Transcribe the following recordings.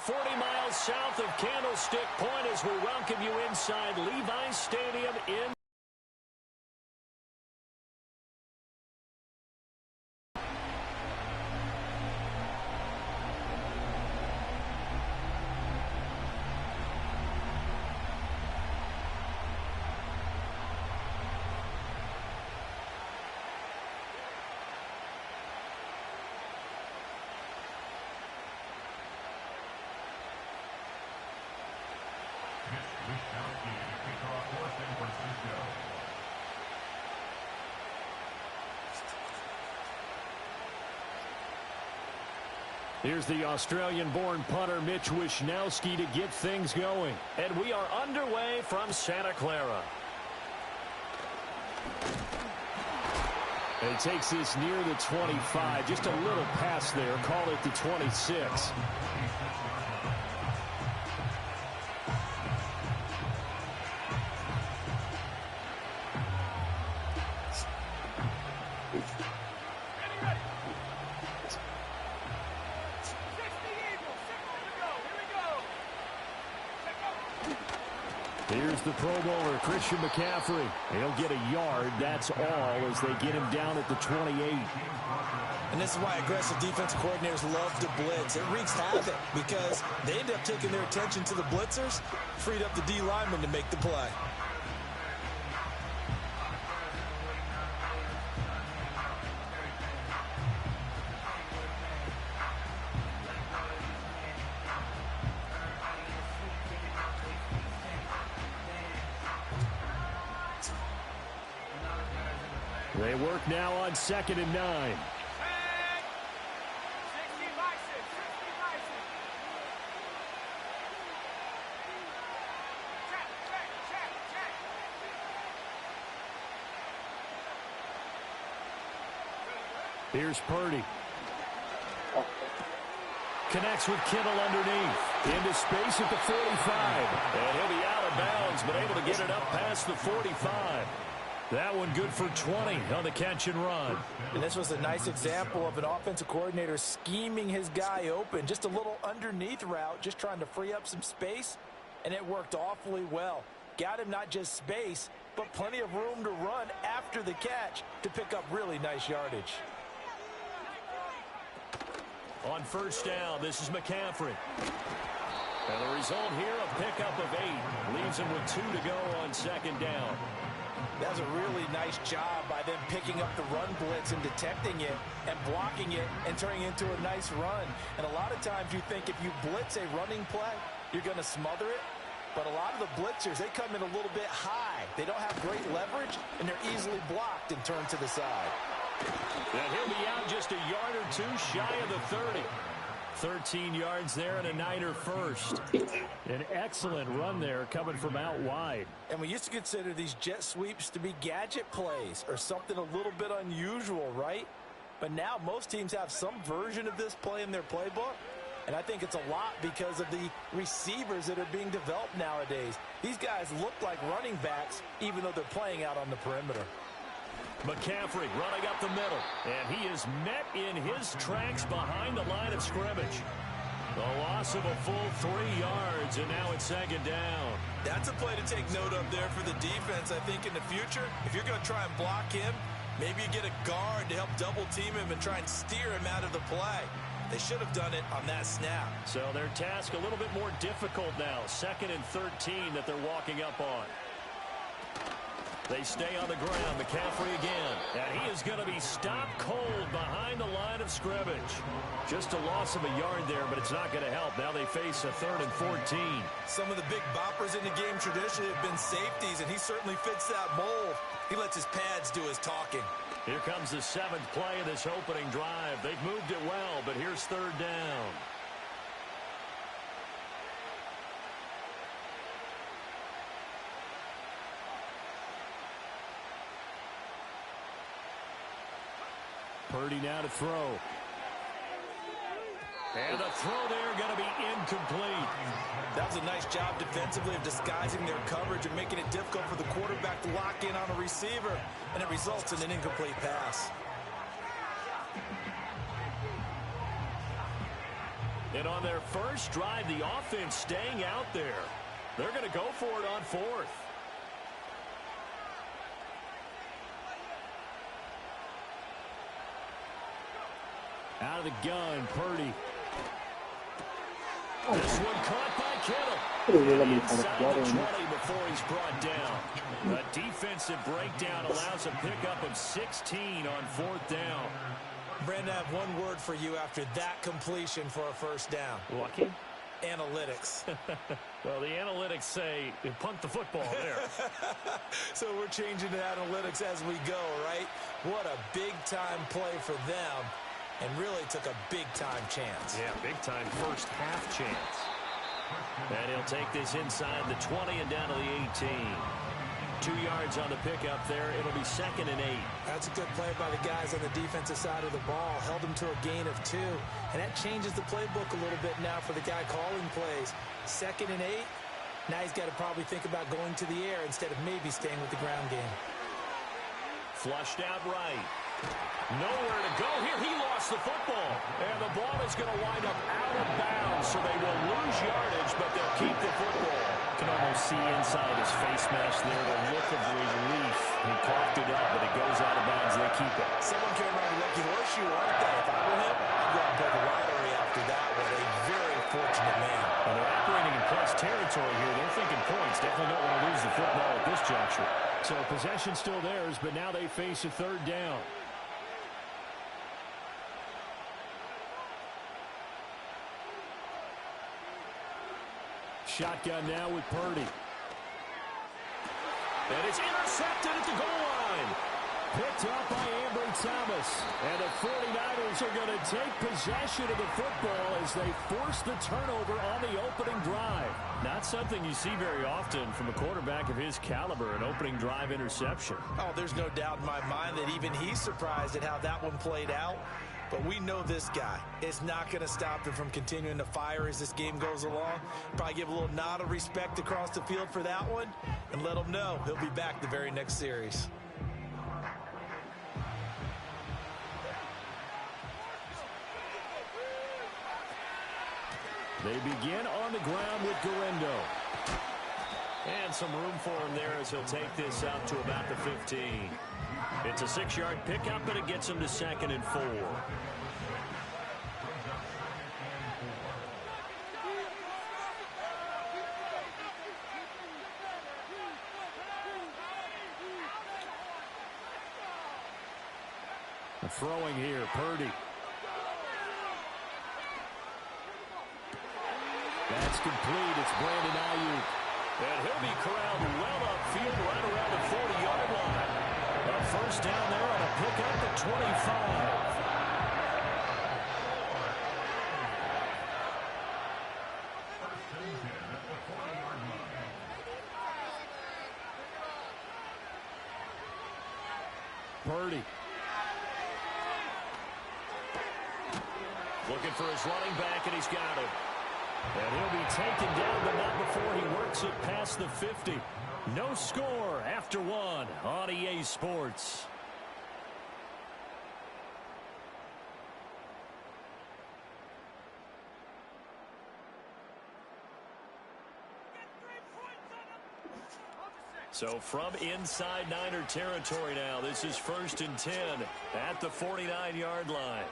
40 miles south of Candlestick Point as we welcome you inside Levi's Stadium in Here's the Australian-born punter Mitch Wishnowsky to get things going. And we are underway from Santa Clara. And he takes this near the 25. Just a little pass there. Call it the 26. Here's the Pro Bowler, Christian McCaffrey. He'll get a yard, that's all, as they get him down at the 28. And this is why aggressive defense coordinators love to blitz. It wreaks havoc because they end up taking their attention to the blitzers, freed up the D lineman to make the play. They work now on 2nd and 9. Here's Purdy. Connects with Kittle underneath. Into space at the 45. And he'll be out of bounds, but able to get it up past the 45. That one good for 20 on the catch and run. And this was a nice example of an offensive coordinator scheming his guy open. Just a little underneath route, just trying to free up some space, and it worked awfully well. Got him not just space, but plenty of room to run after the catch to pick up really nice yardage. On first down, this is McCaffrey. And the result here, a pickup of 8. Leaves him with 2 to go on 2nd down. That was a really nice job by them picking up the run blitz and detecting it and blocking it and turning it into a nice run. And a lot of times you think if you blitz a running play, you're going to smother it. But a lot of the blitzers, they come in a little bit high. They don't have great leverage, and they're easily blocked and turned to the side. And he'll be out just a yard or 2 shy of the 30. 13 yards there and a Niner first. An excellent run there coming from out wide. And we used to consider these jet sweeps to be gadget plays or something a little bit unusual, right? But now most teams have some version of this play in their playbook. And I think it's a lot because of the receivers that are being developed nowadays. These guys look like running backs even though they're playing out on the perimeter. McCaffrey running up the middle, and he is met in his tracks behind the line of scrimmage. The loss of a full 3 yards, and now it's 2nd down. That's a play to take note of there for the defense, I think, in the future. If you're going to try and block him, maybe you get a guard to help double-team him and try and steer him out of the play. They should have done it on that snap. So their task a little bit more difficult now. 2nd and 13 that they're walking up on. They stay on the ground. McCaffrey again. And he is going to be stopped cold behind the line of scrimmage. Just a loss of a yard there, but it's not going to help. Now they face a 3rd and 14. Some of the big boppers in the game traditionally have been safeties, and he certainly fits that mold. He lets his pads do his talking. Here comes the 7th play of this opening drive. They've moved it well, but here's 3rd down. Purdy now to throw. And the throw there going to be incomplete. That was a nice job defensively of disguising their coverage and making it difficult for the quarterback to lock in on a receiver, and it results in an incomplete pass. And on their first drive, the offense staying out there. They're going to go for it on fourth. Out of the gun, Purdy. This one caught by Kittle. Inside the 20 before he's brought down. A defensive breakdown allows a pickup of 16 on fourth down. Brandon, I have one word for you after that completion for a first down. Lucky? Analytics. Well, the analytics say punt the football there. So we're changing to analytics as we go, right? What a big-time play for them. And really took a big-time chance. Yeah, big-time first half chance. And he'll take this inside the 20 and down to the 18. 2 yards on the pickup there. It'll be 2nd and 8. That's a good play by the guys on the defensive side of the ball. Held them to a gain of 2. And that changes the playbook a little bit now for the guy calling plays. 2nd and 8. Now he's got to probably think about going to the air instead of maybe staying with the ground game. Flushed out right. Nowhere to go here. He lost the football. And the ball is going to wind up out of bounds, so they will lose yardage, but they'll keep the football. You can almost see inside his face mask there the look of relief. He coughed it up, but it goes out of bounds. They keep it. Someone came around with Lucky Horseshoe, aren't they? If I were him, I'd go and play the lottery after that one. A very fortunate man. And they're operating in plus territory here. They're thinking points. Definitely don't want to lose the football at this juncture. So possession still theirs, but now they face a third down. Shotgun now with Purdy. And it's intercepted at the goal line. Picked up by Ambry Thomas. And the 49ers are going to take possession of the football as they force the turnover on the opening drive. Not something you see very often from a quarterback of his caliber, an opening drive interception. Oh, there's no doubt in my mind that even he's surprised at how that one played out. But we know this guy is not going to stop him from continuing to fire as this game goes along. Probably give a little nod of respect across the field for that one and let him know he'll be back the very next series. They begin on the ground with Guerendo. And some room for him there as he'll take this out to about the 15. It's a 6-yard pickup, and it gets him to 2nd and 4. Throwing here, Purdy. That's complete. It's Brandon Ayuk. And he'll be corralled well upfield right around the 40-yard line. A first down there on a pickup at 25. Purdy. Looking for his running back, and he's got it. And he'll be taken down, but not before he works it past the 50. No score after one on EA Sports. So from inside Niner territory now, this is 1st and 10 at the 49-yard line.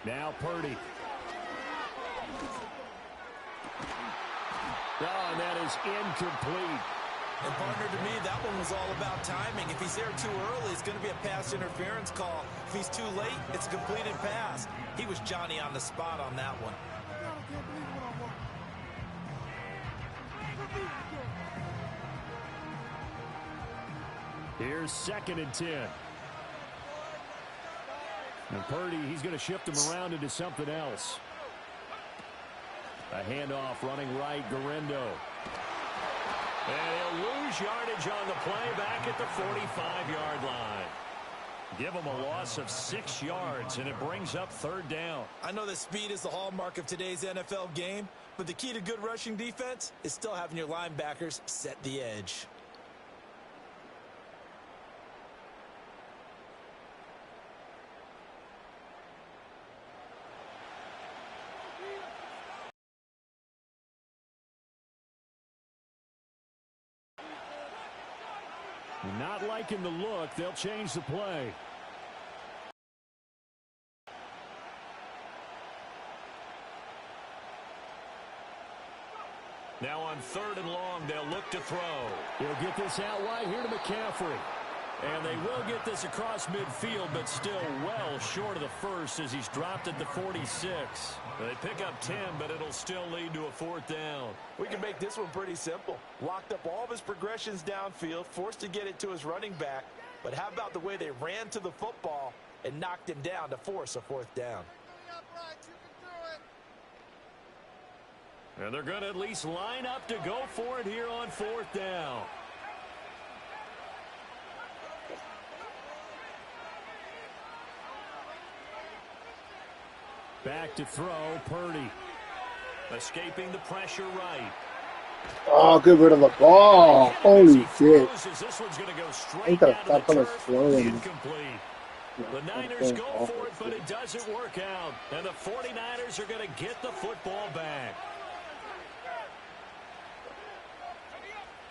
Now Purdy. Oh, and that is incomplete. And partner, to me, that one was all about timing. If he's there too early, it's going to be a pass interference call. If he's too late, it's a completed pass. He was Johnny on the spot on that one. Here's 2nd and 10. And Purdy, he's going to shift him around into something else. A handoff running right, Guerendo. And he'll lose yardage on the play back at the 45-yard line. Give him a loss of 6 yards, and it brings up 3rd down. I know that speed is the hallmark of today's NFL game, but the key to good rushing defense is still having your linebackers set the edge. Not liking the look. They'll change the play. Now on 3rd and long, they'll look to throw. He'll get this out wide here to McCaffrey. And they will get this across midfield, but still well short of the first as he's dropped at the 46. They pick up 10, but it'll still lead to a 4th down. We can make this one pretty simple. Locked up all of his progressions downfield, forced to get it to his running back. But how about the way they ran to the football and knocked him down to force a 4th down? And they're going to at least line up to go for it here on 4th down. Back to throw, Purdy. Escaping the pressure right. Oh, get rid of the ball. Holy shit. This one's going to go I straight gotta down stop to the on turf. slowing. Incomplete. The Niners go for it, but it doesn't work out. And the 49ers are going to get the football back.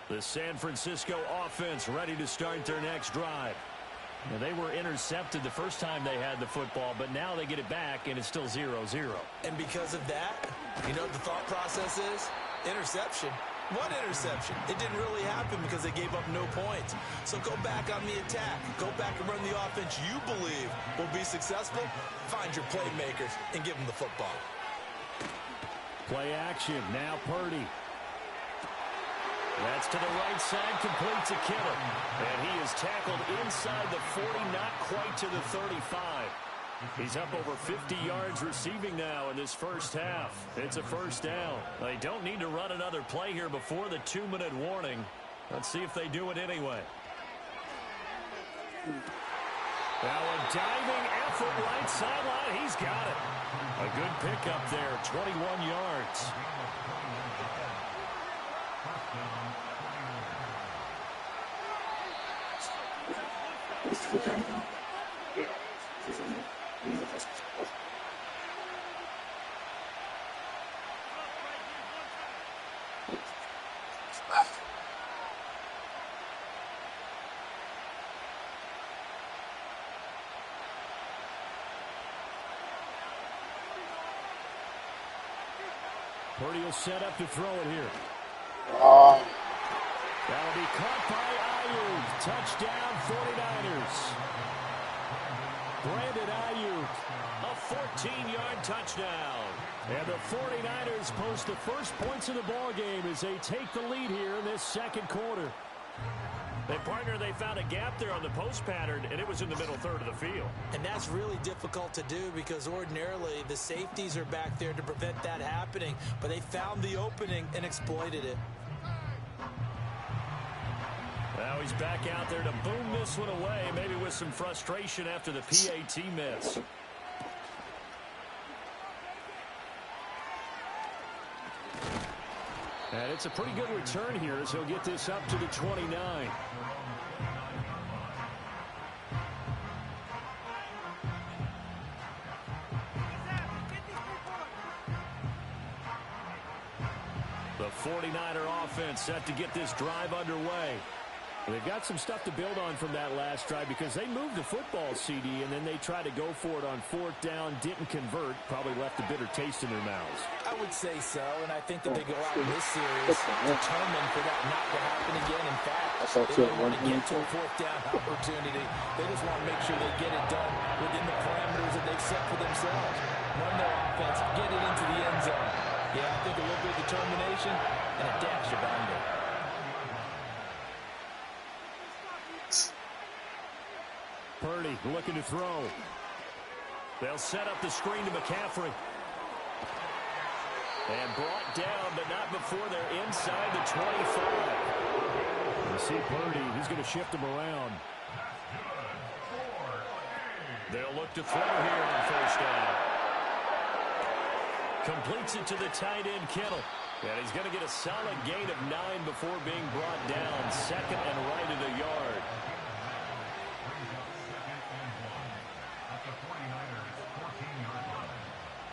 The San Francisco offense ready to start their next drive. And they were intercepted the first time they had the football, but now they get it back, and it's still 0-0. And because of that, you know what the thought process is? Interception. What interception? It didn't really happen because they gave up no points. So go back on the attack. Go back and run the offense you believe will be successful. Find your playmakers and give them the football. Play action. Now Purdy. That's to the right side, complete to Kittle. And he is tackled inside the 40, not quite to the 35. He's up over 50 yards receiving now in this first half. It's a 1st down. They don't need to run another play here before the 2-minute warning. Let's see if they do it anyway. Now a diving effort right sideline. He's got it. A good pickup there, 21 yards. Purdy will set up to throw it here. That'll be caught by Ayuk. Touchdown 49ers. Brandon Ayuk, a 14-yard touchdown. And the 49ers post the first points of the ball game as they take the lead here in this second quarter. They partner, they found a gap there on the post pattern, and it was in the middle third of the field. And that's really difficult to do because ordinarily the safeties are back there to prevent that happening. But they found the opening and exploited it. Now he's back out there to boom this one away, maybe with some frustration after the PAT miss. And it's a pretty good return here as he'll get this up to the 29. The 49er offense set to get this drive underway. They've got some stuff to build on from that last drive because they moved the football, CD, and then they tried to go for it on 4th down, didn't convert, probably left a bitter taste in their mouths. I would say so, and I think that they go out in this series determined for that not to happen again. In fact, they don't want to get to a 4th down opportunity. They just want to make sure they get it done within the parameters that they've set for themselves. Run their offense, get it into the end zone. Yeah, I think a little bit of determination and a dash of anger. Purdy looking to throw. They'll set up the screen to McCaffrey. And brought down, but not before they're inside the 25. You see Purdy, he's going to shift him around. They'll look to throw here on 1st down. Completes it to the tight end, Kittle. And he's going to get a solid gain of 9 before being brought down. 2nd and right at a yard.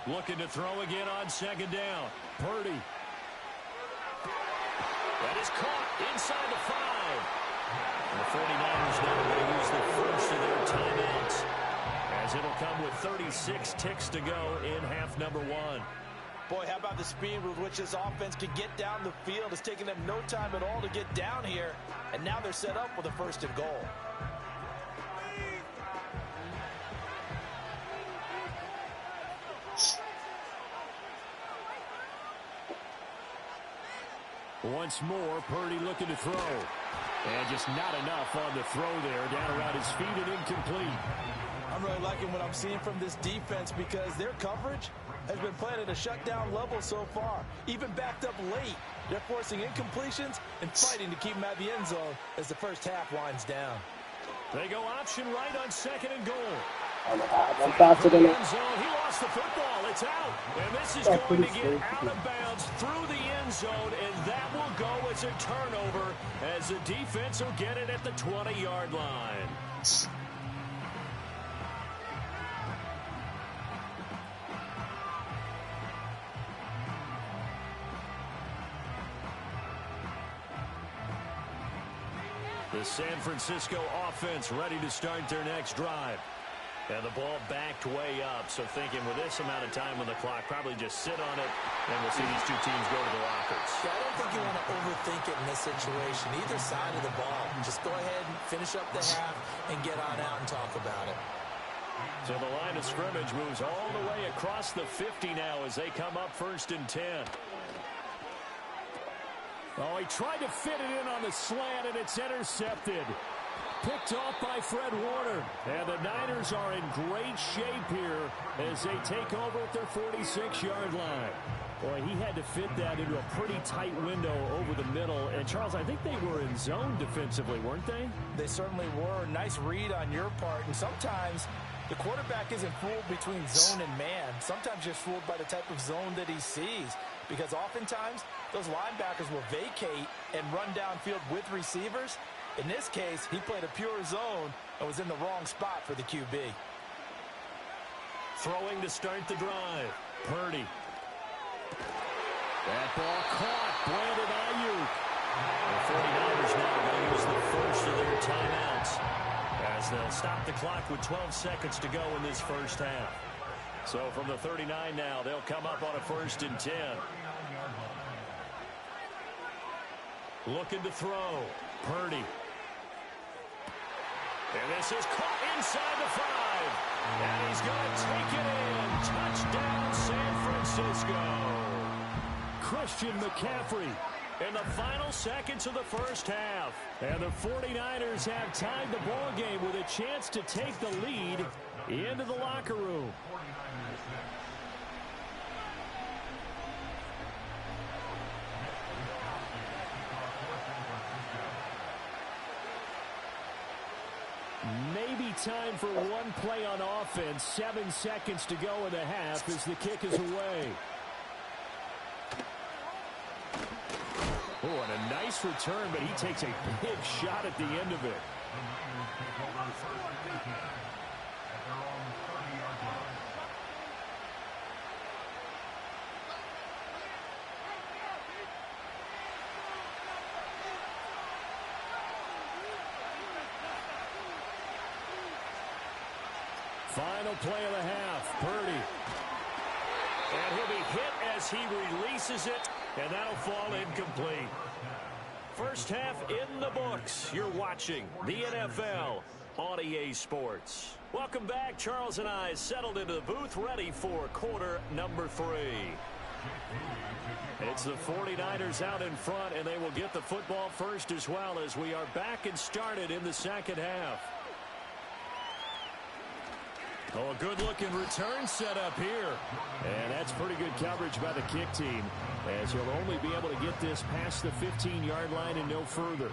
Looking to throw again on 2nd down. Purdy. That is caught inside the 5. The 49ers now going to use the first of their timeouts, as it'll come with 36 ticks to go in half number one. Boy, how about the speed with which this offense can get down the field? It's taking them no time at all to get down here, and now they're set up with a first and goal. Once more, Purdy looking to throw. And just not enough on the throw there. Down around his feet and incomplete. I'm really liking what I'm seeing from this defense because their coverage has been playing at a shutdown level so far. Even backed up late, they're forcing incompletions and fighting to keep them at the end zone as the first half winds down. They go option right on second and goal. I'm faster than it. He lost the football. It's out. And this is going to get out of bounds through the end zone, and that will go as a turnover as the defense will get it at the 20-yard line. The San Francisco offense ready to start their next drive. And the ball backed way up, so thinking with this amount of time on the clock, probably just sit on it, and we'll see these two teams go to the lockers. Yeah, I don't think you want to overthink it in this situation. Either side of the ball. Just go ahead and finish up the half and get on out and talk about it. So the line of scrimmage moves all the way across the 50 now as they come up first and 10. Oh, he tried to fit it in on the slant, and it's intercepted. Picked off by Fred Warner. And the Niners are in great shape here as they take over at their 46-yard line. Boy, he had to fit that into a pretty tight window over the middle. And, Charles, I think they were in zone defensively, weren't they? They certainly were. Nice read on your part. And sometimes the quarterback isn't fooled between zone and man. Sometimes you're fooled by the type of zone that he sees. Because oftentimes, those linebackers will vacate and run downfield with receivers. In this case, he played a pure zone and was in the wrong spot for the QB. Throwing to start the drive. Purdy. That ball caught. Brandon Ayuk. The 49ers now going to use the first of their timeouts as they'll stop the clock with 12 seconds to go in this first half. So from the 39 now, they'll come up on a first and 10. Looking to throw. Purdy. And this is caught inside the 5. And he's going to take it in. Touchdown, San Francisco. Christian McCaffrey in the final seconds of the first half. And the 49ers have tied the ball game with a chance to take the lead into the locker room. Maybe time for one play on offense. 7 seconds to go in the half as the kick is away. Oh, and a nice return, but he takes a big shot at the end of it. Final play of the half, Purdy. And he'll be hit as he releases it, and that'll fall incomplete. First half in the books. You're watching the NFL on EA Sports. Welcome back. Charles and I settled into the booth ready for quarter number 3. It's the 49ers out in front, and they will get the football first as well as we are back and started in the second half. Oh, a good-looking return set up here. And that's pretty good coverage by the kick team, as he'll only be able to get this past the 15-yard line and no further.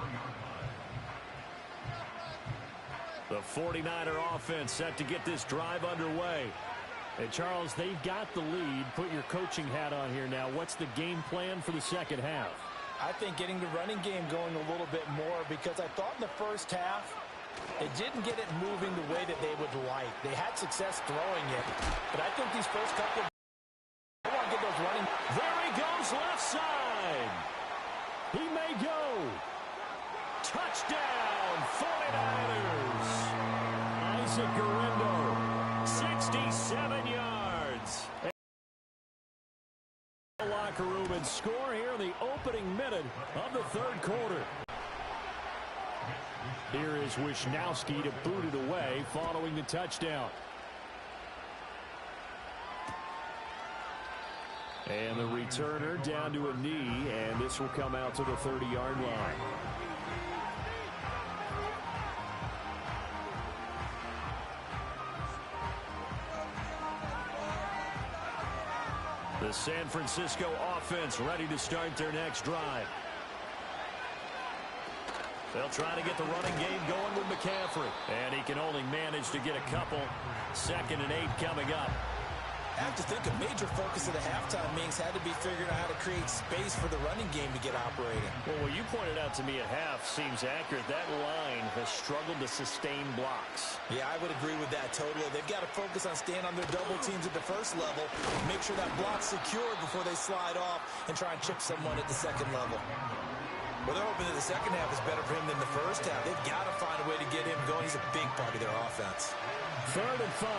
The 49er offense set to get this drive underway. And, Charles, they've got the lead. Put your coaching hat on here now. What's the game plan for the second half? I think getting the running game going a little bit more, because I thought in the first half they didn't get it moving the way that they would like. They had success throwing it, but I think these first couple of I want to get those running. There he goes, left side. He may go. Touchdown, 49ers. Isaac Guerendo, 67 yards. Locker room and score here in the opening minute of the third quarter. Here is Wisnowski to boot it away following the touchdown. And the returner down to a knee, and this will come out to the 30-yard line. The San Francisco offense ready to start their next drive. They'll try to get the running game going with McCaffrey. And he can only manage to get a couple. 2nd and 8 coming up. I have to think a major focus of the halftime meetings had to be figuring out how to create space for the running game to get operating. Well, what you pointed out to me at half seems accurate. That line has struggled to sustain blocks. Yeah, I would agree with that totally. They've got to focus on staying on their double teams at the first level, make sure that block's secured before they slide off and try and chip someone at the second level. Well, they're hoping that the second half is better for him than the first half. They've got to find a way to get him going. He's a big part of their offense. 3rd and 5.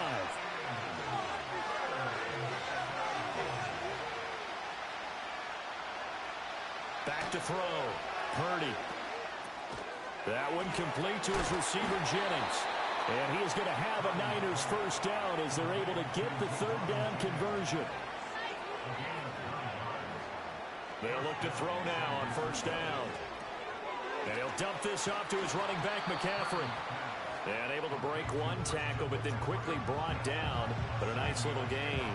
Back to throw. Purdy. That one complete to his receiver, Jennings. And he is going to have a Niners first down as they're able to get the 3rd down conversion. They'll look to throw now on 1st down. And he'll dump this off to his running back, McCaffrey. And able to break one tackle, but then quickly brought down. But a nice little gain.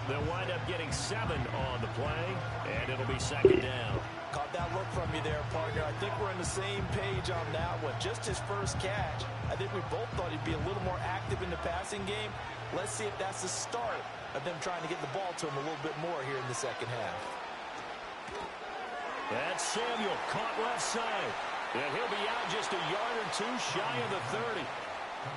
They'll wind up getting 7 on the play, and it'll be 2nd down. Caught that look from you there, partner. I think we're on the same page on that one. Just his first catch. I think we both thought he'd be a little more active in the passing game. Let's see if that's the start of them trying to get the ball to him a little bit more here in the second half. That's Samuel caught left side. And he'll be out just a yard or two shy of the 30.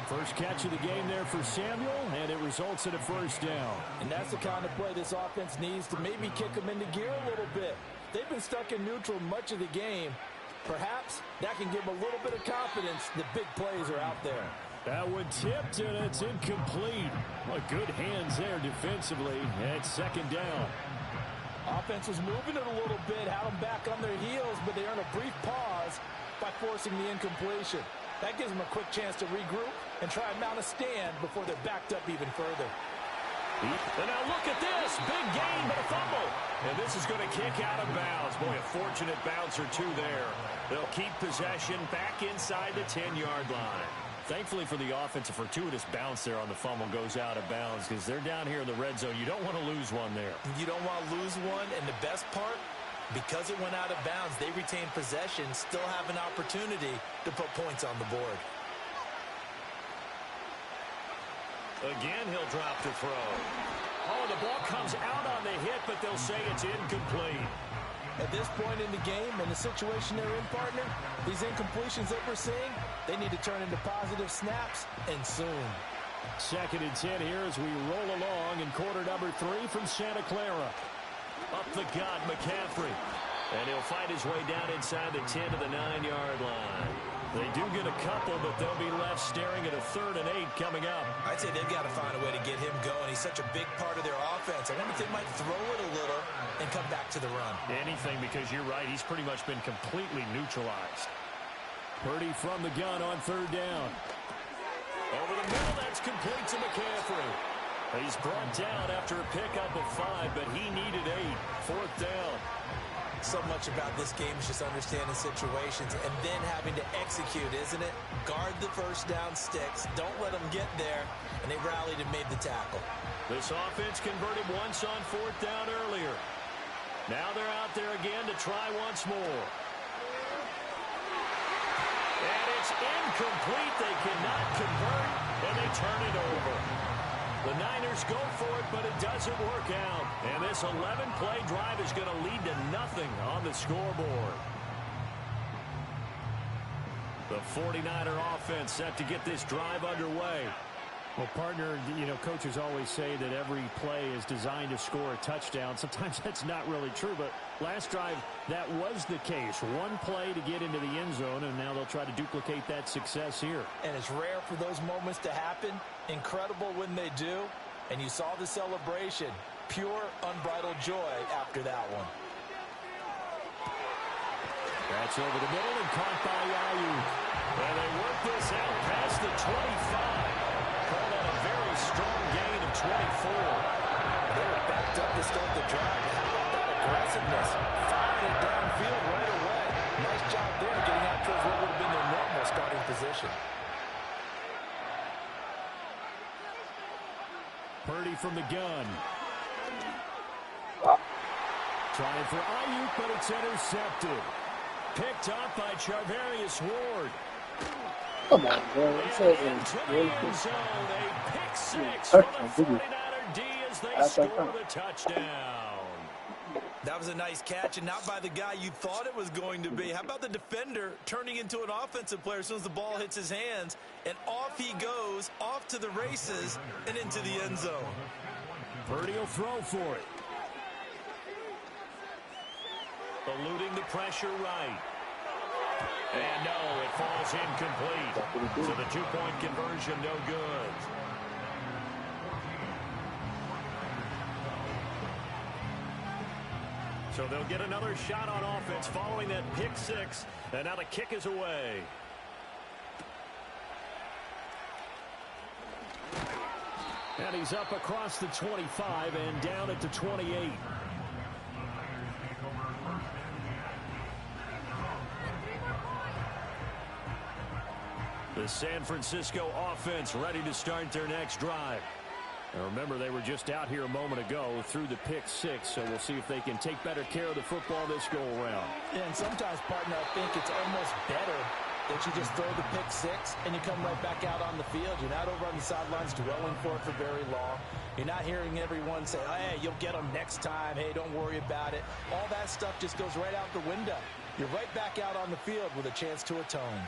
First catch of the game there for Samuel, and it results in a first down. And that's the kind of play this offense needs to maybe kick them into gear a little bit. They've been stuck in neutral much of the game. Perhaps that can give them a little bit of confidence that big plays are out there. That one tipped, and it's incomplete. Well, good hands there defensively. And 2nd down. Offense was moving it a little bit, had them back on their heels, but they earned a brief pause by forcing the incompletion. That gives them a quick chance to regroup and try and mount a stand before they're backed up even further. And now look at this. Big gain, but a fumble. And this is going to kick out of bounds. Boy, a fortunate bounce or two there. They'll keep possession back inside the 10-yard line. Thankfully for the offense, a fortuitous bounce there on the fumble goes out of bounds because they're down here in the red zone. You don't want to lose one there. You don't want to lose one, and the best part, because it went out of bounds, they retain possession, still have an opportunity to put points on the board. Again, he'll drop to throw. Oh, the ball comes out on the hit, but they'll say it's incomplete. At this point in the game and the situation they're in, partner, these incompletions that we're seeing, they need to turn into positive snaps, and soon. 2nd and 10 here as we roll along in quarter number 3 from Santa Clara. Up the gut, McCaffrey. And he'll fight his way down inside the 10 to the 9-yard line. They do get a couple, but they'll be left staring at a 3rd and 8 coming up. I'd say they've got to find a way to get him going. He's such a big part of their offense. I wonder if they might throw it a little and come back to the run. Anything, because you're right. He's pretty much been completely neutralized. Purdy from the gun on 3rd down. Over the middle, that's complete to McCaffrey. He's brought down after a pickup of 5, but he needed 8. 4th down. So much about this game is just understanding situations and then having to execute, isn't it? Guard the first down sticks. Don't let them get there. And they rallied and made the tackle. This offense converted once on 4th down earlier. Now they're out there again to try once more. And it's incomplete. They cannot convert, and they turn it over. The Niners go for it, but it doesn't work out. And this 11-play drive is going to lead to nothing on the scoreboard. The 49er offense set to get this drive underway. Well, partner, you know, coaches always say that every play is designed to score a touchdown. Sometimes that's not really true, but last drive, that was the case. One play to get into the end zone, and now they'll try to duplicate that success here. And it's rare for those moments to happen. Incredible when they do. And you saw the celebration. Pure, unbridled joy after that one. That's over the middle and caught by Ayuk. And they work this out past the 25. Call that a very strong gain of 24. They were backed up to start the drive. How about that aggressiveness? Firing it downfield right away. Nice job there getting out towards what would have been their normal starting position. Purdy from the gun. Trying for Ayuk, but it's intercepted. Picked up by Charvarius Ward. Come on, bro. It's over. A pick six for the 49er D as they score the touchdown. That was a nice catch, and not by the guy you thought it was going to be. How about the defender turning into an offensive player as soon as the ball hits his hands, and off he goes, off to the races, and into the end zone. Purdy will throw for it. Eluding the pressure right. And no, it falls incomplete. So the two-point conversion, no good. So they'll get another shot on offense following that pick six. And now the kick is away. And he's up across the 25 and down at the 28. The San Francisco offense ready to start their next drive. Now remember, they were just out here a moment ago through the pick six, so we'll see if they can take better care of the football this go-around. Yeah, and sometimes, partner, I think it's almost better that you just throw the pick six and you come right back out on the field. You're not over on the sidelines dwelling for it for very long. You're not hearing everyone say, hey, you'll get them next time. Hey, don't worry about it. All that stuff just goes right out the window. You're right back out on the field with a chance to atone.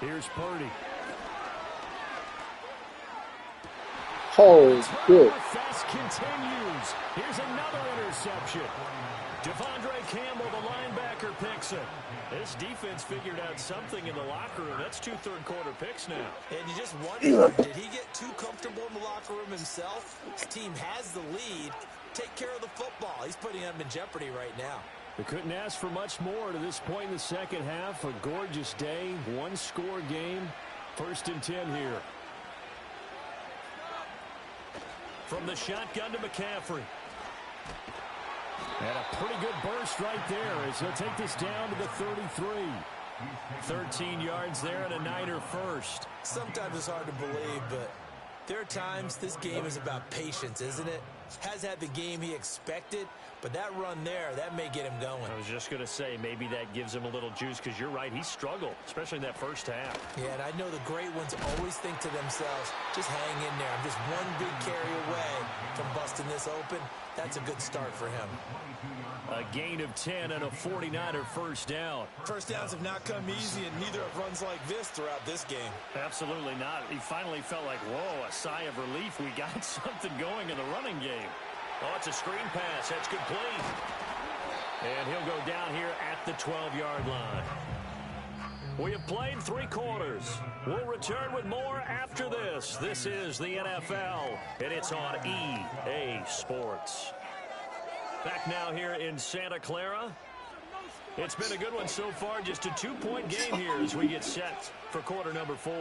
Here's Purdy. Oh, good. Fest continues. Here's another interception. Devondre Campbell, the linebacker, picks it. This defense figured out something in the locker room. That's 2 third-quarter picks now. And you just wonder, did he get too comfortable in the locker room himself? His team has the lead. Take care of the football. He's putting them in jeopardy right now. They couldn't ask for much more to this point in the second half. A gorgeous day, one-score game. 1st and 10 here. From the shotgun to McCaffrey. And a pretty good burst right there as he'll take this down to the 33. 13 yards there and a Niner first. Sometimes it's hard to believe, but there are times this game is about patience, isn't it? Has had the game he expected, but that run there, that may get him going. I was just going to say, maybe that gives him a little juice because you're right, he struggled, especially in that first half. Yeah, and I know the great ones always think to themselves, just hang in there. I'm just one big carry away from busting this open. That's a good start for him. A gain of 10 and a 49er first down. First downs have not come easy, and neither have runs like this throughout this game. Absolutely not. He finally felt like, whoa, a sigh of relief. We got something going in the running game. Oh, it's a screen pass. That's complete. And he'll go down here at the 12-yard line. We have played 3 quarters. We'll return with more after this. This is the NFL, and it's on EA Sports. Back now here in Santa Clara. It's been a good one so far. Just a 2-point game here as we get set for quarter number 4.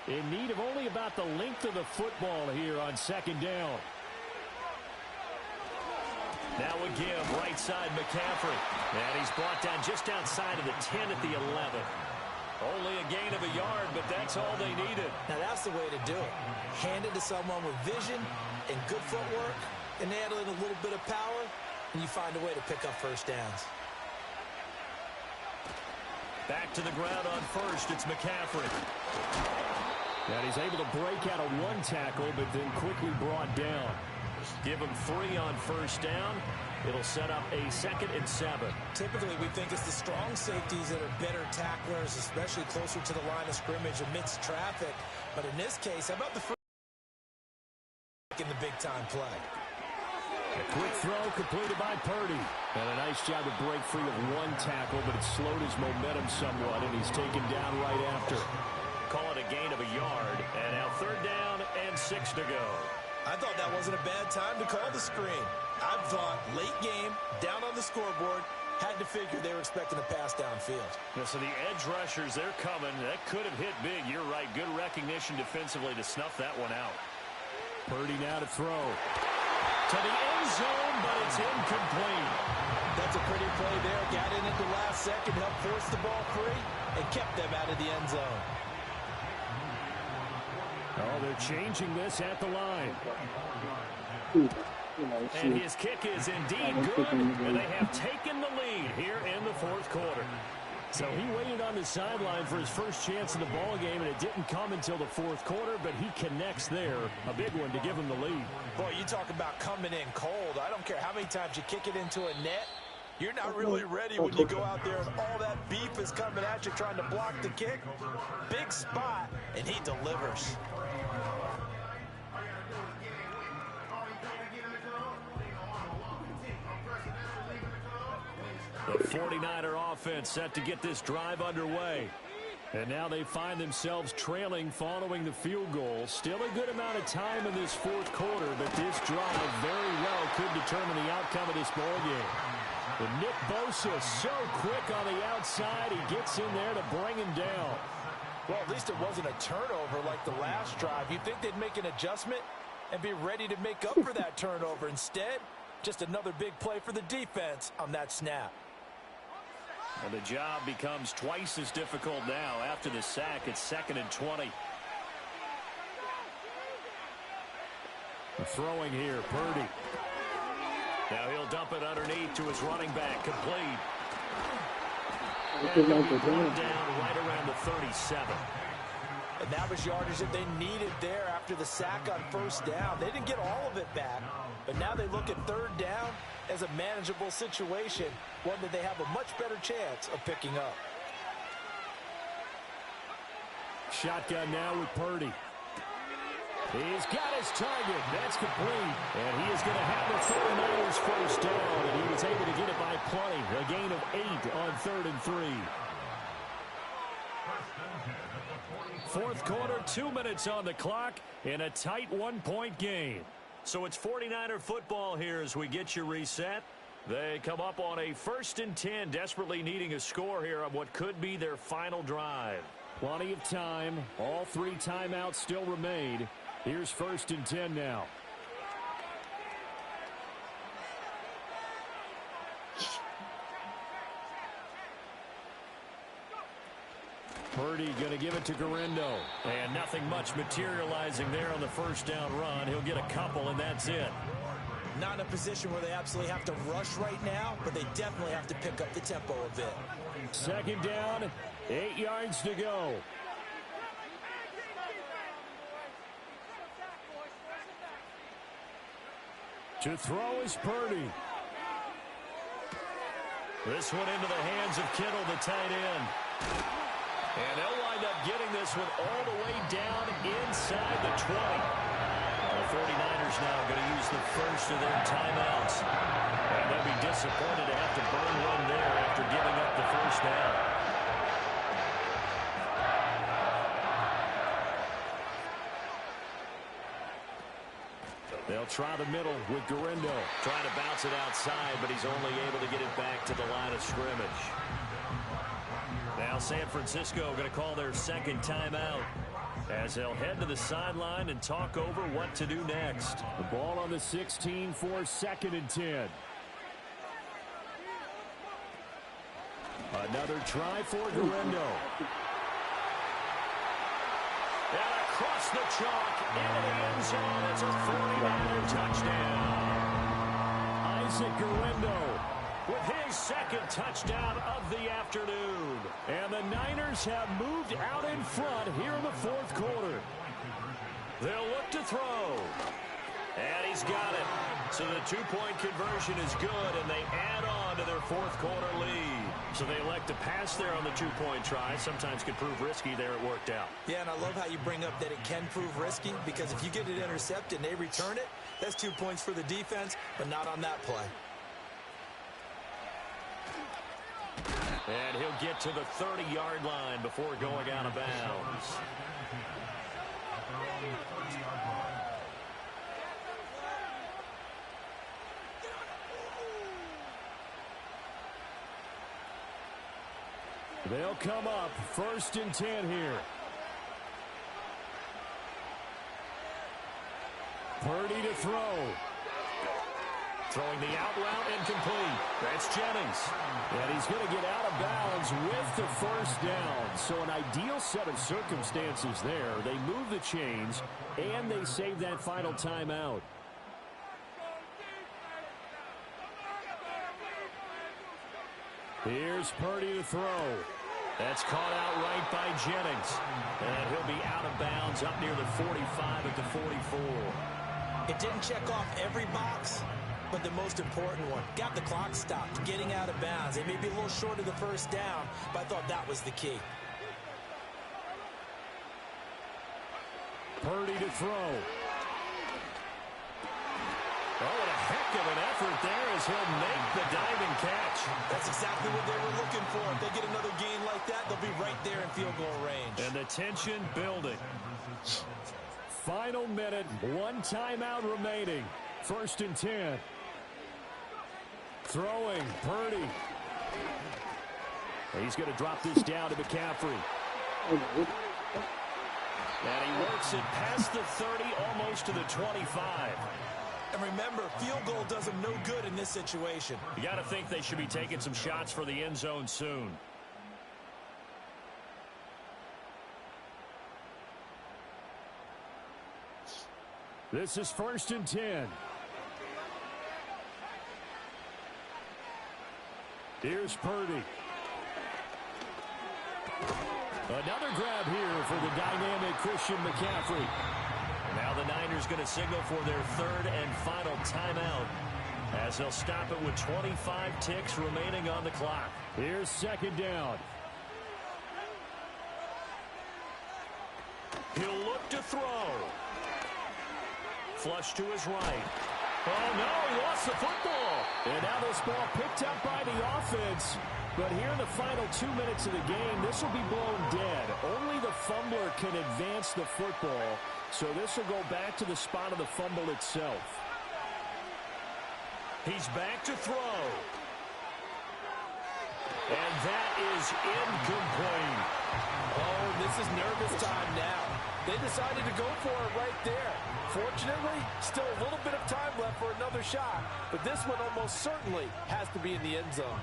In need of only about the length of the football here on 2nd down. Now a give, right side McCaffrey. And he's brought down just outside of the 10 at the 11. Only a gain of a yard, but that's all they needed. Now that's the way to do it. Hand it to someone with vision and good footwork, and add in a little bit of power, and you find a way to pick up first downs. Back to the ground on first, it's McCaffrey. And he's able to break out of one tackle, but then quickly brought down. Give him 3 on first down. It'll set up a 2nd and 7. Typically, we think it's the strong safeties that are better tacklers, especially closer to the line of scrimmage amidst traffic. But in this case, how about the first in the big-time play? A quick throw completed by Purdy. And a nice job to break free of one tackle, but it slowed his momentum somewhat, and he's taken down right after. Call it a gain of a yard, and now 3rd down and 6 to go. I thought that wasn't a bad time to call the screen. I thought late game, down on the scoreboard, had to figure they were expecting a pass downfield. Yeah, so the edge rushers, they're coming. That could have hit big. You're right. Good recognition defensively to snuff that one out. Purdy now to throw. To the end zone, but it's incomplete. That's a pretty play there. Got in at the last second, helped force the ball free, and kept them out of the end zone. Oh, they're changing this at the line. And his kick is indeed good, and they have taken the lead here in the 4th quarter. So he waited on the sideline for his first chance in the ball game, and it didn't come until the 4th quarter, but he connects there. A big one to give him the lead. Boy, you talk about coming in cold. I don't care how many times you kick it into a net. You're not really ready when you go out there and all that beef is coming at you trying to block the kick. Big spot, and he delivers. The 49er offense set to get this drive underway. And now they find themselves trailing following the field goal. Still a good amount of time in this 4th quarter, but this drive very well could determine the outcome of this ball game. And Nick Bosa so quick on the outside. He gets in there to bring him down. Well, at least it wasn't a turnover like the last drive. You'd think they'd make an adjustment and be ready to make up for that turnover. Instead, just another big play for the defense on that snap. And the job becomes twice as difficult now after the sack. It's 2nd and 20. Throwing here, Purdy. Now he'll dump it underneath to his running back, complete. And he'll be brought down right around the 37. And that was yardage that they needed there after the sack on first down. They didn't get all of it back, but now they look at 3rd down as a manageable situation, one that they have a much better chance of picking up. Shotgun now with Purdy. He's got his target. That's complete. And he is going to have the 49ers first down, and he was able to get it by plenty. A gain of 8 on 3rd and 3. 4th quarter, 2 minutes on the clock in a tight 1-point game. So it's 49er football here as we get you reset. They come up on a 1st and 10, desperately needing a score here on what could be their final drive. Plenty of time. All 3 timeouts still remain. Here's 1st and 10 now. Purdy going to give it to Guerendo. And nothing much materializing there on the first down run. He'll get a couple, and that's it. Not in a position where they absolutely have to rush right now, but they definitely have to pick up the tempo a bit. 2nd down, 8 yards to go. To throw is Purdy. This one into the hands of Kittle, the tight end. And they'll wind up getting this one all the way down inside the 20. The 49ers now going to use the first of their timeouts. And they'll be disappointed to have to burn one there after giving up the first down. They'll try the middle with Guerendo. Trying to bounce it outside, but he's only able to get it back to the line of scrimmage. Now San Francisco going to call their 2nd timeout as they'll head to the sideline and talk over what to do next. The ball on the 16 for 2nd and 10. Another try for Guerendo. And across the chalk into the end zone. It's a 49er touchdown. Isaac Guerendo with his 2nd touchdown of the afternoon. And the Niners Niners have moved out in front here in the fourth quarter. They'll look to throw. And he's got it. So the two-point conversion is good, and they add on to their fourth quarter lead. So they elect to pass there on the two-point try. Sometimes could prove risky there. It worked out. Yeah, and I love how you bring up that it can prove risky, because if you get it intercepted and they return it, that's 2 points for the defense, but not on that play. And he'll get to the 30-yard line before going out of bounds. They'll come up 1st and 10 here. Purdy to throw. Throwing the out route incomplete. That's Jennings. And he's going to get out of bounds with the first down. So an ideal set of circumstances there. They move the chains, and they save that final timeout. Here's Purdy to throw. That's caught out right by Jennings. And he'll be out of bounds up near the 45 at the 44. It didn't check off every box, but the most important one. Got the clock stopped, getting out of bounds. It may be a little short of the first down, but I thought that was the key. Purdy to throw. Oh, what a heck of an effort there as he'll make the diving catch. That's exactly what they were looking for. If they get another gain like that, they'll be right there in field goal range. And the tension building. Final minute, 1 timeout remaining. 1st and 10. Throwing, Purdy. He's going to drop this down to McCaffrey. And he works it past the 30, almost to the 25. And remember, field goal does them no good in this situation. You got to think they should be taking some shots for the end zone soon. This is 1st and 10. Here's Purdy. Another grab here for the dynamic Christian McCaffrey. Now the Niners going to signal for their 3rd and final timeout as they'll stop it with 25 ticks remaining on the clock. Here's 2nd down. He'll look to throw. Flush to his right. Oh, no, he lost the football. And now this ball picked up by the offense. But here in the final 2 minutes of the game, this will be blown dead. Only the fumbler can advance the football. So this will go back to the spot of the fumble itself. He's back to throw. And that is incomplete. Oh, this is nervous time now. They decided to go for it right there. Fortunately, still a little bit of time left for another shot, but this one almost certainly has to be in the end zone.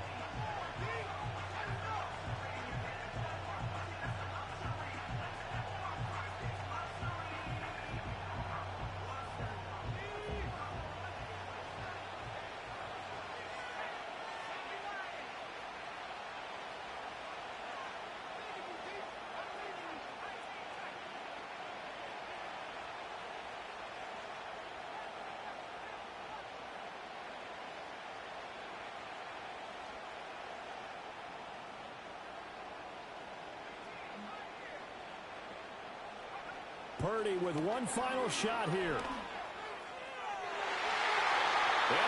Purdy with one final shot here. And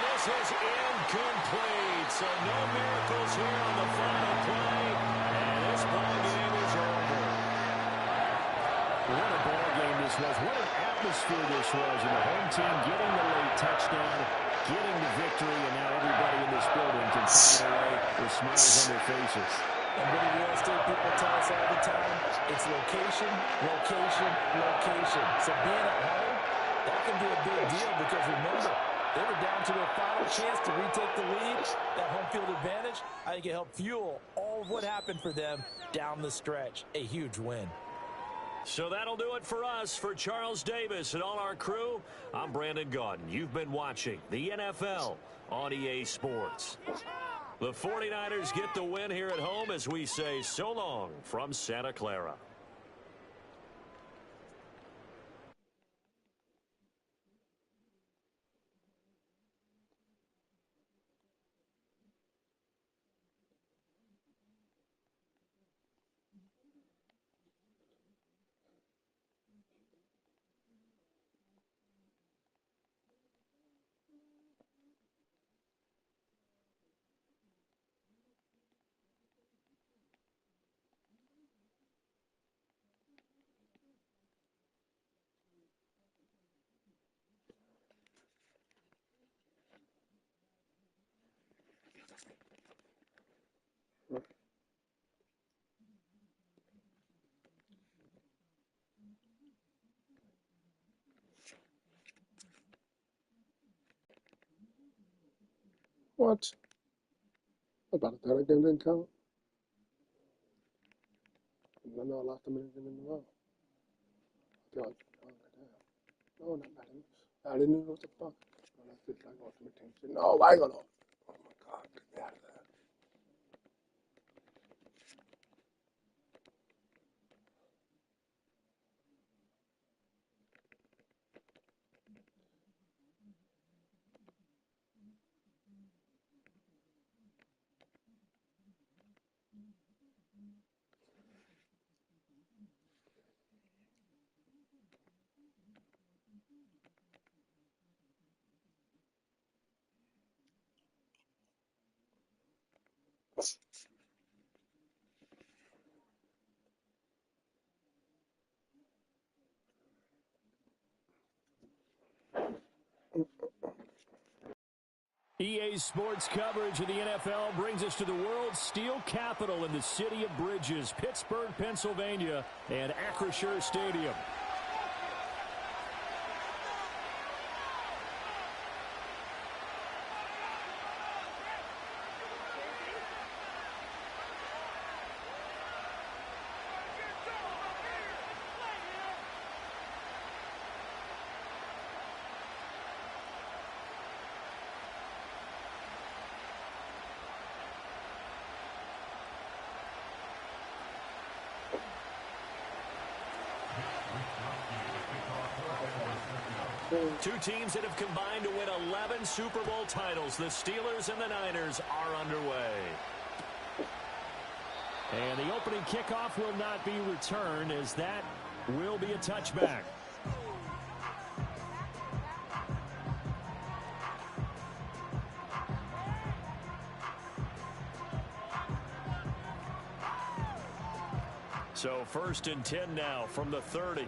this is incomplete. So no miracles here on the final play. And this ball game is over. What a ball game this was. What an atmosphere this was. And the home team getting the late touchdown, getting the victory, and now everybody in this building can find their way with smiles on their faces. And what do real estate people tell us all the time? It's location, location, location. So being at home, that can be a big deal because remember, they were down to their final chance to retake the lead. That home field advantage, I think it helped fuel all of what happened for them down the stretch. A huge win. So that'll do it for us. For Charles Davis and all our crew, I'm Brandon Gaudin. You've been watching the NFL on EA Sports. The 49ers get the win here at home as we say so long from Santa Clara. What? About that again didn't count? I know I lost a minute in a row. I feel like, oh, no, I didn't know what the fuck. No, that's just like ultimate team shit. No, I ain't gonna. Oh my god, get me out of there. EA Sports coverage of the NFL brings us to the world's steel capital in the city of Bridges, Pittsburgh, Pennsylvania, and Acrisure Stadium. Two teams that have combined to win 11 Super Bowl titles. The Steelers and the Niners are underway. And the opening kickoff will not be returned, as that will be a touchback. So 1st and 10 now from the 30.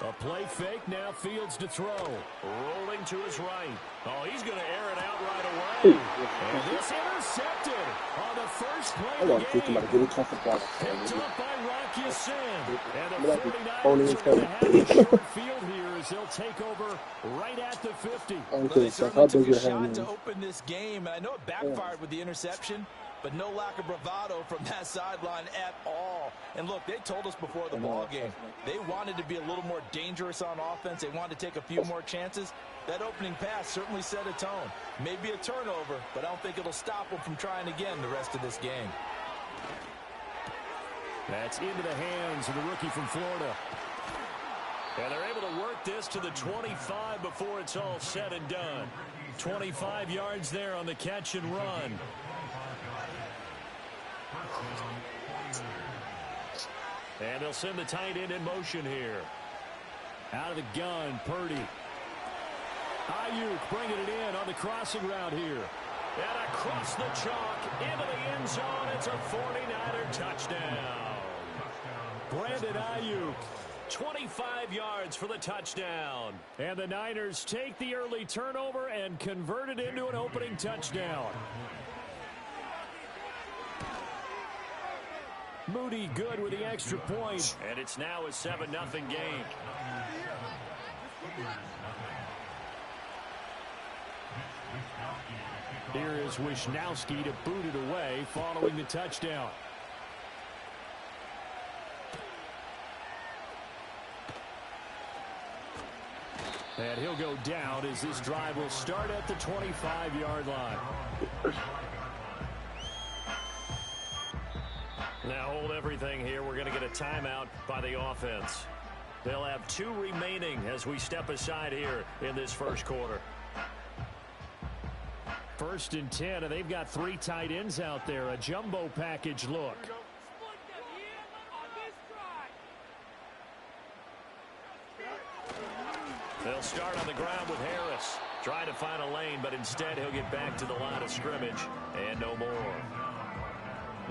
A play fake, now Fields to throw. Rolling to his right. Oh, he's going to air it out right away. And this intercepted on the first play of the game. Picked up by Rock Ya-Sin. And the 49ers are going to have a short field here as they'll take over right at the 50. They certainly took a shot to open this game. And I know it backfired with the interception, but no lack of bravado from that sideline at all. And look, they told us before the ball game, they wanted to be a little more dangerous on offense. They wanted to take a few more chances. That opening pass certainly set a tone. Maybe a turnover, but I don't think it'll stop them from trying again the rest of this game. That's into the hands of the rookie from Florida. And they're able to work this to the 25 before it's all said and done. 25 yards there on the catch and run. And they'll send the tight end in motion here. Out of the gun, Purdy. Ayuk bringing it in on the crossing route here. And across the chalk into the end zone. It's a 49er touchdown. Brandon Ayuk, 25 yards for the touchdown. And the Niners take the early turnover and convert it into an opening touchdown. Moody good with the extra point. And it's now a 7-0 game. Here is Wisnowski to boot it away following the touchdown. And he'll go down as this drive will start at the 25-yard line. Now hold everything here. We're going to get a timeout by the offense. They'll have 2 remaining as we step aside here in this first quarter. 1st and 10, and they've got 3 tight ends out there. A jumbo package look. They'll start on the ground with Harris. Trying to find a lane, but instead he'll get back to the line of scrimmage. And no more.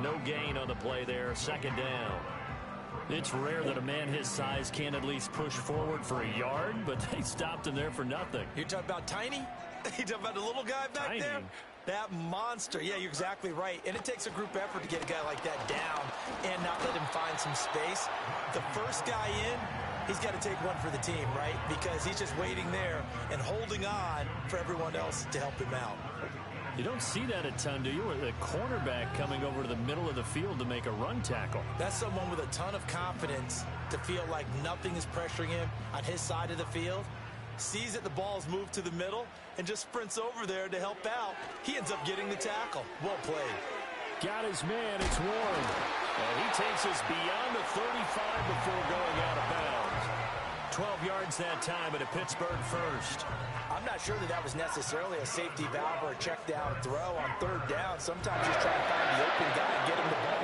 No gain on the play there. 2nd down. It's rare that a man his size can't at least push forward for a yard, but they stopped him there for nothing. You're talking about Tiny? You're talking about the little guy back there? That monster. Yeah, you're exactly right. And it takes a group effort to get a guy like that down and not let him find some space. The first guy in, he's got to take one for the team, right? Because he's just waiting there and holding on for everyone else to help him out. You don't see that a ton, do you? Or the cornerback coming over to the middle of the field to make a run tackle. That's someone with a ton of confidence to feel like nothing is pressuring him on his side of the field. Sees that the ball's moved to the middle and just sprints over there to help out. He ends up getting the tackle. Well played. Got his man. It's Warren. And he takes us beyond the 35 before going out of bounds. 12 yards that time, and a Pittsburgh first. I'm not sure that was necessarily a safety valve or a check down throw on 3rd down. Sometimes just try to find the open guy and get him the ball.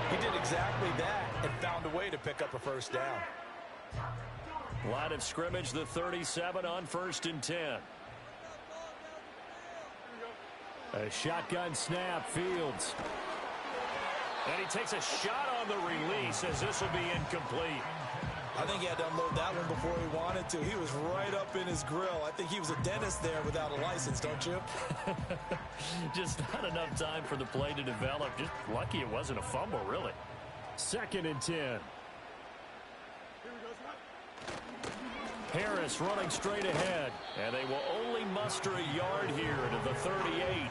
He did exactly that and found a way to pick up a 1st down. Line of scrimmage, the 37 on 1st and 10. A shotgun snap, Fields. And he takes a shot on the release as this will be incomplete. I think he had to unload that one before he wanted to. He was right up in his grill. I think he was a dentist there without a license, don't you? Just not enough time for the play to develop. Just lucky it wasn't a fumble, really. 2nd and 10. Harris running straight ahead. And they will only muster a yard here to the 38.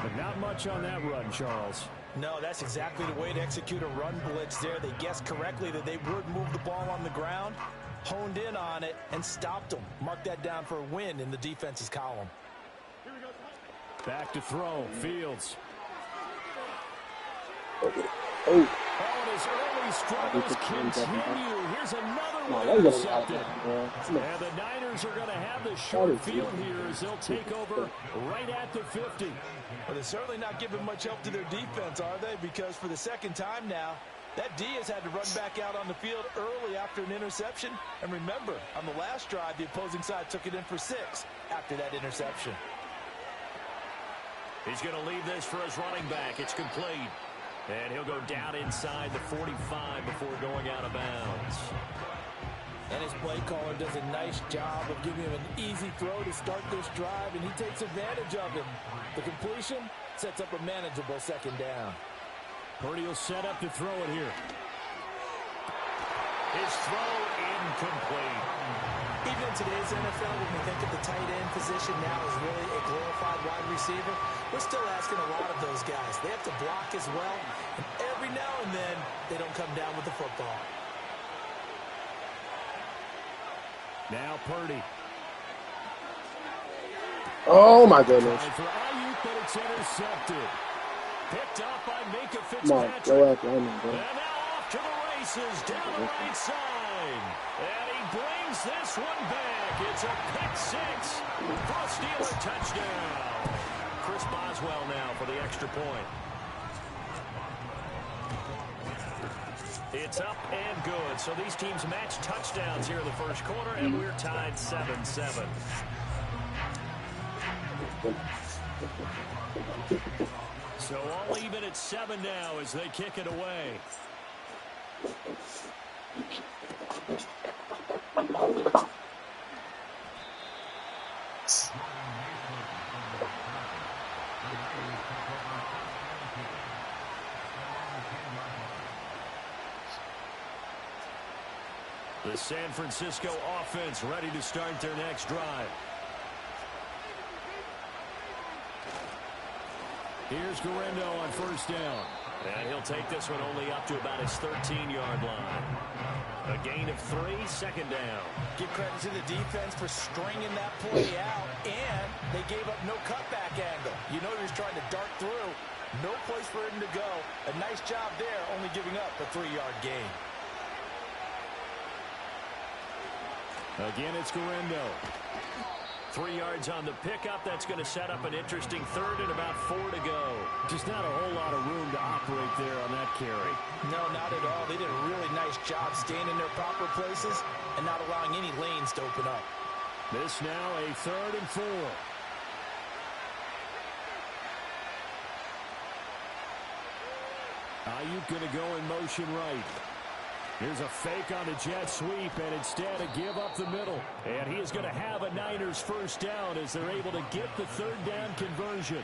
But not much on that run, Charles. No, that's exactly the way to execute a run blitz there. They guessed correctly that they would move the ball on the ground, honed in on it, and stopped them. Mark that down for a win in the defense's column. Back to throw. Fields. Oh. And his early struggles continue. Here's another one intercepted. And the Niners are going to have the short field here as they'll take over right at the 50. Well, they're certainly not giving much help to their defense, are they? Because for the 2nd time now, that D has had to run back out on the field early after an interception. And remember, on the last drive, the opposing side took it in for 6 after that interception. He's going to leave this for his running back. It's complete. And he'll go down inside the 45 before going out of bounds. And his play caller does a nice job of giving him an easy throw to start this drive, and he takes advantage of it. The completion sets up a manageable 2nd down. Purdy will set up to throw it here. His throw incomplete. Even in today's NFL, when we think of the tight end position now as really a glorified wide receiver, we're still asking a lot of those guys. They have to block as well, and every now and then they don't come down with the football. Now Purdy. Oh my goodness. For Ayuk, but it's intercepted. Picked up by Minka Fitzpatrick. And now off to the races down the right side. And he brings this one back. It's a pick 6 for a Steeler touchdown. Chris Boswell now for the extra point. It's up and good. So these teams match touchdowns here in the first quarter, and we're tied 7-7. So all even at 7 now as they kick it away. The San Francisco offense ready to start their next drive. Here's Guerrero on first down. And he'll take this one only up to about his 13-yard line. A gain of 3, second down. Give credit to the defense for stringing that play out, and they gave up no cutback angle. You know he was trying to dart through. No place for him to go. A nice job there, only giving up a 3-yard gain. Again, it's Guerrero. 3 yards on the pickup. That's going to set up an interesting third and about 4 to go. Just not a whole lot of room to operate there on that carry. No, not at all. They did a really nice job staying in their proper places and not allowing any lanes to open up. This now a 3rd and 4. Ayuk going to go in motion right. Here's a fake on the jet sweep, and instead a give up the middle. And he is going to have a Niners first down as they're able to get the 3rd down conversion.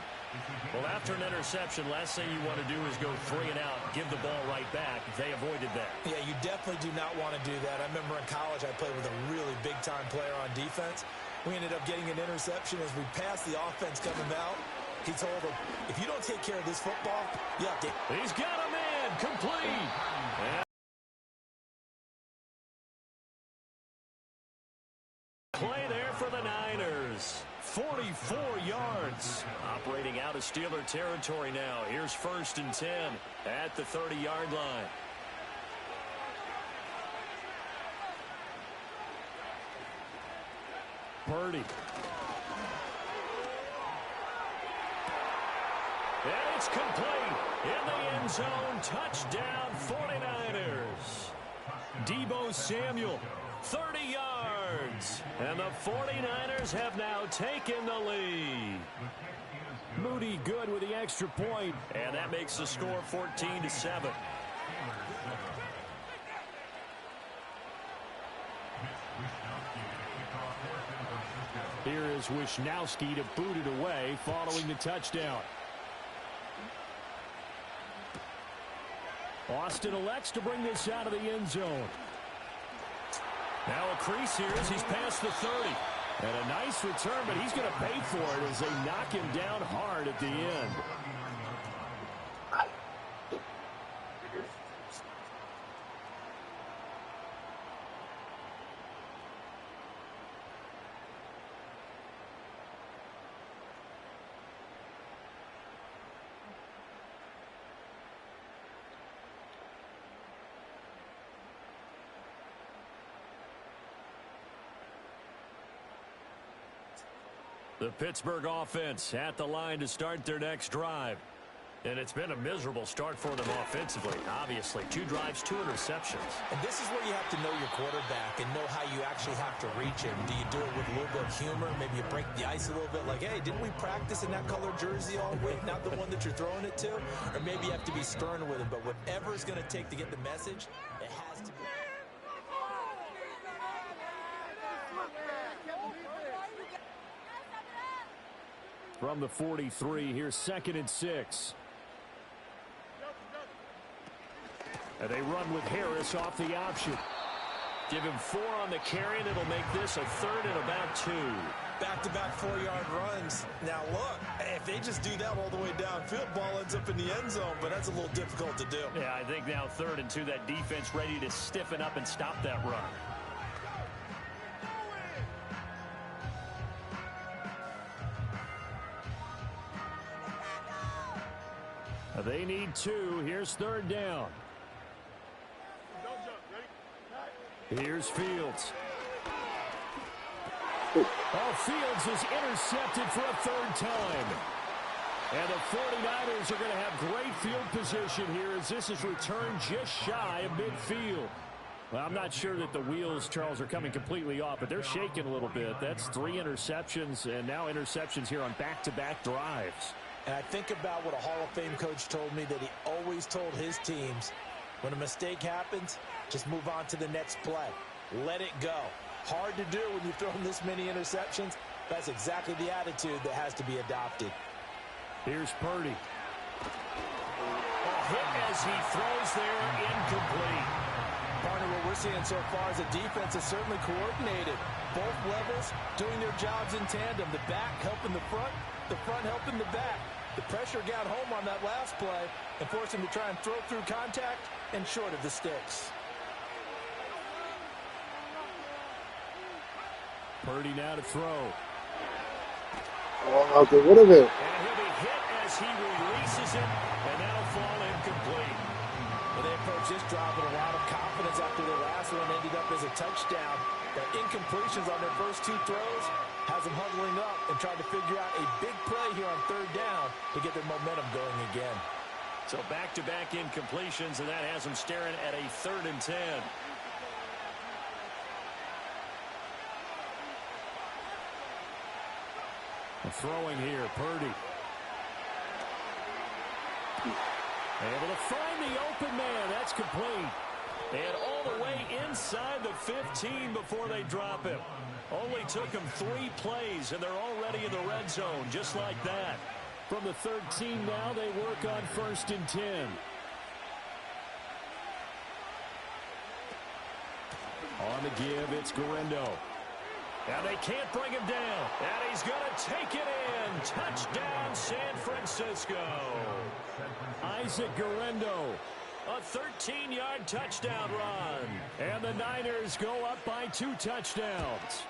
Well, after an interception, last thing you want to do is go 3 and out, give the ball right back. They avoided that. Yeah, you definitely do not want to do that. I remember in college I played with a really big-time player on defense. We ended up getting an interception as we passed the offense coming out. He told him, if you don't take care of this football, you have to... He's got a man, complete. Play there for the Niners. 44 yards. Operating out of Steeler territory now. Here's 1st and 10 at the 30-yard line. Purdy. And it's complete. In the end zone. Touchdown 49ers. Deebo Samuel. 30 yards. And the 49ers have now taken the lead. Moody good with the extra point. And that makes the score 14-7. Here is Wisnowski to boot it away following the touchdown. Austin elects to bring this out of the end zone. Now a crease here as he's past the 30. And a nice return, but he's going to pay for it as they knock him down hard at the end. The Pittsburgh offense at the line to start their next drive. And it's been a miserable start for them offensively. Obviously, 2 drives, 2 interceptions. And this is where you have to know your quarterback and know how you actually have to reach him. Do you do it with a little bit of humor? Maybe you break the ice a little bit like, hey, didn't we practice in that color jersey all week? Not the one that you're throwing it to? Or maybe you have to be stern with him. But whatever it's going to take to get the message, it has to be. From the 43, here's 2nd and 6. And they run with Harris off the option. Give him 4 on the carry, and it'll make this a 3rd and about 2. Back-to-back 4-yard runs. Now, look, if they just do that all the way downfield, ball ends up in the end zone, but that's a little difficult to do. Yeah, I think now 3rd and 2, that defense ready to stiffen up and stop that run. They need 2. Here's 3rd down. Here's Fields. Oh, Fields is intercepted for a 3rd time. And the 49ers are going to have great field position here as this is returned just shy of midfield. Well, I'm not sure that the wheels, Charles, are coming completely off, but they're shaking a little bit. That's 3 interceptions and now interceptions here on back-to-back drives. And I think about what a Hall of Fame coach told me that he always told his teams, when a mistake happens, just move on to the next play. Let it go. Hard to do when you've thrown this many interceptions. That's exactly the attitude that has to be adopted. Here's Purdy. A hit as he throws there, incomplete. Partner, what we're seeing so far is the defense is certainly coordinated. Both levels doing their jobs in tandem. The back helping the front helping the back. The pressure got home on that last play and forced him to try and throw through contact and short of the sticks. Purdy now to throw. Oh, I'll get rid of it. And he'll be hit as he releases it, and that'll fall incomplete. Well, they approached this drive with a lot of confidence after their last one ended up as a touchdown. But incompletions on their first two throws has them huddling up and trying to figure out a big play here on third down to get their momentum going again. So back-to-back incompletions, and that has them staring at a 3rd and 10. Throwing here, Purdy. Able to find the open man. That's complete. And all the way inside the 15 before they drop him. Only took him 3 plays, and they're already in the red zone, just like that. From the 13 now, they work on 1st and 10. On the give, it's Guerendo. Now they can't bring him down. And he's going to take it in. Touchdown, San Francisco. Isaac Guerendo. A 13-yard touchdown run. And the Niners go up by 2 touchdowns.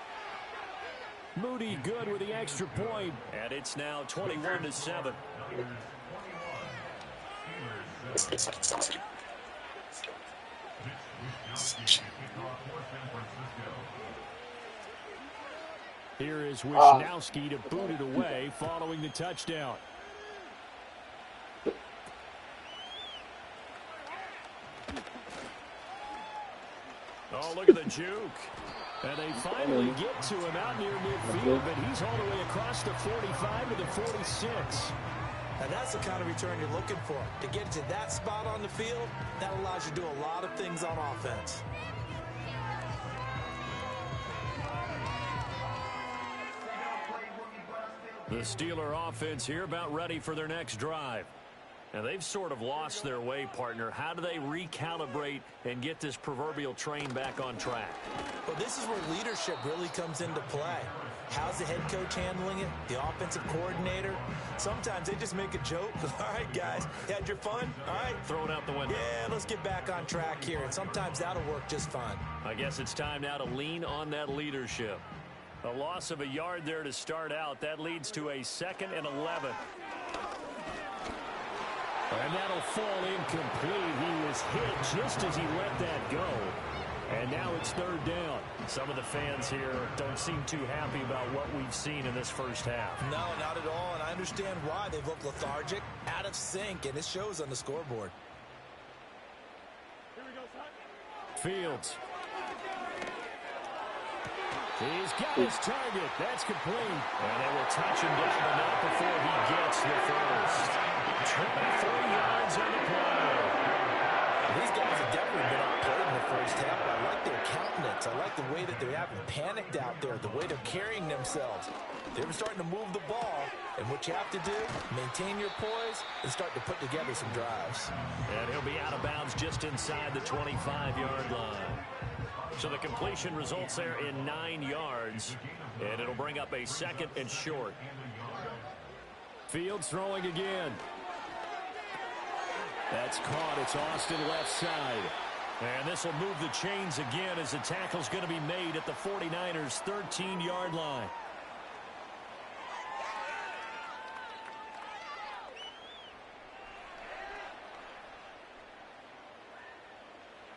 Moody good with the extra point. And it's now 21-7. Here is Wisnowski to boot it away following the touchdown. Oh, look at the juke. And they finally get to him out near midfield, but he's all the way across the 45 to the 46. Now that's the kind of return you're looking for. To get to that spot on the field, that allows you to do a lot of things on offense. The Steeler offense here about ready for their next drive. Now, they've sort of lost their way, partner. How do they recalibrate and get this proverbial train back on track? Well, this is where leadership really comes into play. How's the head coach handling it? The offensive coordinator? Sometimes they just make a joke. All right, guys, you had your fun? All right. Throw it out the window. Yeah, let's get back on track here. And sometimes that'll work just fine. I guess it's time now to lean on that leadership. A loss of a yard there to start out. That leads to a 2nd and 11. And that'll fall incomplete. He was hit just as he let that go. And now it's 3rd down. Some of the fans here don't seem too happy about what we've seen in this first half. No, not at all. And I understand why. They've looked lethargic, out of sync, and it shows on the scoreboard. Fields. He's got his target. That's complete. And they will touch him down, but not before he gets the first. 24 yards on the play. These guys have definitely been outplayed in the first half. I like their countenance. I like the way that they haven't panicked out there, the way they're carrying themselves. They're starting to move the ball, and what you have to do, maintain your poise and start to put together some drives. And he'll be out of bounds just inside the 25-yard line. So the completion results there in 9 yards, and it'll bring up a 2nd and short. Fields throwing again. That's caught. It's Austin left side. And this will move the chains again as the tackle's going to be made at the 49ers' 13-yard line.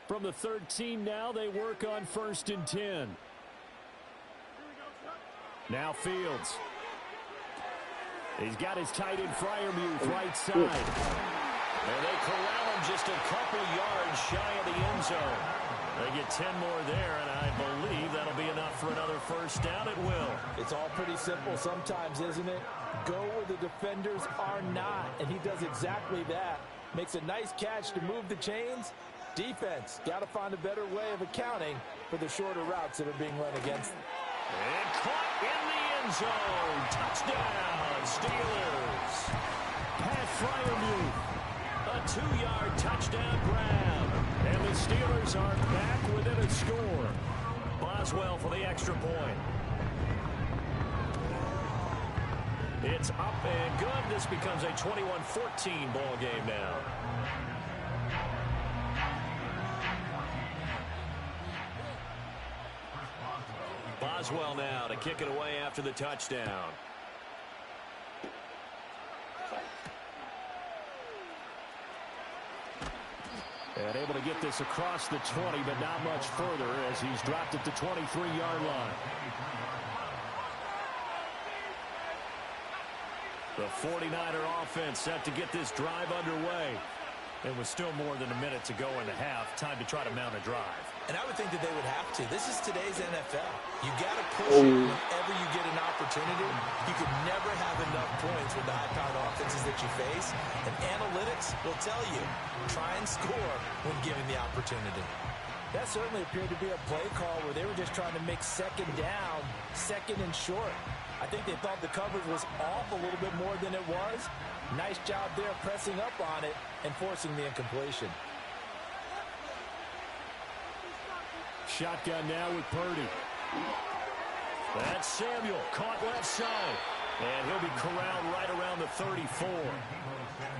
From the 13 now, they work on 1st and 10. Now Fields. He's got his tight end Freiermuth right side. And they corral him just a couple yards shy of the end zone. They get 10 more there, and I believe that'll be enough for another first down. It will. It's all pretty simple sometimes, isn't it? Go where the defenders are not, and he does exactly that. Makes a nice catch to move the chains. Defense, got to find a better way of accounting for the shorter routes that are being run against them. And caught in the end zone. Touchdown, Steelers. Pat Freiermuth. A 2-yard touchdown grab. And the Steelers are back within a score. Boswell for the extra point. It's up and good. This becomes a 21-14 ball game now. Boswell now to kick it away after the touchdown. And able to get this across the 20, but not much further as he's dropped at the 23-yard line. The 49er offense set to get this drive underway. And with still more than a minute to go in the half, time to try to mount a drive. And I would think that they would have to. This is today's NFL. You got to push it whenever you get an opportunity. You could never have enough points with the high-powered offenses that you face. And analytics will tell you, try and score when given the opportunity. That certainly appeared to be a play call where they were just trying to make second down, second and short. I think they thought the coverage was off a little bit more than it was. Nice job there pressing up on it and forcing the incompletion. Shotgun now with Purdy. That's Samuel, caught left side. And he'll be corralled right around the 34.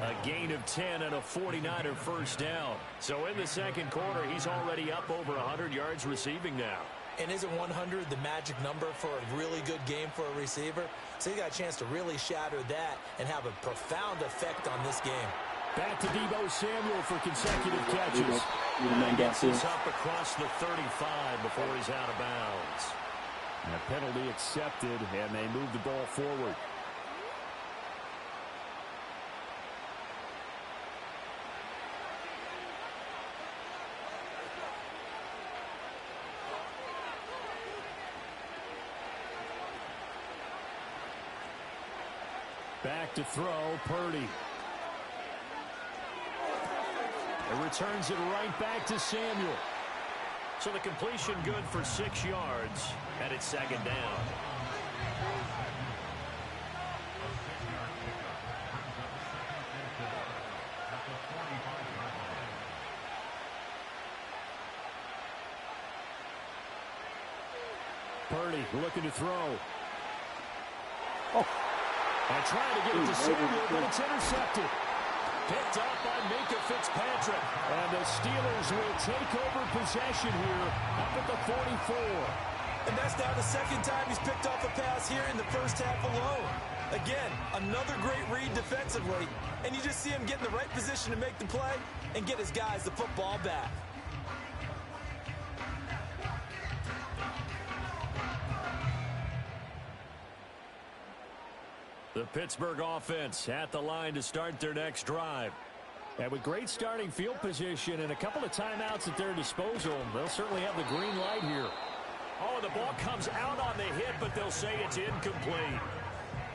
A gain of 10 and a 49er first down. So in the second quarter, he's already up over 100 yards receiving now. And isn't 100 the magic number for a really good game for a receiver? So he got a chance to really shatter that and have a profound effect on this game. Back to Deebo Samuel for consecutive catches. He gets this up across the 35 before he's out of bounds. And a penalty accepted, and they move the ball forward. Back to throw, Purdy. And returns it right back to Samuel. So the completion good for 6 yards, and it's second down. Purdy looking to throw. And trying to get it to Samuel, but it's intercepted. Picked up by Minkah Fitzpatrick. And the Steelers will take over possession here up at the 44. And that's now the second time he's picked off a pass here in the first half alone. Again, another great read defensively. And you just see him get in the right position to make the play and get his guys the football back. The Pittsburgh offense at the line to start their next drive. And with great starting field position and a couple of timeouts at their disposal, they'll certainly have the green light here. Oh, the ball comes out on the hit, but they'll say it's incomplete.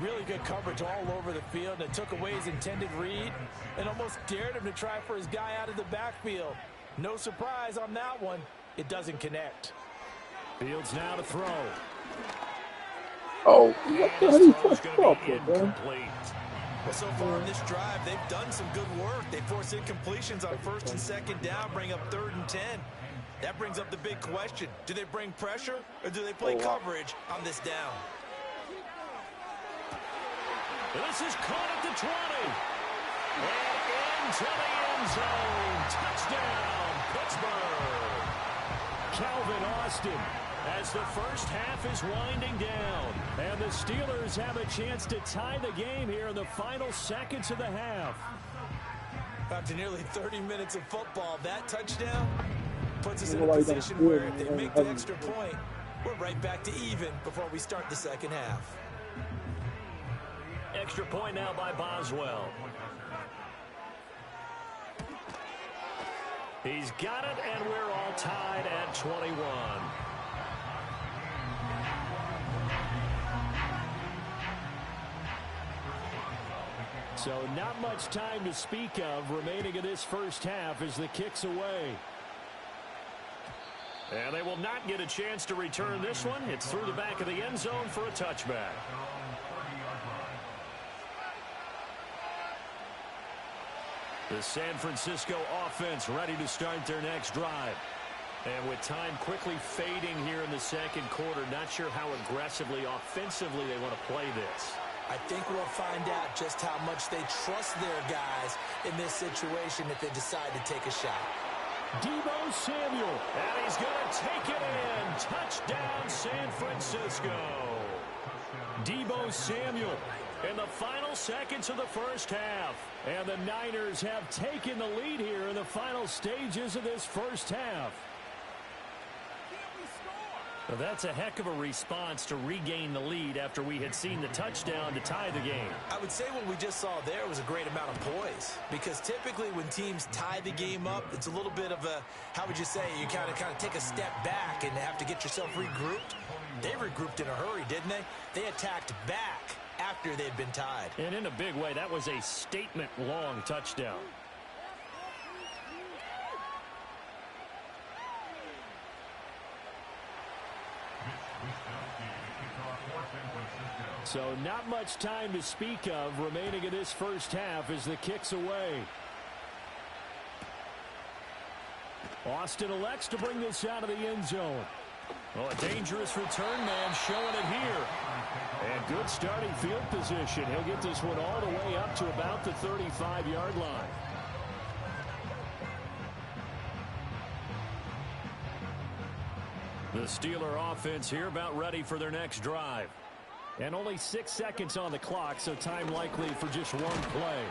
Really good coverage all over the field, and took away his intended read and almost dared him to try for his guy out of the backfield. No surprise on that one. It doesn't connect. Fields now to throw. Oh, what the hell are you fucking up with, man? Well, so far in this drive, they've done some good work. They force incompletions on first and second down, bring up 3rd and 10. That brings up the big question. Do they bring pressure, or do they play coverage on this down? This is caught at the 20. And into the end zone. Touchdown, Pittsburgh. Calvin Austin, as the first half is winding down. And the Steelers have a chance to tie the game here in the final seconds of the half. After nearly 30 minutes of football, that touchdown puts us in a position where if they make the extra point, we're right back to even before we start the second half. Extra point now by Boswell. He's got it, and we're all tied at 21. So not much time to speak of remaining in this first half as the kick's away. And they will not get a chance to return this one. It's through the back of the end zone for a touchback. The San Francisco offense ready to start their next drive. And with time quickly fading here in the second quarter, not sure how aggressively, offensively they want to play this. I think we'll find out just how much they trust their guys in this situation if they decide to take a shot. Deebo Samuel, and he's going to take it in. Touchdown, San Francisco. Deebo Samuel in the final seconds of the first half. And the Niners have taken the lead here in the final stages of this first half. Well, that's a heck of a response to regain the lead after we had seen the touchdown to tie the game. I would say what we just saw there was a great amount of poise, because typically when teams tie the game up, it's a little bit of a, how would you say, you kind of take a step back and have to get yourself regrouped. They regrouped in a hurry, didn't they? They attacked back after they'd been tied. And in a big way, that was a statement-long touchdown. So not much time to speak of remaining in this first half as the kick's away. Austin elects to bring this out of the end zone. Oh, a dangerous return man showing it here. And good starting field position. He'll get this one all the way up to about the 35-yard line. The Steeler offense here about ready for their next drive. And only 6 seconds on the clock, so time likely for just one play.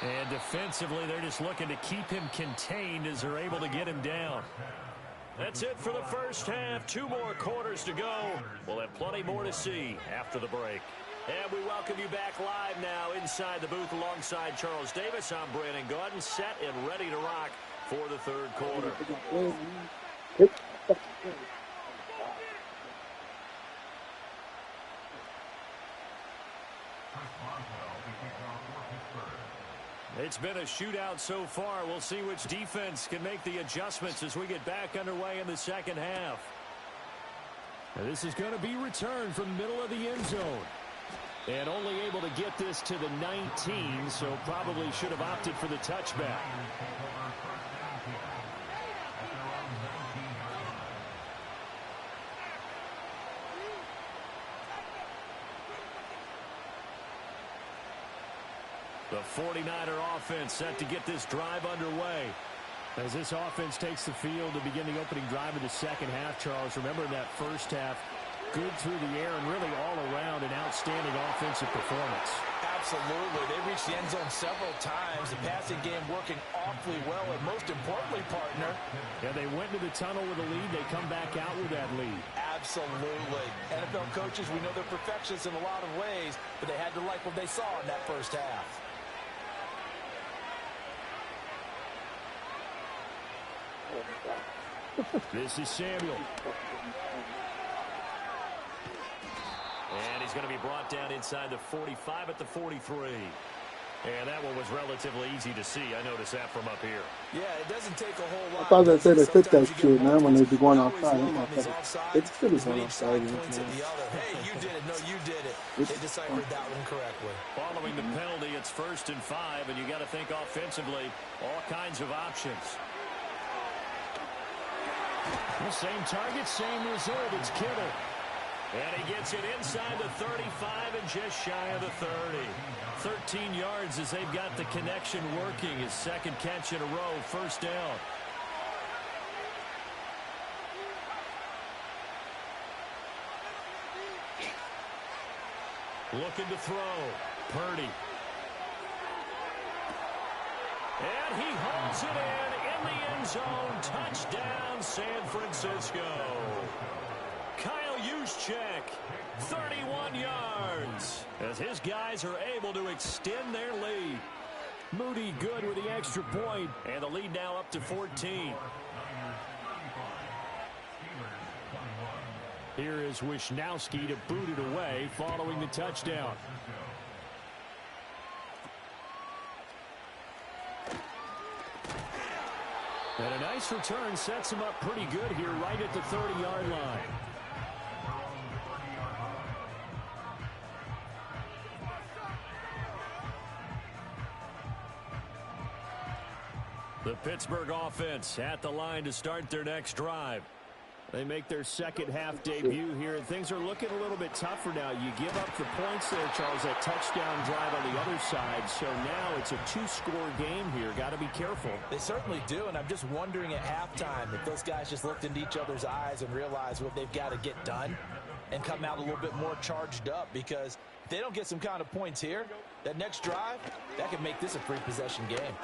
And defensively, they're just looking to keep him contained as they're able to get him down. That's it for the first half. 2 more quarters to go. We'll have plenty more to see after the break. And we welcome you back live now inside the booth alongside Charles Davis. I'm Brandon Gaudin, set and ready to rock for the third quarter. It's been a shootout so far. We'll see which defense can make the adjustments as we get back underway in the second half. And this is going to be returned from the middle of the end zone. And only able to get this to the 19, so probably should have opted for the touchback. The 49er offense set to get this drive underway. As this offense takes the field to begin the opening drive of the second half, Charles, remember in that first half, good through the air and really all around an outstanding offensive performance. Absolutely. They reached the end zone several times. The passing game working awfully well, and most importantly, partner. Yeah, they went to the tunnel with a lead. They come back out with that lead. Absolutely. NFL coaches, we know they're perfectionists in a lot of ways, but they had to like what they saw in that first half. This is Samuel. And he's going to be brought down inside the 45 at the 43. And that one was relatively easy to see. I noticed that from up here. Yeah, it doesn't take a whole lot. I thought they said they fixed that shit, man, when they be going outside. It's still going outside. Hey, you did it. No, you did it. They deciphered that one correctly. Following the penalty, it's 1st and 5, and you got to think offensively, all kinds of options. The same target, same result. It's Kittle. And he gets it inside the 35 and just shy of the 30. 13 yards as they've got the connection working. His second catch in a row, first down. Looking to throw. Purdy. And he holds it in the end zone. Touchdown, San Francisco. Kyle Juszczyk, 31 yards, as his guys are able to extend their lead. Moody good with the extra point, and the lead now up to 14. Here is Wisnowski to boot it away following the touchdown. And a nice return sets him up pretty good here right at the 30-yard line. The Pittsburgh offense at the line to start their next drive. They make their second half debut here, and things are looking a little bit tougher now. You give up the points there, Charles, that touchdown drive on the other side. So now it's a two-score game here. Got to be careful. They certainly do, and I'm just wondering at halftime if those guys just looked into each other's eyes and realized what they've got to get done and come out a little bit more charged up, because if they don't get some kind of points here, that next drive, that could make this a free-possession game.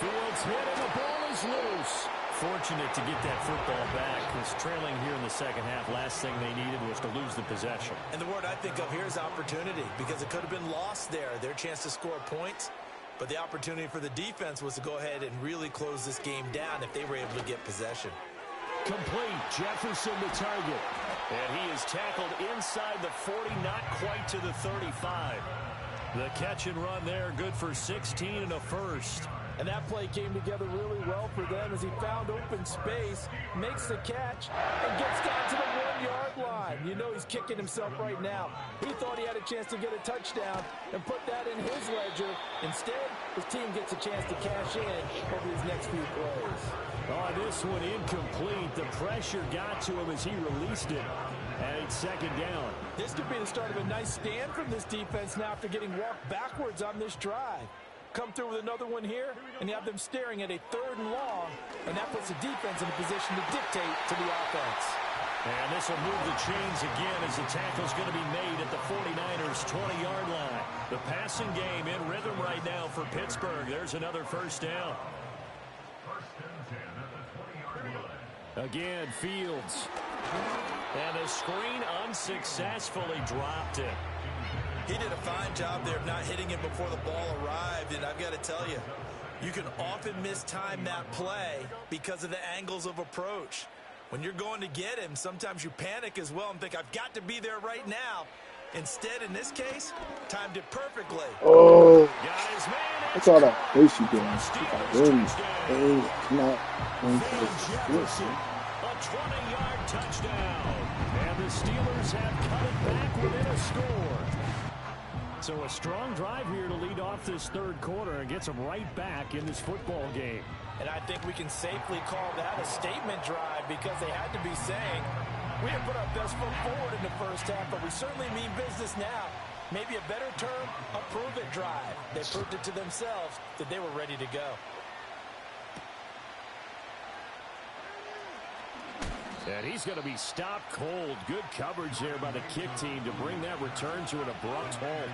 Fields hit, and the ball is loose. Fortunate to get that football back. Was trailing here in the second half. Last thing they needed was to lose the possession. And the word I think of here is opportunity, because it could have been lost there. Their chance to score points, but the opportunity for the defense was to go ahead and really close this game down if they were able to get possession. Complete. Jefferson the target. And he is tackled inside the 40, not quite to the 35. The catch and run there, good for 16 and a first. And that play came together really well for them as he found open space, makes the catch, and gets down to the 1-yard line. You know he's kicking himself right now. He thought he had a chance to get a touchdown and put that in his ledger. Instead, his team gets a chance to cash in over these next few plays. Oh, this one incomplete. The pressure got to him as he released it. And it's second down. This could be the start of a nice stand from this defense now after getting walked backwards on this drive. Come through with another one here, and you have them staring at a 3rd and long, and that puts the defense in a position to dictate to the offense. And this will move the chains again as the tackle's going to be made at the 49ers' 20-yard line. The passing game in rhythm right now for Pittsburgh. There's another first down. Again, Fields. And the screen unsuccessfully dropped it. He did a fine job there of not hitting it before the ball arrived, and I've got to tell you, you can often mistime that play because of the angles of approach. When you're going to get him, sometimes you panic as well and think, I've got to be there right now. Instead, in this case, timed it perfectly. Oh, that's all that face you doing. Not Jefferson, a 20-yard touchdown. And the Steelers have cut it back within a score. So a strong drive here to lead off this third quarter and gets them right back in this football game. And I think we can safely call that a statement drive, because they had to be saying, we have put our best foot forward in the first half, but we certainly mean business now. Maybe a better term, a prove-it drive. They proved it to themselves that they were ready to go. And he's going to be stopped cold. Good coverage there by the kick team to bring that return to an abrupt halt.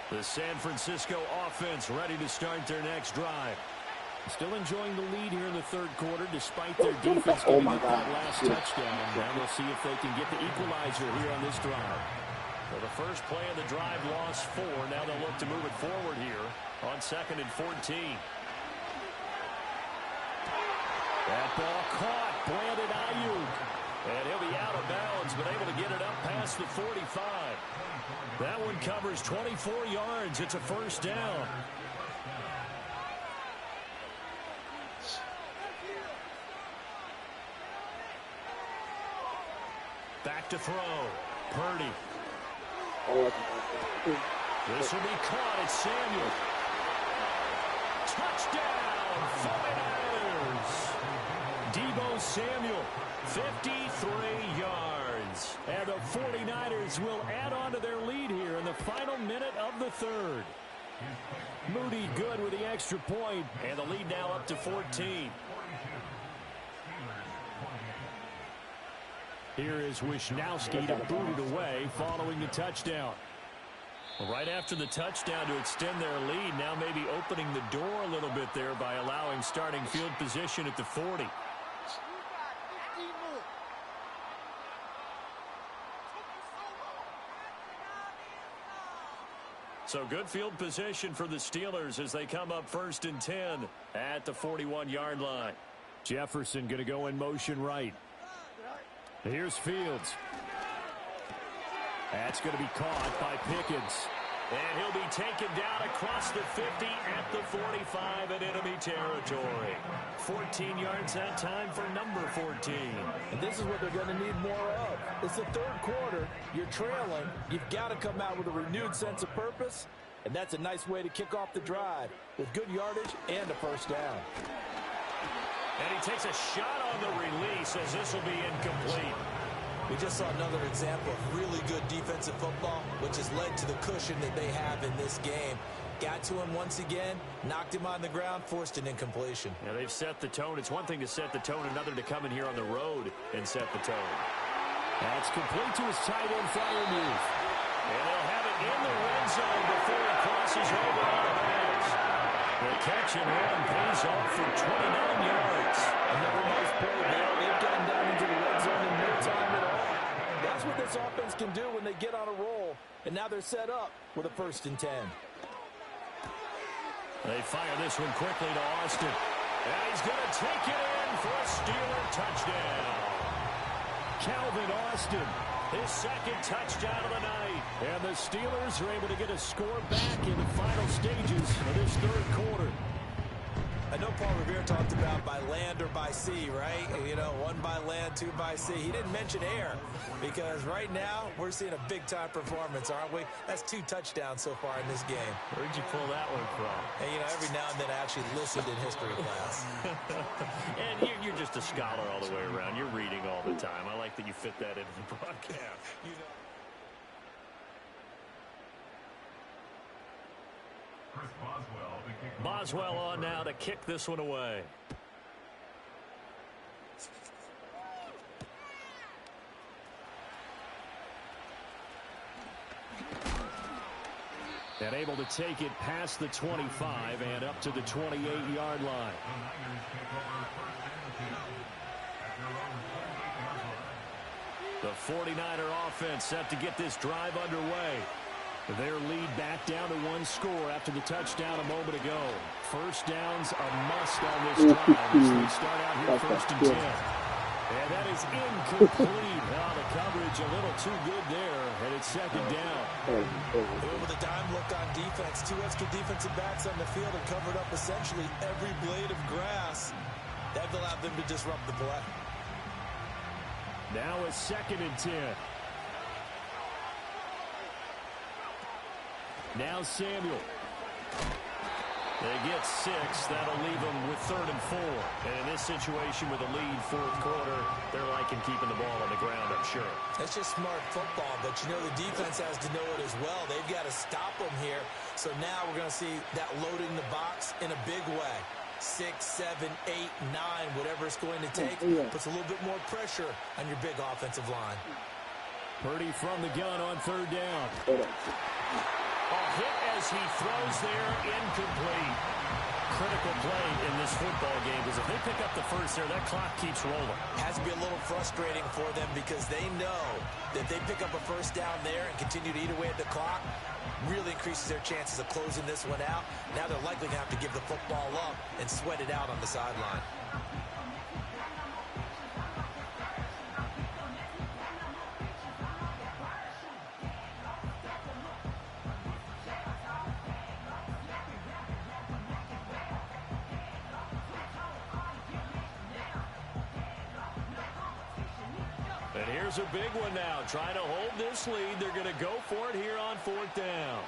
The San Francisco offense ready to start their next drive. Still enjoying the lead here in the third quarter despite their defense giving up that last touchdown. And we'll see if they can get the equalizer here on this drive. So the first play of the drive lost 4. Now they'll look to move it forward here on 2nd and 14. That ball caught. Brandon Ayuk. And he'll be out of bounds, but able to get it up past the 45. That one covers 24 yards. It's a first down. Back to throw. Purdy. This will be caught. It's Samuel. Touchdown, 49ers. Deebo Samuel, 53 yards. And the 49ers will add on to their lead here in the final minute of the third. Moody good with the extra point, and the lead now up to 14. Here is Wisnowski to boot it away following the touchdown. Right after the touchdown to extend their lead, now maybe opening the door a little bit there by allowing starting field position at the 40. So good field position for the Steelers as they come up 1st and 10 at the 41-yard line. Jefferson going to go in motion right. Here's Fields. That's going to be caught by Pickens. And he'll be taken down across the 50 at the 45 in enemy territory. 14 yards that time for number 14. And this is what they're going to need more of. It's the third quarter. You're trailing. You've got to come out with a renewed sense of purpose. And that's a nice way to kick off the drive with good yardage and a first down. And he takes a shot on the release as this will be incomplete. We just saw another example of really good defensive football, which has led to the cushion that they have in this game. Got to him once again, knocked him on the ground, forced an incompletion. Yeah, they've set the tone. It's one thing to set the tone, another to come in here on the road and set the tone. That's complete to his tight end flyer move. And they'll have it in the red zone before he crosses over out of bounds. The catch and run pays off for 29 yards. Another nice play there. They've gotten down into the red zone in no time at all. That's what this offense can do when they get on a roll. And now they're set up with a 1st and 10. They fire this one quickly to Austin. And he's going to take it in for a Steeler touchdown. Calvin Austin, his 2nd touchdown of the night. And the Steelers are able to get a score back in the final stages of this 3rd quarter. I know Paul Revere talked about by land or by sea, right? You know, 1 by land, 2 by sea. He didn't mention air because right now we're seeing a big-time performance, aren't we? That's 2 touchdowns so far in this game. Where'd you pull that one from? And, you know, every now and then I actually listened in history class. And you're just a scholar all the way around. You're reading all the time. I like that you fit that into the broadcast. You know. Boswell on now to kick this one away. And able to take it past the 25 and up to the 28-yard line. The 49er offense set to get this drive underway. Their lead back down to 1 score after the touchdown a moment ago. First downs a must on this drive as they start out here 1st and 10. And that is incomplete. The coverage a little too good there, and it's 2nd down. With a dime look on defense, 2 extra defensive backs on the field and covered up essentially every blade of grass. That allowed them to disrupt the play. Now a 2nd and 10. Now Samuel. They get 6. That'll leave them with 3rd and 4. And in this situation with a lead 4th quarter, they're liking keeping the ball on the ground, I'm sure. That's just smart football, but you know the defense has to know it as well. They've got to stop them here. So now we're going to see that loading the box in a big way. 6, 7, 8, 9, whatever it's going to take, puts a little bit more pressure on your big offensive line. Purdy from the gun on 3rd down. A hit as he throws there, incomplete. Critical play in this football game because if they pick up the first there, that clock keeps rolling. Has to be a little frustrating for them because they know that they pick up a 1st down there and continue to eat away at the clock, really increases their chances of closing this one out. Now they're likely to have to give the football up and sweat it out on the sideline. And here's a big one now. Trying to hold this lead. They're going to go for it here on 4th down.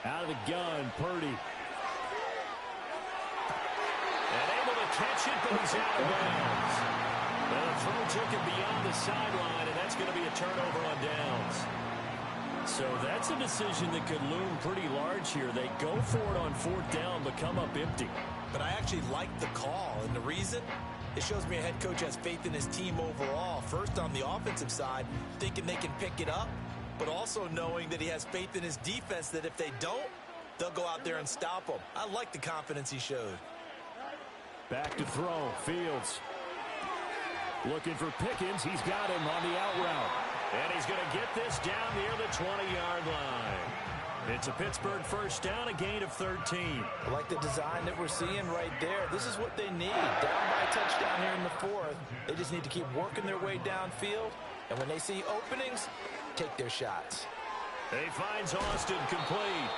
Out of the gun, Purdy. And able to catch it, but he's out of bounds. And the throw took him beyond the sideline, and that's going to be a turnover on downs. So that's a decision that could loom pretty large here. They go for it on 4th down, but come up empty. But I actually like the call, and the reason? It shows me a head coach has faith in his team overall. First, on the offensive side, thinking they can pick it up, but also knowing that he has faith in his defense that if they don't, they'll go out there and stop them. I like the confidence he showed. Back to throw, Fields. Looking for Pickens. He's got him on the out route. And he's going to get this down near the 20-yard line. It's a Pittsburgh first down, a gain of 13. I like the design that we're seeing right there. This is what they need. Down by a touchdown here in the fourth. They just need to keep working their way downfield. And when they see openings, take their shots. He finds Austin complete.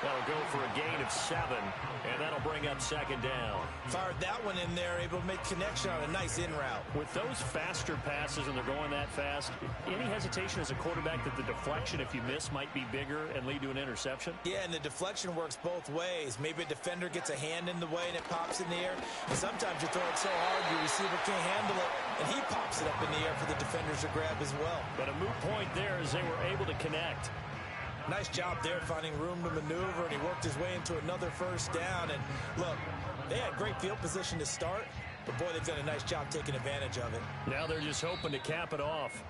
That'll go for a gain of 7, and that'll bring up second down. Fired that one in there, able to make connection on a nice in route. With those faster passes and they're going that fast, any hesitation as a quarterback that the deflection, if you miss, might be bigger and lead to an interception? Yeah, and the deflection works both ways. Maybe a defender gets a hand in the way and it pops in the air. And sometimes you throw it so hard your receiver can't handle it, and he pops it up in the air for the defenders to grab as well. But a moot point there as they were able to connect. Nice job there finding room to maneuver, and he worked his way into another first down. And look, they had great field position to start, but boy, they've done a nice job taking advantage of it. Now they're just hoping to cap it off.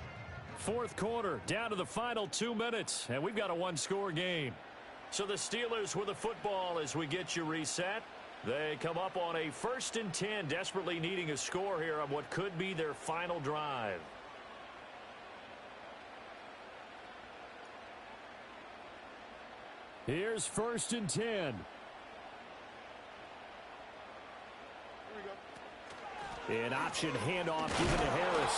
Fourth quarter, down to the final 2 minutes, and we've got a one-score game. So the Steelers with the football as we get you reset. They come up on a 1st and 10, desperately needing a score here on what could be their final drive. Here's 1st and 10. An option handoff given to Harris.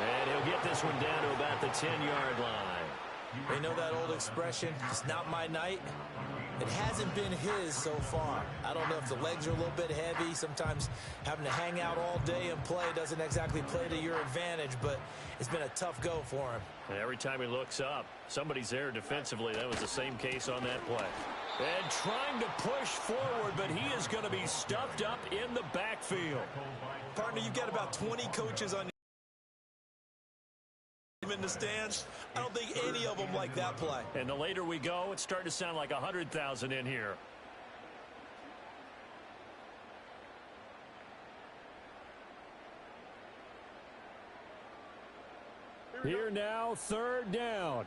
And he'll get this one down to about the 10-yard line. They know that old expression, it's not my night. It hasn't been his so far. I don't know if the legs are a little bit heavy. Sometimes having to hang out all day and play doesn't exactly play to your advantage, but it's been a tough go for him. And every time he looks up, somebody's there defensively. That was the same case on that play. And trying to push forward, but he is going to be stuffed up in the backfield. Partner, you've got about 20 coaches on in the stands. I don't think any of them like that play. And the later we go, it's starting to sound like 100,000 in here. Here now, 3rd down.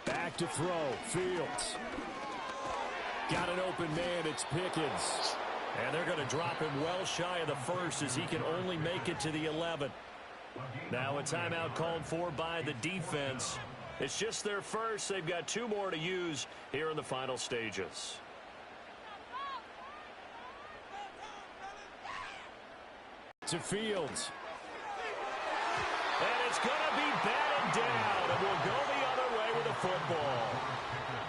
Back to throw, Fields. Got an open man, it's Pickens. And they're going to drop him well shy of the 1st as he can only make it to the 11. Now a timeout called for by the defense. It's just their 1st. They've got 2 more to use here in the final stages. To Fields. And it's going to be batted down, and we'll go the other way with the football.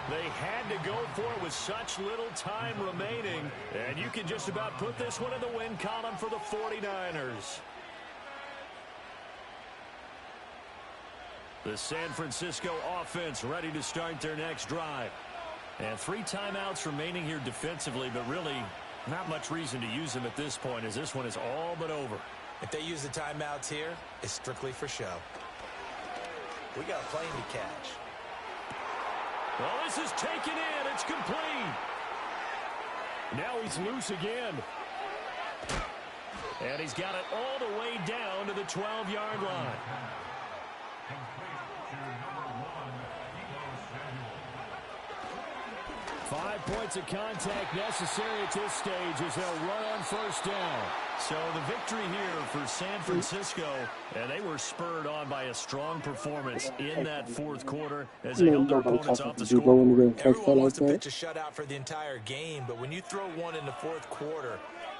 They had to go for it with such little time remaining, and you can just about put this one in the win column for the 49ers. The San Francisco offense ready to start their next drive. And 3 timeouts remaining here defensively, but really not much reason to use them at this point as this one is all but over. If they use the timeouts here, it's strictly for show. We got a plane to catch. Well, this is taken in. It's complete. Now he's loose again. And he's got it all the way down to the 12-yard line. 5 points of contact necessary at this stage as they'll run on 1st down. So the victory here for San Francisco, and they were spurred on by a strong performance in that 4th quarter as they held their opponents off the scoreboard. Everyone wants to pitch a shutout for the entire game, but when you throw one in the 4th quarter,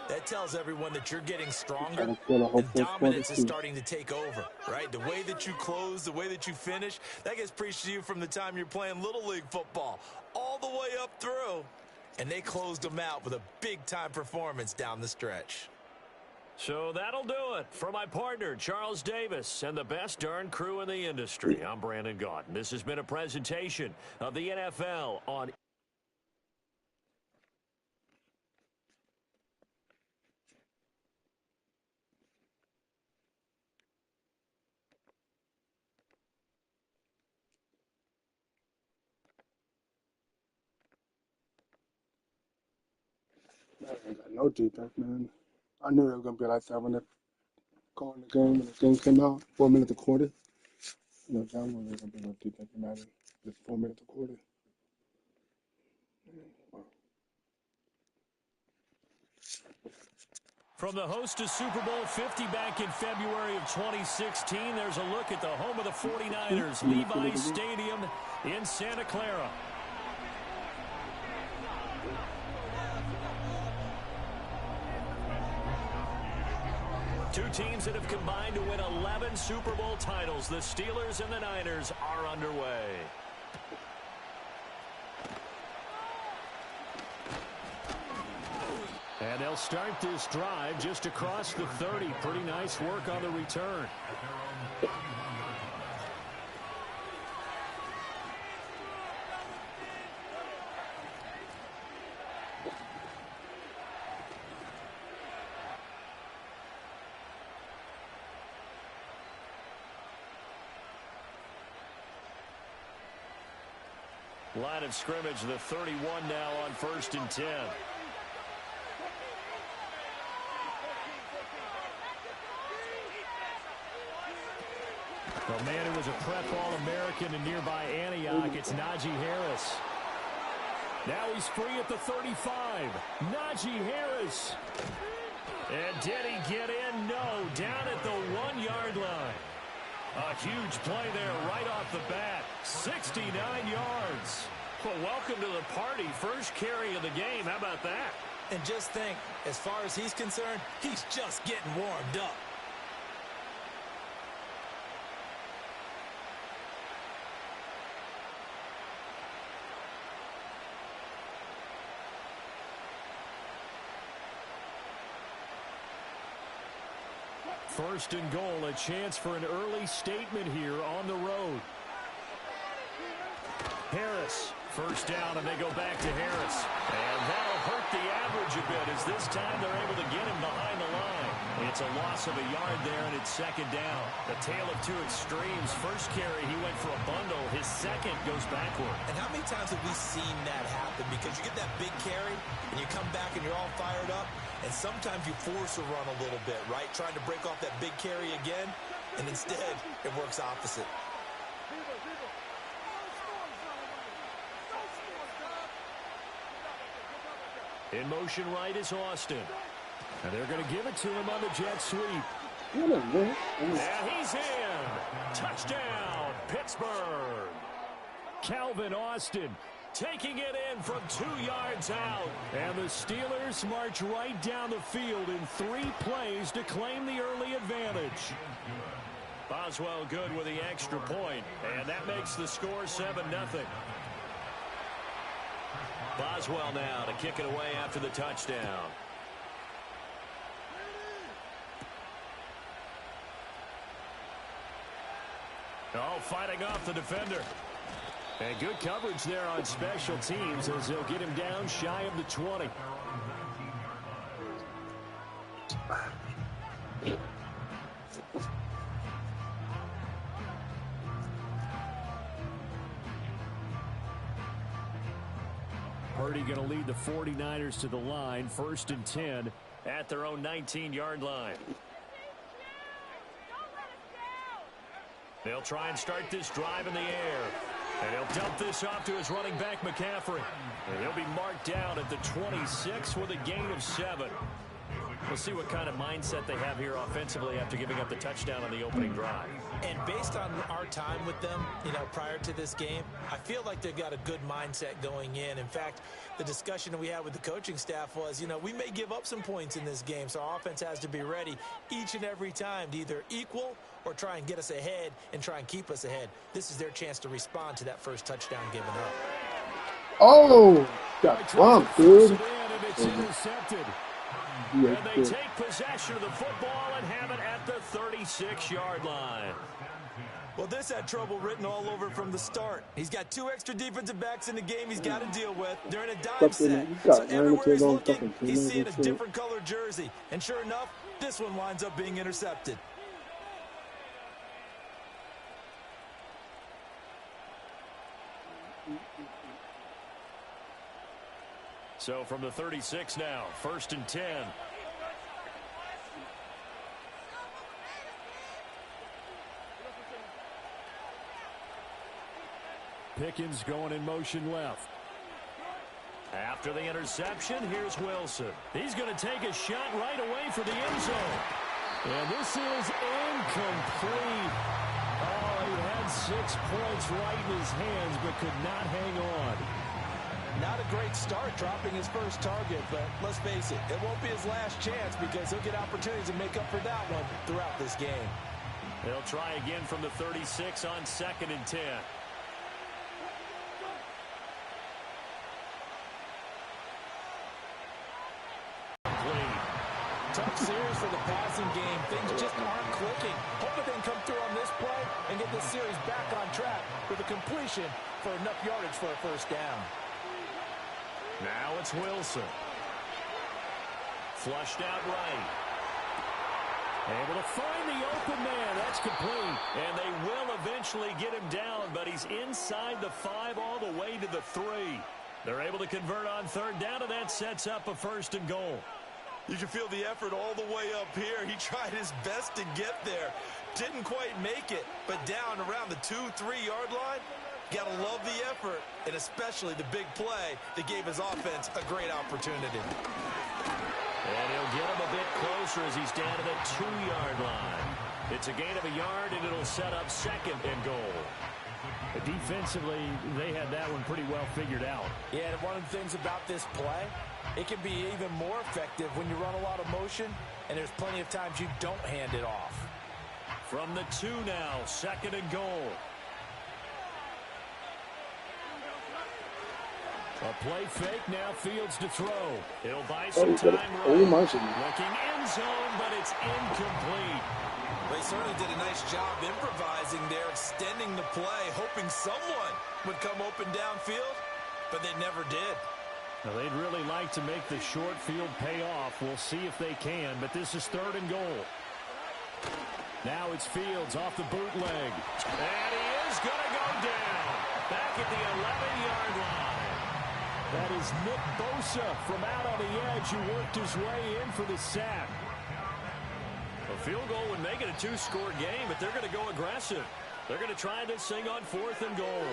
that tells everyone that you're getting stronger and dominance is starting to take over, right? The way that you close, the way that you finish, that gets preached to you from the time you're playing Little League football all the way up through. And they closed them out with a big-time performance down the stretch. So that'll do it for my partner, Charles Davis, and the best darn crew in the industry. I'm Brandon Gaudin. This has been a presentation of the NFL on I ain't got no defense, man. I knew they were gonna be like that when they called the game and the game came out. 4 minutes a quarter. You know, down when there's gonna be no defense matter. Just 4 minutes a quarter. Wow. From the host to Super Bowl 50 back in February of 2016, there's a look at the home of the 49ers, Levi's Stadium in Santa Clara. Two teams that have combined to win 11 Super Bowl titles. The Steelers and the Niners are underway. And they'll start this drive just across the 30. Pretty nice work on the return. Line of scrimmage, the 31 now on 1st and 10. The man who was a prep All-American in nearby Antioch, it's Najee Harris. Now he's free at the 35. Najee Harris. And did he get in? No, down at the 1-yard line. A huge play there right off the bat. 69 yards. Well, welcome to the party. First carry of the game. How about that? And just think, as far as he's concerned, he's just getting warmed up. First and goal, a chance for an early statement here on the road. Harris, first down, and they go back to Harris. And that'll hurt the average a bit as this time they're able to get him behind the line. It's a loss of a yard there, and it's second down. The tale of two extremes. First carry, he went for a bundle. His second goes backward. And how many times have we seen that happen? Because you get that big carry, and you come back and you're all fired up, and sometimes you force a run a little bit, right? Trying to break off that big carry again, and instead it works opposite. In motion right is Austin. And they're going to give it to him on the jet sweep. And he's in. Touchdown, Pittsburgh. Calvin Austin taking it in from 2 yards out. And the Steelers march right down the field in 3 plays to claim the early advantage. Boswell good with the extra point, and that makes the score 7-0. Boswell now to kick it away after the touchdown. Oh, fighting off the defender. And good coverage there on special teams as they'll get him down shy of the 20. Purdy going to lead the 49ers to the line, 1st and 10 at their own 19-yard line. They'll try and start this drive in the air. And he'll dump this off to his running back, McCaffrey. And he'll be marked down at the 26 with a gain of 7. We'll see what kind of mindset they have here offensively after giving up the touchdown on the opening drive. And based on our time with them, prior to this game, I feel like they've got a good mindset going in. In fact, the discussion that we had with the coaching staff was, we may give up some points in this game, so our offense has to be ready each and every time to either equal or try and get us ahead and try and keep us ahead. This is their chance to respond to that first touchdown given up. Oh, got bumped, dude. And it's intercepted. And they take possession of the football and have it at the 36-yard line. Well, this had trouble written all over from the start. He's got 2 extra defensive backs in the game he's got to deal with. They're in a dime set. So everywhere he's looking, he's seeing a different color jersey. And sure enough, this one winds up being intercepted. So from the 36 now, 1st and 10. Pickens going in motion left. After the interception, here's Wilson. He's going to take a shot right away for the end zone. And this is incomplete. Oh, he had 6 points right in his hands, but could not hang on. Not a great start dropping his first target, but let's face it, it won't be his last chance because he'll get opportunities to make up for that one throughout this game. They'll try again from the 36 on 2nd and 10. Tough series for the passing game. Things just aren't clicking. Hoping they can come through on this play and get this series back on track with a completion for enough yardage for a first down. Now it's Wilson. Flushed out right. Able to find the open man. That's complete. And they will eventually get him down, but he's inside the 5 all the way to the 3. They're able to convert on 3rd down, and that sets up a 1st and goal. You can feel the effort all the way up here. He tried his best to get there. Didn't quite make it, but down around the 2-3 yard line. Gotta love the effort, and especially the big play that gave his offense a great opportunity. And he'll get him a bit closer as he's down to the 2-yard line. It's a gain of a yard, and it'll set up 2nd and goal. Defensively, they had that one pretty well figured out. Yeah, and one of the things about this play, it can be even more effective when you run a lot of motion, and there's plenty of times you don't hand it off. From the 2 now, 2nd and goal. A play fake, now Fields to throw. He'll buy some time right. Looking end zone, but it's incomplete. They certainly did a nice job improvising there, extending the play, hoping someone would come open downfield, but they never did. Now, they'd really like to make the short field pay off. We'll see if they can, but this is 3rd and goal. Now it's Fields off the bootleg. And he is going to go down. Back at the 11-yard line. That is Nick Bosa from out on the edge who worked his way in for the sack. A field goal would make it a 2-score game, but they're going to go aggressive. They're going to try this thing on 4th and goal.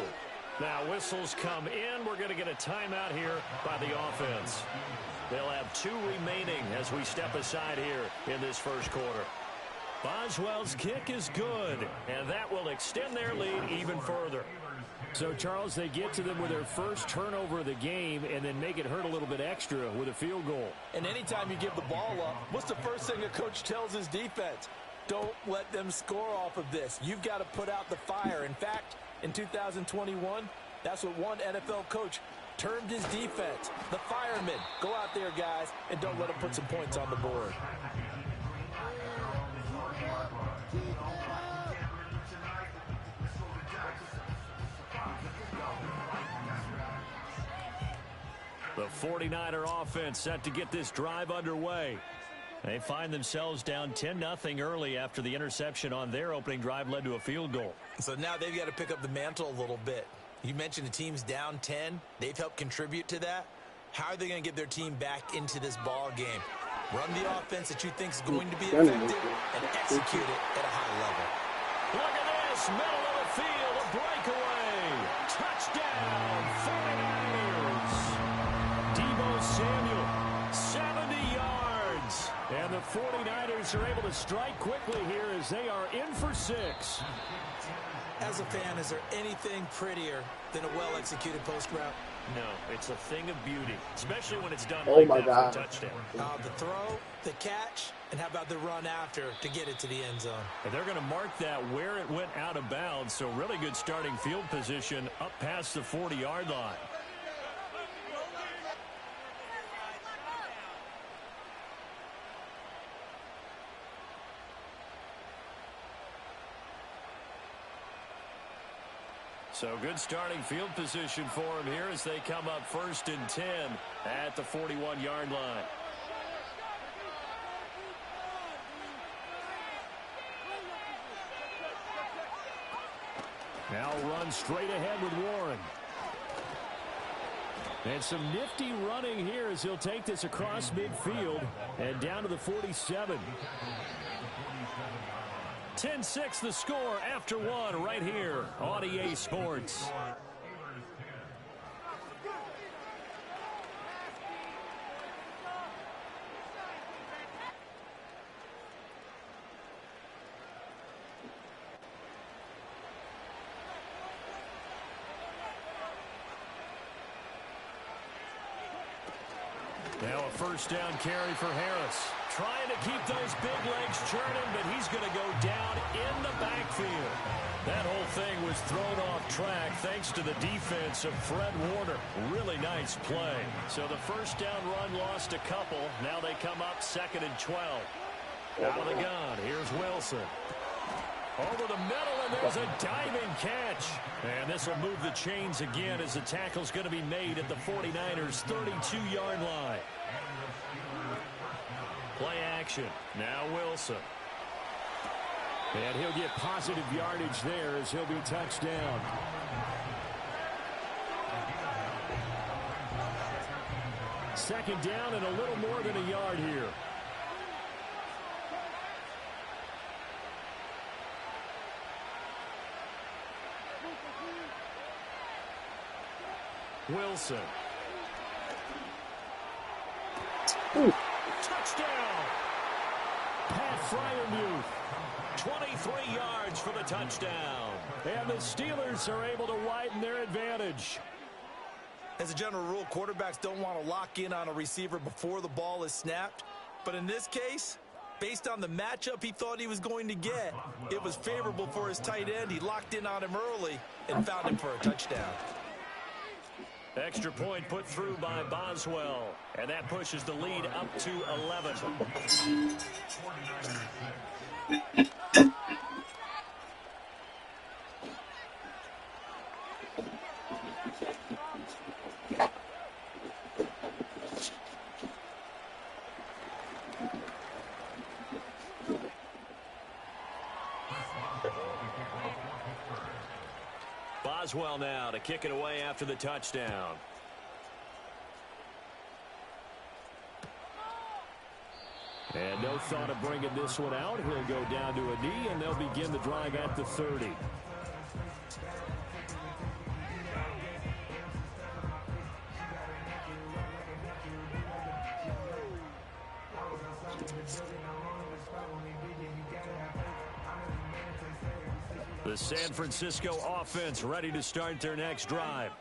Now whistles come in. We're going to get a timeout here by the offense. They'll have 2 remaining as we step aside here in this first quarter. Boswell's kick is good, and that will extend their lead even further. So, Charles, they get to them with their first turnover of the game and then make it hurt a little bit extra with a field goal. And anytime you give the ball up, what's the first thing a coach tells his defense? Don't let them score off of this. You've got to put out the fire. In fact, in 2021, that's what one NFL coach termed his defense. The firemen. Go out there, guys, and don't let them put some points on the board. The 49er offense set to get this drive underway. They find themselves down 10-0 early after the interception on their opening drive led to a field goal. So now they've got to pick up the mantle a little bit. You mentioned the team's down 10. They've helped contribute to that. How are they going to get their team back into this ball game? Run the offense that you think is going to be effective and execute it at a high level. Look at this, middle of the field, a breakaway. Touchdown, 49ers. Deebo Samuel, 70 yards. And the 49ers are able to strike quickly here as they are in for 6. As a fan, is there anything prettier than a well-executed post route? No, it's a thing of beauty, especially when it's done Oh like my that God. for a touchdown. The throw, the catch, and how about the run after to get it to the end zone? And they're going to mark that where it went out of bounds, so really good starting field position up past the 40-yard line. So good starting field position for him here as they come up 1st and 10 at the 41-yard line. Now run straight ahead with Warren. And some nifty running here as he'll take this across midfield and down to the 47. 10-6 the score after one right here on EA Sports. Now a first down carry for Harris. Trying to keep those big legs churning, but he's going to go down in the backfield. That whole thing was thrown off track thanks to the defense of Fred Warner. Really nice play. So the first down run lost a couple. Now they come up 2nd and 12. Out of the gun, here's Wilson. Over the middle, and there's a diving catch. And this will move the chains again as the tackle's going to be made at the 49ers' 32-yard line. Play action. Now Wilson. And he'll get positive yardage there as he'll be touched down. Second down and a little more than a yard here. Wilson. Ooh. Touchdown! Pat Freiermuth. 23 yards for the touchdown. And the Steelers are able to widen their advantage. As a general rule, quarterbacks don't want to lock in on a receiver before the ball is snapped. But in this case, based on the matchup he thought he was going to get, it was favorable for his tight end. He locked in on him early and found him for a touchdown. Extra point put through by Boswell. And that pushes the lead up to 11. Boswell now to kick it away after the touchdown. And no thought of bringing this one out. He'll go down to a knee, and they'll begin the drive at the 30. The San Francisco offense ready to start their next drive.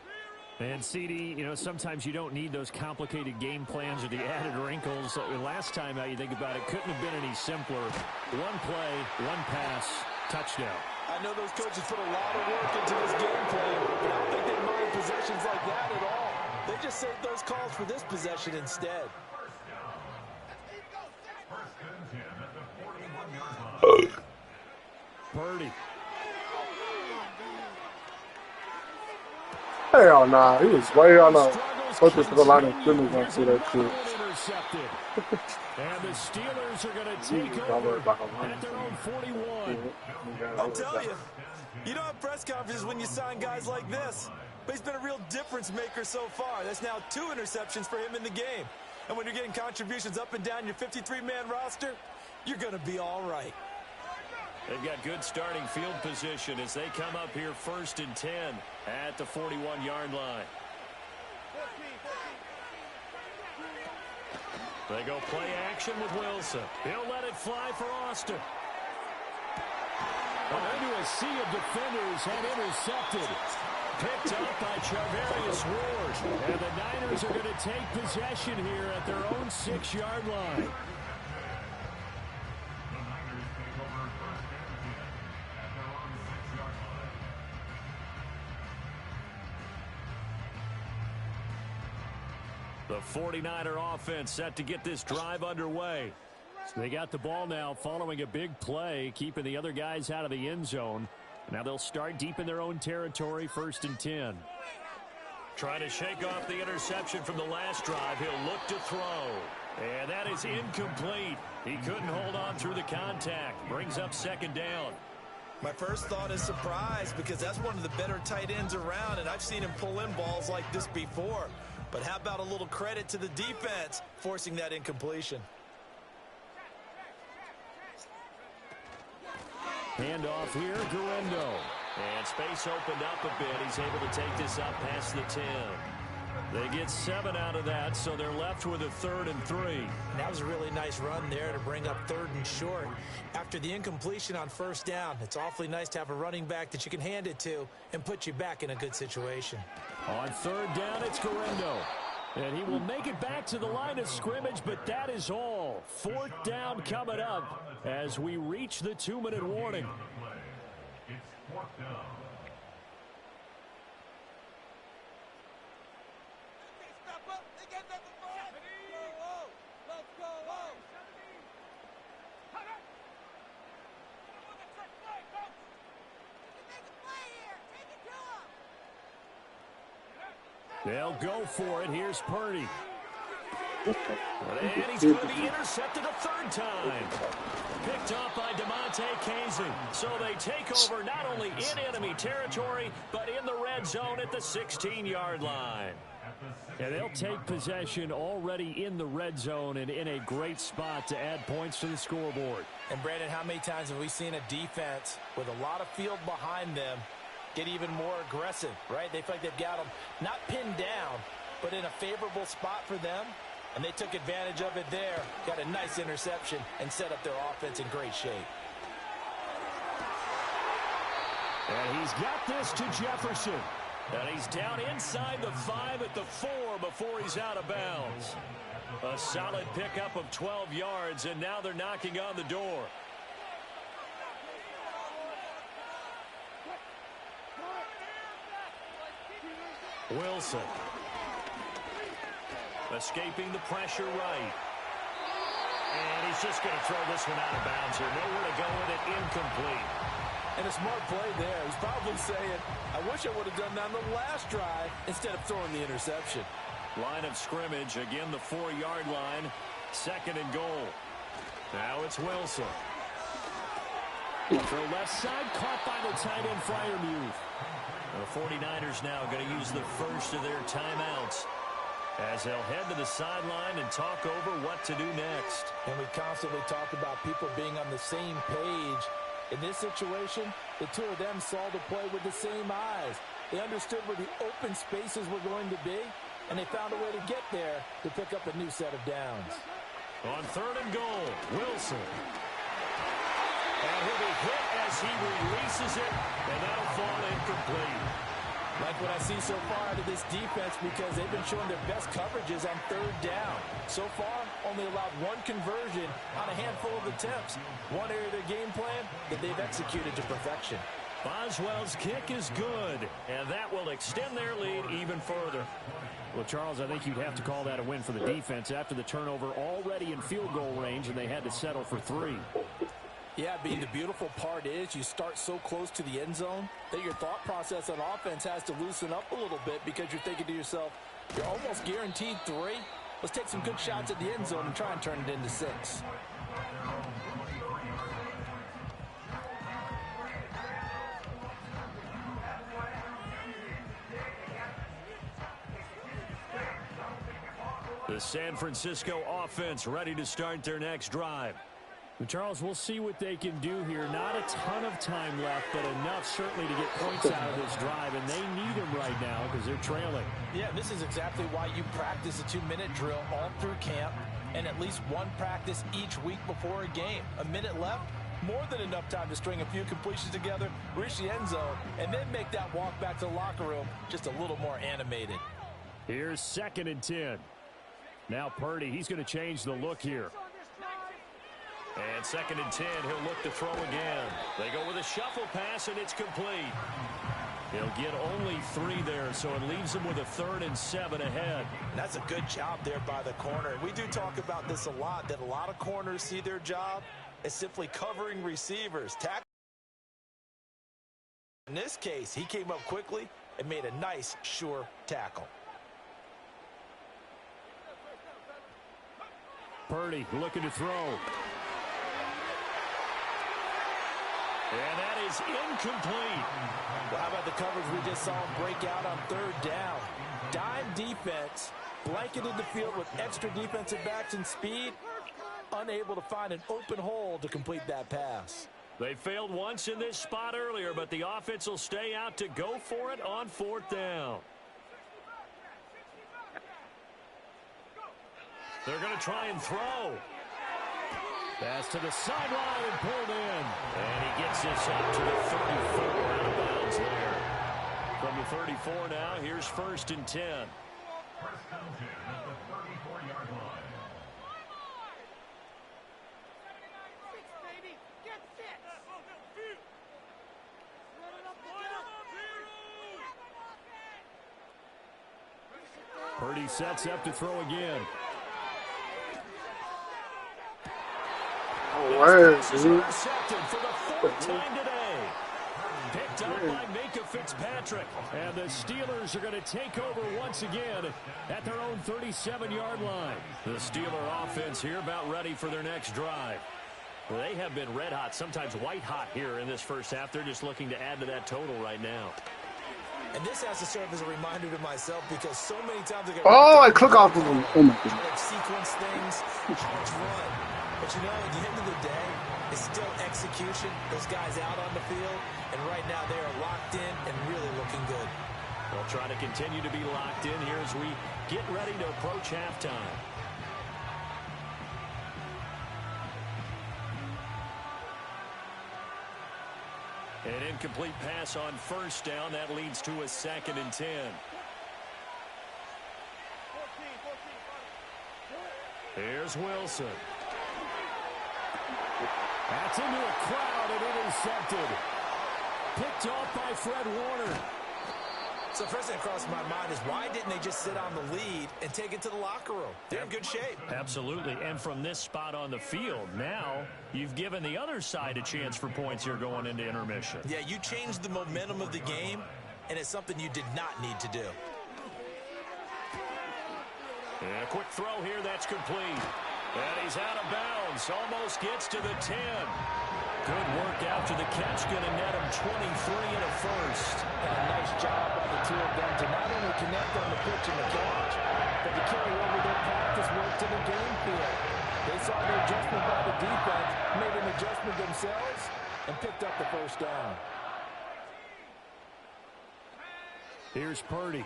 And CD, you know, sometimes you don't need those complicated game plans or the added wrinkles. Last time out, you think about it, couldn't have been any simpler. One play, one pass, touchdown. I know those coaches put a lot of work into this game plan, but I don't think they mind possessions like that at all. They just saved those calls for this possession instead. Purdy. Hell nah, he was way on the focus of the line of scrimmage. I see that shit. And the Steelers are going to take over at their own 41. I'll tell you, you don't have press conferences when you sign guys like this. But he's been a real difference maker so far. That's now 2 interceptions for him in the game. And when you're getting contributions up and down your 53-man roster, you're going to be all right. They've got good starting field position as they come up here 1st and 10 at the 41-yard line. They go play action with Wilson. He'll let it fly for Austin. Into a sea of defenders and intercepted. Picked up by Charvarius Ward. And the Niners are going to take possession here at their own 6-yard line. The 49er offense set to get this drive underway. So they got the ball now following a big play, keeping the other guys out of the end zone. Now they'll start deep in their own territory, 1st and 10. Trying to shake off the interception from the last drive. He'll look to throw. And that is incomplete. He couldn't hold on through the contact. Brings up 2nd down. My first thought is surprise because that's one of the better tight ends around, and I've seen him pull in balls like this before. But how about a little credit to the defense forcing that incompletion? Hand off here, Guerendo. And space opened up a bit. He's able to take this up past the 10. They get 7 out of that, so they're left with a 3rd and 3. That was a really nice run there to bring up 3rd and short. After the incompletion on 1st down, it's awfully nice to have a running back that you can hand it to and put you back in a good situation. On 3rd down, it's Guerendo. And he will make it back to the line of scrimmage, but that is all. Fourth down coming up as we reach the 2-minute warning. It's fourth down. They'll go for it. Here's Purdy. And he's going to be intercepted a third time. Picked off by DeMonte Casey. So they take over not only in enemy territory, but in the red zone at the 16-yard line. And they'll take possession already in the red zone and in a great spot to add points to the scoreboard. And, Brandon, how many times have we seen a defense with a lot of field behind them get even more aggressive, right? They feel like they've got them not pinned down, but in a favorable spot for them. And they took advantage of it there, got a nice interception, and set up their offense in great shape. And he's got this to Jefferson. And he's down inside the 5 at the 4 before he's out of bounds. A solid pickup of 12 yards, and now they're knocking on the door. Wilson. Escaping the pressure right. And he's just going to throw this one out of bounds here. Nowhere to go with it. Incomplete. And a smart play there. He's probably saying, I wish I would have done that on the last drive instead of throwing the interception. Line of scrimmage. Again, the 4-yard line. Second and goal. Now it's Wilson. For left side, caught by the tight end, Freiermuth. The 49ers now going to use the first of their timeouts as they'll head to the sideline and talk over what to do next. And we constantly talk about people being on the same page. In this situation, the two of them saw the play with the same eyes. They understood where the open spaces were going to be, and they found a way to get there to pick up a new set of downs. On third and goal, Wilson. And he'll be hit as he releases it, and that'll fall incomplete. Like what I see so far out of this defense, because they've been showing their best coverages on third down. So far, only allowed one conversion on a handful of attempts. One area of their game plan that they've executed to perfection. Boswell's kick is good, and that will extend their lead even further. Well, Charles, I think you'd have to call that a win for the defense after the turnover already in field goal range, and they had to settle for 3. Yeah, Bean, the beautiful part is you start so close to the end zone that your thought process on offense has to loosen up a little bit because you're thinking to yourself, you're almost guaranteed 3. Let's take some good shots at the end zone and try and turn it into 6. The San Francisco offense ready to start their next drive. Charles, we'll see what they can do here. Not a ton of time left, but enough certainly to get points out of this drive, and they need them right now because they're trailing. Yeah, this is exactly why you practice a 2-minute drill all through camp and at least one practice each week before a game. A minute left, more than enough time to string a few completions together, reach the end zone, and then make that walk back to the locker room just a little more animated. Here's 2nd and 10. Now Purdy, he's going to change the look here. And 2nd and 10, he'll look to throw again. They go with a shuffle pass, and it's complete. He'll get only 3 there, so it leaves him with a 3rd and 7 ahead. And that's a good job there by the corner. We do talk about this a lot, that a lot of corners see their job as simply covering receivers. In this case, he came up quickly and made a nice, sure tackle. Purdy looking to throw. And that is incomplete. Well, how about the coverage we just saw him break out on third down? Dime defense, blanketed the field with extra defensive backs and speed, unable to find an open hole to complete that pass. They failed once in this spot earlier, but the offense will stay out to go for it on 4th down. They're going to try and throw. Pass to the sideline and pulled in. And he gets this up to the 34 out of bounds there. From the 34 now, here's 1st and 10. Chris Middleton at the 34-yard line. Purdy sets up to throw again. Oh, word, dude. Intercepted for the 4th time today. Picked up by Minkah Fitzpatrick. And the Steelers are going to take over once again at their own 37-yard line. The Steeler offense here about ready for their next drive. They have been red hot, sometimes white hot here in this first half. They're just looking to add to that total right now. And this has to serve as a reminder to myself because so many times I get Oh, I click off of him. Oh my how god. to sequence things, how to run. But you know, at the end of the day, it's still execution. Those guys out on the field, and right now they are locked in and really looking good. We'll try to continue to be locked in here as we get ready to approach halftime. An incomplete pass on first down. That leads to a 2nd and 10. Here's Wilson. That's into a crowd and intercepted. Picked off by Fred Warner. So first thing that crossed my mind is why didn't they just sit on the lead and take it to the locker room? They're in good shape. Absolutely. And from this spot on the field, now you've given the other side a chance for points here going into intermission. Yeah, you changed the momentum of the game, and it's something you did not need to do. And a quick throw here, that's complete. And he's out of bounds, almost gets to the 10. Good work after the catch, going to net him 23 and a first. And a nice job by the two of them to not only connect on the pitch and the catch, but to carry over their practice work to the game field. They saw the adjustment by the defense, made an adjustment themselves, and picked up the first down. Here's Purdy.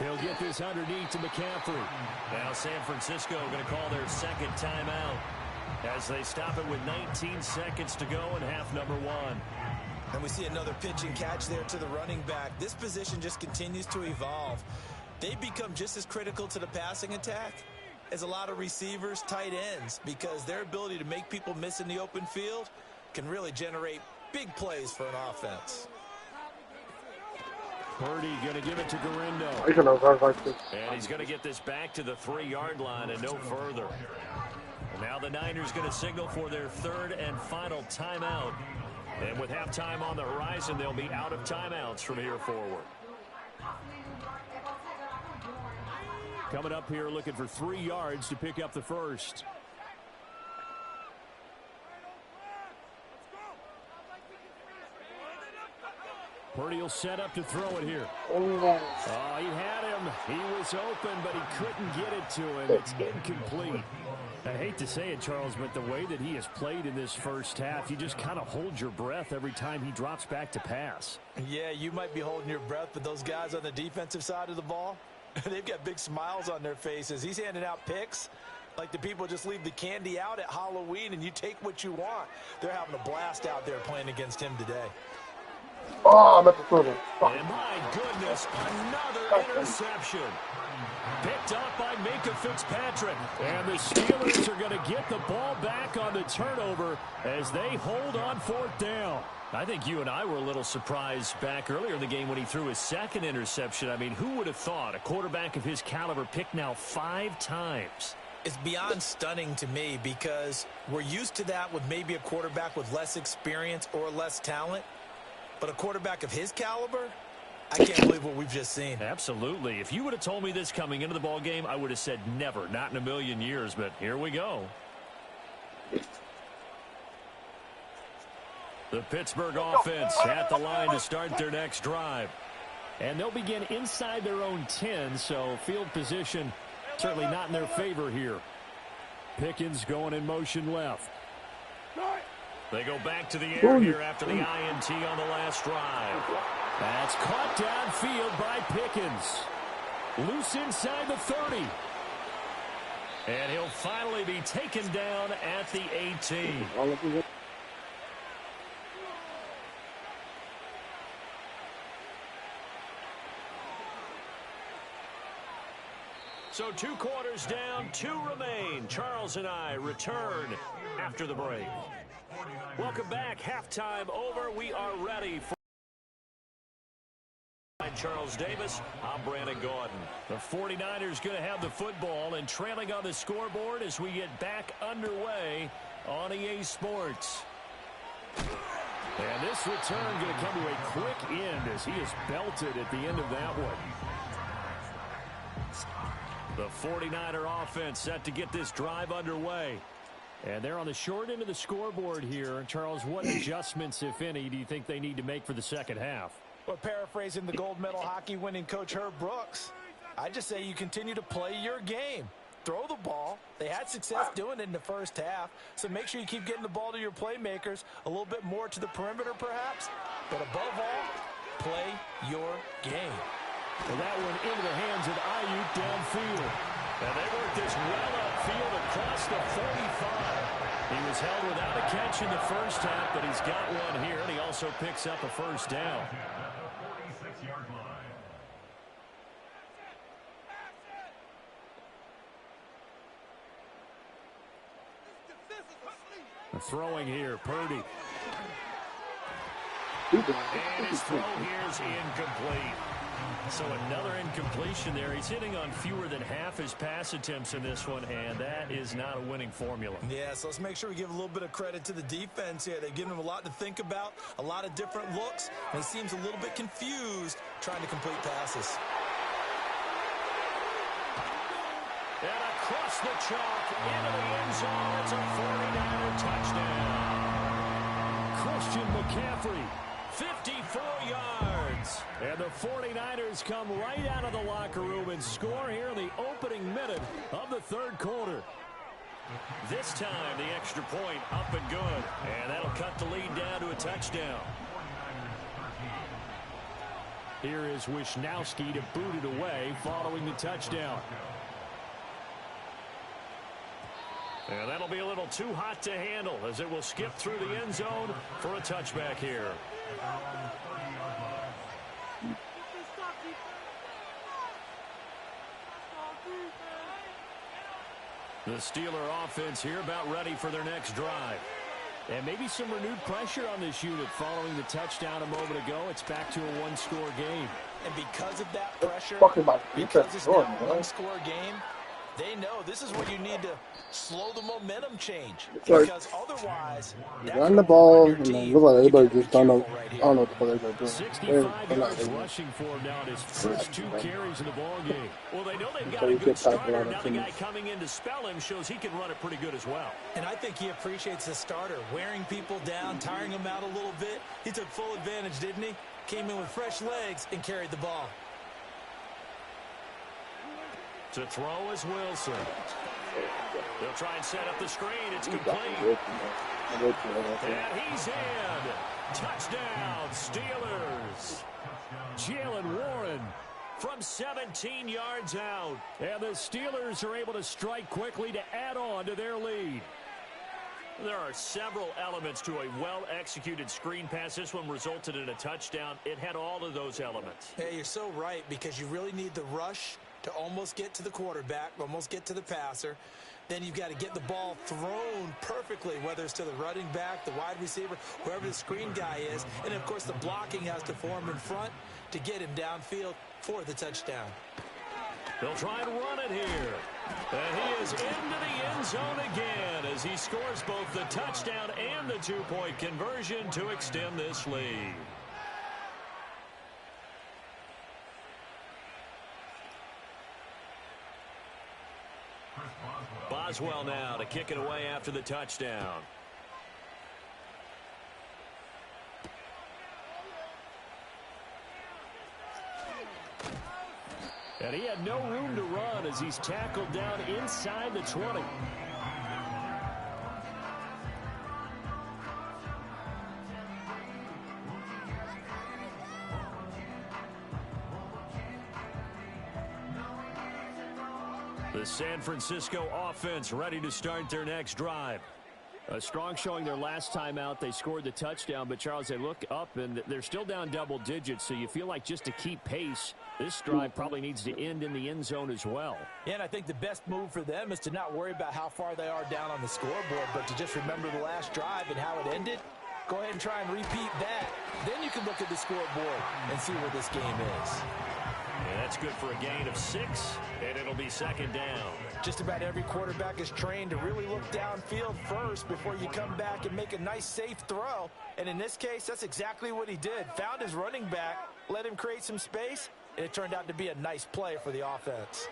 He'll get this underneath to McCaffrey. Now San Francisco going to call their 2nd timeout as they stop it with 19 seconds to go in half number 1. And we see another pitch and catch there to the running back. This position just continues to evolve. They become just as critical to the passing attack as a lot of receivers, tight ends, because their ability to make people miss in the open field can really generate big plays for an offense. Purdy going to give it to Garindo. I can have guys like this. And he's going to get this back to the 3-yard line and no further. And now the Niners going to signal for their 3rd and final timeout. And with halftime on the horizon, they'll be out of timeouts from here forward. Coming up here looking for 3 yards to pick up the first. Purdy will set up to throw it here. Oh, he had him. He was open, but he couldn't get it to him. It's incomplete. I hate to say it, Charles, but the way that he has played in this first half, you just kind of hold your breath every time he drops back to pass. Yeah, you might be holding your breath, but those guys on the defensive side of the ball, they've got big smiles on their faces. He's handing out picks like the people just leave the candy out at Halloween and you take what you want. They're having a blast out there playing against him today. Oh, I'm at the corner. And my goodness, another interception. Picked up by Minkah Fitzpatrick. And the Steelers are going to get the ball back on the turnover as they hold on 4th down. I think you and I were a little surprised back earlier in the game when he threw his 2nd interception. I mean, who would have thought a quarterback of his caliber picked now 5 times? It's beyond stunning to me because we're used to that with maybe a quarterback with less experience or less talent. But a quarterback of his caliber, I can't believe what we've just seen. Absolutely. If you would have told me this coming into the ball game, I would have said never, not in a million years. But here we go. The Pittsburgh offense at the line to start their next drive. And they'll begin inside their own 10, so field position certainly not in their favor here. Pickens going in motion left. They go back to the air here after the INT on the last drive. That's caught downfield by Pickens. Loose inside the 30. And he'll finally be taken down at the 18. So 2 quarters down, 2 remain. Charles and I return after the break. Welcome back. Halftime over. We are ready for Charles Davis. I'm Brandon Gaudin. The 49ers going to have the football and trailing on the scoreboard as we get back underway on EA Sports. And this return going to come to a quick end as he is belted at the end of that one. The 49er offense set to get this drive underway. And they're on the short end of the scoreboard here. Charles, what adjustments, if any, do you think they need to make for the second half? Well, paraphrasing the gold medal hockey winning coach Herb Brooks, I just say you continue to play your game. Throw the ball. They had success doing it in the first half, so make sure you keep getting the ball to your playmakers, a little bit more to the perimeter perhaps, but above all, play your game. Well, that one into the hands of Ayuk downfield. And they work this well upfield across the 35. He was held without a catch in the first half, but he's got one here, and he also picks up a first down. Throwing here, Purdy. And his throw here is incomplete. So another incompletion there. He's hitting on fewer than half his pass attempts in this one, and that is not a winning formula. Yeah, so let's make sure we give a little bit of credit to the defense here. They've given him a lot to think about, a lot of different looks, and he seems a little bit confused trying to complete passes. And across the chalk into the end zone. It's a 49er touchdown. Christian McCaffrey. 54 yards. And the 49ers come right out of the locker room and score here in the opening minute of the third quarter. This time, the extra point up and good. And that'll cut the lead down to a touchdown. Here is Wisnowski to boot it away following the touchdown. And that'll be a little too hot to handle as it will skip through the end zone for a touchback here. The Steeler offense here about ready for their next drive. And maybe some renewed pressure on this unit following the touchdown a moment ago. It's back to a one-score game. And because of that pressure, because it's now a one-score game, they know this is where you need to slow the momentum change. Because otherwise, run the ball, and then look like everybody just don't know. I don't know what the fuck they're going to do. 65 yards rushing for him now in his first 2 carries in the ballgame. Well, they know they've got a good starter. Now the guy coming in to spell him shows he can run it pretty good as well. And I think he appreciates the starter, wearing people down, tiring them out a little bit. He took full advantage, didn't he? Came in with fresh legs and carried the ball. To throw is Wilson. They'll try and set up the screen. It's complete. And he's in. Touchdown, Steelers. Jalen Warren from 17 yards out. And the Steelers are able to strike quickly to add on to their lead. There are several elements to a well-executed screen pass. This one resulted in a touchdown. It had all of those elements. Hey, you're so right, because you really need the rush to almost get to the quarterback, almost get to the passer. Then you've got to get the ball thrown perfectly, whether it's to the running back, the wide receiver, whoever the screen guy is. And, of course, the blocking has to form in front to get him downfield for the touchdown. They'll try and run it here. And he is into the end zone again as he scores both the touchdown and the two-point conversion to extend this lead. Boswell now to kick it away after the touchdown. And he had no room to run as he's tackled down inside the 20. The San Francisco offense ready to start their next drive. A strong showing their last time out. They scored the touchdown, but Charles, they look up and they're still down double digits, so you feel like just to keep pace, this drive probably needs to end in the end zone as well. Yeah, and I think the best move for them is to not worry about how far they are down on the scoreboard, but to just remember the last drive and how it ended. Go ahead and try and repeat that. Then you can look at the scoreboard and see where this game is. And that's good for a gain of 6, and it'll be second down. Just about every quarterback is trained to really look downfield first before you come back and make a nice, safe throw. And in this case, that's exactly what he did. Found his running back, let him create some space, and it turned out to be a nice play for the offense.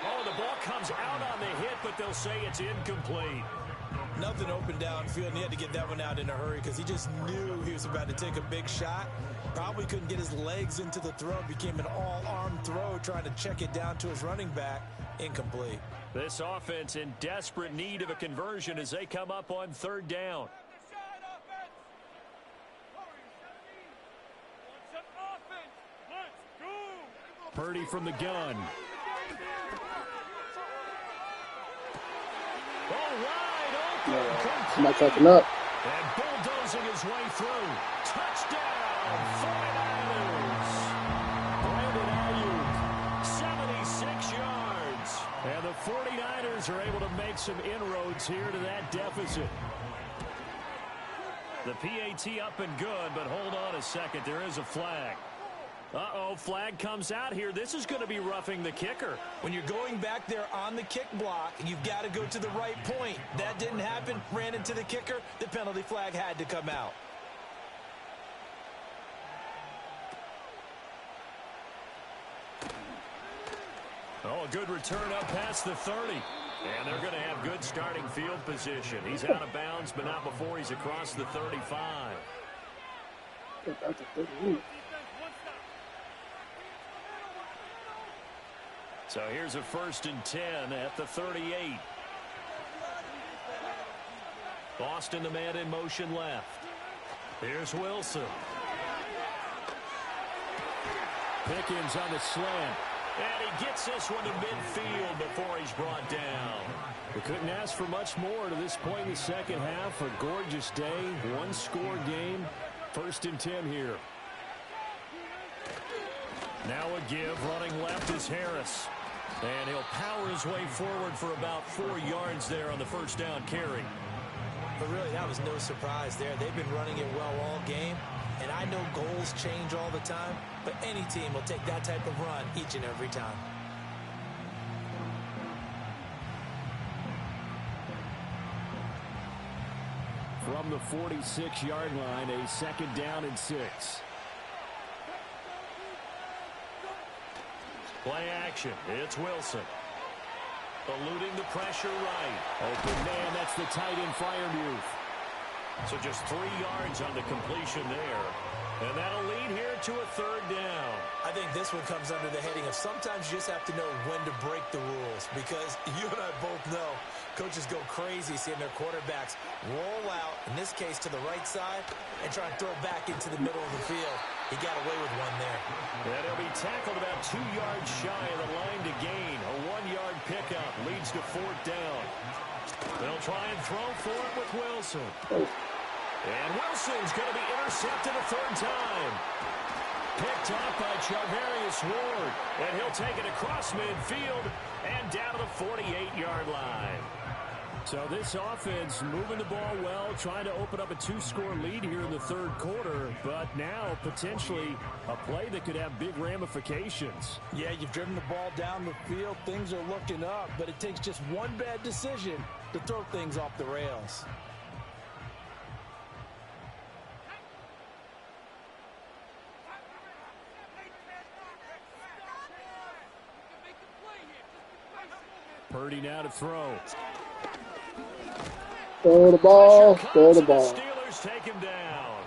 Oh, the ball comes out on the hit, but they'll say it's incomplete. Nothing open downfield, and he had to get that one out in a hurry because he just knew he was about to take a big shot. Probably couldn't get his legs into the throw. Became an all-arm throw trying to check it down to his running back. Incomplete. This offense in desperate need of a conversion as they come up on third down. Purdy from the gun. I'm not catching up. And bulldozing his way through. Touchdown, 49ers. Brandon Ayuk, 76 yards. And the 49ers are able to make some inroads here to that deficit. The PAT up and good, but hold on a second. There is a flag. Uh-oh, flag comes out here. This is going to be roughing the kicker. When you're going back there on the kick block, you've got to go to the right point. That didn't happen. Ran into the kicker. The penalty flag had to come out. Oh, a good return up past the 30. And they're going to have good starting field position. He's out of bounds, but not before he's across the 35. That's a 38. So here's a 1st and 10 at the 38. Boston, the man in motion left. Here's Wilson. Pickens on the slant. And he gets this one to midfield before he's brought down. We couldn't ask for much more to this point in the second half. A gorgeous day, one-score game. 1st and 10 here. Now a give. Running left is Harris. And he'll power his way forward for about 4 yards there on the first down carry. But really, that was no surprise there. They've been running it well all game. And I know goals change all the time, but any team will take that type of run each and every time. From the 46-yard line, a 2nd down and 6. Play action. It's Wilson. Eluding the pressure right. Open man, that's the tight end Freiermuth. So just 3 yards on the completion there. And that'll lead here to a 3rd down. I think this one comes under the heading of sometimes you just have to know when to break the rules, because you and I both know coaches go crazy seeing their quarterbacks roll out, in this case to the right side, and try and throw back into the middle of the field. He got away with one there. And he'll be tackled about 2 yards shy of the line to gain. A 1-yard pickup leads to 4th down. They'll try and throw for it with Wilson. And Wilson's going to be intercepted a 3rd time. Picked up by Charvarius Ward. And he'll take it across midfield and down to the 48-yard line. So this offense moving the ball well, trying to open up a 2-score lead here in the 3rd quarter, but now potentially a play that could have big ramifications. Yeah, you've driven the ball down the field. Things are looking up, but it takes just one bad decision to throw things off the rails. Purdy now to throw. Throw the ball. Throw the The ball. Steelers take him down.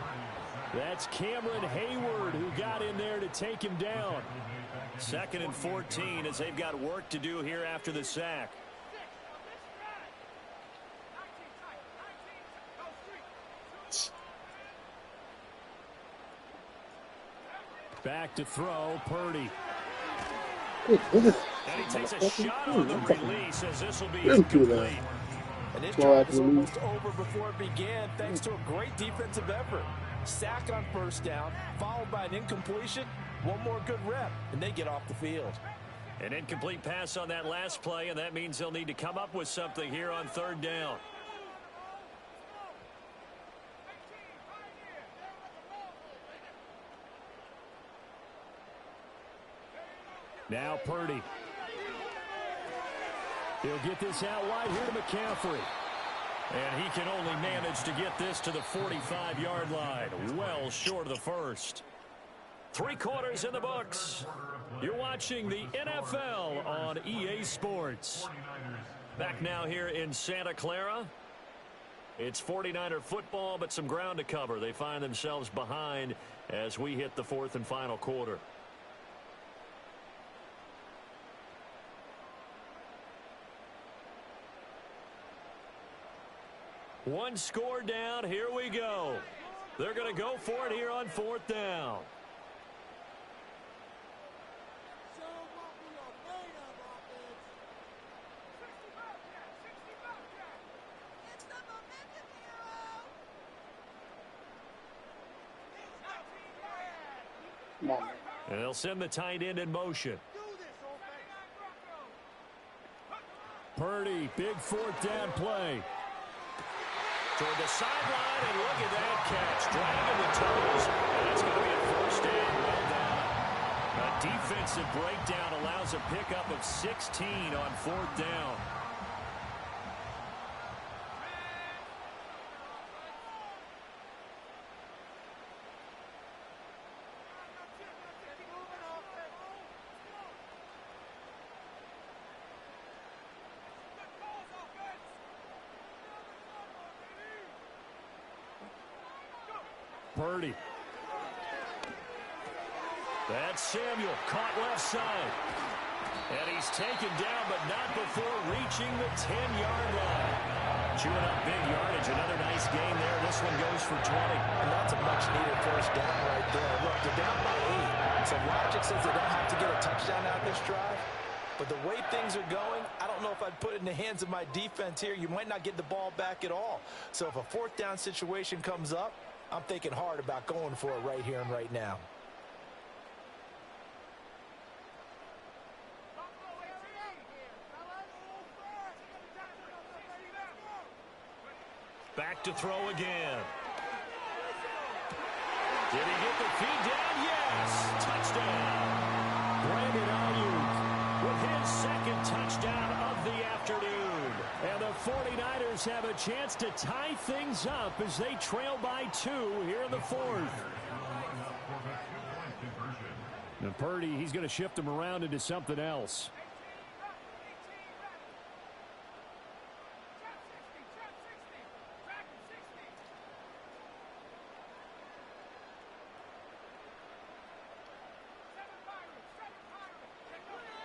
That's Cameron Hayward who got in there to take him down. 2nd and 14 as they've got work to do here after the sack. Back to throw, Purdy. And he takes a shot on the release as this will be Been through that. incomplete. And this Well, drive is actually- almost over before it began thanks to a great defensive effort. Sack on first down, followed by an incompletion. One more good rep, and they get off the field. An incomplete pass on that last play, and that means they'll need to come up with something here on third down. Now Purdy. He'll get this out wide here to McCaffrey. And he can only manage to get this to the 45-yard line. Well short of the first. 3 quarters in the books. You're watching the NFL on EA Sports. Back now here in Santa Clara. It's 49er football, but some ground to cover. They find themselves behind as we hit the 4th and final quarter. One score down. Here we go. They're going to go for it here on 4th down. Come on, man. And they'll send the tight end in motion. Purdy, big 4th down play. Toward the sideline, and look at that catch. Dragging the toes. And it's going to be a first down. Well done. A defensive breakdown allows a pickup of 16 on 4th down. Purdy. That's Samuel, caught left side. And he's taken down, but not before reaching the 10-yard line. Chewing up big yardage. Another nice gain there. This one goes for 20. And that's a much-needed first down right there. Look, they're down by 8. So logic says they don't have to get a touchdown out of this drive. But the way things are going, I don't know if I'd put it in the hands of my defense here. You might not get the ball back at all. So if a 4th down situation comes up, I'm thinking hard about going for it right here and right now. Back to throw again. Did he get the feed down? Yes. Touchdown. Brandon Ayuk with his 2nd touchdown of the afternoon. And the 49ers have a chance to tie things up as they trail by 2 here in the 4th. And Purdy, he's going to shift them around into something else.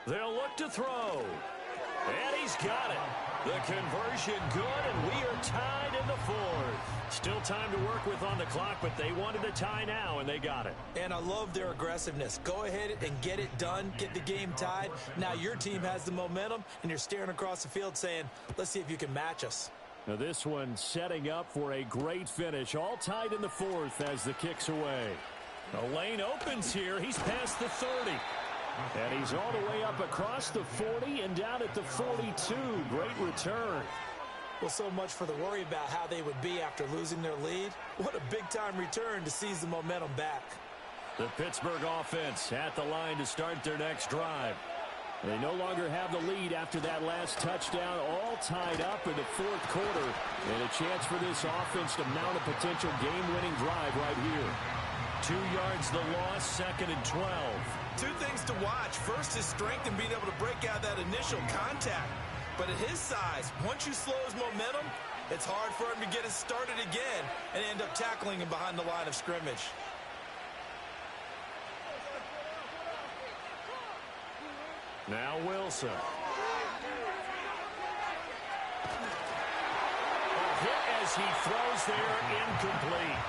They'll look to throw. And he's got it. The conversion good, and we are tied in the 4th. Still time to work with on the clock, but they wanted the tie now, and they got it. And I love their aggressiveness. Go ahead and get it done. Get the game tied. Now your team has the momentum, and you're staring across the field saying, let's see if you can match us. Now this one setting up for a great finish. All tied in the 4th as the kick's away. The lane opens here. He's past the 30. And he's all the way up across the 40 and down at the 42. Great return. Well, so much for the worry about how they would be after losing their lead. What a big-time return to seize the momentum back. The Pittsburgh offense at the line to start their next drive. They no longer have the lead after that last touchdown, all tied up in the 4th quarter. And a chance for this offense to mount a potential game-winning drive right here. 2 yards the loss, 2nd and 12. 2 things to watch. First, his strength and being able to break out that initial contact. But at his size, once you slow his momentum, it's hard for him to get it started again and end up tackling him behind the line of scrimmage. Now Wilson. A hit as he throws there, incomplete.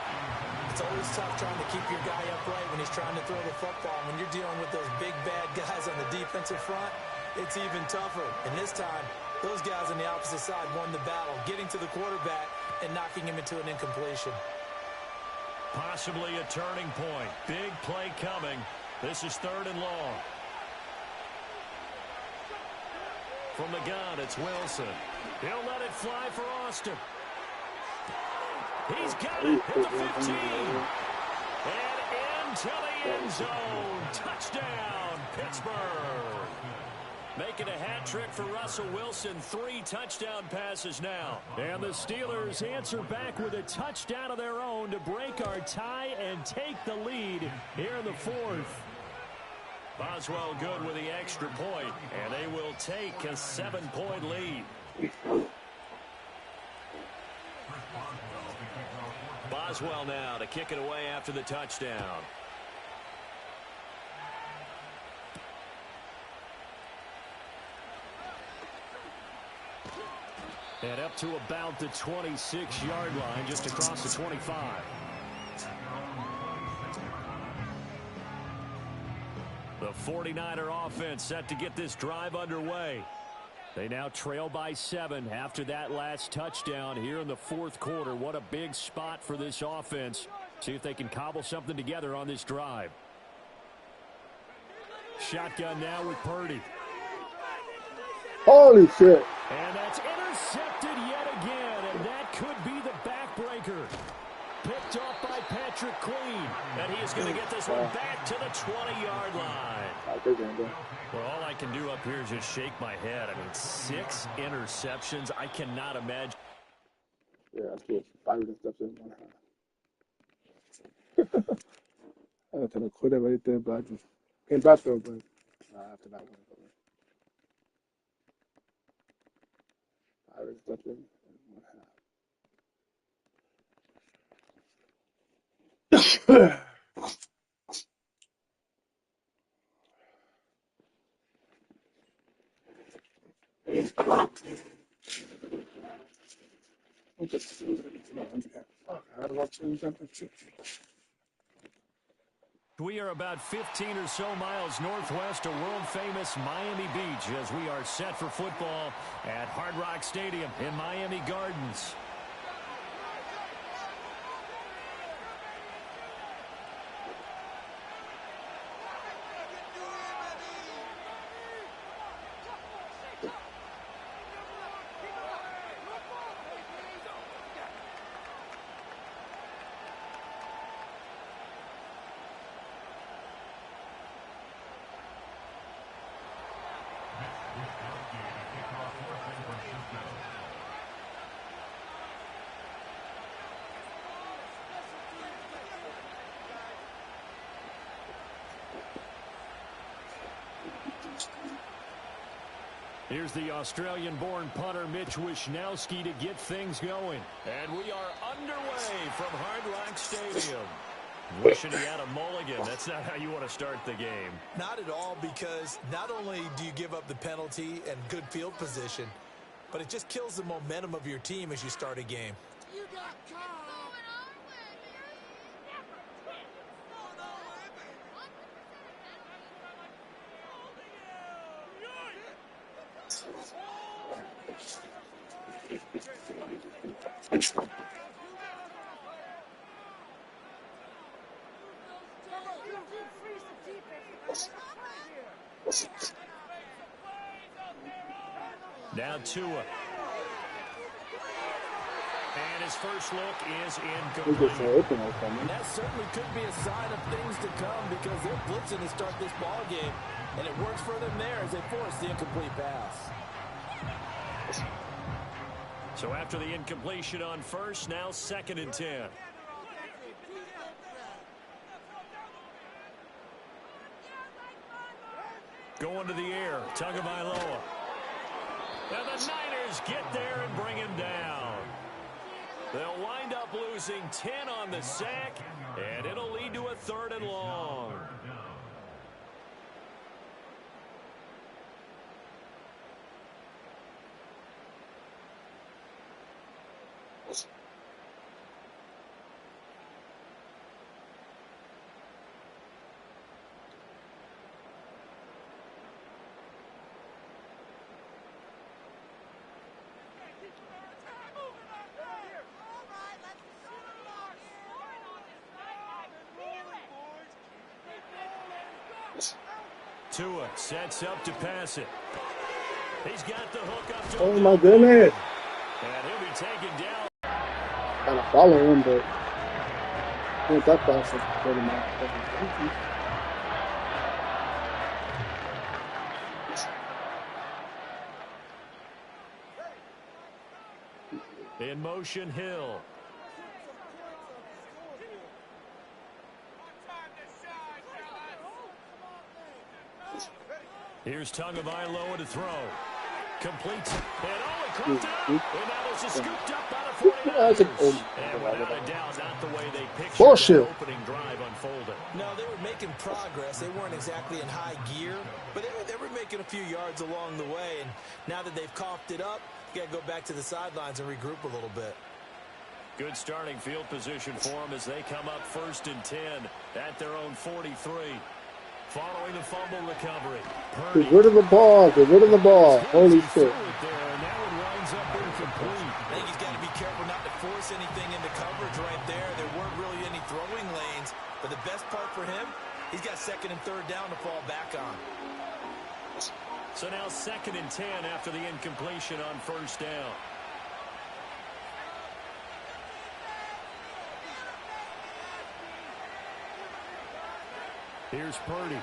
It's always tough trying to keep your guy upright when he's trying to throw the football. When you're dealing with those big, bad guys on the defensive front, it's even tougher. And this time, those guys on the opposite side won the battle, getting to the quarterback and knocking him into an incompletion. Possibly a turning point. Big play coming. This is 3rd and long. From the gun, it's Wilson. He'll let it fly for Austin. He's got it at the 15. And into the end zone. Touchdown, Pittsburgh. Making a hat trick for Russell Wilson. 3 touchdown passes now. And the Steelers answer back with a touchdown of their own to break our tie and take the lead here in the 4th. Boswell good with the extra point, and they will take a 7-point lead. Boswell now to kick it away after the touchdown. And up to about the 26-yard line, just across the 25. The 49er offense set to get this drive underway. They now trail by 7 after that last touchdown here in the 4th quarter. What a big spot for this offense. See if they can cobble something together on this drive. Shotgun now with Purdy. Holy shit. And that's intercepted yet again, and that could be the backbreaker. Picked off by Patrick Queen, and he is going to get this one back to the 20-yard line. Well, all I can do up here is just shake my head. I mean, 6 interceptions. I cannot imagine. Yeah, that's good. 5 interceptions. I was trying to quit it right there, but I just came back though, but after that one. 5 interceptions. We are about 15 or so miles northwest of world-famous Miami Beach as we are set for football at Hard Rock Stadium in Miami Gardens. Here's the Australian-born punter Mitch Wishnowsky to get things going. And we are underway from Hard Rock Stadium. Wishing he had a mulligan. That's not how you want to start the game. Not at all, because not only do you give up the penalty and good field position, but it just kills the momentum of your team as you start a game. Now Tua. And his first look is incomplete. That certainly could be a sign of things to come, because they're blitzing to start this ball game, and it works for them there as they force the incomplete pass. So after the incompletion on first, now 2nd and 10. Going to the air, Tagovailoa. And the Niners get there and bring him down. They'll wind up losing 10 on the sack, and it'll lead to a 3rd and long. Tua sets up to pass it. He's got the hook up to Oh my goodness. and he'll be taken down. Gotta follow him, but I think that pass is pretty much. In motion, Hill. Here's Tagovailoa to throw. Completes it. And oh, it crept out. And now there's a scooped up by the 49ers. And without a doubt, not the way they pictured Bullshit. that opening drive unfolded. No, they were making progress. They weren't exactly in high gear, but they were making a few yards along the way. And now that they've coughed it up, you got to go back to the sidelines and regroup a little bit. Good starting field position for them as they come up 1st and 10 at their own 43. Following the fumble recovery. Get rid of the ball. Get rid of the ball. Holy shit. And that one winds up incomplete. I think he's got to be careful not to force anything into coverage right there. There weren't really any throwing lanes. But the best part for him, he's got 2nd and 3rd down to fall back on. So now 2nd and 10 after the incompletion on 1st down. Here's Purdy.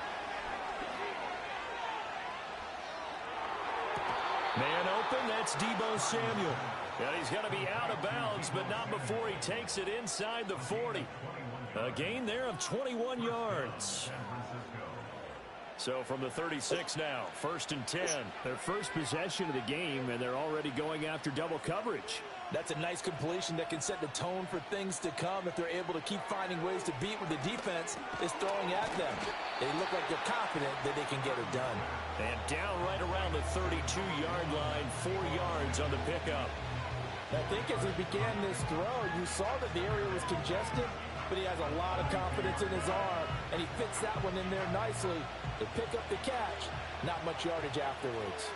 Man open, that's Deebo Samuel. And he's going to be out of bounds, but not before he takes it inside the 40. A gain there of 21 yards. So from the 36 now, 1st and 10. Their first possession of the game, and they're already going after double coverage. That's a nice completion that can set the tone for things to come if they're able to keep finding ways to beat what the defense is throwing at them. They look like they're confident that they can get it done. And down right around the 32-yard line, 4 yards on the pickup. I think as he began this throw, you saw that the area was congested, but he has a lot of confidence in his arm, and he fits that one in there nicely. They pick up the catch, not much yardage afterwards.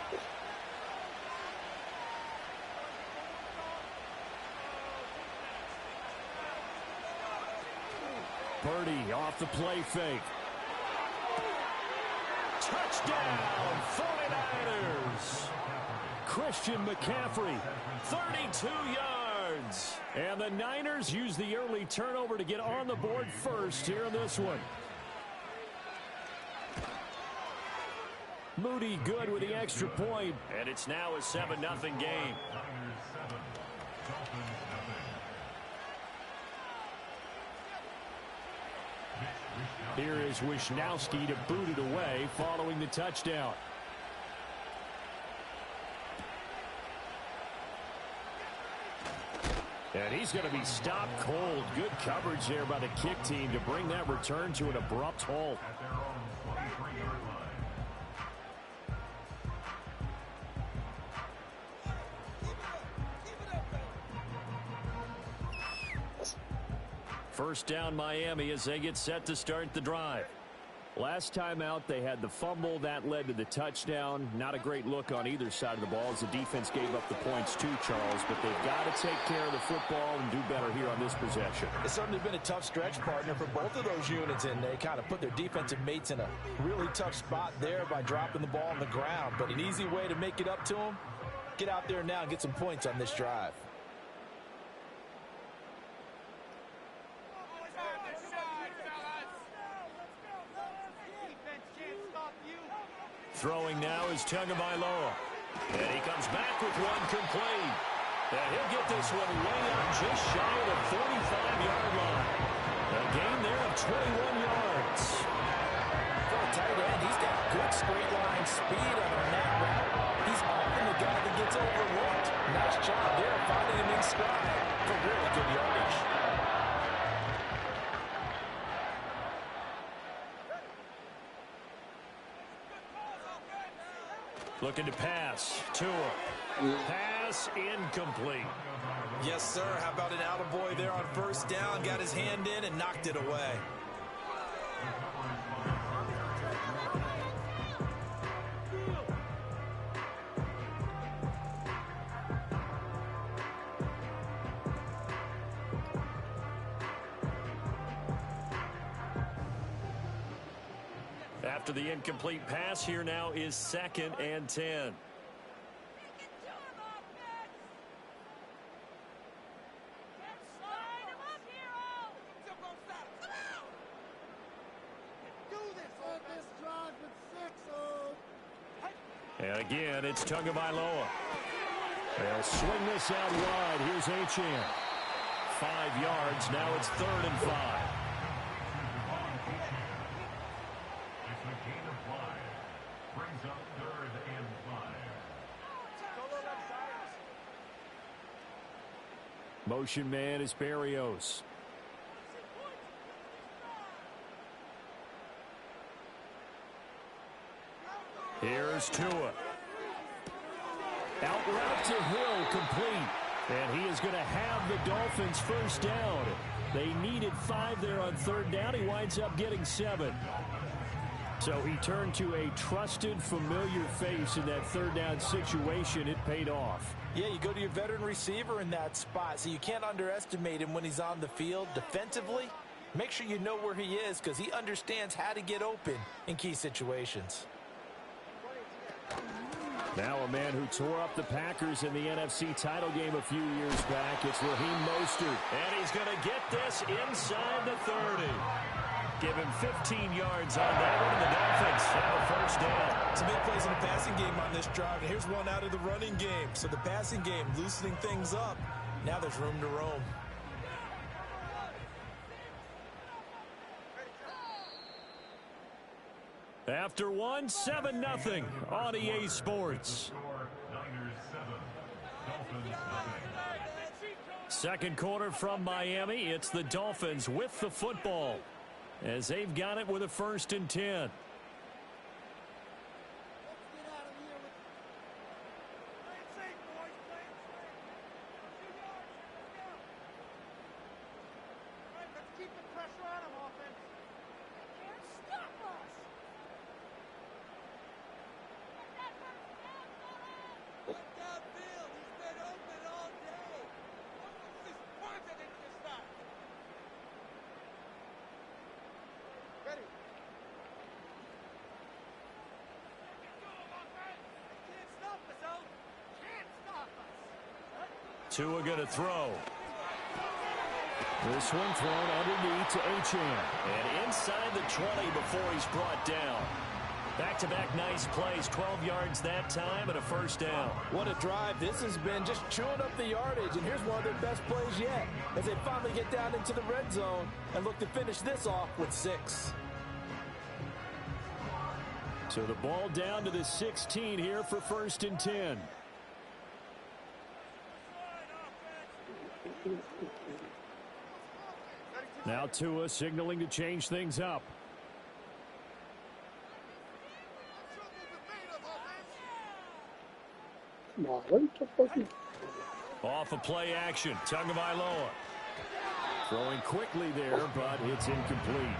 Purdy off the play fake. Touchdown, 49ers. Christian McCaffrey, 32 yards. And the Niners use the early turnover to get on the board first here in this one. Moody good with the extra point. And it's now a 7-0 game. Here is Wisnowski to boot it away following the touchdown. And he's going to be stopped cold. Good coverage there by the kick team to bring that return to an abrupt halt. First down Miami as they get set to start the drive. Last time out, they had the fumble. That led to the touchdown. Not a great look on either side of the ball as the defense gave up the points too, Charles. But they've got to take care of the football and do better here on this possession. It's certainly been a tough stretch, partner, for both of those units, and they kind of put their defensive mates in a really tough spot there by dropping the ball on the ground. But an easy way to make it up to them, get out there now and get some points on this drive. Throwing now is Tagovailoa. And he comes back with one complete. And he'll get this one way out just shy of the 45-yard line. A gain there of 21 yards. For a tight end, he's got good straight line speed on that route. He's often the guy that gets overlooked. Nice job there finding him in stride for really good yardage. Looking to pass. Tua. Pass incomplete. Yes, sir. How about an attaboy there on first down? Got his hand in and knocked it away. After the incomplete pass, here now is 2nd and 10. And again, it's Tagovailoa. They'll swing this out wide. Here's Achane. 5 yards. Now it's 3rd and 5. It's a gain of 5. Brings up 3rd and 5. Motion man is Berrios. Here's Tua. Out route to Hill, complete. And he is going to have the Dolphins first down. They needed 5 there on 3rd down. He winds up getting 7. So he turned to a trusted, familiar face in that 3rd down situation. It paid off. Yeah, you go to your veteran receiver in that spot, so you can't underestimate him when he's on the field defensively. Make sure you know where he is because he understands how to get open in key situations. Now a man who tore up the Packers in the NFC title game a few years back. It's Raheem Mostert. And he's going to get this inside the 30. Give him 15 yards on that one, and the Dolphins have a first down. Some big plays in the passing game on this drive, and here's one out of the running game. So the passing game loosening things up. Now there's room to roam. After one, 7-0 on EA Sports. Score, Niners 7. Dolphins 0. Second quarter from Miami. It's the Dolphins with the football as they've got it with a 1st and 10. Tua going to throw. This one thrown underneath to Achane. And inside the 20 before he's brought down. Back-to-back nice plays. 12 yards that time and a first down. What a drive this has been, just chewing up the yardage. And here's one of their best plays yet as they finally get down into the red zone and look to finish this off with 6. So the ball down to the 16 here for 1st and 10. Now Tua signaling to change things up. Off a play action. Tagovailoa. Throwing quickly there, but it's incomplete.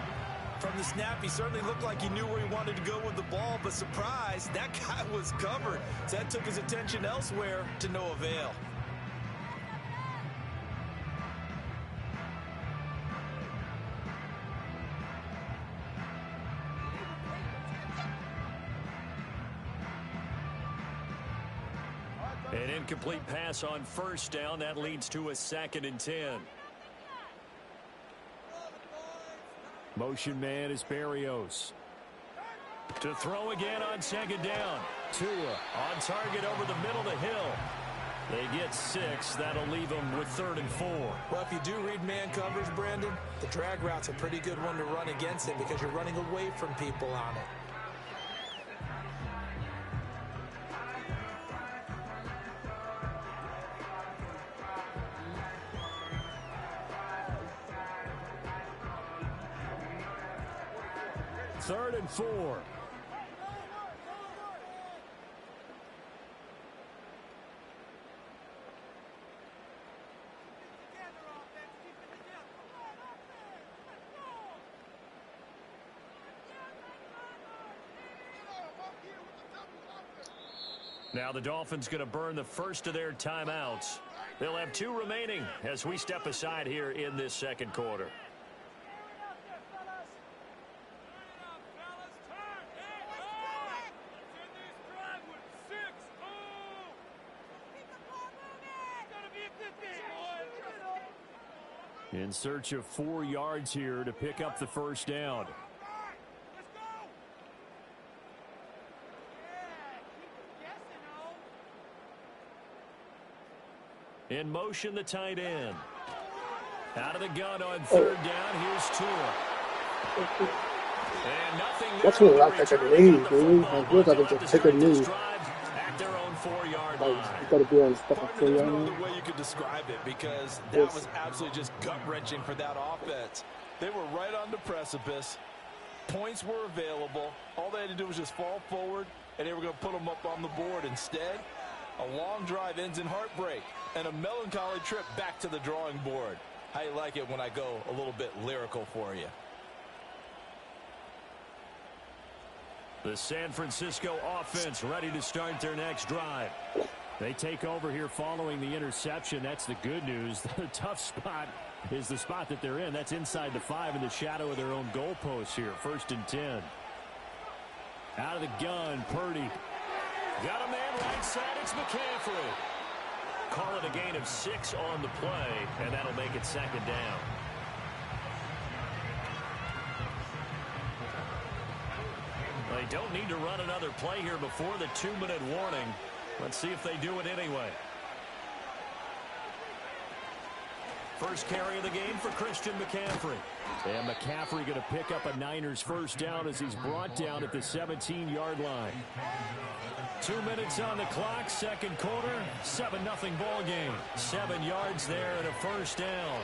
From the snap, he certainly looked like he knew where he wanted to go with the ball, but surprise, that guy was covered. So that took his attention elsewhere to no avail. An incomplete pass on first down. That leads to a 2nd and 10. Motion man is Berrios. To throw again on 2nd down. Tua on target over the middle to Hill. They get 6. That'll leave them with 3rd and 4. Well, if you do read man coverage, Brandon, the drag route's a pretty good one to run against it because you're running away from people on it. Third and 4. Now the Dolphins going to burn the first of their timeouts. They'll have 2 remaining as we step aside here in this second quarter. In search of 4 yards here to pick up the first down. In motion, the tight end. Out of the gun on third down. Here's Tua. And nothing there. That's what I take a knee, dude. Like, you're going to take a knee. At their own 4-yard Like, line. you got to be on the fucking 4 There's yard no line. other way you could describe it because that was absolutely just gut-wrenching for that offense. They were right on the precipice. Points were available. All they had to do was just fall forward, and they were going to put them up on the board. Instead, a long drive ends in heartbreak and a melancholy trip back to the drawing board. How you like it when I go a little bit lyrical for you? The San Francisco offense ready to start their next drive. They take over here following the interception. That's the good news. The tough spot is the spot that they're in. That's inside the 5 in the shadow of their own goalpost here. 1st and 10. Out of the gun, Purdy. Got a man right side. It's McCaffrey. Call it a gain of 6 on the play, and that'll make it 2nd down. They don't need to run another play here before the 2-minute warning. Let's see if they do it anyway. First carry of the game for Christian McCaffrey. And McCaffrey going to pick up a Niners first down as he's brought down at the 17-yard line. 2 minutes on the clock, 2nd quarter, 7-0 ball game. 7 yards there and a first down.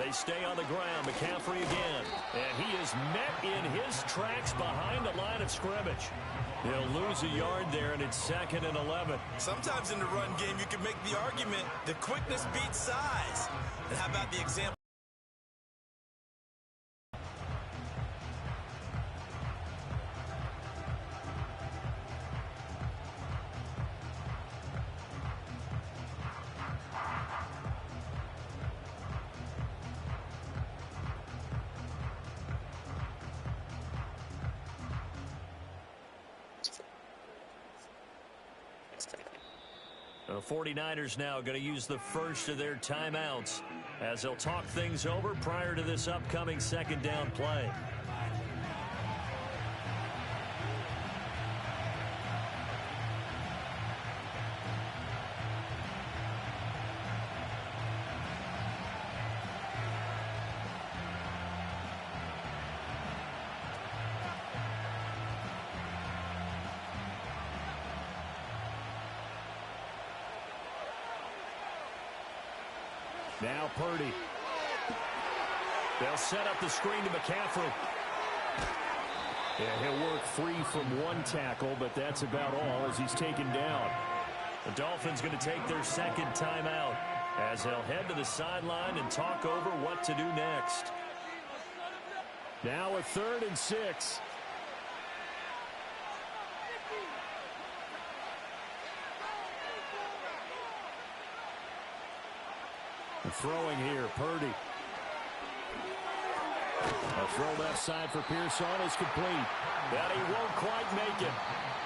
They stay on the ground. McCaffrey again. And he is met in his tracks behind the line of scrimmage. He'll lose a yard there, and it's 2nd and 11. Sometimes in the run game, you can make the argument that quickness beats size. And how about the example? The 49ers now going to use the first of their timeouts as they'll talk things over prior to this upcoming 2nd down play. Now Purdy. They'll set up the screen to McCaffrey. Yeah, he'll work 3 from 1 tackle, but that's about all as he's taken down. The Dolphins going to take their 2nd timeout as they'll head to the sideline and talk over what to do next. Now a 3rd and 6. Throwing here, Purdy. A throw left side for Pearson is complete. But he won't quite make it.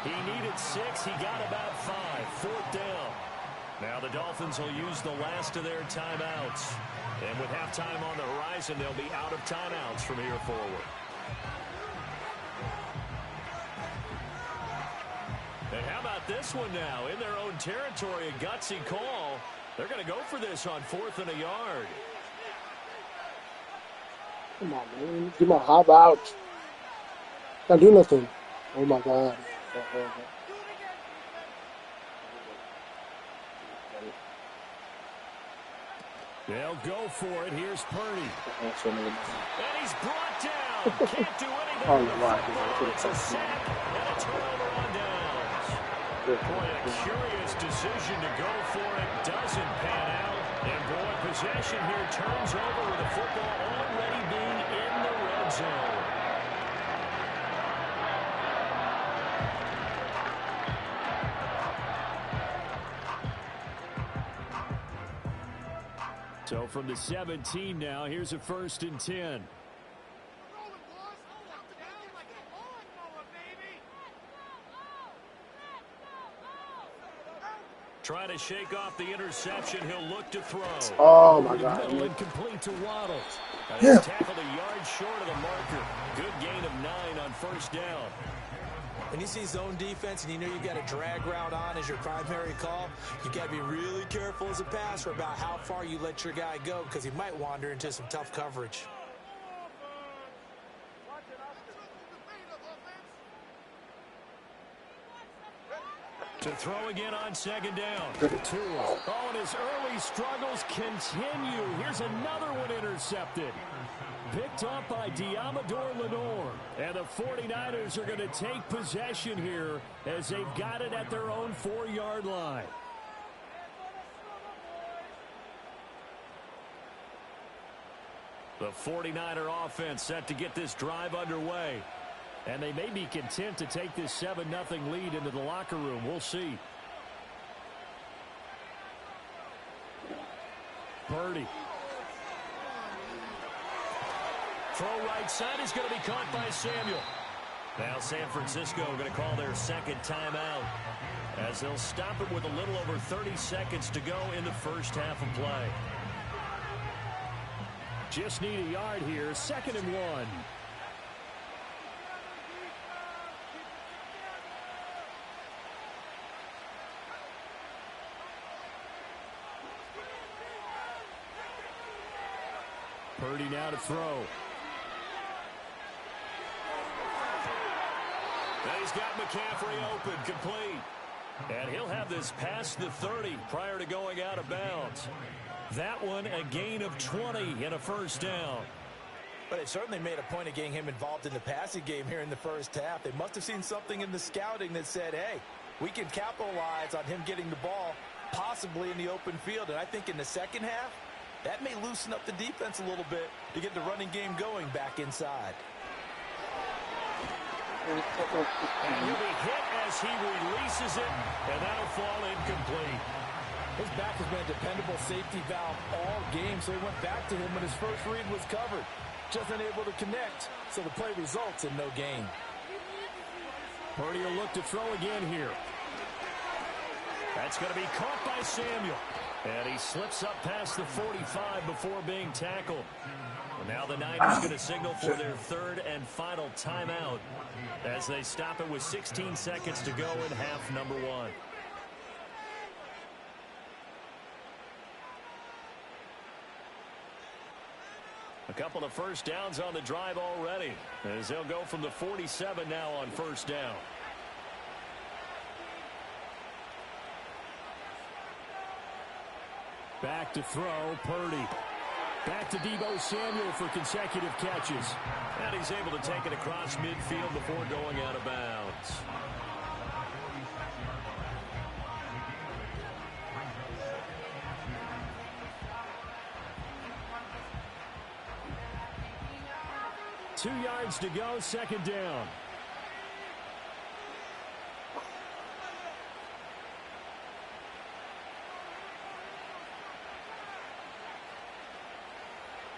He needed 6. He got about 5. 4th down. Now the Dolphins will use the last of their timeouts. And with halftime on the horizon, they'll be out of timeouts from here forward. And how about this one now? In their own territory, a gutsy call. They're going to go for this on 4th and a yard. Come on, man. Get my hop out. Can't do nothing. Oh, my God. They'll go for it. Here's Purdy. And he's brought down. Can't do anything. Oh, wow. It's a sack and a turnover on downs. Boy, a curious decision to go for it. Doesn't pan out. And boy, possession here turns over with the football already being in the red zone. So from the 17 now, here's a 1st and 10. Trying to shake off the interception. He'll look to throw. Oh, my God. Incomplete to Waddle. Yeah. Tackled a yard short of the marker. Good gain of 9 on 1st down. When you see zone defense and you know you've got a drag route on as your primary call, you've got to be really careful as a passer about how far you let your guy go because he might wander into some tough coverage. To throw again on 2nd down. Oh, and his early struggles continue. Here's another one intercepted. Picked up by Diamador Lenore. And the 49ers are going to take possession here as they've got it at their own 4-yard line. The 49er offense set to get this drive underway. And they may be content to take this 7-0 lead into the locker room. We'll see. Purdy. Throw right side is going to be caught by Samuel. Now San Francisco going to call their 2nd timeout as they'll stop it with a little over 30 seconds to go in the 1st half of play. Just need a yard here. 2nd and 1. Purdy now to throw. And he's got McCaffrey open, complete. And he'll have this past the 30 prior to going out of bounds. That one a gain of 20 and a 1st down. But it certainly made a point of getting him involved in the passing game here in the 1st half. They must have seen something in the scouting that said, hey, we can capitalize on him getting the ball possibly in the open field. And I think in the 2nd half, that may loosen up the defense a little bit to get the running game going back inside. And he'll be hit as he releases it, and that'll fall incomplete. His back has been a dependable safety valve all game, so he went back to him when his first read was covered. Just unable to connect, so the play results in no gain. Purdy will look to throw again here. That's going to be caught by Samuel. And he slips up past the 45 before being tackled. Well, now the Niners going to signal for their 3rd and final timeout as they stop it with 16 seconds to go in half number 1. A couple of 1st downs on the drive already as they'll go from the 47 now on 1st down. Back to throw, Purdy. Back to Deebo Samuel for consecutive catches. And he's able to take it across midfield before going out of bounds. Two yards to go, 2nd down.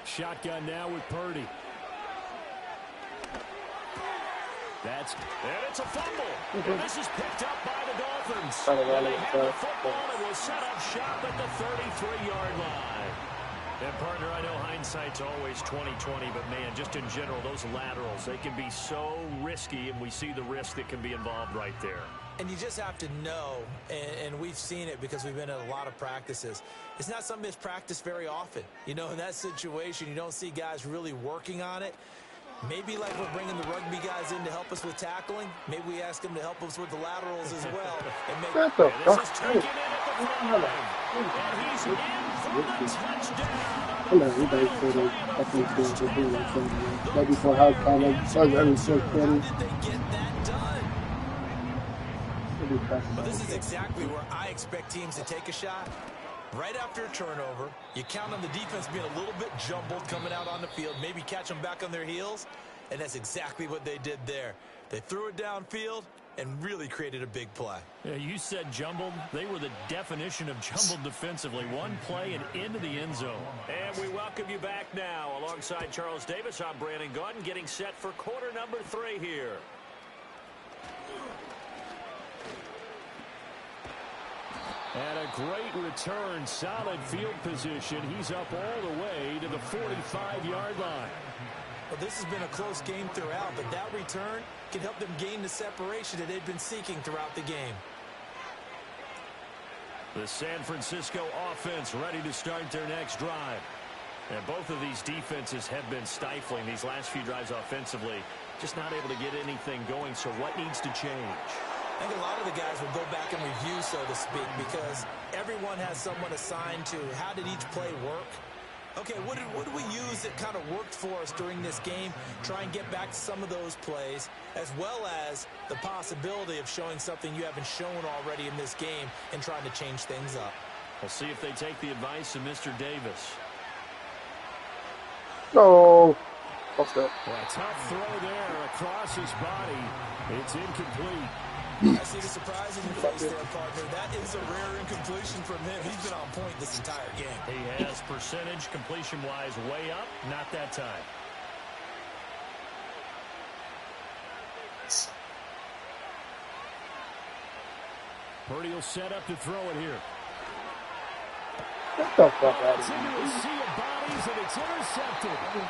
Shotgun now with Purdy. And it's a fumble. And this is picked up by the Dolphins. And they have the football and will set up shop at the 33-yard line. And, partner, I know hindsight's always 20/20, but, man, just in general, those laterals, they can be so risky, and we see the risk that can be involved right there. And you just have to know, and we've seen it because we've been at a lot of practices, it's not something that's practiced very often. You know, in that situation, you don't see guys really working on it. Maybe like we're bringing the rugby guys in to help us with tackling. Maybe we ask them to help us with the laterals as well. And this is taken in at the front line. And he's in for the touchdown. Right before halftime, I was so credit. How did they get that done? But this is exactly where I expect teams to take a shot. Right after a turnover, you count on the defense being a little bit jumbled coming out on the field, maybe catch them back on their heels, and that's exactly what they did there. They threw it downfield and really created a big play. Yeah, you said jumbled. They were the definition of jumbled defensively. One play and into the end zone. And we welcome you back now. Alongside Charles Davis, I'm Brandon Gaudin, getting set for quarter number 3 here. And a great return, solid field position. He's up all the way to the 45-yard line. Well, this has been a close game throughout, but that return can help them gain the separation that they've been seeking throughout the game. The San Francisco offense ready to start their next drive. And both of these defenses have been stifling these last few drives offensively. Just not able to get anything going, so what needs to change? I think a lot of the guys will go back and review, so to speak, because everyone has someone assigned to how did each play work. Okay, what did we use that kind of worked for us during this game? Try and get back to some of those plays, as well as the possibility of showing something you haven't shown already in this game and trying to change things up. We'll see if they take the advice of Mr. Davis. No. Off that. Well, a tough throw there across his body. It's incomplete. I see the surprise in your face there, partner. That is a rare incompletion from him. He's been on point this entire game. He has percentage completion-wise way up. Not that time. Purdy will set up to throw it here. Get the fuck out It's of into here. a sea of bodies, and it's intercepted.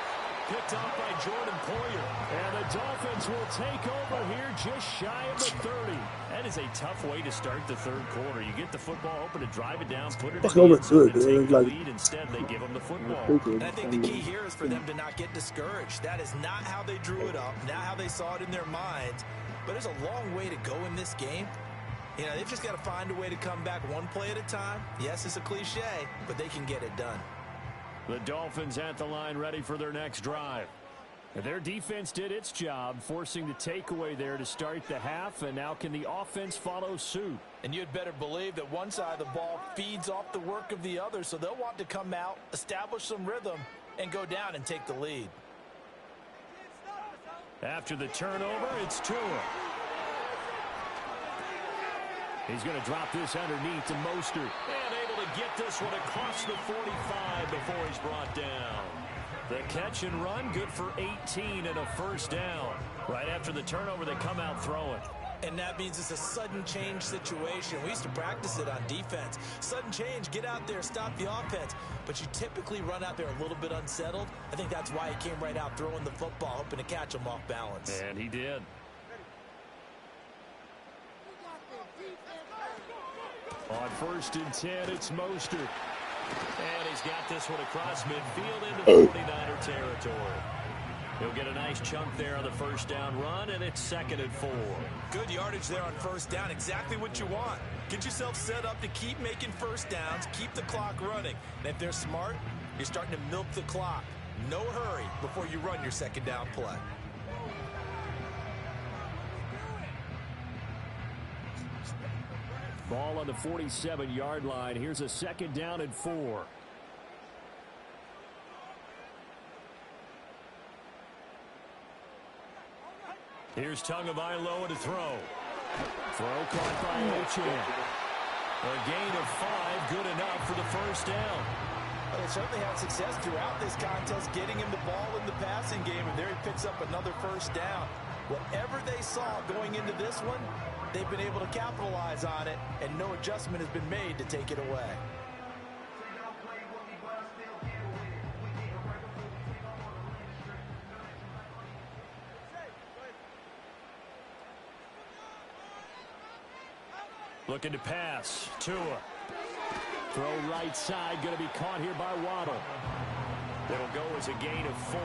Picked off by Jordan Poyer. And the Dolphins will take over here just shy of the 30. That is a tough way to start the third quarter. You get the football open to drive it down, put it in Fuck the over end zone, good, and man. take the Like- lead. Instead, they give them the football. And I think the key here is for them to not get discouraged. That is not how they drew it up, not how they saw it in their minds. But there's a long way to go in this game. You know, they've just got to find a way to come back one play at a time. Yes, it's a cliche, but they can get it done. The Dolphins at the line ready for their next drive. Their defense did its job, forcing the takeaway there to start the half, and now can the offense follow suit? And you'd better believe that one side of the ball feeds off the work of the other, so they'll want to come out, establish some rhythm, and go down and take the lead. After the turnover, it's Tua. He's going to drop this underneath to Mostert. And able to get this one across the 45 before he's brought down. The catch and run, good for 18 and a first down. Right after the turnover, they come out throwing. And that means it's a sudden change situation. We used to practice it on defense. Sudden change, get out there, stop the offense. But you typically run out there a little bit unsettled. I think that's why he came right out throwing the football, hoping to catch him off balance. And he did. On 1st and 10, it's Mostert. And he's got this one across midfield into 49er territory. He'll get a nice chunk there on the first down run, and it's 2nd and 4. Good yardage there on first down, exactly what you want. Get yourself set up to keep making first downs, keep the clock running. And if they're smart, you're starting to milk the clock. No hurry before you run your second down play. Ball on the 47-yard line. Here's a 2nd down and 4. Here's Tagovailoa to throw. Throw caught by Achane. A gain of 5, good enough for the first down. Well, they certainly had success throughout this contest, getting him the ball in the passing game, and there he picks up another first down. Whatever they saw going into this one, they've been able to capitalize on it, and no adjustment has been made to take it away. Looking to pass. Tua. Throw right side. Going to be caught here by Waddle. It'll go as a gain of 4,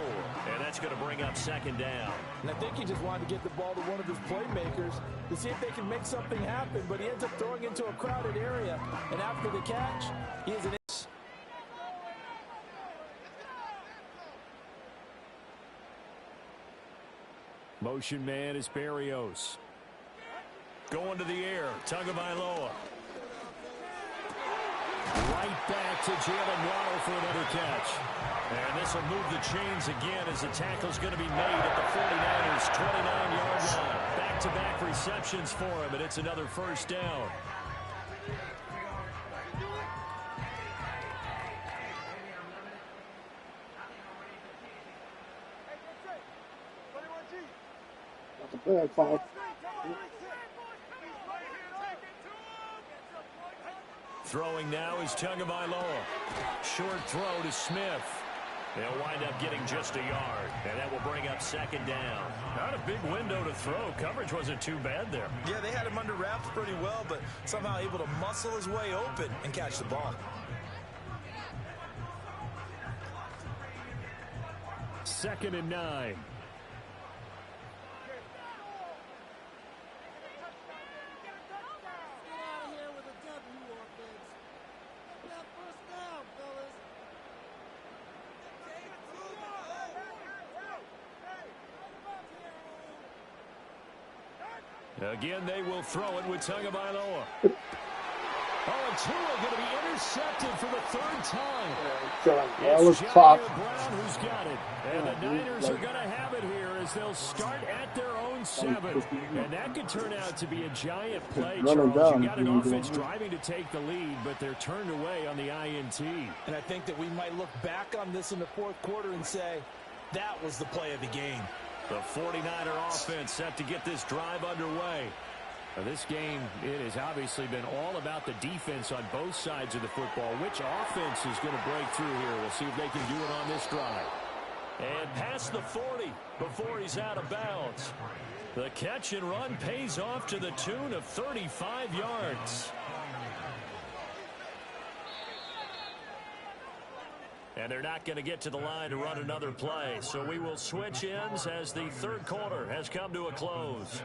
and that's going to bring up 2nd down. And I think he just wanted to get the ball to one of his playmakers to see if they can make something happen, but he ends up throwing into a crowded area, and after the catch, he is an motion man is Berrios. Going to the air. Tagovailoa. Right back to Jalen Waddle for another catch. And this will move the chains again as the tackle's going to be made at the 49ers' 29-yard line. Back-to-back receptions for him, and it's another first down. That's a bad call. Throwing now is Tagovailoa. Short throw to Smith. They'll wind up getting just a yard, and that will bring up second down. Not a big window to throw. Coverage wasn't too bad there. Yeah, they had him under wraps pretty well, but somehow able to muscle his way open and catch the ball. Second and 9. Again, they will throw it with Tagovailoa. Oh, and Tua going to be intercepted for the third time. That was It's clock. Jair Brown who's got it. And the Niners are going to have it here as they'll start at their own 7. And that could turn out to be a giant play, Charles. You got an offense driving to take the lead, but they're turned away on the INT. And I think that we might look back on this in the fourth quarter and say, that was the play of the game. The 49er offense set to get this drive underway. Now, this game, it has obviously been all about the defense on both sides of the football. Which offense is going to break through here? We'll see if they can do it on this drive. And past the 40 before he's out of bounds. The catch and run pays off to the tune of 35 yards. And they're not going to get to the line to run another play. So we will switch ends as the third quarter has come to a close.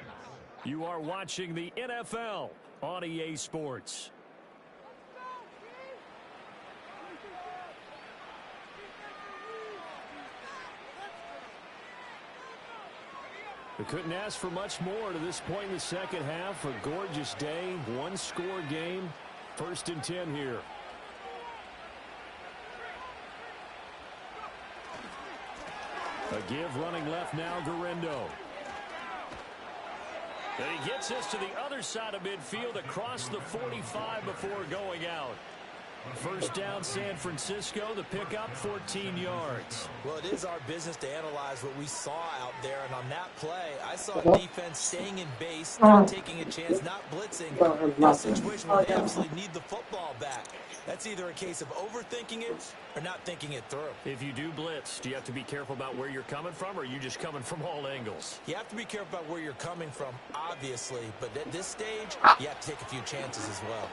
You are watching the NFL on EA Sports. We couldn't ask for much more to this point in the second half. A gorgeous day, one-score game. 1st and 10 here. A give running left now, Guerrero. And he gets us to the other side of midfield across the 45 before going out. First down, San Francisco. The pickup, 14 yards. Well, it is our business to analyze what we saw out there. And on that play, I saw a defense staying in base, not taking a chance, not blitzing, in a situation where they absolutely need the football back. That's either a case of overthinking it or not thinking it through. If you do blitz, do you have to be careful about where you're coming from, or are you just coming from all angles? You have to be careful about where you're coming from, obviously. But at this stage, you have to take a few chances as well.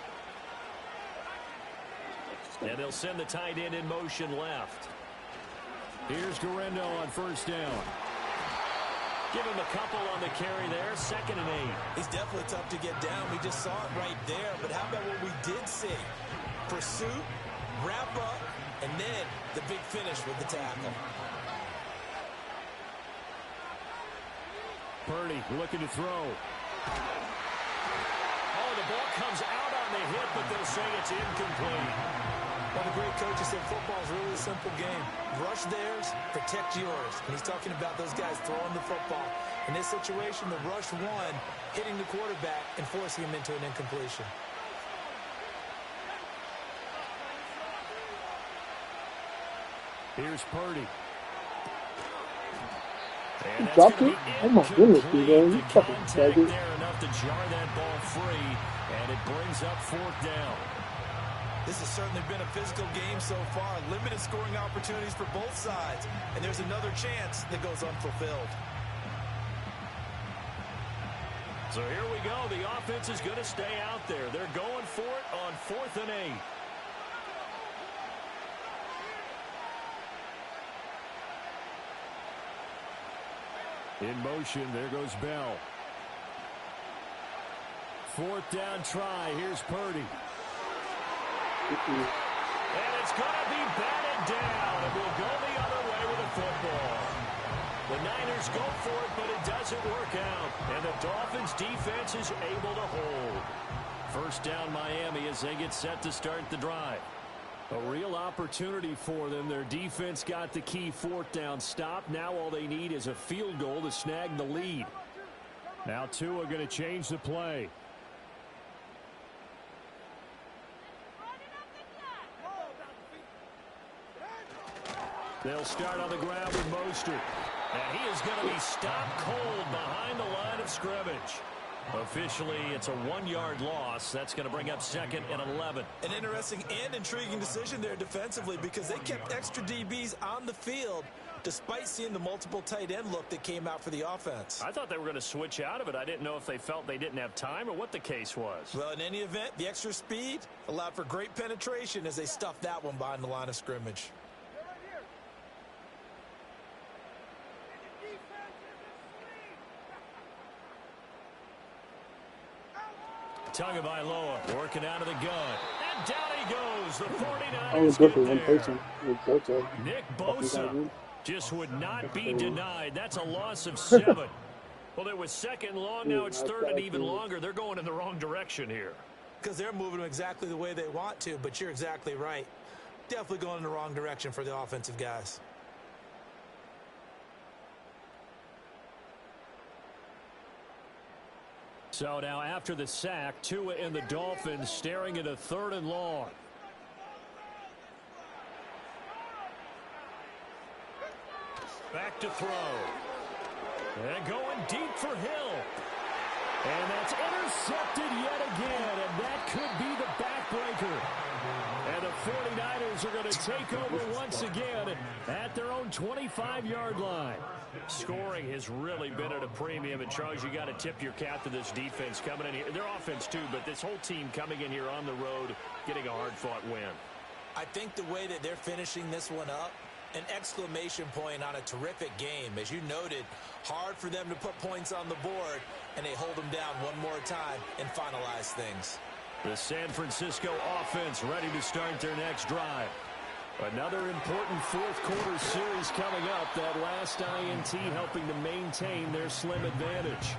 And they'll send the tight end in motion left. Here's Guerrero on first down. Give him a couple on the carry there. 2nd and 8. He's definitely tough to get down. We just saw it right there. But how about what we did see? Pursuit, wrap up, and then the big finish with the tackle. Purdy looking to throw. Oh, the ball comes out on the hit, but they'll say it's incomplete. One of the great coaches said football is really a simple game. Rush theirs, protect yours. And he's talking about those guys throwing the football. In this situation, the rush one, hitting the quarterback and forcing him into an incompletion. Here's Purdy. You dropped it? Oh my goodness, dude. You fucking Contact faggot. there enough to jar that ball free, and it brings up 4th down. This has certainly been a physical game so far. Limited scoring opportunities for both sides. And there's another chance that goes unfulfilled. So here we go. The offense is going to stay out there. They're going for it on 4th and 8. In motion, there goes Bell. 4th down try. Here's Purdy. And it's going to be batted down, and we'll go the other way with the football. The Niners go for it, but it doesn't work out. And the Dolphins defense is able to hold. First down Miami as they get set to start the drive. A real opportunity for them. Their defense got the key fourth down stop. Now all they need is a field goal to snag the lead. Now Tua going to change the play. They'll start on the ground with Mostert. And he is going to be stopped cold behind the line of scrimmage. Officially, it's a 1-yard loss. That's going to bring up second and 11. An interesting and intriguing decision there defensively because they kept extra DBs on the field despite seeing the multiple tight end look that came out for the offense. I thought they were going to switch out of it. I didn't know if they felt they didn't have time or what the case was. Well, in any event, the extra speed allowed for great penetration as they stuffed that one behind the line of scrimmage. Tagovailoa working out of the gun. And down he goes. The 49ers I was good for get one there. person. It was good to Nick fucking guy, Bosa dude. just would not be denied. That's a loss of 7. Well, it was second long. Now it's third and even longer. They're going in the wrong direction here. Because they're moving them exactly the way they want to, but you're exactly right. Definitely going in the wrong direction for the offensive guys. So now after the sack, Tua and the Dolphins staring at a third and long. Back to throw. And going deep for Hill. And that's intercepted yet again, and that could be the backbreaker. And the 49ers are going to take over once again at their own 25-yard line. Scoring has really been at a premium, and Charles, you got to tip your cap to this defense coming in here. Their offense too, but this whole team coming in here on the road, getting a hard-fought win. I think the way that they're finishing this one up, an exclamation point on a terrific game. As you noted, hard for them to put points on the board, and they hold them down one more time and finalize things. The San Francisco offense ready to start their next drive. Another important fourth-quarter series coming up. That last INT helping to maintain their slim advantage.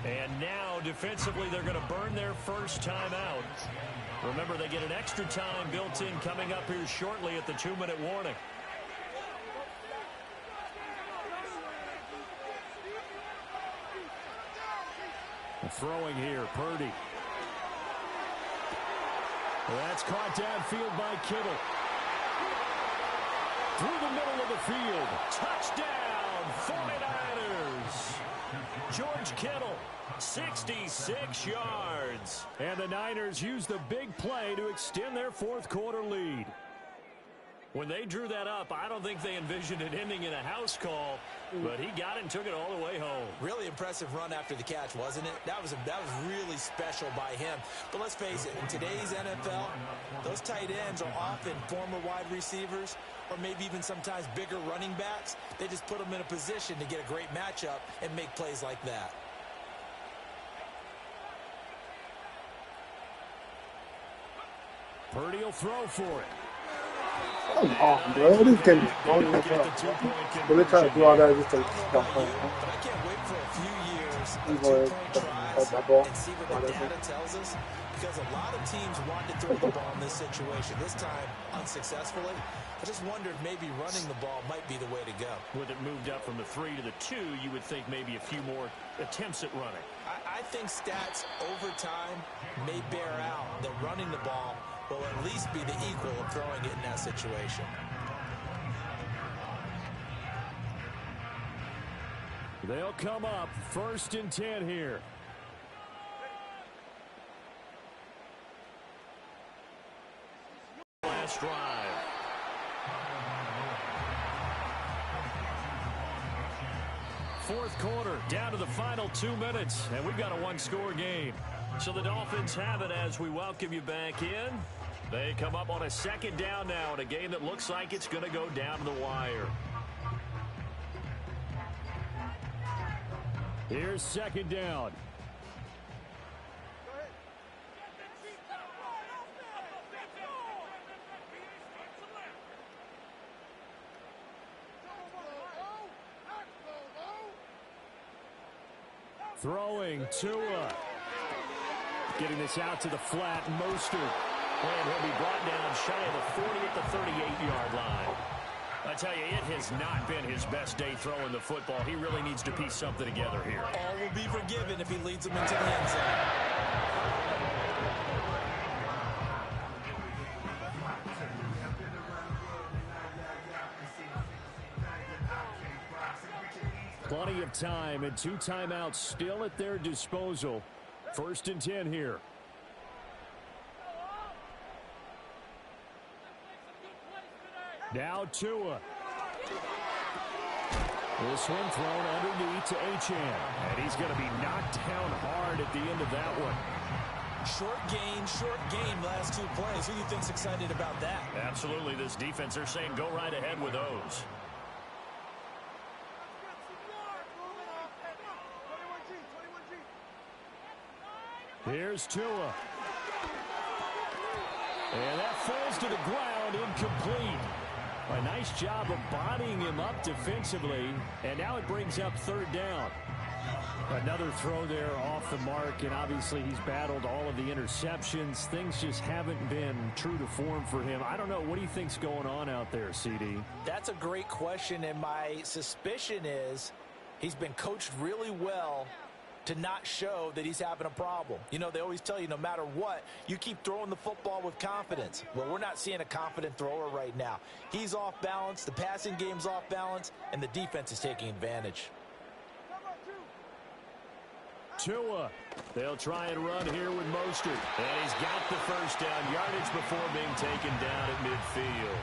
And now, defensively, they're going to burn their first time out. Remember, they get an extra time built in coming up here shortly at the 2-minute warning. Throwing here, Purdy. That's caught downfield by Kittle. Through the middle of the field. Touchdown, 49ers. George Kittle, 66 yards. And the Niners use the big play to extend their fourth-quarter lead. When they drew that up, I don't think they envisioned it ending in a house call, but he got it and took it all the way home. Really impressive run after the catch, wasn't it? That was really special by him. But let's face it, in today's NFL, those tight ends are often former wide receivers or maybe even sometimes bigger running backs. They just put them in a position to get a great matchup and make plays like that. Purdy will throw for it. Come on, bro. This game is boring as hell. But they try to do all that just to stop playing. But I can't wait for a few years of He's going two-point to tries that ball. and see what the data tells us. Because a lot of teams want to throw the ball in this situation. This time, unsuccessfully. I just wonder if maybe running the ball might be the way to go. With it moved up from the 3 to the 2, you would think maybe a few more attempts at running. I think stats over time may bear out that running the ball will at least be the equal of throwing it in that situation. They'll come up 1st and 10 here. Last drive. Fourth quarter, down to the final 2 minutes, and we've got a one-score game. So the Dolphins have it as we welcome you back in. They come up on a second down now in a game that looks like it's going to go down to the wire. Here's second down. Throwing Tua. Getting this out to the flat, Mostert. And he'll be brought down shy of the 40 at the 38-yard line. I tell you, it has not been his best day throwing the football. He really needs to piece something together here. All will be forgiven if he leads them into the end zone. Plenty of time and 2 timeouts still at their disposal. 1st and 10 here. Now Tua. This one thrown underneath to Achane. And he's going to be knocked down hard at the end of that one. Short game, last 2 plays. Who do you think's excited about that? Absolutely, this defense, they're saying go right ahead with those. Here's Tua. And that falls to the ground, incomplete. A nice job of bodying him up defensively, and now it brings up 3rd down. Another throw there off the mark, and obviously he's battled all of the interceptions. Things just haven't been true to form for him. I don't know. What do you think's going on out there, CD? That's a great question, and my suspicion is he's been coached really well to not show that he's having a problem. You know, they always tell you no matter what, you keep throwing the football with confidence. Well, we're not seeing a confident thrower right now. He's off balance, the passing game's off balance, and the defense is taking advantage. Tua. They'll try and run here with Mostert. And he's got the 1st down yardage before being taken down at midfield.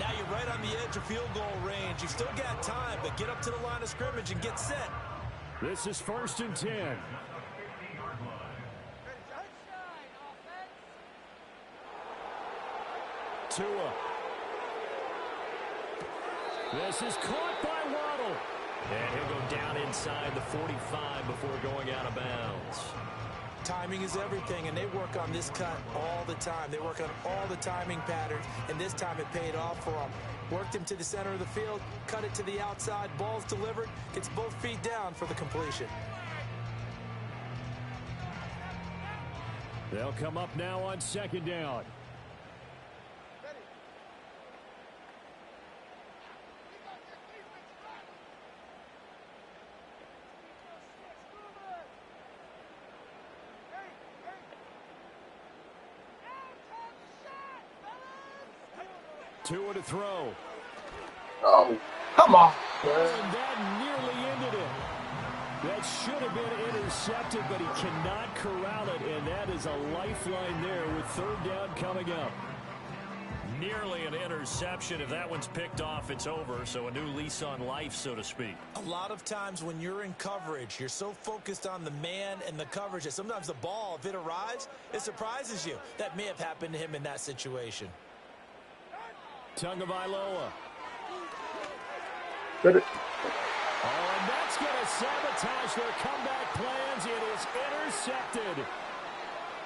Now you're right on the edge of field goal range. You've still got time, but get up to the line of scrimmage and get set. This is 1st and 10. Tua. This is caught by Waddle. And he'll go down inside the 45 before going out of bounds. Timing is everything, and they work on this cut all the time. They work on all the timing patterns, and this time it paid off for them. Worked him to the center of the field, cut it to the outside, ball's delivered, gets both feet down for the completion. They'll come up now on 2nd down. Tua to throw. Oh, come on. And that nearly ended it. That should have been intercepted, but he cannot corral it, and that is a lifeline there with 3rd down coming up. Nearly an interception. If that one's picked off, it's over. So a new lease on life, so to speak. A lot of times when you're in coverage, you're so focused on the man and the coverage that sometimes the ball, if it arrives, it surprises you. That may have happened to him in that situation. Tagovailoa. Get it. Oh, and that's going to sabotage their comeback plans. It is intercepted.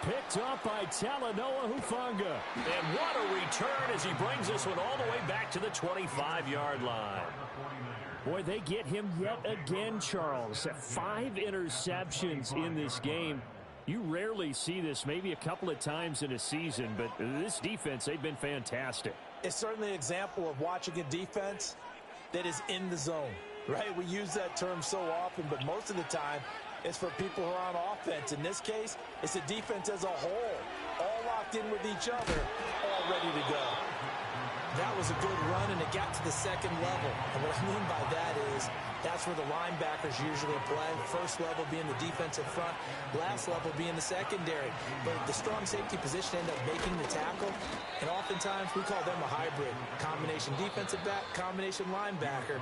Picked up by Talanoa Hufanga. And what a return as he brings this one all the way back to the 25-yard line. Boy, they get him yet again, Charles. 5 interceptions in this game. You rarely see this, maybe a couple of times in a season, but this defense, they've been fantastic. It's certainly an example of watching a defense that is in the zone, right? We use that term so often, but most of the time it's for people who are on offense. In this case, it's the defense as a whole, all locked in with each other, all ready to go. That was a good run, and it got to the 2nd level. And what I mean by that is that's where the linebackers usually play. First level being the defensive front, last level being the secondary. But the strong safety position ended up making the tackle, and oftentimes we call them a hybrid. Combination defensive back, combination linebacker.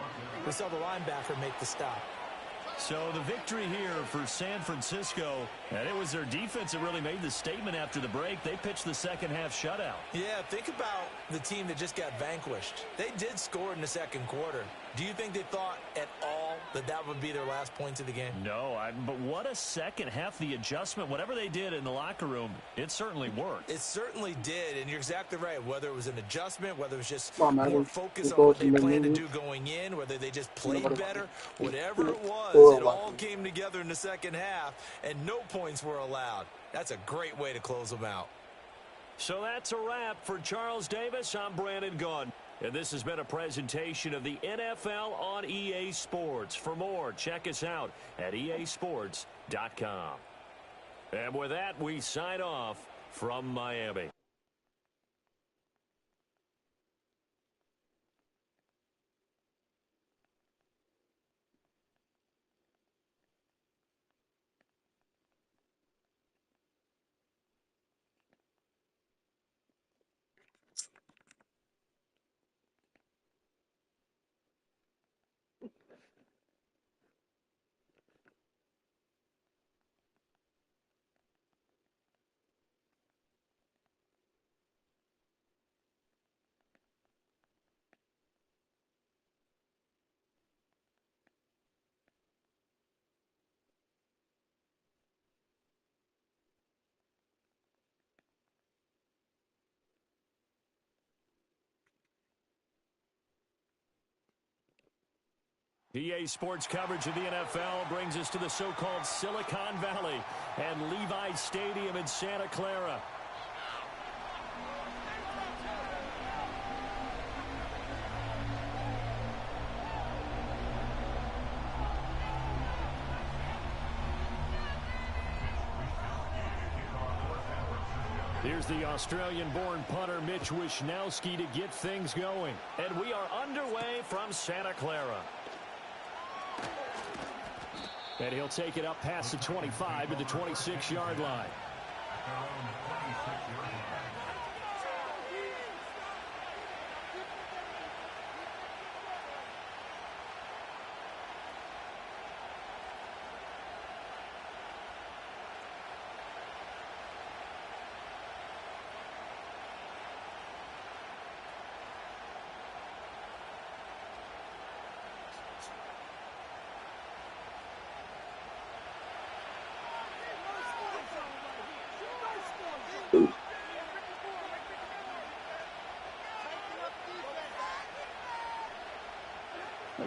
We saw the linebacker make the stop. So the victory here for San Francisco, and it was their defense that really made the statement after the break. They pitched the second-half shutout. Yeah, think about the team that just got vanquished. They did score in the 2nd quarter. Do you think they thought at all all that would be their last points of the game? No, but what a second half. The adjustment, whatever they did in the locker room, it certainly worked. It certainly did, and you're exactly right. Whether it was an adjustment, whether it was just Come on, man. more focus on what they planned to do going in, whether they just played better, whatever it was, it all came together in the second half, and no points were allowed. That's a great way to close them out. So that's a wrap for Charles Davis. I'm Brandon Gaudin. And this has been a presentation of the NFL on EA Sports. For more, check us out at easports.com. And with that, we sign off from Miami. EA Sports coverage of the NFL brings us to the so-called Silicon Valley and Levi Stadium in Santa Clara. Here's the Australian-born punter Mitch Wishnowsky to get things going. And we are underway from Santa Clara. And he'll take it up past the 25 to the 26-yard line.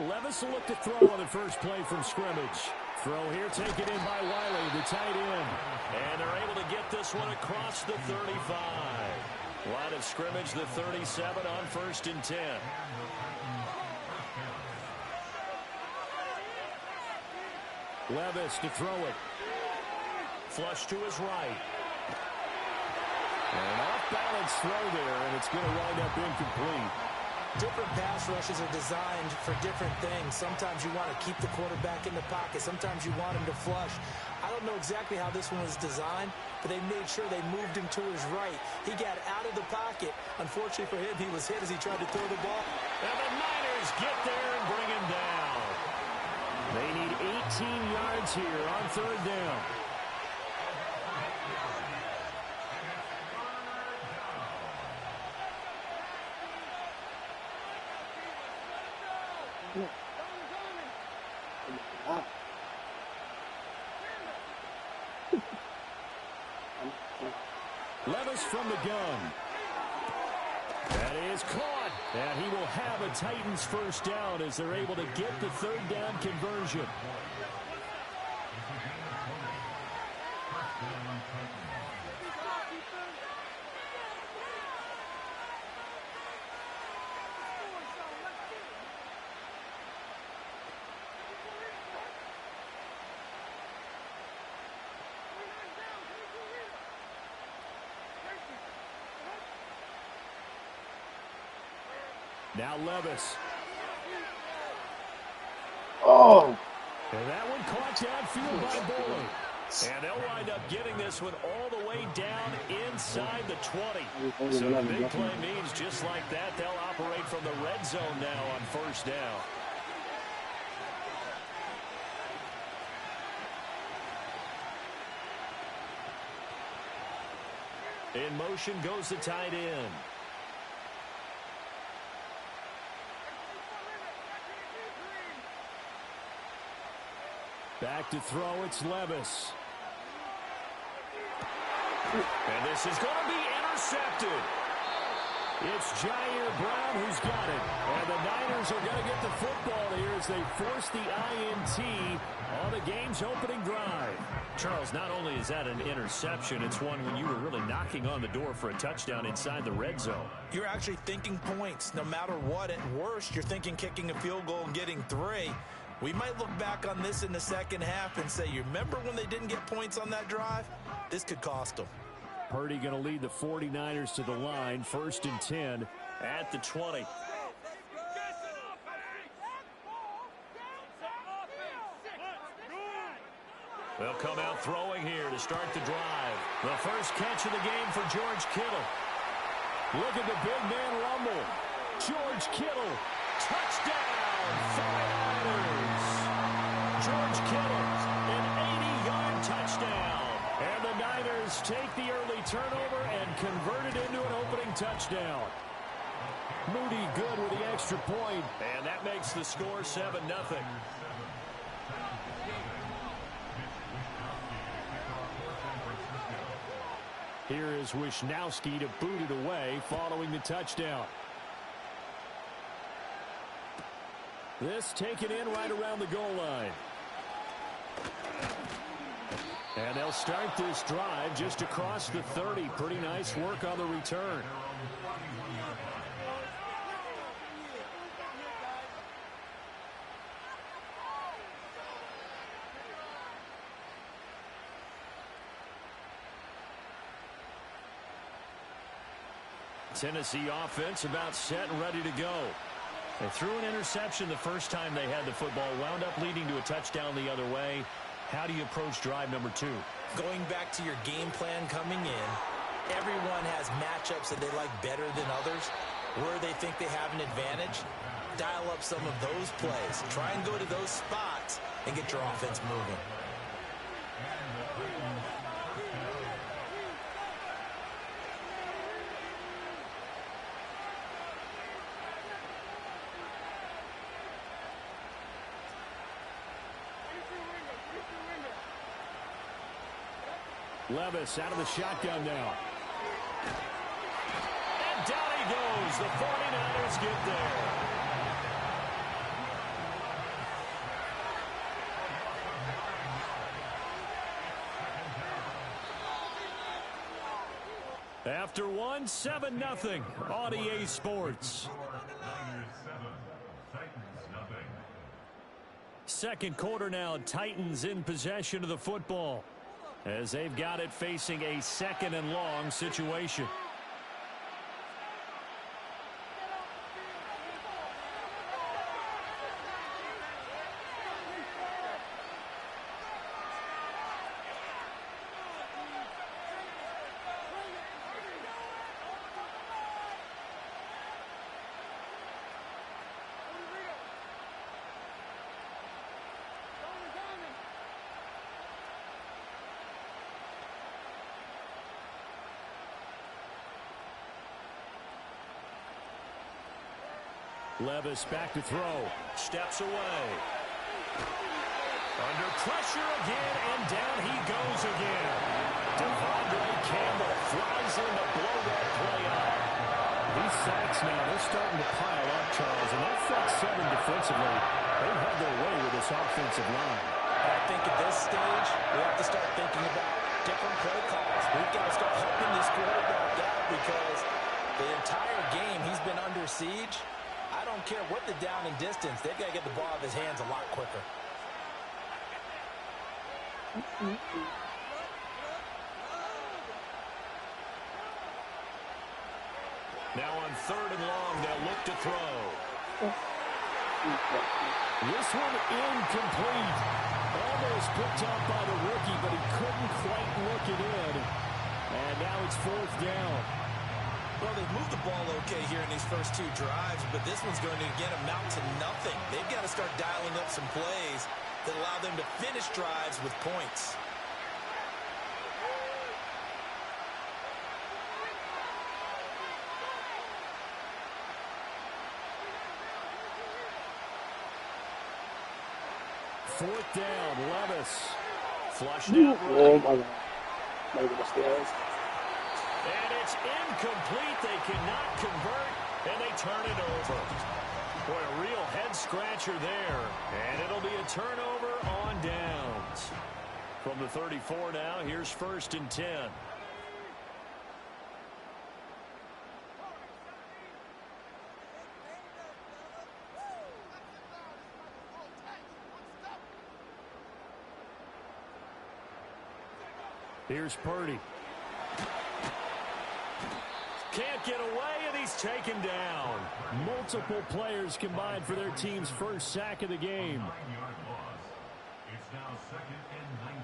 Levis will look to throw on the first play from scrimmage. Throw here taken in by Wiley, the tight end. And they're able to get this one across the 35. Line of scrimmage, the 37 on 1st and 10. Levis to throw it. Flush to his right. An off-balance throw there, and it's going to wind up incomplete. Different pass rushes are designed for different things. Sometimes you want to keep the quarterback in the pocket. Sometimes you want him to flush. I don't know exactly how this one was designed, but they made sure they moved him to his right. He got out of the pocket. Unfortunately for him, he was hit as he tried to throw the ball. And the Niners get there and bring him down. They need 18 yards here on 3rd down. Levis from the gun. That is caught. And he will have a Titans first down as they're able to get the 3rd down conversion. Now Levis. Oh! And that one caught downfield by Bowling. And they'll wind up getting this one all the way down inside the 20. So the big play means just like that, they'll operate from the red zone now on 1st down. In motion goes the tight end. Back to throw, it's Levis. And this is going to be intercepted. It's Jair Brown who's got it. And the Niners are going to get the football here as they force the INT on the game's opening drive. Charles, not only is that an interception, it's one when you were really knocking on the door for a touchdown inside the red zone. You're actually thinking points. No matter what, at worst, you're thinking kicking a field goal and getting 3. We might look back on this in the second half and say, you remember when they didn't get points on that drive? This could cost them. Purdy going to lead the 49ers to the line, 1st and 10 at the 20. They'll come out throwing here to start the drive. The first catch of the game for George Kittle. Look at the big man rumble. George Kittle, touchdown, 49ers. George Kittle, an 80-yard touchdown. And the Niners take the early turnover and convert it into an opening touchdown. Moody good with the extra point. And that makes the score 7-0. Here is Wisnowski to boot it away following the touchdown. This taken in right around the goal line. And they'll start this drive just across the 30. Pretty nice work on the return. Tennessee offense about set and ready to go. They threw an interception the first time they had the football, wound up leading to a touchdown the other way. How do you approach drive number 2? Going back to your game plan coming in, everyone has matchups that they like better than others. Where they think they have an advantage, dial up some of those plays. Try and go to those spots and get your offense moving. Levis out of the shotgun now. And down he goes. The 49ers get there. After one, 7-0 on EA Sports. Second quarter now, Titans in possession of the football, as they've got it facing a 2nd and long situation. Levis back to throw. Steps away. Under pressure again, and down he goes again. Devondre Campbell flies in to blow that play up. These sacks now, they're starting to pile up, Charles, and that front 7 defensively, they've had their way with this offensive line. I think at this stage, we have to start thinking about different play calls. We've got to start helping this quarterback out because the entire game he's been under siege. I don't care what the down and distance. They've got to get the ball out of his hands a lot quicker. Now on 3rd and long, they'll look to throw. This one incomplete. Almost picked up by the rookie, but he couldn't quite look it in. And now it's 4th down. Well, they've moved the ball okay here in these first 2 drives, but this one's going to, again, amount to nothing. They've got to start dialing up some plays that allow them to finish drives with points. 4th down. Levis. Flushed Oh out my right. God. Maybe the stairs. And it's incomplete. They cannot convert, and they turn it over. Boy, a real head-scratcher there. And it'll be a turnover on downs. From the 34 now, here's 1st and 10. Here's Purdy. Can't get away, and he's taken down. Multiple players combined for their team's first sack of the game. 9-yard loss. It's now 2nd and 19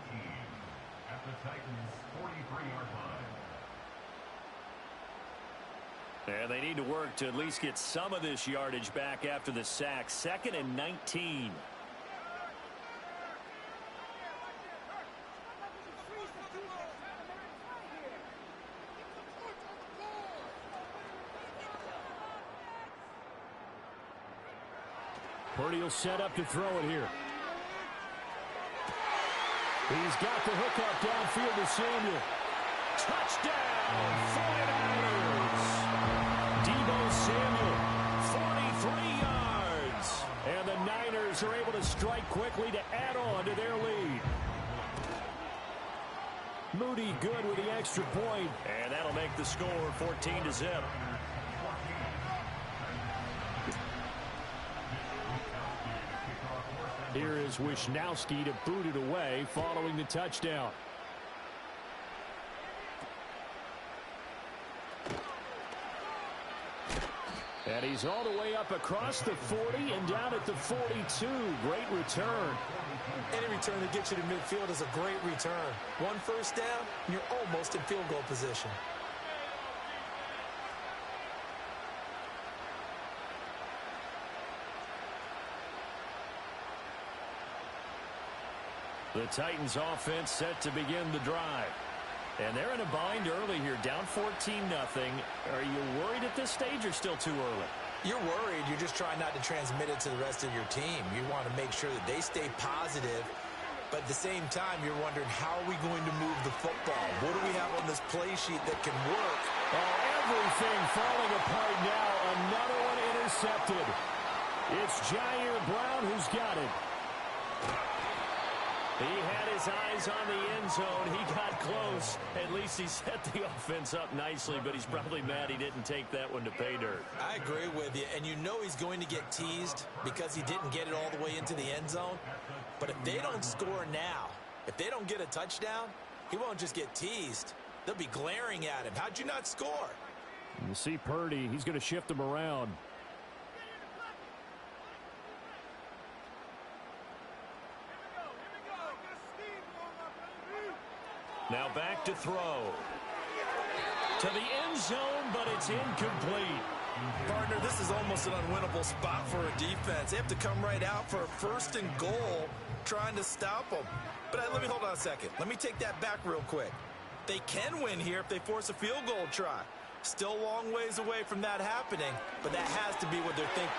at the Titans' 43-yard line. And they need to work to at least get some of this yardage back after the sack. 2nd and 19. Purdy will set up to throw it here. He's got the hook up downfield to Samuel. Touchdown, 49ers. Deebo Samuel, 43 yards. And the Niners are able to strike quickly to add on to their lead. Moody good with the extra point. And that'll make the score 14-0. Here is Wisnowski to boot it away following the touchdown. And he's all the way up across the 40 and down at the 42. Great return. Any return that gets you to midfield is a great return. 1 first down, and you're almost in field goal position. The Titans offense set to begin the drive. And they're in a bind early here, down 14-0. Are you worried at this stage or still too early? You're worried. You're just trying not to transmit it to the rest of your team. You want to make sure that they stay positive. But at the same time, you're wondering, how are we going to move the football? What do we have on this play sheet that can work? Oh, everything falling apart now. Another one intercepted. It's Jair Brown who's got it. He had his eyes on the end zone. He got close. At least he set the offense up nicely, but he's probably mad he didn't take that one to pay dirt. I agree with you, and you know he's going to get teased because he didn't get it all the way into the end zone. But if they don't score now, if they don't get a touchdown, he won't just get teased. They'll be glaring at him. How'd you not score? You see Purdy, he's going to shift him around. Now back to throw. To the end zone, but it's incomplete. Partner, this is almost an unwinnable spot for a defense. They have to come right out for a 1st and goal, trying to stop them. But let me hold on a second. Let me take that back real quick. They can win here if they force a field goal try. Still a long ways away from that happening, but that has to be what they're thinking.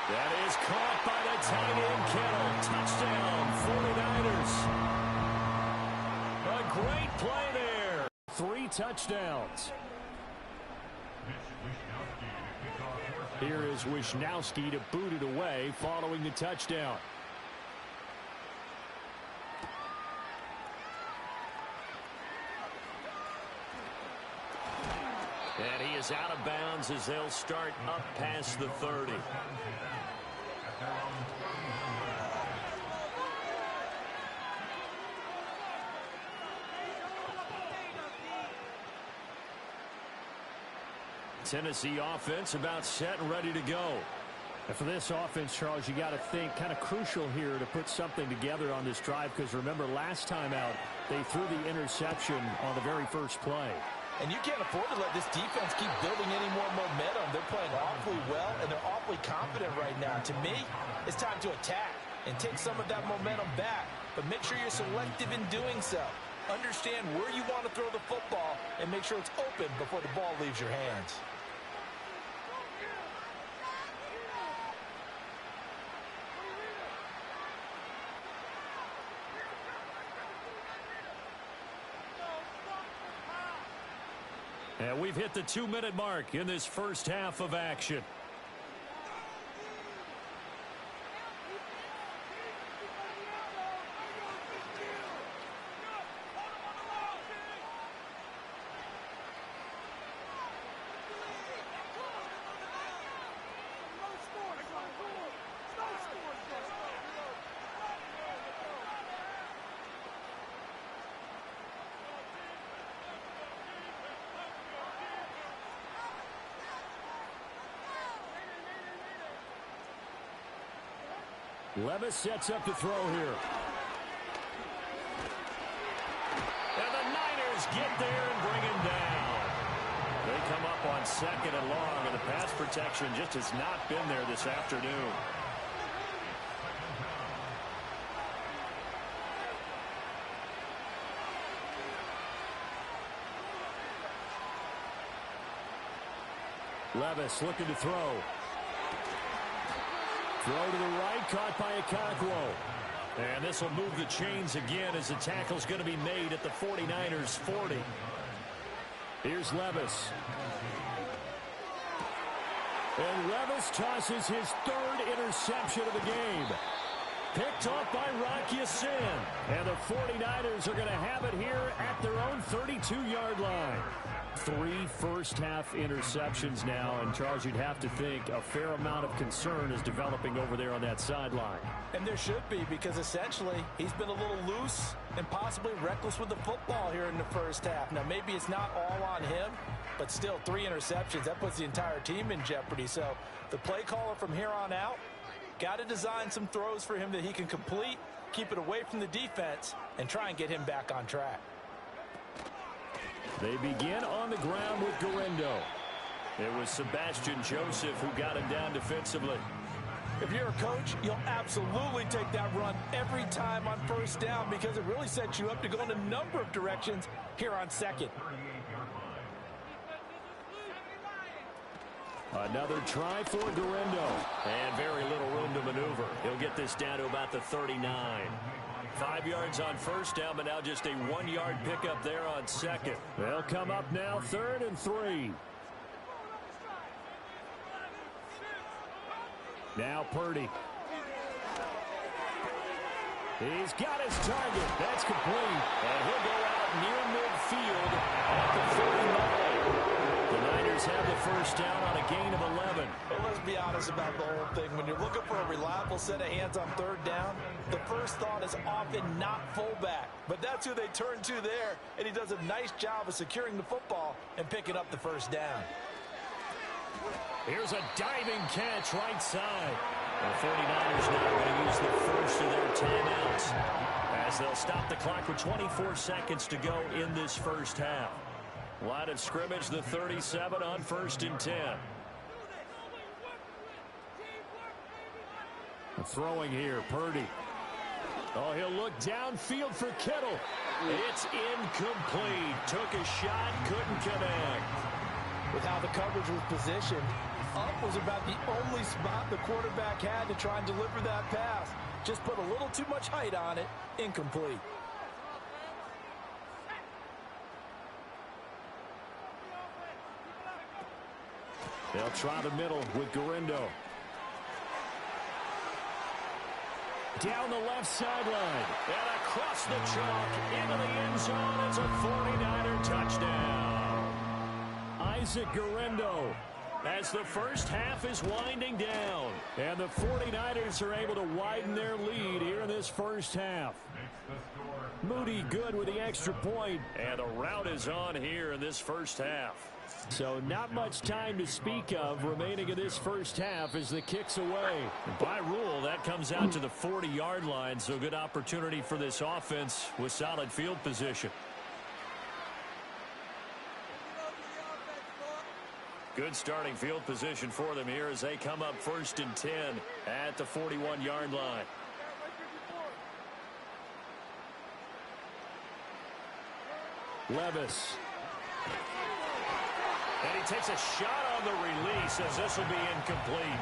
That is caught by the tight end Kittle. Touchdown, 49ers. A great play there. 3 touchdowns. Here is Wisnowski to boot it away following the touchdown. And he is out of bounds as they'll start up past the 30. Tennessee offense about set and ready to go. And for this offense, Charles, you got to think kind of crucial here to put something together on this drive, because remember last time out they threw the interception on the very first play. And you can't afford to let this defense keep building any more momentum. They're playing awfully well, and they're awfully confident right now. To me, it's time to attack and take some of that momentum back. But make sure you're selective in doing so. Understand where you want to throw the football and make sure it's open before the ball leaves your hands. we've hit the 2-minute mark in this first half of action. Levis sets up to throw here. And the Niners get there and bring him down. They come up on 2nd and long, and the pass protection just has not been there this afternoon. Levis looking to throw. Throw to the right, caught by Okonkwo. And this will move the chains again as the tackle's going to be made at the 49ers 40. Here's Levis. And Levis tosses his 3rd interception of the game. Picked off by Rock Ya-Sin. And the 49ers are going to have it here at their own 32-yard line. 3 first-half interceptions now, and Charles, you'd have to think a fair amount of concern is developing over there on that sideline. And there should be, because essentially he's been a little loose and possibly reckless with the football here in the first half. Now, maybe it's not all on him, but still 3 interceptions. That puts the entire team in jeopardy. So the play caller from here on out got to design some throws for him that he can complete, keep it away from the defense, and try and get him back on track. They begin on the ground with Gurindo. It was Sebastian Joseph who got him down defensively. If you're a coach, you'll absolutely take that run every time on first down because it really sets you up to go in a number of directions here on 2nd. Another try for Gurindo. And very little room to maneuver. He'll get this down to about the 39. 5 yards on first down, but now just a 1-yard pickup there on 2nd. They'll come up now 3rd and 3. Now Purdy. He's got his target. That's complete. And he'll go out near midfield at the 39. The Niners have the first down on a gain of 11. Well, let's be honest about the whole thing. When you're looking for a reliable set of hands on 3rd down, the first thought is often not fullback. But that's who they turn to there, and he does a nice job of securing the football and picking up the first down. Here's a diving catch right side. The 49ers now going to use the first of their timeouts as they'll stop the clock with 24 seconds to go in this first half. Line of scrimmage, the 37 on 1st and 10. Throwing here, Purdy. Oh, he'll look downfield for Kittle. It's incomplete. Took a shot, couldn't connect. With how the coverage was positioned, up was about the only spot the quarterback had to try and deliver that pass. Just put a little too much height on it. Incomplete. They'll try the middle with Gurindo. Down the left sideline. And across the chalk into the end zone. It's a 49er touchdown. Isaac Gurindo as the first half is winding down. And the 49ers are able to widen their lead here in this first half. Moody good with the extra point. And the route is on here in this first half. So not much time to speak of remaining in this first half as the kick's away. By rule, that comes out to the 40-yard line, so good opportunity for this offense with solid field position. Good starting field position for them here as they come up 1st and 10 at the 41-yard line. And he takes a shot on the release as this will be incomplete.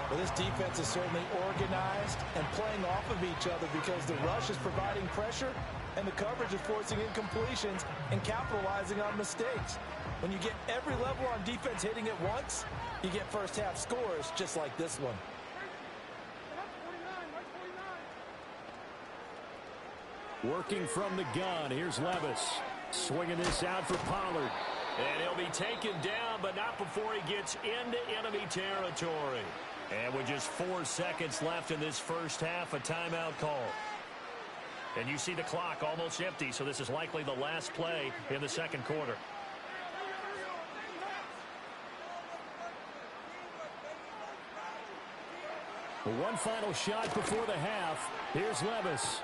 Well, this defense is certainly organized and playing off of each other because the rush is providing pressure and the coverage is forcing incompletions and capitalizing on mistakes. When you get every level on defense hitting at once, you get first half scores just like this one. Working from the gun, here's Levis. Swinging this out for Pollard. And he'll be taken down, but not before he gets into enemy territory. And with just 4 seconds left in this first half, a timeout call. And you see the clock almost empty, so this is likely the last play in the second quarter. One final shot before the half. Here's Levis.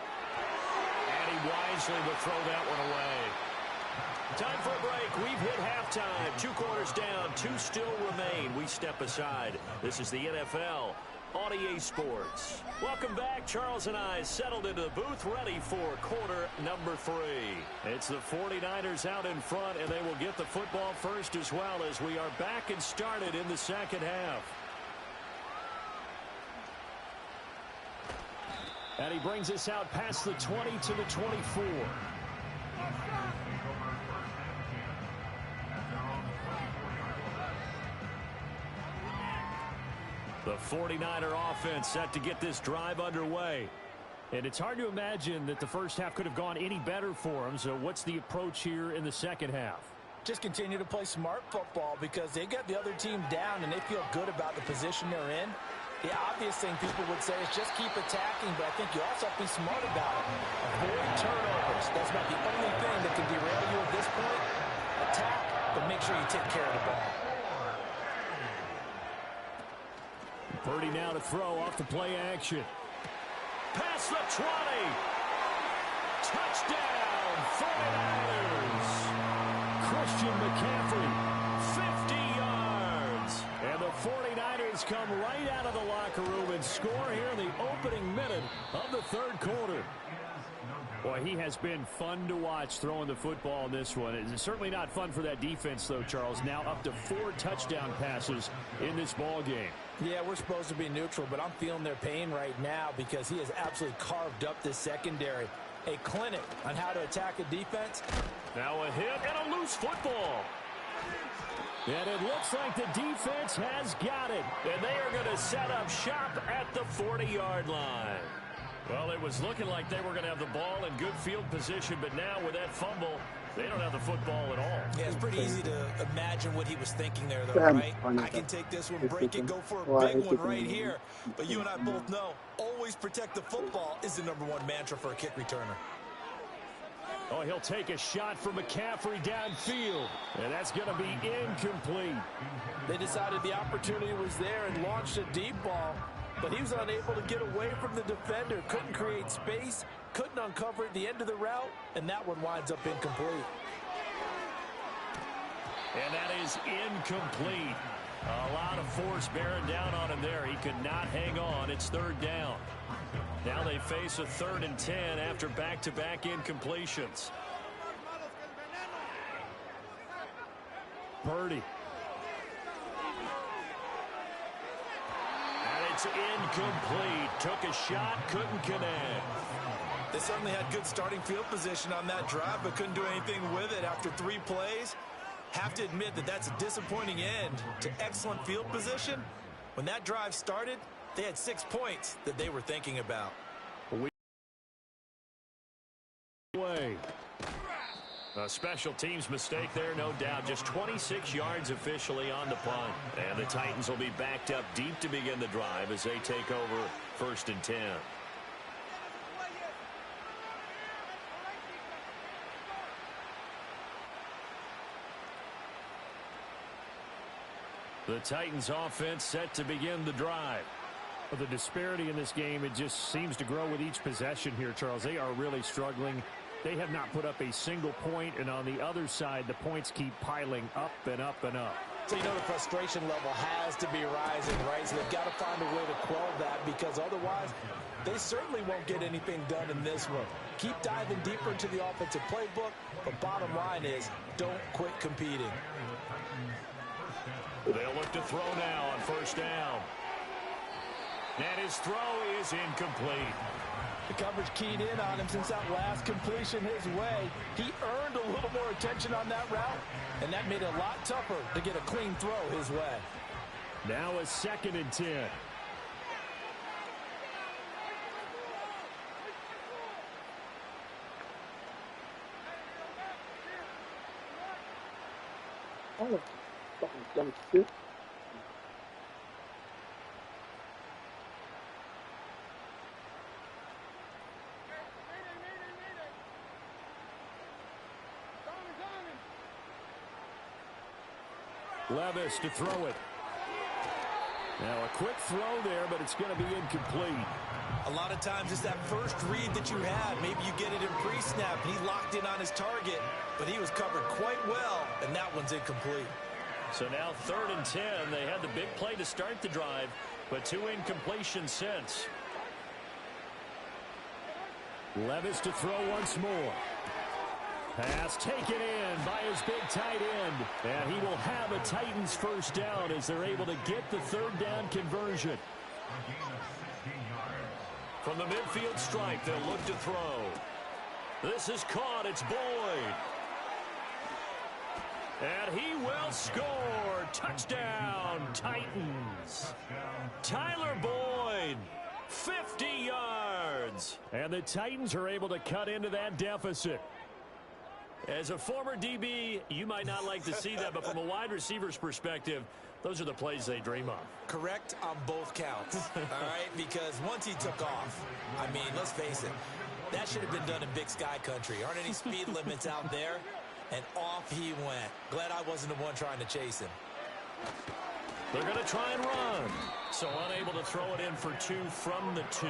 And he wisely will throw that one away. Time for a break. We've hit halftime. 2 quarters down. 2 still remain. We step aside. This is the NFL on EA Sports. Welcome back. Charles and I settled into the booth ready for quarter number 3. It's the 49ers out in front, and they will get the football first as well as we are back and started in the second half. And he brings us out past the 20 to the 24. The 49er offense set to get this drive underway. And it's hard to imagine that the first half could have gone any better for them. So what's the approach here in the second half? Just continue to play smart football because they got the other team down and they feel good about the position they're in. The obvious thing people would say is just keep attacking, but I think you also have to be smart about it. Avoid turnovers. That's about the only thing that can derail you at this point. Attack, but make sure you take care of the ball. Purdy now to throw off the play action. Past the 20. Touchdown, 49ers. Christian McCaffrey, 50 yards. and the 49ers come right out of the locker room and score here in the opening minute of the third quarter. Boy, he has been fun to watch throwing the football in this one. It's certainly not fun for that defense, though, Charles. Now up to 4 touchdown passes in this ball game. Yeah, we're supposed to be neutral, but I'm feeling their pain right now because he has absolutely carved up this secondary. A clinic on how to attack a defense. Now a hit and a loose football. And it looks like the defense has got it. And they are going to set up shop at the 40-yard line. Well, it was looking like they were going to have the ball in good field position, but now with that fumble, they don't have the football at all. Yeah, it's pretty easy to imagine what he was thinking there, though, right? I can take this one, break it, go for a big one right here. But you and I both know, always protect the football is the #1 mantra for a kick returner. Oh, he'll take a shot for McCaffrey downfield. And that's going to be incomplete. They decided the opportunity was there and launched a deep ball. But he was unable to get away from the defender. Couldn't create space. Couldn't uncover at the end of the route. And that one winds up incomplete. And that is incomplete. A lot of force bearing down on him there. He could not hang on. It's third down. Now they face a 3rd and 10 after back-to-back incompletions. Purdy. It's incomplete. Took a shot, couldn't connect. They certainly had good starting field position on that drive, but couldn't do anything with it after 3 plays. Have to admit that that's a disappointing end to excellent field position. When that drive started, they had 6 points that they were thinking about. A special teams mistake there, no doubt. Just 26 yards officially on the punt. And the Titans will be backed up deep to begin the drive as they take over 1st and 10. The Titans offense set to begin the drive. Well, the disparity in this game, it just seems to grow with each possession here, Charles. They are really struggling. They have not put up a single point, and on the other side, the points keep piling up and up and up. So you know the frustration level has to be rising, right? So they've got to find a way to quell that because otherwise they certainly won't get anything done in this one. Keep diving deeper into the offensive playbook, but bottom line is don't quit competing. They'll look to throw now on first down. And his throw is incomplete. The coverage keyed in on him since that last completion his way. He earned a little more attention on that route, and that made it a lot tougher to get a clean throw his way. Now a 2nd and 10. Oh, fucking dumb shit. Levis to throw it. Now a quick throw there, but it's going to be incomplete. A lot of times it's that first read that you have. Maybe you get it in pre-snap, and he locked in on his target, but he was covered quite well, and that one's incomplete. So now 3rd and 10. They had the big play to start the drive, but 2 incompletions since. Levis to throw once more. Pass taken in by his big tight end. And he will have a Titans first down as they're able to get the 3rd down conversion. From the midfield stripe, they'll look to throw. This is caught. It's Boyd. And he will score. Touchdown, Titans. Tyler Boyd, 50 yards. And the Titans are able to cut into that deficit. As a former DB, you might not like to see that, but from a wide receiver's perspective, those are the plays they dream of. Correct on both counts, all right? Because once he took off, I mean, let's face it, that should have been done in Big Sky country. Aren't any speed limits out there? And off he went. Glad I wasn't the one trying to chase him. They're going to try and run. So unable to throw it in for 2 from the 2.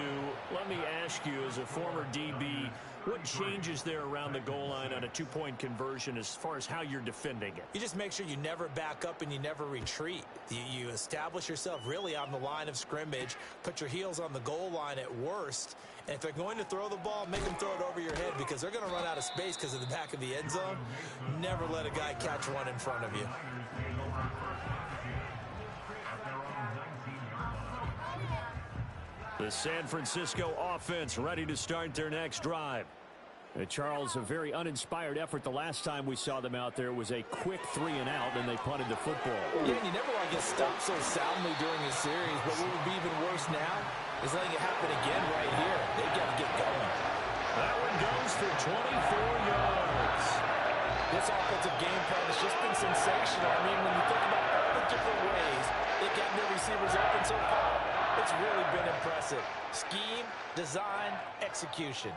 Let me ask you, as a former DB, what changes there around the goal line on a 2-point conversion as far as how you're defending it? You just make sure you never back up and you never retreat. You establish yourself really on the line of scrimmage, put your heels on the goal line at worst, and if they're going to throw the ball, make them throw it over your head because they're going to run out of space because of the back of the end zone. Never let a guy catch one in front of you. The San Francisco offense ready to start their next drive. Charles, a very uninspired effort the last time we saw them out there was a quick 3-and-out, and they punted the football. Yeah, and you never want to get stopped so soundly during a series, but what would be even worse now is letting it happen again right here. They've got to get going. That one goes for 24 yards. This offensive game plan has just been sensational. I mean, when you think about all the different ways they've gotten their receivers open so far, it's really been impressive. Scheme, design, execution.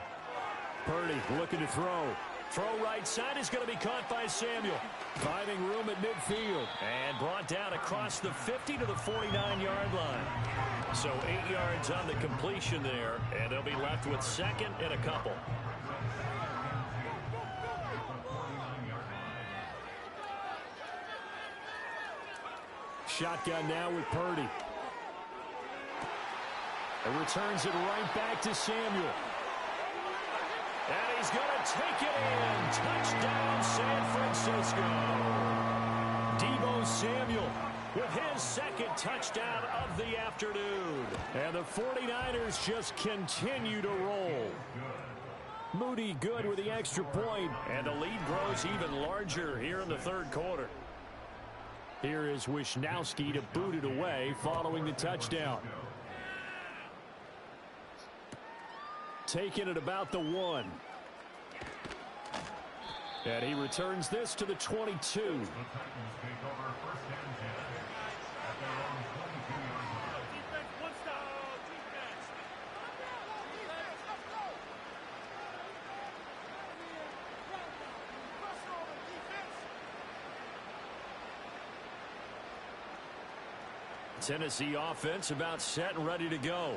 Purdy looking to throw. Throw right side is going to be caught by Samuel. Finding room at midfield. And brought down across the 50 to the 49-yard line. So 8 yards on the completion there. And they'll be left with 2nd and a couple. Shotgun now with Purdy. And returns it right back to Samuel. And he's going to take it in. Touchdown, San Francisco. Deebo Samuel with his 2nd touchdown of the afternoon. And the 49ers just continue to roll. Moody good with the extra point. And the lead grows even larger here in the 3rd quarter. Here is Wisnowski to boot it away following the touchdown. Taking it about the 1. And he returns this to the 22. Tennessee offense about set and ready to go.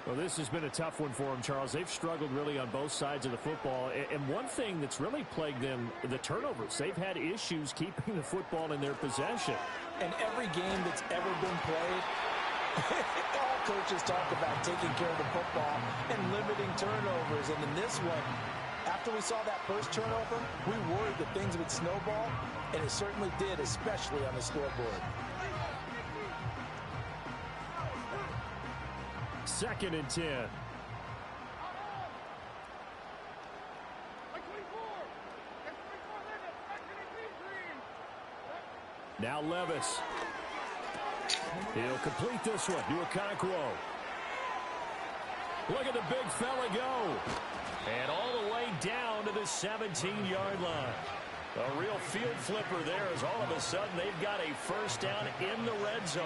Well, this has been a tough one for them, Charles. They've struggled really on both sides of the football. And one thing that's really plagued them, the turnovers. They've had issues keeping the football in their possession. And every game that's ever been played, All coaches talk about taking care of the football and limiting turnovers. And in this one, after we saw that first turnover, we worried that things would snowball, and it certainly did, especially on the scoreboard. 2nd and 10. Now Levis. He'll complete this one to Okonkwo. Look at the big fella go. And all the way down to the 17-yard line. A real field flipper there as all of a sudden they've got a first down in the red zone.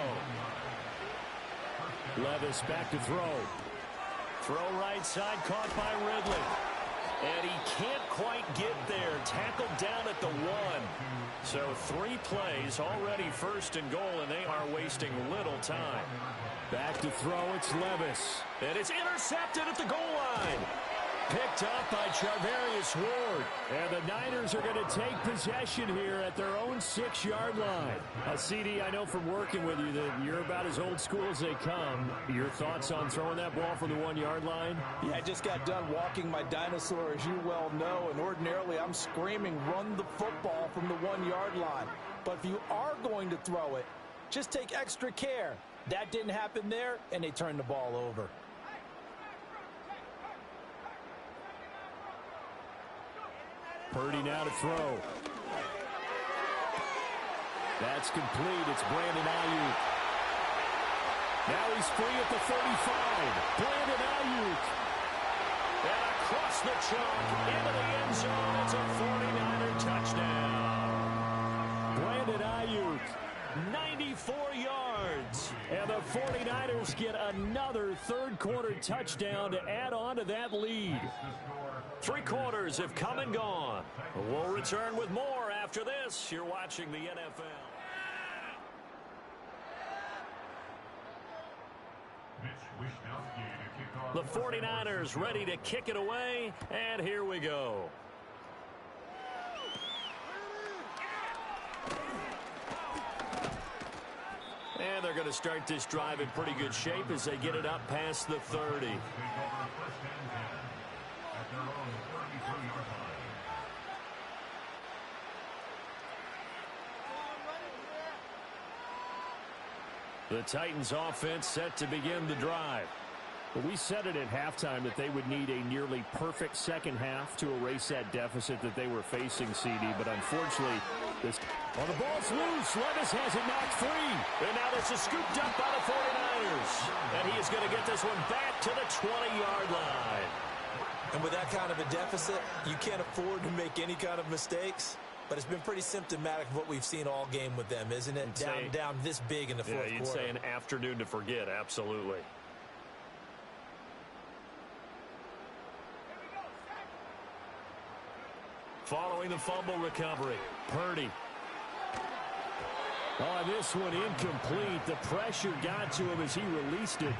Levis back to throw. Throw right side, caught by Ridley. And he can't quite get there. Tackled down at the 1. So 3 plays, already 1st and goal, and they are wasting little time. Back to throw, it's Levis. And it's intercepted at the goal line. Picked up by Charvarius Ward. And the Niners are going to take possession here at their own 6-yard line. CD, I know from working with you that you're about as old school as they come. Your thoughts on throwing that ball from the 1-yard line? Yeah, I just got done walking my dinosaur, as you well know, and ordinarily I'm screaming, run the football from the 1-yard line. But if you are going to throw it, just take extra care. That didn't happen there, and they turned the ball over. Purdy now to throw. That's complete. It's Brandon Ayuk. Now he's free at the 35. Brandon Ayuk. And across the chalk into the end zone. It's a 49er touchdown. Brandon Ayuk, 94 yards. And the 49ers get another third-quarter touchdown to add on to that lead. 3 quarters have come and gone. We'll return with more after this. You're watching the NFL. The 49ers ready to kick it away, and here we go. And they're going to start this drive in pretty good shape as they get it up past the 30. The Titans offense set to begin the drive. Well, we said it at halftime that they would need a nearly perfect second half to erase that deficit that they were facing, CD. But unfortunately, this on the ball's loose. Levis has it knocked free. And now this is scooped up by the 49ers. And he is going to get this one back to the 20-yard line. And with that kind of a deficit, you can't afford to make any kind of mistakes. But it's been pretty symptomatic of what we've seen all game with them, isn't it? Down this big in the fourth quarter. You'd say an afternoon to forget, absolutely. Following the fumble recovery, Purdy. Oh, this one incomplete. The pressure got to him as he released it.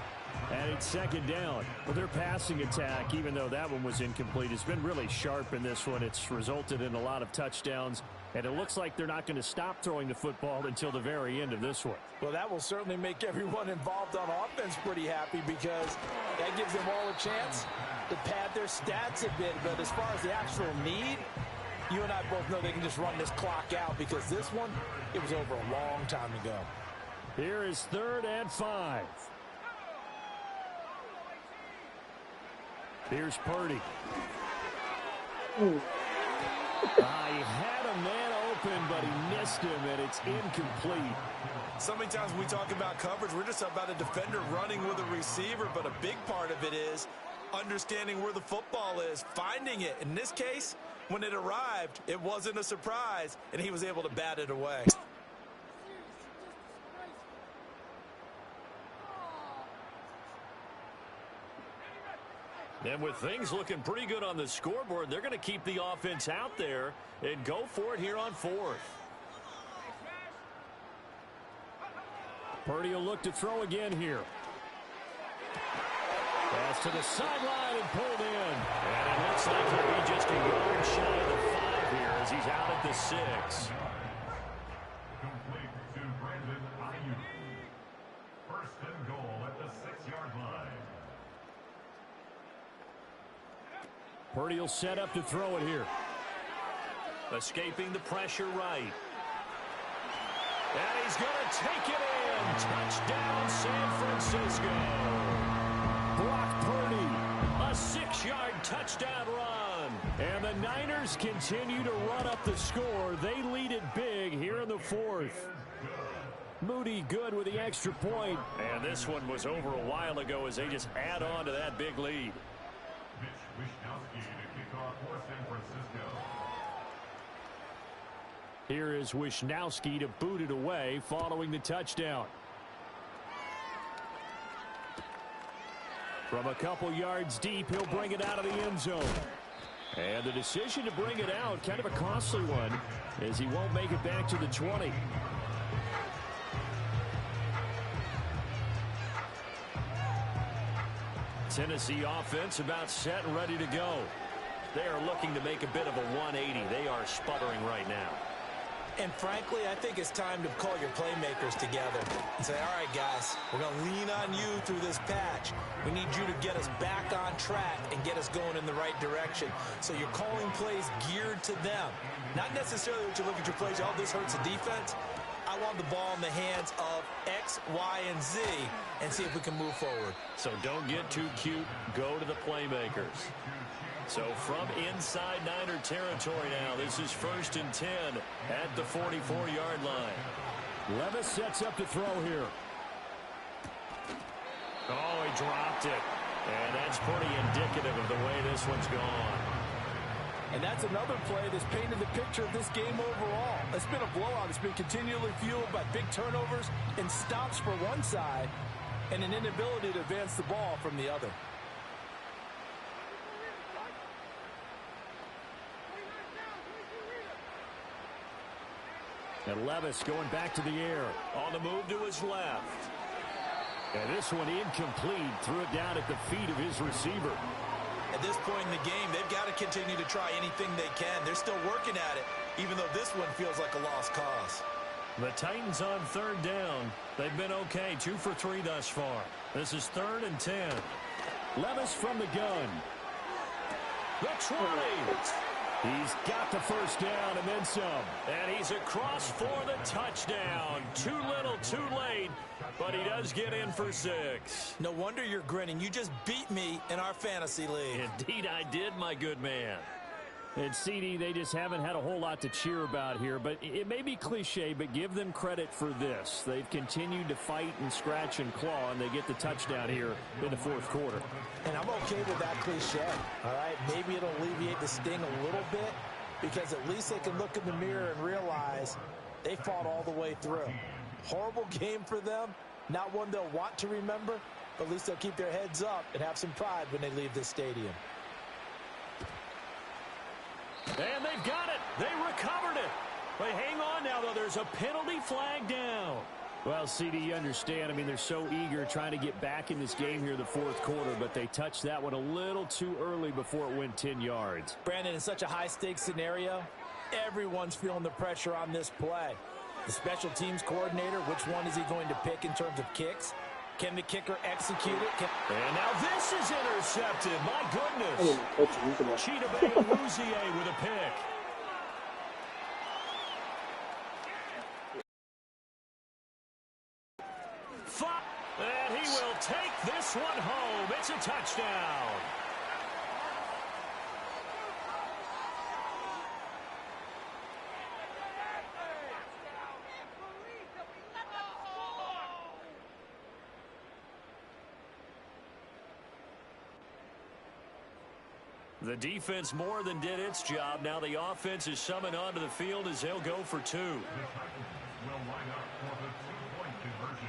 And it's second down. But their passing attack, even though that one was incomplete, has been really sharp in this one. It's resulted in a lot of touchdowns. And it looks like they're not going to stop throwing the football until the very end of this one. Well, that will certainly make everyone involved on offense pretty happy because that gives them all a chance to pad their stats a bit. But as far as the actual need, you and I both know they can just run this clock out because this one, it was over a long time ago. Here is 3rd and 5. Here's Purdy. He had a man open, but he missed him, and it's incomplete. So many times when we talk about coverage, we're just about a defender running with a receiver, but a big part of it is understanding where the football is, finding it. In this case, when it arrived, it wasn't a surprise, and he was able to bat it away. And with things looking pretty good on the scoreboard, they're going to keep the offense out there and go for it here on 4th. Purdy will look to throw again here. Pass to the sideline and pulled in. And it looks like he'll be just a yard shy of the 5 here as he's out at the 6. Complete to Brandon Ayuk. 1st and goal. Purdy will set up to throw it here. Escaping the pressure right. And he's going to take it in. Touchdown, San Francisco. Brock Purdy, a 6-yard touchdown run. And the Niners continue to run up the score. They lead it big here in the fourth. Moody good with the extra point. And this one was over a while ago as they just add on to that big lead. Mitch Wishnowsky to kick off for San Francisco. Here is Wishnowsky to boot it away following the touchdown. From a couple yards deep, he'll bring it out of the end zone. And the decision to bring it out, kind of a costly one, as he won't make it back to the 20. Tennessee offense about set and ready to go. They are looking to make a bit of a 180. They are sputtering right now. And frankly, I think it's time to call your playmakers together and say, all right, guys, we're going to lean on you through this patch. We need you to get us back on track and get us going in the right direction. So you're calling plays geared to them. Not necessarily that you look at your plays, oh, this hurts the defense. I want the ball in the hands of X, Y, and Z and see if we can move forward. So don't get too cute. Go to the playmakers. So from inside Niner territory now, this is 1st and 10 at the 44-yard line. Levis sets up to throw here. Oh, he dropped it. And that's pretty indicative of the way this one's gone. And that's another play that's painted the picture of this game overall. It's been a blowout. It's been continually fueled by big turnovers and stops for one side and an inability to advance the ball from the other. And Levis going back to the air. On the move to his left. And this one incomplete. Threw it down at the feet of his receiver. At this point in the game, they've got to continue to try anything they can. They're still working at it, even though this one feels like a lost cause. The Titans on 3rd down. They've been okay, 2 for 3 thus far. This is 3rd and 10. Levis from the gun. The 20. He's got the first down and then some. And he's across for the touchdown. Too little, too late, but he does get in for 6. No wonder you're grinning. You just beat me in our fantasy league. Indeed I did, my good man. And CD, they just haven't had a whole lot to cheer about here, but it may be cliche, but give them credit for this. They've continued to fight and scratch and claw, and they get the touchdown here in the 4th quarter. And I'm okay with that cliche, all right? Maybe it'll alleviate the sting a little bit because at least they can look in the mirror and realize they fought all the way through. Horrible game for them, not one they'll want to remember, but at least they'll keep their heads up and have some pride when they leave this stadium. And they've got it. They recovered it. But hang on now, though. There's a penalty flag down. Well, CD, you understand. I mean, they're so eager trying to get back in this game here in the 4th quarter, but they touched that one a little too early before it went 10 yards. Brandon, in such a high-stakes scenario, everyone's feeling the pressure on this play. The special teams coordinator, which one is he going to pick in terms of kicks? Can the kicker execute it? And now this is intercepted. My goodness. Chidobe Awuzie with a pick. And he will take this one home. It's a touchdown. The defense more than did its job. Now the offense is summoned onto the field as they'll go for 2. The Titans will line up for the 2-point conversion.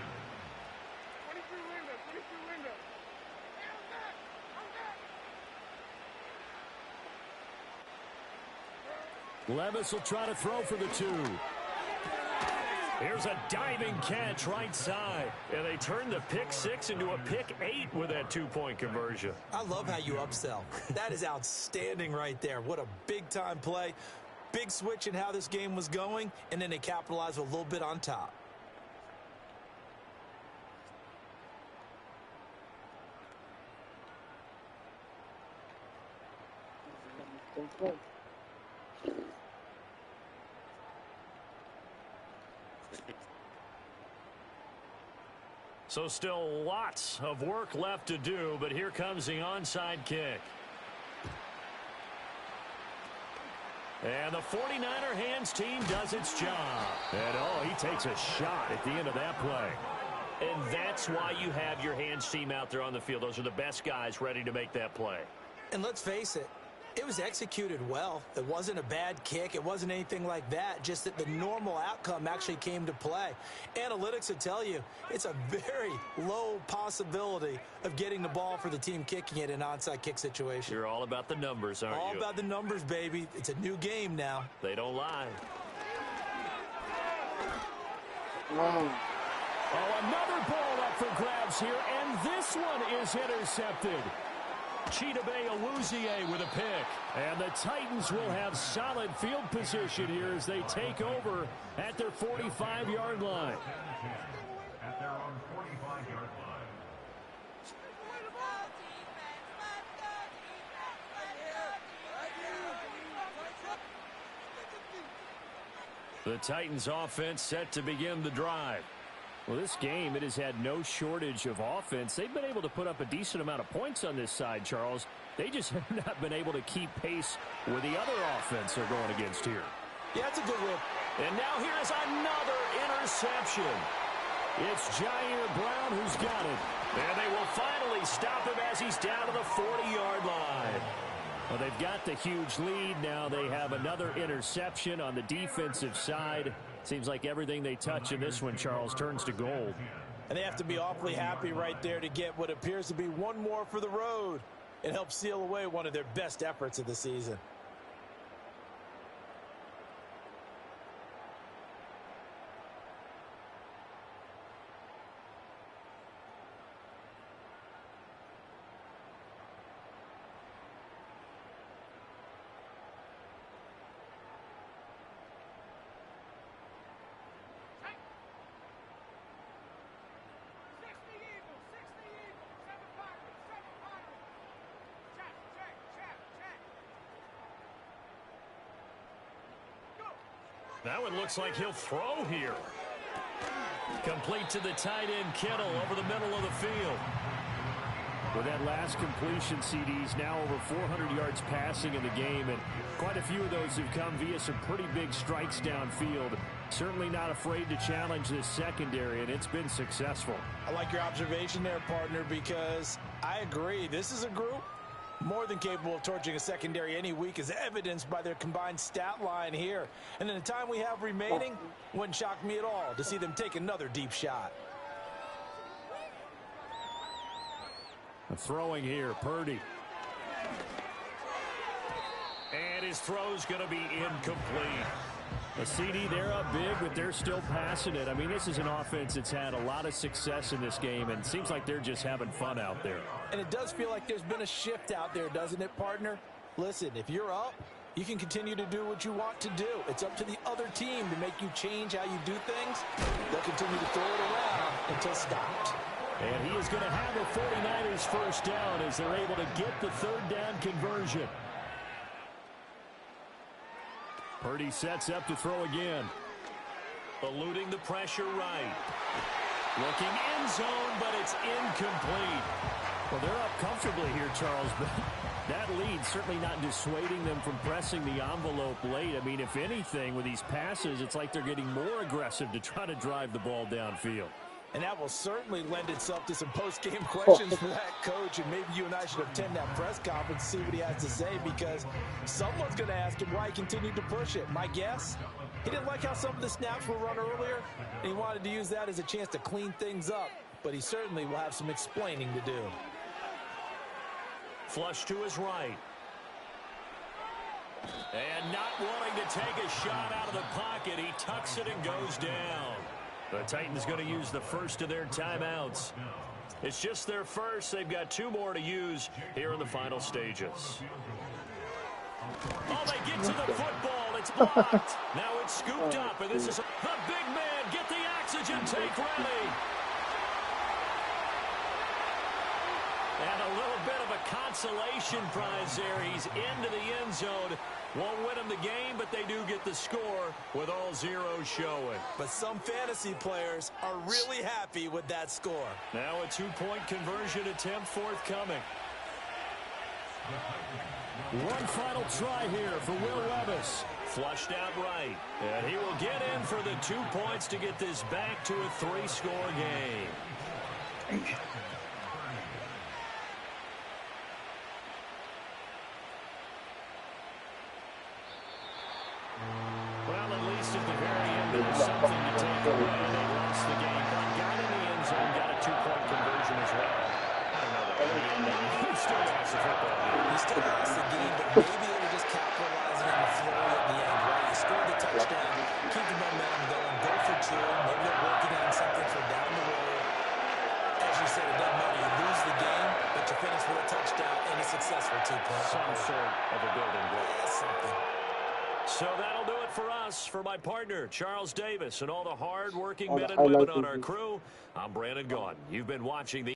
Levis will try to throw for the 2. Here's a diving catch right side. And they turned the pick 6 into a pick 8 with that 2-point conversion. I love how you upsell. That is outstanding right there. What a big-time play. Big switch in how this game was going, and then they capitalized with a little bit on top. Don't play. So still lots of work left to do, but here comes the onside kick. And the 49er hands team does its job. And, oh, he takes a shot at the end of that play. And that's why you have your hands team out there on the field. Those are the best guys ready to make that play. And let's face it, it was executed well. It wasn't a bad kick. It wasn't anything like that. Just that the normal outcome actually came to play. Analytics would tell you it's a very low possibility of getting the ball for the team kicking it in an onside kick situation. You're all about the numbers, aren't you? All about the numbers, baby. It's a new game now. They don't lie. Wow. Oh, another ball up for grabs here, and this one is intercepted. Chidobe Awuzie with a pick. And the Titans will have solid field position here as they take over at their 45-yard line. At their own 45-yard line. The Titans offense set to begin the drive. Well, this game, it has had no shortage of offense. They've been able to put up a decent amount of points on this side, Charles. They just have not been able to keep pace with the other offense they're going against here. Yeah, it's a good whip. And now here is another interception. It's Jair Brown who's got it. And they will finally stop him as he's down to the 40-yard line. Well, they've got the huge lead. Now they have another interception on the defensive side. Seems like everything they touch in this one, Charles, turns to gold. And they have to be awfully happy right there to get what appears to be one more for the road. It helps seal away one of their best efforts of the season. Now it looks like he'll throw here. Complete to the tight end, Kittle, over the middle of the field. With that last completion, CDs now over 400 yards passing in the game, and quite a few of those have come via some pretty big strikes downfield. Certainly not afraid to challenge this secondary, and it's been successful. I like your observation there, partner, because I agree. This is a group more than capable of torching a secondary any week, as evidenced by their combined stat line here. And in the time we have remaining, wouldn't shock me at all to see them take another deep shot. Throwing here, Purdy. And his throw's going to be incomplete. A CD, they're up big, but they're still passing it. I mean, this is an offense that's had a lot of success in this game, and it seems like they're just having fun out there. And it does feel like there's been a shift out there, doesn't it, partner? Listen, if you're up, you can continue to do what you want to do. It's up to the other team to make you change how you do things. They'll continue to throw it around until stopped. And he is going to have the 49ers first down as they're able to get the third down conversion. Purdy sets up to throw again. Eluding the pressure right. Looking end zone, but it's incomplete. Well, they're up comfortably here, Charles, but that lead certainly not dissuading them from pressing the envelope late. I mean, if anything, with these passes, it's like they're getting more aggressive to try to drive the ball downfield. And that will certainly lend itself to some post-game questions for that coach. And maybe you and I should attend that press conference and see what he has to say, because someone's going to ask him why he continued to push it. My guess, he didn't like how some of the snaps were run earlier, and he wanted to use that as a chance to clean things up. But he certainly will have some explaining to do. Flush to his right. And not wanting to take a shot out of the pocket, he tucks it and goes down. The Titans going to use the first of their timeouts. It's just their first. They've got two more to use here in the final stages. Oh, they get to the football. It's blocked. Now it's scooped up, and this is the big man. Get the oxygen tank ready. And a little bit of a consolation prize there. He's into the end zone. Won't win him the game, but they do get the score with all zeros showing. But some fantasy players are really happy with that score. Now a two-point conversion attempt forthcoming. One final try here for Will Levis. Flushed out right. And he will get in for the 2 points to get this back to a 3-score game. Well, at least at the very end, there's something to take away. They lost the game, but got in the end zone, got a 2-point conversion as well. I don't know that in the end, he still lost the football game. He still lost the game, but maybe they were just capitalizing on the flow at the end, right? You scored the touchdown, keep the momentum going, go for 2. Maybe they're working on something for down the road. As you said, it doesn't matter. You lose the game, but you finish with a touchdown and a successful 2-point. Some sort of a building block. Yeah, something. So that'll do it for us. For my partner, Charles Davis, and all the hard-working Oh, men and I women like on this. our crew, I'm Brandon Gaudin. You've been watching the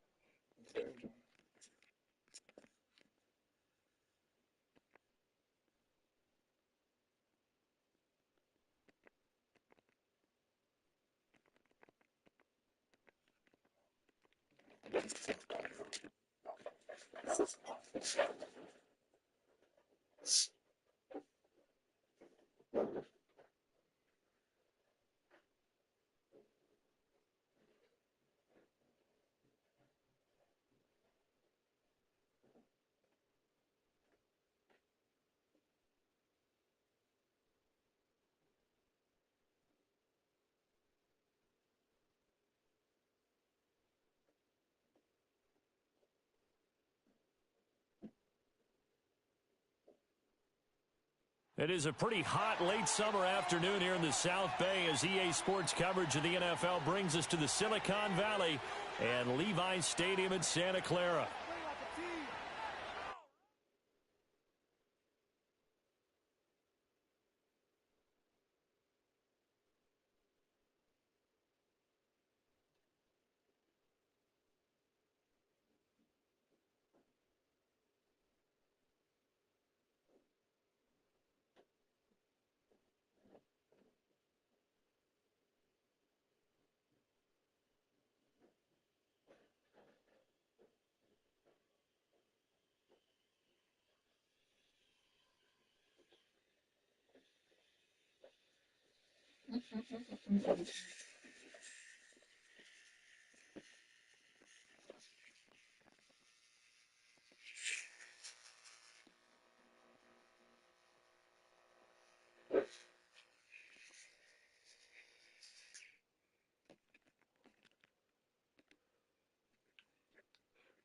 It is a pretty hot late summer afternoon here in the South Bay as EA Sports coverage of the NFL brings us to the Silicon Valley and Levi's Stadium in Santa Clara.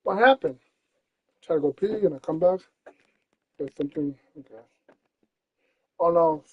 What happened? Try to go pee and I come back. There's something. Okay. Oh no.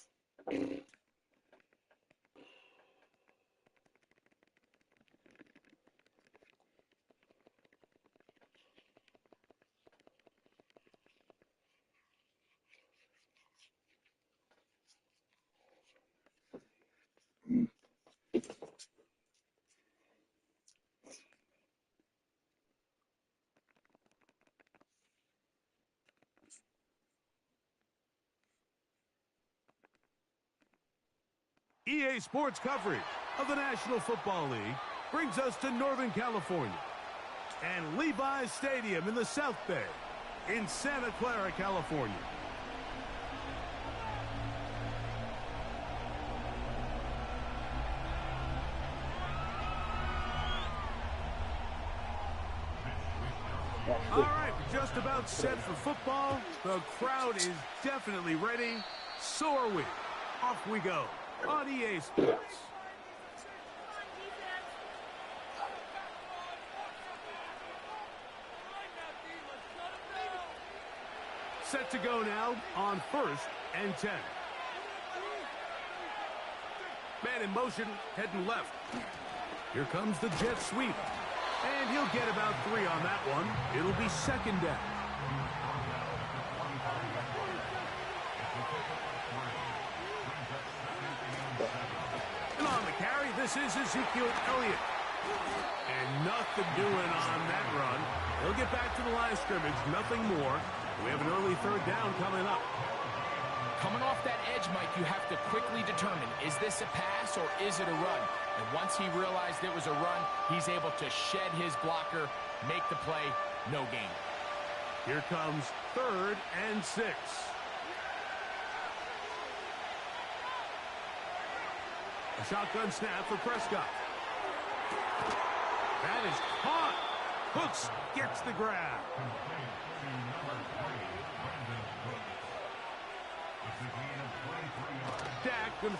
EA Sports coverage of the National Football League brings us to Northern California and Levi's Stadium in the South Bay in Santa Clara, California. All right, we're just about set for football. The crowd is definitely ready. So are we. Off we go on EA Sports. Set to go now on 1st and 10. Man in motion, heading left. Here comes the jet sweep. And he'll get about 3 on that one. It'll be 2nd down. And on the carry, this is Ezekiel Elliott. And nothing doing on that run. He'll get back to the line of scrimmage, nothing more. We have an early third down coming up. Coming off that edge, Mike, you have to quickly determine, is this a pass or is it a run? And once he realized it was a run, he's able to shed his blocker, make the play, no gain. Here comes 3rd and 6. A shotgun snap for Prescott. That is caught. Hooks gets the grab. Dak going to...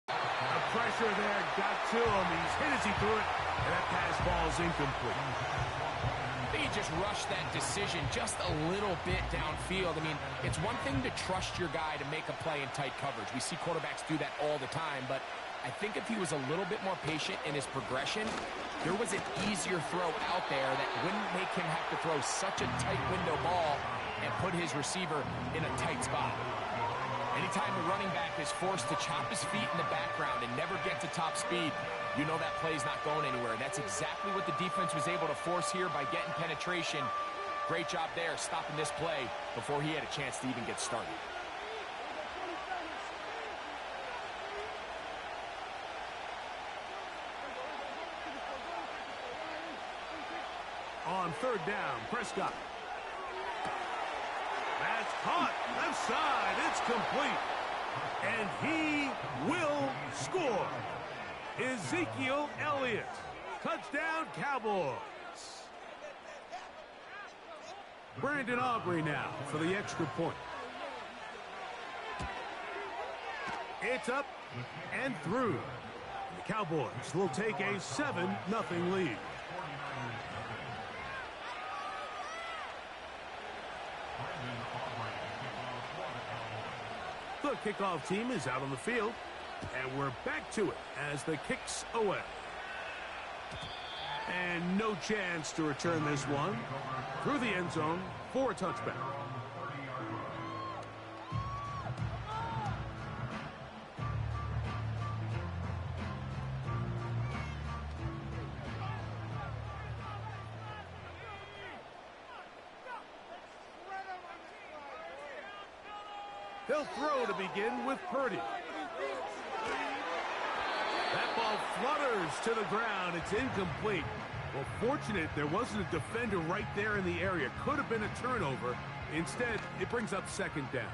The pressure there got to him. He's hit as he threw it, and that pass ball is incomplete. He just rushed that decision just a little bit downfield. I mean, it's one thing to trust your guy to make a play in tight coverage. We see quarterbacks do that all the time, but I think if he was a little bit more patient in his progression, there was an easier throw out there that wouldn't make him have to throw such a tight window ball and put his receiver in a tight spot. Anytime the running back is forced to chop his feet in the background and never get to top speed, you know that play's not going anywhere. That's exactly what the defense was able to force here by getting penetration. Great job there, stopping this play before he had a chance to even get started. On 3rd down, Prescott. That's caught. Left side. It's complete. And he will score. Ezekiel Elliott. Touchdown, Cowboys. Brandon Aubrey now for the extra point. It's up and through. The Cowboys will take a 7-0 lead. The kickoff team is out on the field, and we're back to it as the kick's away. And no chance to return this one through the end zone for a touchback. He'll throw to begin with Purdy. That ball flutters to the ground. It's incomplete. Well, fortunate there wasn't a defender right there in the area. Could have been a turnover. Instead, it brings up 2nd down.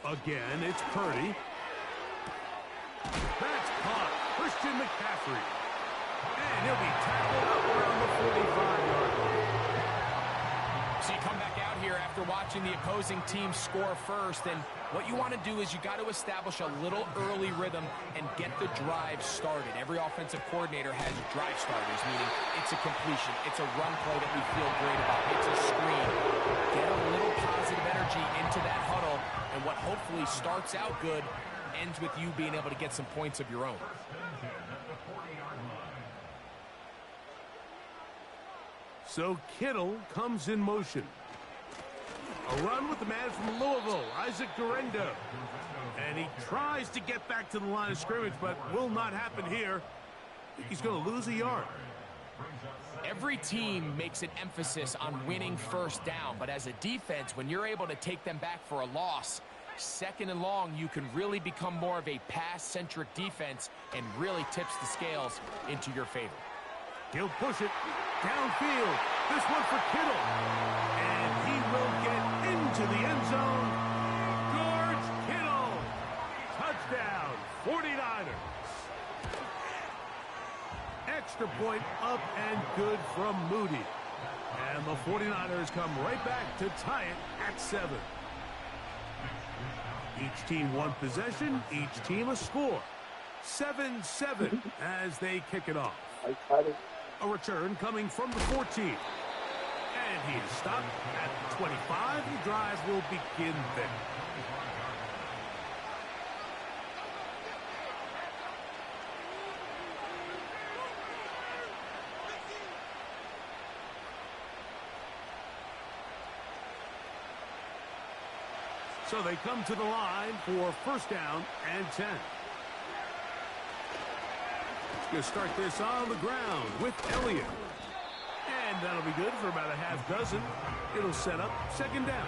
Again, it's Purdy. That's caught. Christian McCaffrey. And he'll be tackled up around the 45-yard line. So you come back out here after watching the opposing team score first, and what you want to do is you got to establish a little early rhythm and get the drive started. Every offensive coordinator has drive starters, meaning it's a completion, it's a run play that we feel great about, it's a screen. Get a little positive energy into that huddle, and what hopefully starts out good ends with you being able to get some points of your own. So Kittle comes in motion. A run with the man from Louisville, Isaac Guerendo. And he tries to get back to the line of scrimmage, but will not happen here. I think he's going to lose a yard. Every team makes an emphasis on winning first down, but as a defense, when you're able to take them back for a loss, 2nd and long, you can really become more of a pass-centric defense and really tips the scales into your favor. He'll push it downfield. This one for Kittle. And he will get into the end zone. George Kittle. Touchdown, 49ers. Extra point up and good from Moody. And the 49ers come right back to tie it at 7. Each team one possession, each team a score. 7-7 as they kick it off. A return coming from the 14. And he is stopped at the 25. The drive will begin there. So they come to the line for first down and 10. Going to start this on the ground with Elliott. And that'll be good for about a half dozen. It'll set up second down.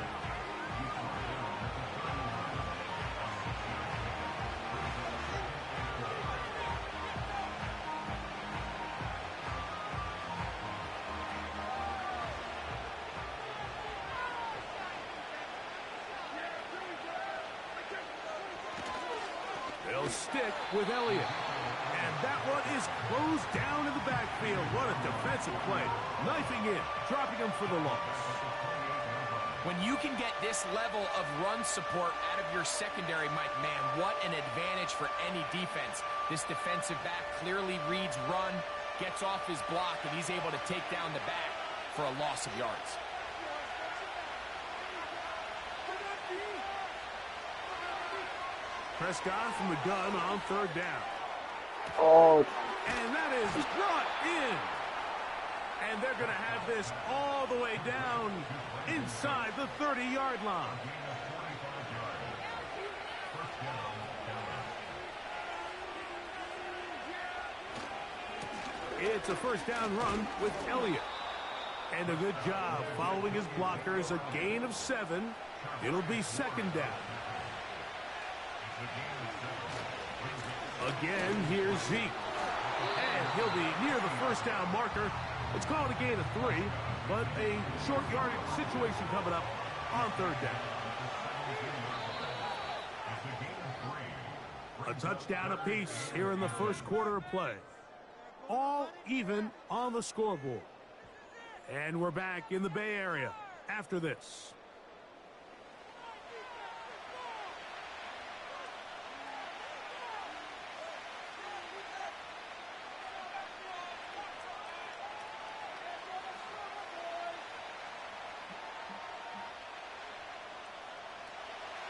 They'll stick with Elliott. And that one is closed down in the backfield. What a defensive play. Knifing in, dropping him for the loss. When you can get this level of run support out of your secondary, Mike, man, what an advantage for any defense. This defensive back clearly reads run, gets off his block, and he's able to take down the back for a loss of yards. Prescott from the gun on third down. Oh. And that is brought in. And they're going to have this all the way down inside the 30-yard line. It's a first down run with Elliott. And a good job following his blockers. A gain of 7. It'll be second down. Again, here's Zeke. And he'll be near the first down marker. It's called a gain of 3, but a short yardage situation coming up on third down. A touchdown apiece here in the first quarter of play. All even on the scoreboard. And we're back in the Bay Area after this.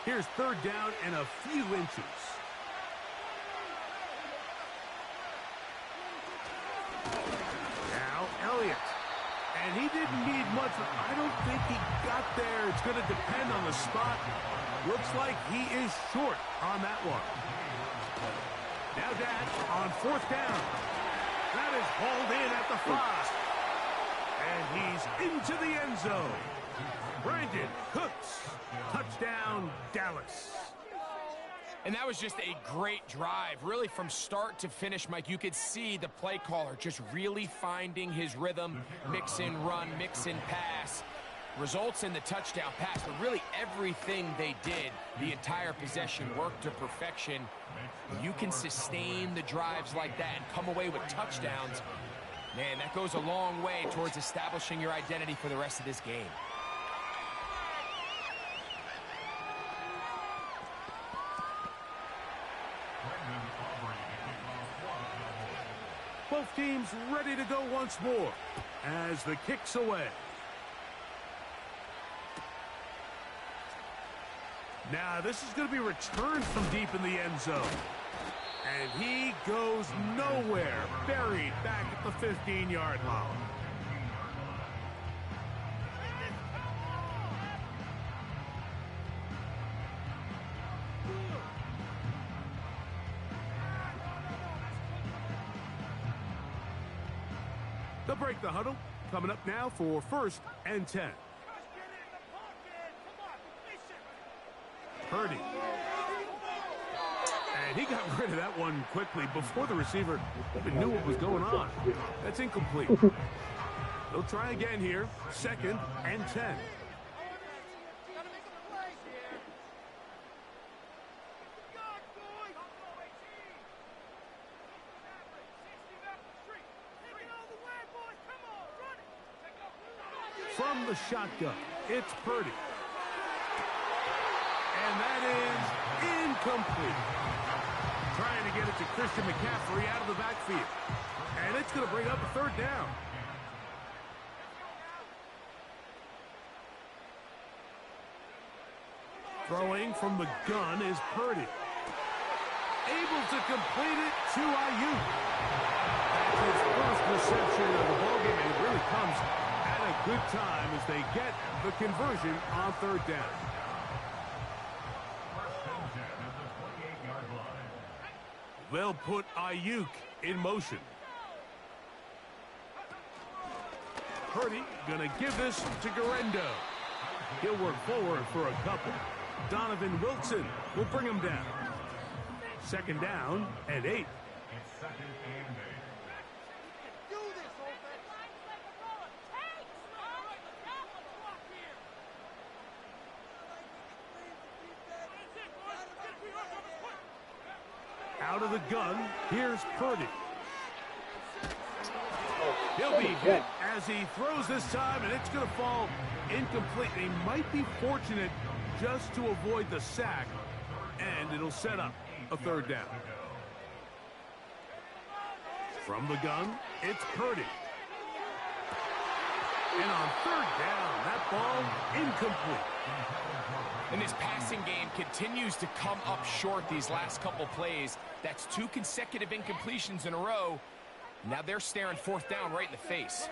Here's third down and a few inches. Now Elliott. And he didn't need much. I don't think he got there. It's going to depend on the spot. Looks like he is short on that one. Now Dak on fourth down. That is hauled in at the 5. And he's into the end zone. Brandon Cooks. Touchdown, Dallas. And that was just a great drive. Really, from start to finish, Mike, you could see the play caller just really finding his rhythm. Mix in run, mix in pass. Results in the touchdown pass. But really, everything they did, the entire possession, worked to perfection. You can sustain the drives like that and come away with touchdowns. Man, that goes a long way towards establishing your identity for the rest of this game. Both teams ready to go once more as the kick's away. Now this is going to be returned from deep in the end zone. And he goes nowhere, buried back at the 15-yard line. They'll break the huddle. Coming up now for first and 10. Purdy. And he got rid of that one quickly before the receiver even knew what was going on. That's incomplete. They'll try again here. Second and 10. From the shotgun, it's Purdy. And that is incomplete. Trying to get it to Christian McCaffrey out of the backfield. And it's going to bring up a third down. Throwing from the gun is Purdy. Able to complete it to Ayuk. That's his first reception of the ballgame, and it really comes at a good time as they get the conversion on third down. They'll put Ayuk in motion. Purdy gonna give this to Guerrero. He'll work forward for a couple. Donovan Wilson will bring him down. Second down and 8. It's second and 8. Out of the gun, here's Purdy. He'll be hit as he throws this time, and it's going to fall incomplete. He might be fortunate just to avoid the sack, and it'll set up a third down. From the gun, it's Purdy. And on third down, that ball incomplete. And this passing game continues to come up short these last couple plays. That's 2 consecutive incompletions in a row. Now they're staring fourth down right in the face.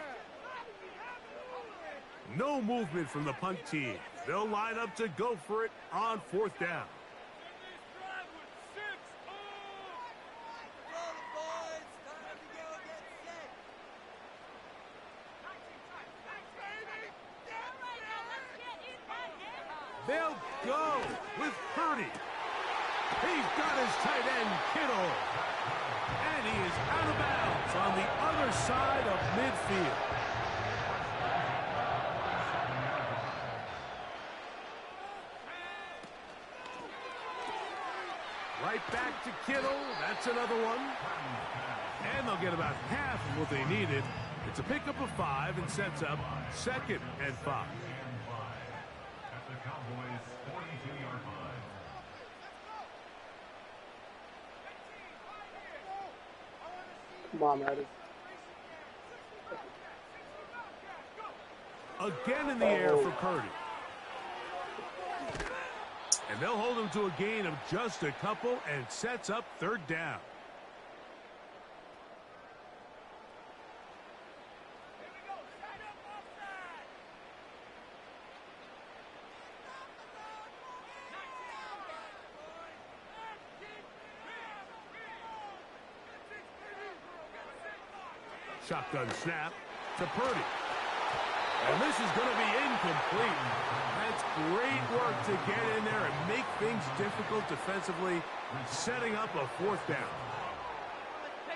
No movement from the punt team. They'll line up to go for it on fourth down. They'll go with Purdy. He's got his tight end, Kittle. And he is out of bounds on the other side of midfield. Right back to Kittle. That's another one. And they'll get about half of what they needed. It's a pickup of 5 and sets up second and 5. At the Cowboys' 42-yard line. Come on, Maddie. Again in the air for Purdy. And they'll hold him to a gain of just a couple and sets up third down. Shotgun snap to Purdy. And this is going to be incomplete. That's great work to get in there and make things difficult defensively, setting up a fourth down.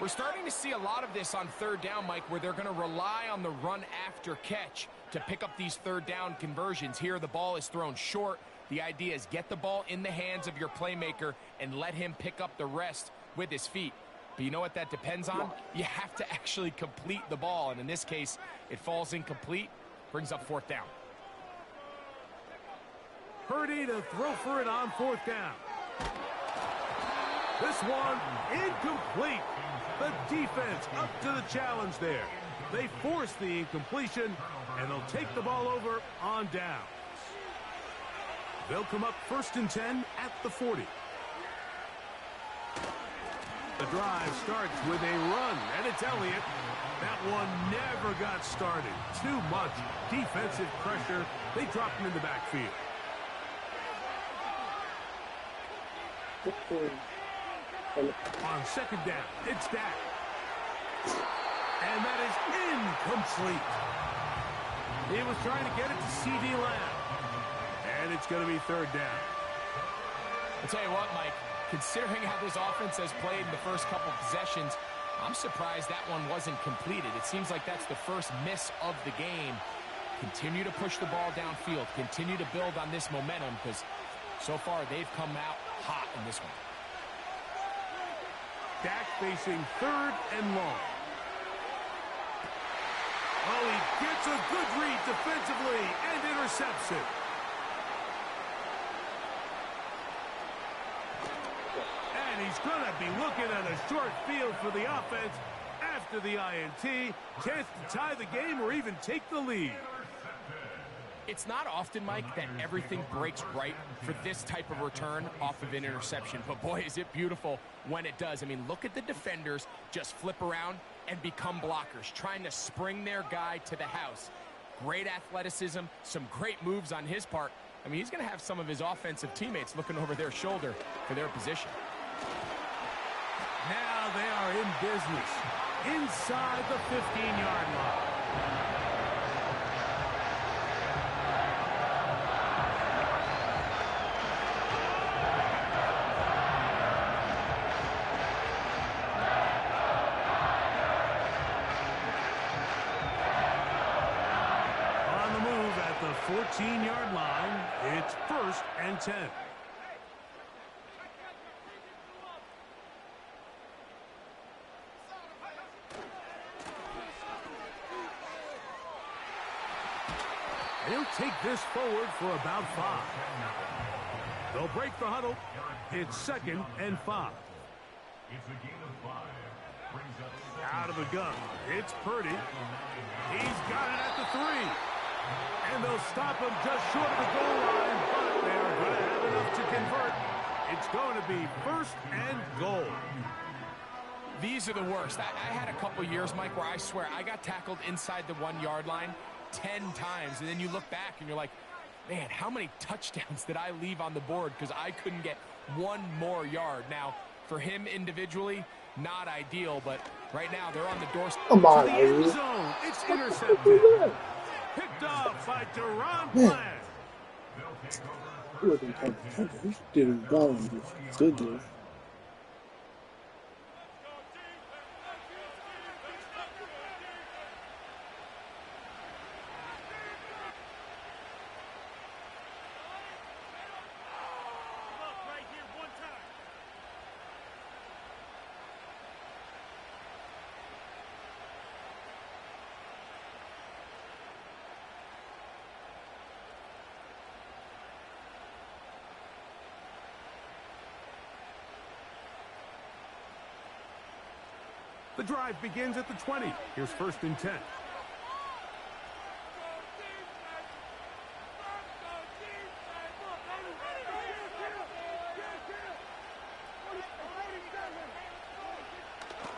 We're starting to see a lot of this on third down, Mike, where they're going to rely on the run after catch to pick up these third down conversions. Here, the ball is thrown short. The idea is get the ball in the hands of your playmaker and let him pick up the rest with his feet. But you know what that depends on? You have to actually complete the ball. And in this case, it falls incomplete, brings up fourth down. Purdy to throw for it on fourth down. This one incomplete. The defense up to the challenge there. They force the incompletion, and they'll take the ball over on down. They'll come up 1st and 10 at the 40. The drive starts with a run, and it's Elliott. That one never got started. Too much defensive pressure. They dropped him in the backfield. On second down, it's Dak. And that is incomplete. He was trying to get it to CeeDee Lamb. And it's going to be third down. I'll tell you what, Mike, considering how this offense has played in the first couple possessions, I'm surprised that one wasn't completed. It seems like that's the first miss of the game. Continue to push the ball downfield. Continue to build on this momentum because so far they've come out hot in this one. Dak facing third and long. Oh, he gets a good read defensively and intercepts it. And he's going to be looking at a short field for the offense after the INT. Chance to tie the game or even take the lead. It's not often, Mike, that everything breaks right for this type of return off of an interception. But, boy, is it beautiful when it does. I mean, look at the defenders just flip around and become blockers, trying to spring their guy to the house. Great athleticism, some great moves on his part. I mean, he's going to have some of his offensive teammates looking over their shoulder for their position. Now they are in business inside the 15-yard line. On the move at the 14-yard line, it's 1st and 10. He'll take this forward for about 5. They'll break the huddle. It's 2nd and 5. It's a gain of 5. Brings up Out of the gun. It's Purdy. He's got it at the 3. And they'll stop him just short of the goal line, but they're going to have enough to convert. It's going to be 1st and goal. These are the worst. I had a couple years, Mike, where I swear I got tackled inside the 1-yard line 10 times, and then you look back and you're like, man, how many touchdowns did I leave on the board because I couldn't get one more yard? Now, for him individually, not ideal, but right now they're on the doorstep. Come on, To the end Irene. zone. It's intercepted. Picked off by Deron Bland. He wasn't talking. He did it well and stood there. The drive begins at the 20. Here's 1st and 10.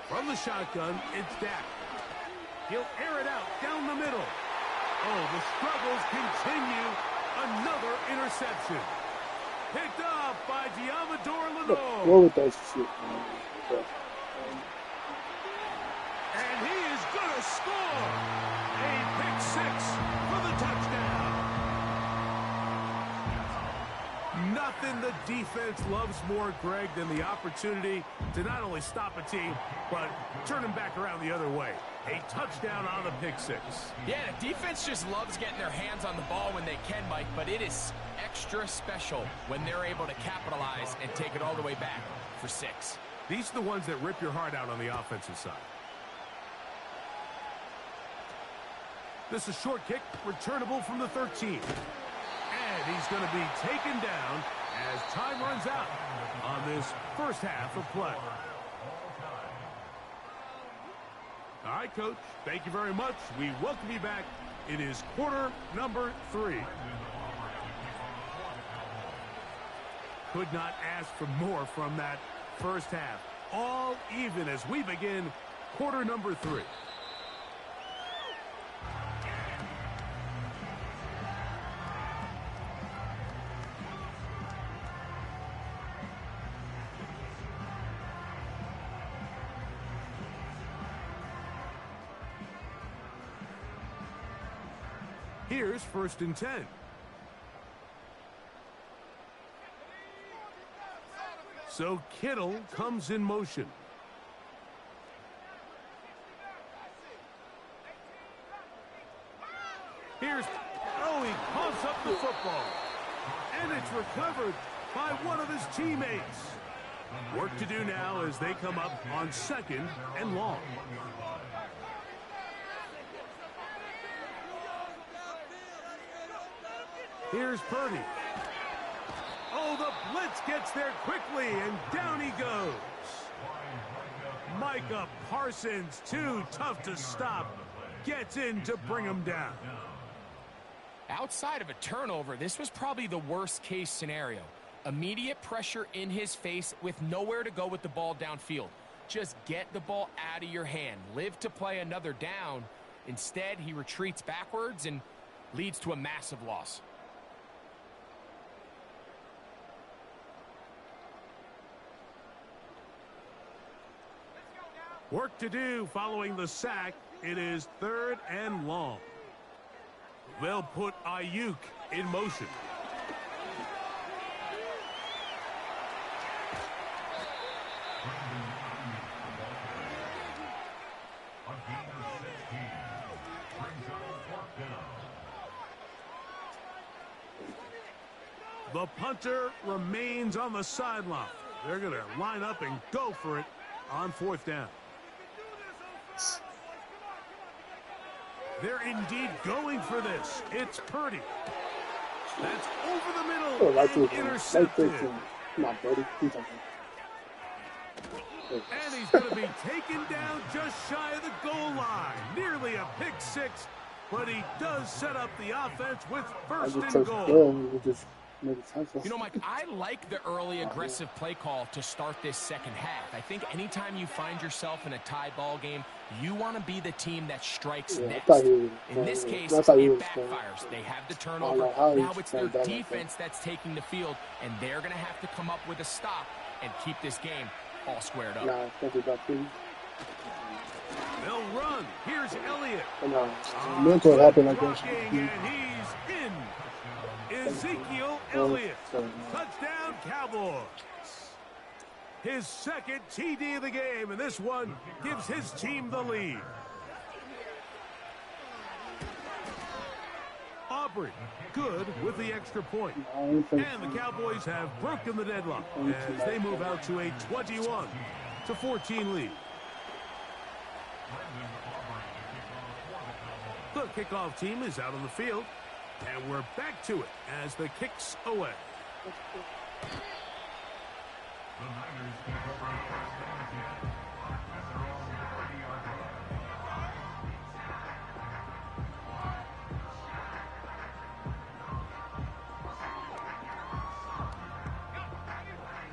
From the shotgun, it's Dak. He'll air it out down the middle. Oh, the struggles continue. Another interception. Picked up by Diamador Lenore. What with that shit, man? And he is going to score. A pick 6 for the touchdown. Nothing the defense loves more, Greg, than the opportunity to not only stop a team, but turn them back around the other way. A touchdown on the pick 6. Yeah, the defense just loves getting their hands on the ball when they can, Mike, but it is extra special when they're able to capitalize and take it all the way back for 6. These are the ones that rip your heart out on the offensive side. This is a short kick, returnable from the 13. And he's going to be taken down as time runs out on this first half of play. All right, Coach, thank you very much. We welcome you back. It is quarter number 3. Could not ask for more from that first half. All even as we begin quarter number 3. Here's 1st and 10. So Kittle comes in motion. Here's, oh, he coughs up the football. And it's recovered by one of his teammates. Work to do now as they come up on 2nd and long. Here's Purdy. Oh, the blitz gets there quickly, and down he goes. Micah Parsons, too tough to stop, gets in to bring him down. Outside of a turnover, this was probably the worst-case scenario. Immediate pressure in his face with nowhere to go with the ball downfield. Just get the ball out of your hand. Live to play another down. Instead, he retreats backwards and leads to a massive loss. Work to do following the sack. It is 3rd and long. They'll put Ayuk in motion. The punter remains on the sideline. They're going to line up and go for it on 4th down. They're indeed going for this. It's Purdy. That's over the middle and intercepted. Come on, Purdy. And he's going to be taken down just shy of the goal line. Nearly a pick six, but he does set up the offense with 1st and goal. You know, Mike, I like the early aggressive play call to start this second half. I think anytime you find yourself in a tie ball game, you want to be the team that strikes next. In this case, it backfires. They have the turnover. Now it's their defense that's taking the field, and they're going to have to come up with a stop and keep this game all squared up. They'll run. Here's Elliott. Mental happened like that. And he's in. Ezekiel Elliott. Touchdown, Cowboys. His 2nd TD of the game, and this one gives his team the lead. Aubrey, good with the extra point. And the Cowboys have broken the deadlock as they move out to a 21-14 lead. The kickoff team is out on the field. And we're back to it as the kick's away. The Niners take over on 1st and 10 at their own 30-yard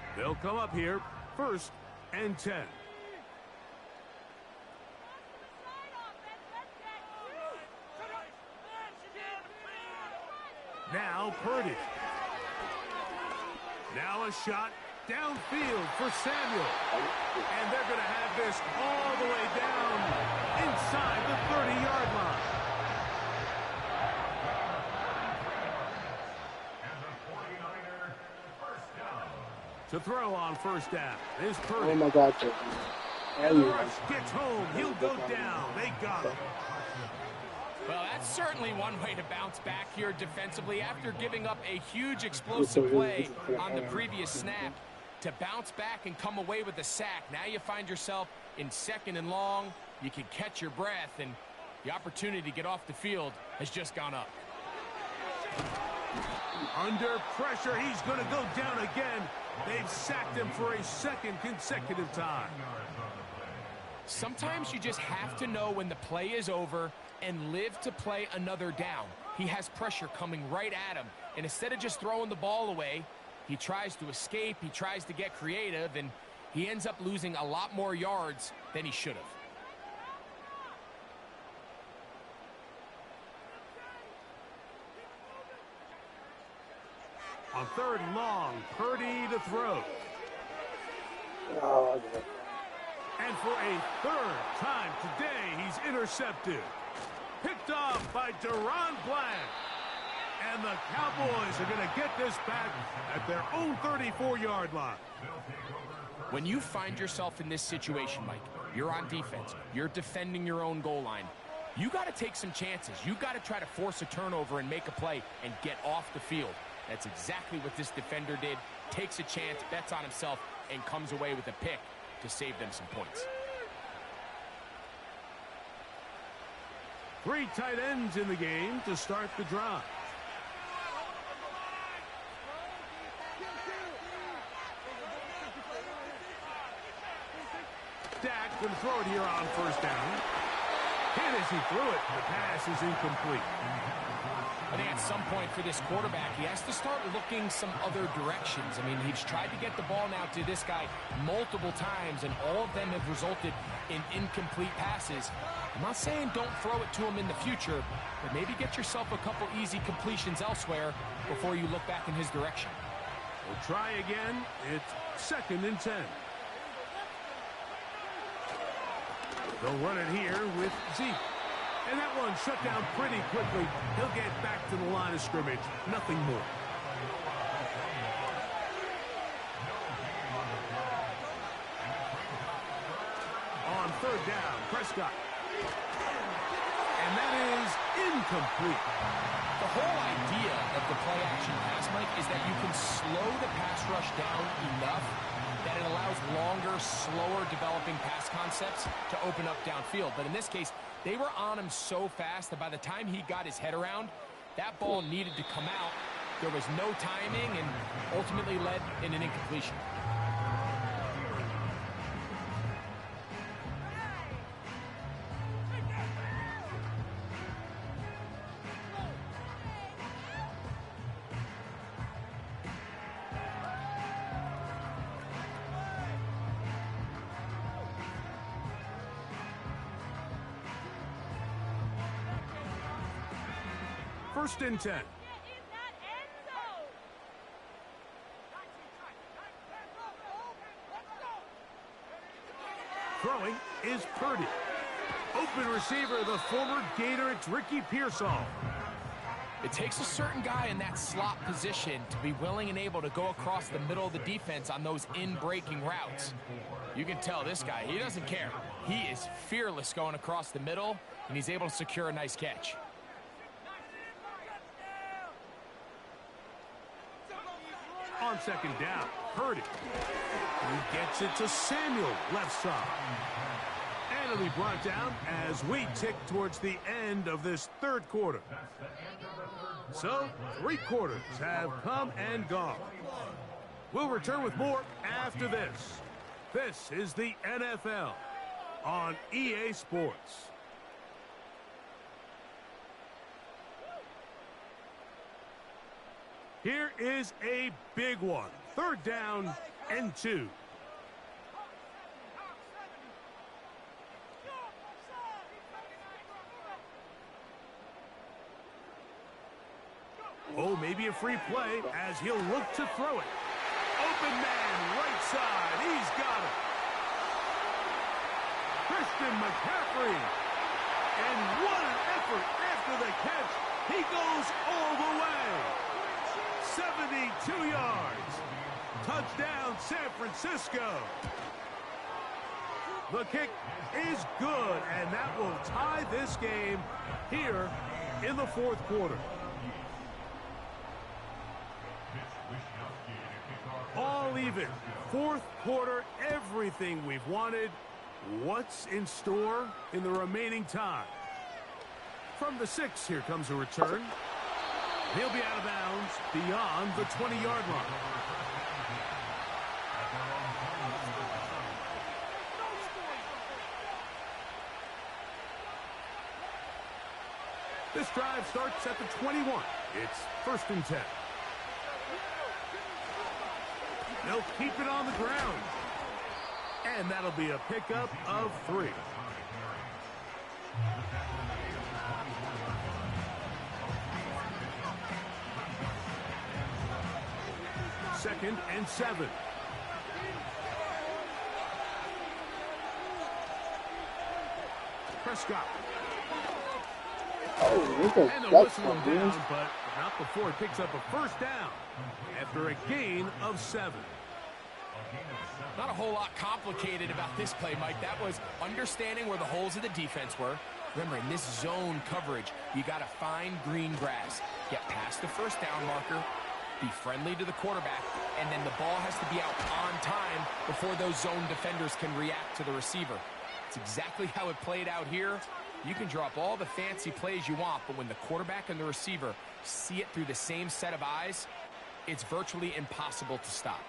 line. They'll come up here 1st and 10. Now Purdy. Now a shot downfield for Samuel. And they're going to have this all the way down inside the 30-yard line. And the 49er first down. To throw on 1st down is Purdy. Oh my God. And the rush gets home. He'll go down. They got him. Well, that's certainly one way to bounce back here defensively after giving up a huge explosive play on the previous snap. To bounce back and come away with a sack. Now you find yourself in 2nd and long. You can catch your breath, and the opportunity to get off the field has just gone up. Under pressure, he's going to go down again. They've sacked him for a 2nd consecutive time. Sometimes you just have to know when the play is over and live to play another down. He has pressure coming right at him, and instead of just throwing the ball away, he tries to escape, he tries to get creative, and he ends up losing a lot more yards than he should have. On 3rd and long, Purdy to throw. And for a 3rd time today, he's intercepted. Picked off by Deron Bland. And the Cowboys are going to get this back at their own 34-yard line. When you find yourself in this situation, Mike, you're on defense, you're defending your own goal line, you got to take some chances. You got to try to force a turnover and make a play and get off the field. That's exactly what this defender did. Takes a chance, bets on himself, and comes away with a pick to save them some points. 3 tight ends in the game to start the drive. Dak going to throw it here on 1st down. And as he threw it, the pass is incomplete. I think at some point for this quarterback, he has to start looking some other directions. I mean, he's tried to get the ball now to this guy multiple times, and all of them have resulted in incomplete passes. I'm not saying don't throw it to him in the future, but maybe get yourself a couple easy completions elsewhere before you look back in his direction. We'll try again. It's 2nd and 10. They'll run it here with Zeke. And that one shut down pretty quickly. He'll get back to the line of scrimmage. Nothing more. On third down, Prescott. And that is incomplete. The whole idea of the play-action pass, Mike, is that you can slow the pass rush down enough that it allows longer, slower developing pass concepts to open up downfield. But in this case, they were on him so fast that by the time he got his head around, that ball needed to come out. There was no timing and ultimately led in an incompletion. First and 10. Throwing is Purdy. Open receiver, the former Gator, it's Ricky Pearsall. It takes a certain guy in that slot position to be willing and able to go across the middle of the defense on those in-breaking routes. You can tell this guy, he doesn't care. He is fearless going across the middle, and he's able to secure a nice catch. On second down, Purdy. He gets it to Samuel, left side. And it'll be brought down as we tick towards the end of this third quarter. So, 3 quarters have come and gone. We'll return with more after this. This is the NFL on EA Sports. Here is a big one. Third down and 2. Oh, maybe a free play as he'll look to throw it. Open man, right side. He's got it. Christian McCaffrey. And what an effort after the catch. He goes all the way. 72 yards. Touchdown, San Francisco. The kick is good, and that will tie this game here in the fourth quarter. All even. Fourth quarter, everything we've wanted. What's in store in the remaining time? From the 6, here comes a return. He'll be out of bounds beyond the 20-yard line. This drive starts at the 21. It's first and 10. They'll keep it on the ground. And that'll be a pickup of 3. Second and 7. Prescott. Oh, and they'll whistle him down, but not before he picks up a first down after a gain of 7. Not a whole lot complicated about this play, Mike. That was understanding where the holes of the defense were. Remember, in this zone coverage, you got to find green grass. Get past the first down marker, be friendly to the quarterback, and then the ball has to be out on time before those zone defenders can react to the receiver. It's exactly how it played out here. You can draw up all the fancy plays you want, but when the quarterback and the receiver see it through the same set of eyes, it's virtually impossible to stop.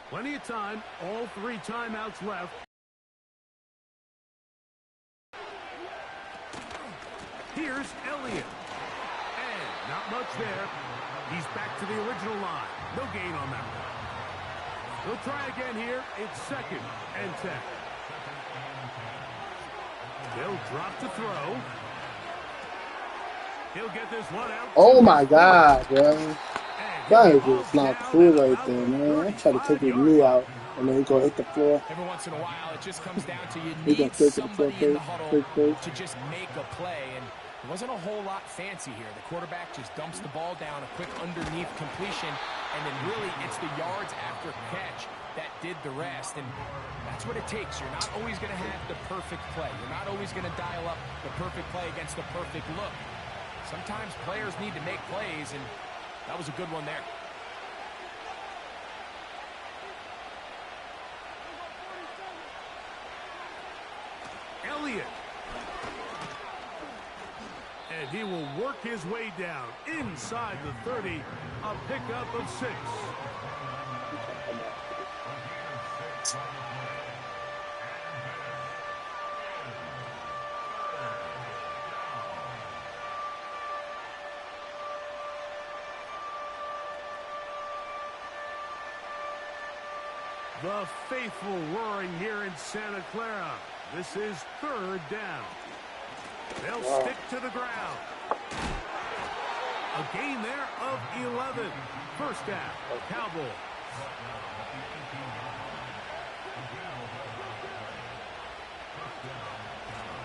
Plenty of time, all 3 timeouts left. Here's Elliott. And not much there. He's back to the original line. No gain on that one. He'll try again here. It's 2nd and 10. They'll drop to throw. He'll get this one out. Oh my God, bro. That is just not cool right there, man. I try to take his knee out, and then he go hit the floor. Every once in a while, it just comes down to you He need somebody in the huddle to just make a play, and it wasn't a whole lot fancy here. The quarterback just dumps the ball down, a quick underneath completion, and then really it's the yards after catch that did the rest, and that's what it takes. You're not always going to have the perfect play. You're not always going to dial up the perfect play against the perfect look. Sometimes players need to make plays, and that was a good one there. Elliott. And he will work his way down inside the 30. A pickup of 6. The faithful roaring here in Santa Clara. This is 3rd down. They'll stick to the ground. A gain there of 11. First down, Cowboys.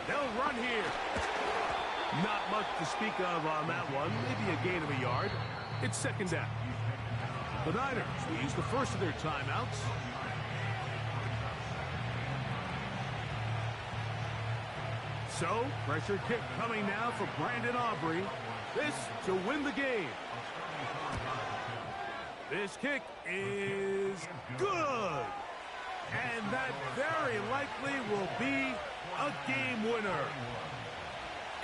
They'll run here. Not much to speak of on that one. Maybe a gain of a yard. It's 2nd down. The Niners will use the first of their timeouts. So, pressure kick coming now for Brandon Aubrey. This to win the game. This kick is good. And that very likely will be a game winner.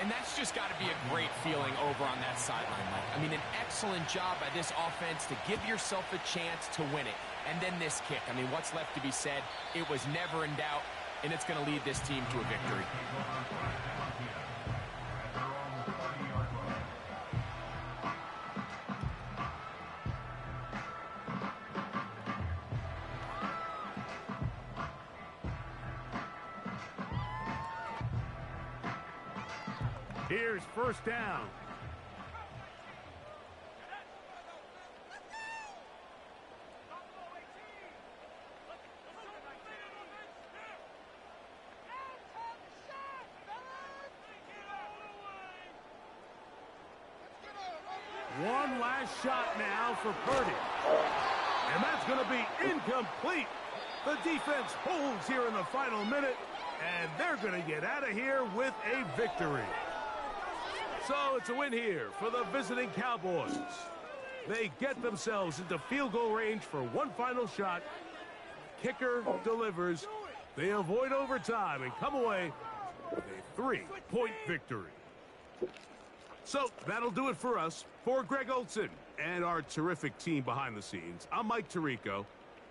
And that's just got to be a great feeling over on that sideline, Mike. I mean, an excellent job by this offense to give yourself a chance to win it. And then this kick. I mean, what's left to be said? It was never in doubt, and it's going to lead this team to a victory. Here's first down. One last shot now for Purdy. And that's going to be incomplete. The defense holds here in the final minute, and they're going to get out of here with a victory. So it's a win here for the visiting Cowboys. They get themselves into field goal range for one final shot. Kicker delivers. They avoid overtime and come away with a 3-point victory. So that'll do it for us. For Greg Olson and our terrific team behind the scenes, I'm Mike Tirico.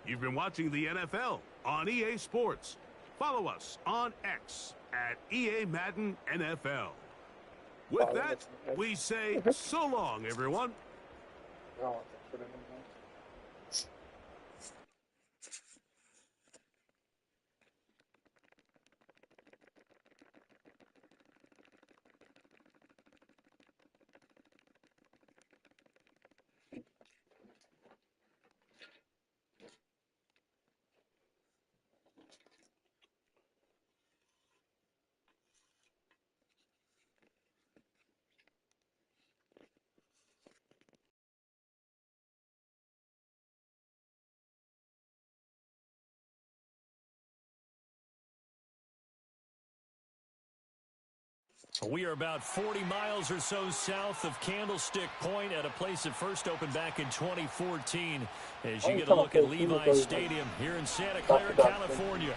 You've been watching the NFL on EA Sports. Follow us on X at EA Madden NFL. With that, we say so long, everyone. We are about 40 miles or so south of Candlestick Point at a place that first opened back in 2014 as you get a look at Levi Stadium here in Santa Clara, California.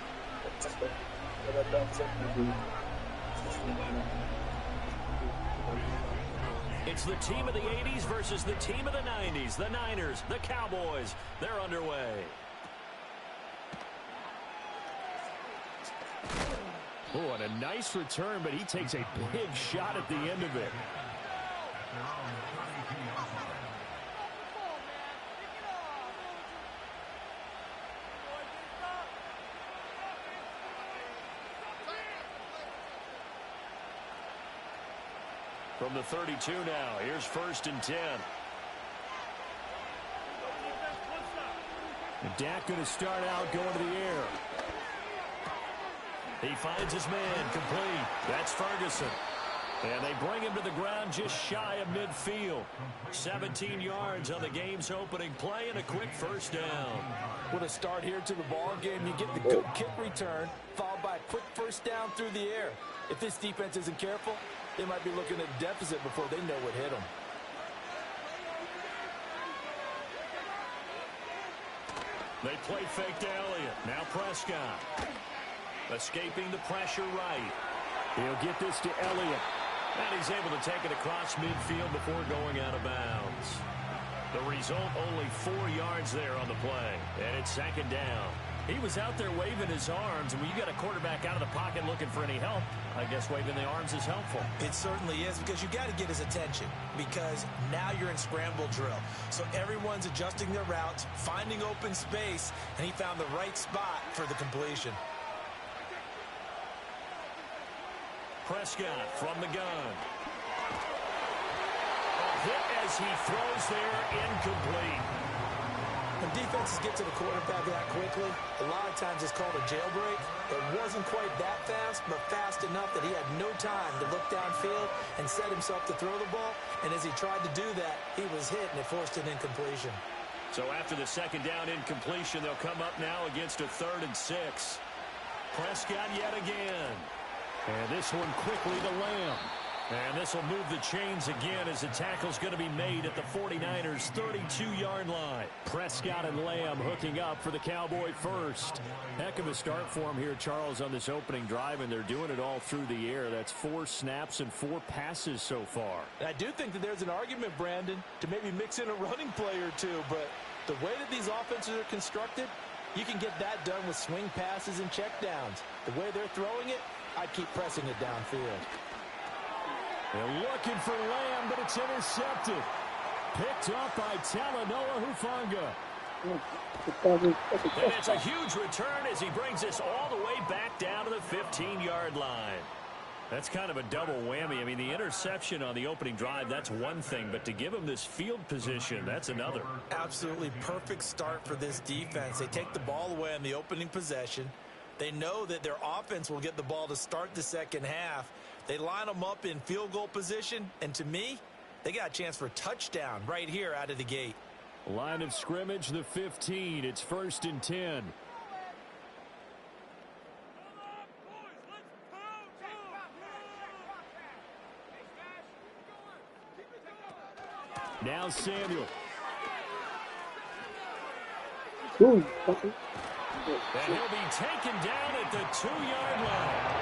It's the team of the 80s versus the team of the 90s. The Niners, the Cowboys, they're underway. Oh, and a nice return, but he takes a big shot at the end of it. From the 32 now, here's 1st and 10. And Dak going to start out going to the air. He finds his man complete. That's Ferguson. And they bring him to the ground just shy of midfield. 17 yards on the game's opening play and a quick 1st down. What a start here to the ball game. You get the good kick return, followed by a quick 1st down through the air. If this defense isn't careful, they might be looking at a deficit before they know what hit them. They play fake to Elliott. Now Prescott. Escaping the pressure right. He'll get this to Elliott. And he's able to take it across midfield before going out of bounds. The result, only 4 yards there on the play. And it's 2nd down. He was out there waving his arms, and when you got a quarterback out of the pocket looking for any help, I guess waving the arms is helpful. It certainly is, because you got to get his attention, because now you're in scramble drill. So everyone's adjusting their routes, finding open space, and he found the right spot for the completion. Prescott from the gun. A hit as he throws there, incomplete. When defenses get to the quarterback that quickly, a lot of times it's called a jailbreak. It wasn't quite that fast, but fast enough that he had no time to look downfield and set himself to throw the ball. And as he tried to do that, he was hit, and it forced an incompletion. So after the 2nd down incompletion, they'll come up now against a 3rd and 6. Prescott yet again. And this one quickly to Lamb. And this will move the chains again as the tackle's going to be made at the 49ers' 32-yard line. Prescott and Lamb hooking up for the Cowboy first. Heck of a start for him here, Charles, on this opening drive, and they're doing it all through the air. That's 4 snaps and 4 passes so far. And I do think that there's an argument, Brandon, to maybe mix in a running play or two, but the way that these offenses are constructed, you can get that done with swing passes and checkdowns. The way they're throwing it, I'd keep pressing it downfield. They're looking for Lamb, but it's intercepted. Picked up by Talanoa Hufanga. And it's a huge return as he brings us all the way back down to the 15-yard line. That's kind of a double whammy. I mean, the interception on the opening drive, that's one thing, but to give him this field position, that's another. Absolutely perfect start for this defense. They take the ball away on the opening possession. They know that their offense will get the ball to start the 2nd half. They line them up in field goal position, and to me, they got a chance for a touchdown right here out of the gate. Line of scrimmage, the 15. It's 1st and 10. Now Samuel. And he'll be taken down at the 2-yard line.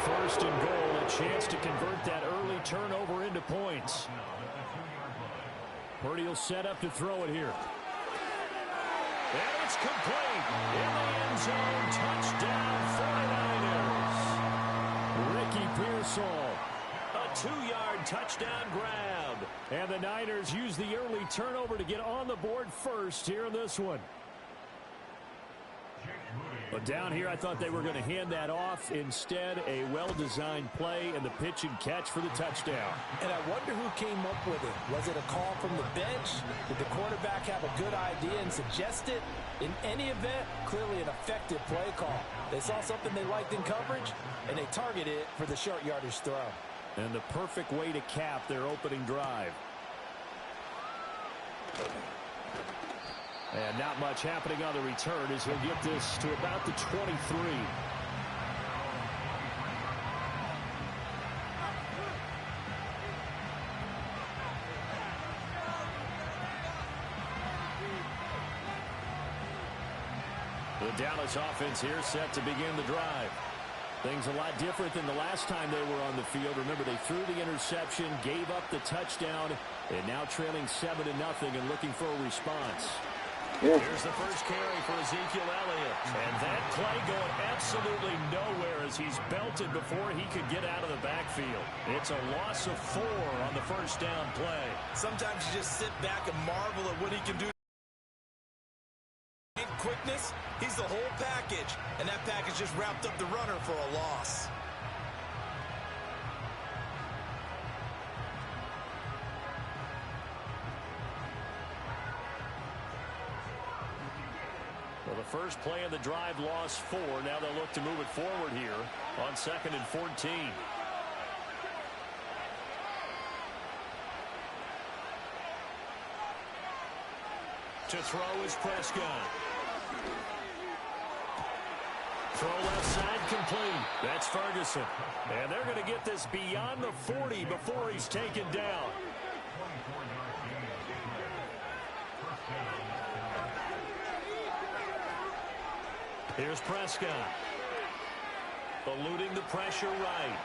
1st and goal, a chance to convert that early turnover into points. Purdy will set up to throw it here. And it's complete. In the end zone, touchdown 49ers. Ricky Pearsall. A 2-yard touchdown grab. And the Niners use the early turnover to get on the board first here in this one. But down here, I thought they were going to hand that off. Instead, a well-designed play and the pitch and catch for the touchdown. And I wonder who came up with it. Was it a call from the bench? Did the quarterback have a good idea and suggest it? In any event, clearly an effective play call. They saw something they liked in coverage, and they targeted it for the short yardage throw. And the perfect way to cap their opening drive. And not much happening on the return as he'll get this to about the 23. The Dallas offense here set to begin the drive. Things a lot different than the last time they were on the field. Remember, they threw the interception, gave up the touchdown, and now trailing 7-0 and looking for a response. Here's the first carry for Ezekiel Elliott. And that play going absolutely nowhere as he's belted before he could get out of the backfield. It's a loss of 4 on the first down play. Sometimes you just sit back and marvel at what he can do. In quickness, he's the whole package. And that package just wrapped up the runner for a loss. first play of the drive lost 4. Now they'll look to move it forward here on 2nd and 14. To throw is Prescott. Throw left side complete. That's Ferguson. And they're going to get this beyond the 40 before he's taken down. Here's Prescott. Eluding the pressure right.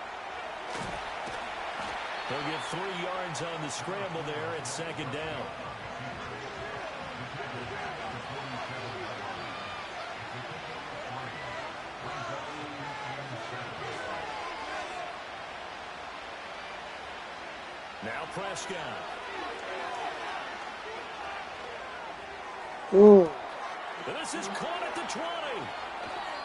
They'll get 3 yards on the scramble there at 2nd down. Now Prescott. Ooh. This is caught at the 20.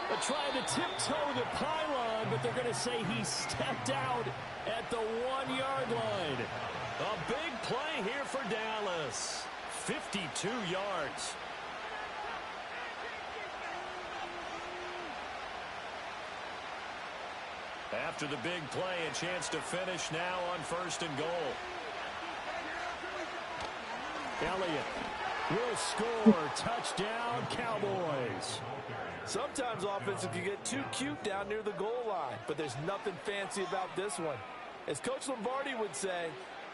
They're trying to tiptoe the pylon, but they're going to say he stepped out at the 1-yard line. A big play here for Dallas. 52 yards. After the big play, a chance to finish now on 1st and goal. Elliott will score. Touchdown, Cowboys. Sometimes offenses can get too cute down near the goal line, but there's nothing fancy about this one. As Coach Lombardi would say,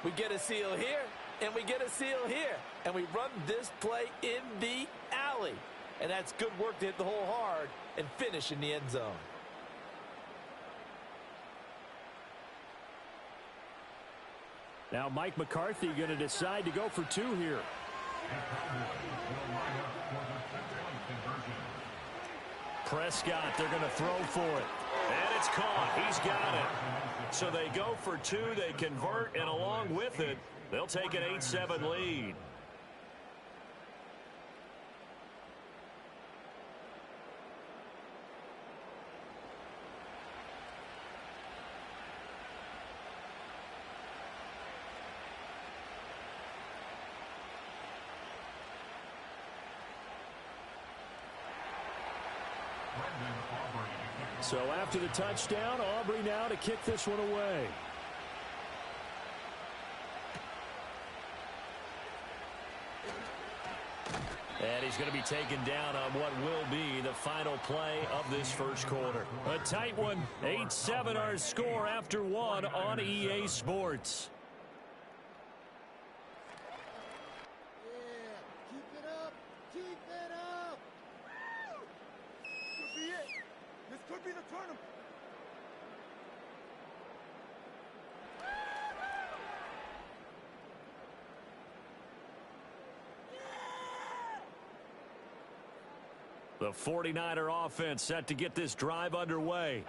we get a seal here, and we get a seal here, and we run this play in the alley. And that's good work to hit the hole hard and finish in the end zone. Now Mike McCarthy going to decide to go for 2 here. Prescott, they're going to throw for it. And it's caught. He's got it. So they go for 2. They convert, and along with it, they'll take an 8-7 lead. So after the touchdown, Aubrey now to kick this one away. And he's going to be taken down on what will be the final play of this first quarter. A tight one. 8-7 our score after 1 on EA Sports. The 49er offense set to get this drive underway.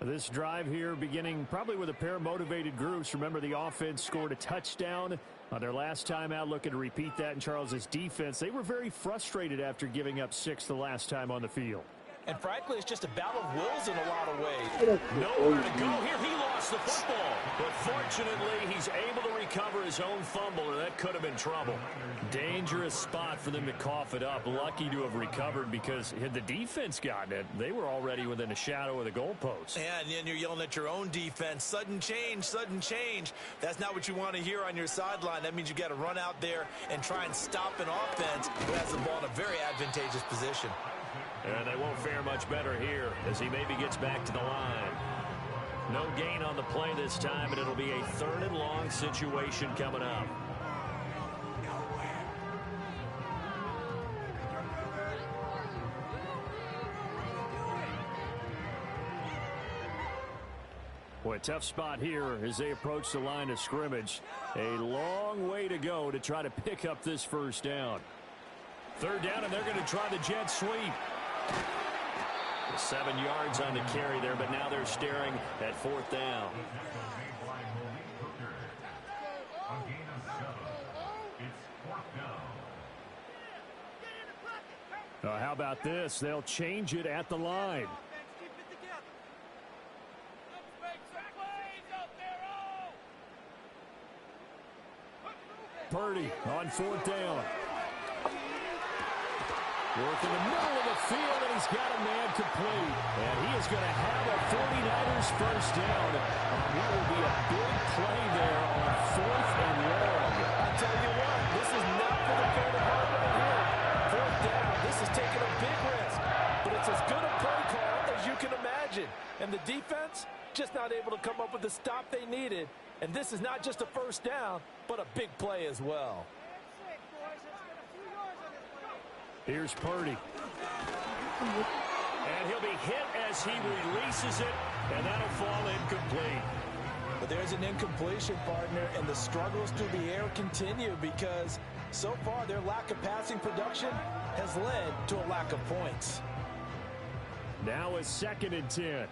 This drive here beginning probably with a pair of motivated groups. Remember, the offense scored a touchdown on their last time out, looking to repeat that in Charles's defense. They were very frustrated after giving up 6 the last time on the field. And frankly, it's just a battle of wills in a lot of ways. Nowhere to go here. He lost the football. But fortunately, he's able to recover his own fumble, or that could have been trouble. Dangerous spot for them to cough it up. Lucky to have recovered, because had the defense gotten it, they were already within a shadow of the goalpost. Yeah, and then you're yelling at your own defense. Sudden change, sudden change. That's not what you want to hear on your sideline. That means you got to run out there and try and stop an offense who has the ball in a very advantageous position. And they won't fare much better here as he maybe gets back to the line. No gain on the play this time, and it'll be a 3rd and long situation coming up. Boy, a tough spot here as they approach the line of scrimmage. A long way to go to try to pick up this first down. 3rd down, and they're going to try the jet sweep. 7 yards on the carry there, but now they're staring at 4th down. How about this? They'll change it at the line. Purdy on 4th down. Work in the middle of the field, and he's got a man complete. And he is going to have a 49ers first down. What will be a big play there on 4th and long. I tell you what, this is not for the faint of heart right here. 4th down, this is taking a big risk. But it's as good a play call as you can imagine. And the defense just not able to come up with the stop they needed. And this is not just a first down, but a big play as well. Here's Purdy. And he'll be hit as he releases it, and that'll fall incomplete. But there's an incompletion, partner, and the struggles through the air continue because so far their lack of passing production has led to a lack of points. Now is 2nd and 10.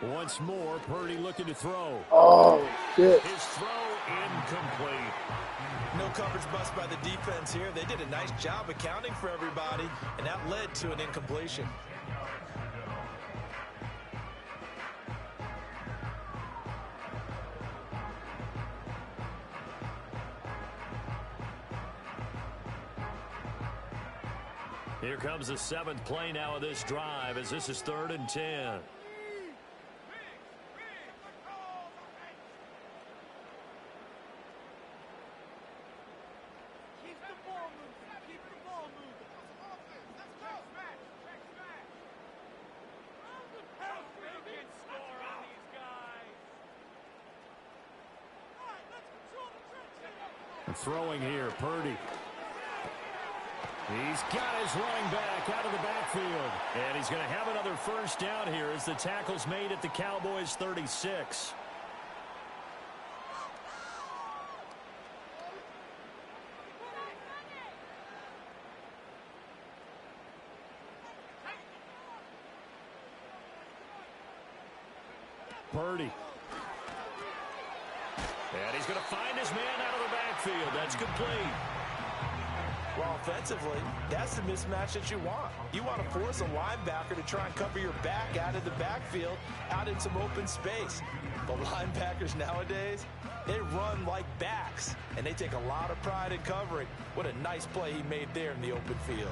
Once more, Purdy looking to throw. Oh, shit. His throw incomplete. No coverage bust by the defense here. They did a nice job accounting for everybody, and that led to an incompletion. Here comes the 7th play now of this drive as this is 3rd and 10. Throwing here, Purdy. He's got his running back out of the backfield. And he's going to have another first down here as the tackle's made at the Cowboys' 36. Purdy. And he's going to find his man out of the backfield. That's complete. Well, offensively, that's the mismatch that you want. You want to force a linebacker to try and cover your back out of the backfield, out in some open space. But linebackers nowadays, they run like backs, and they take a lot of pride in covering. What a nice play he made there in the open field.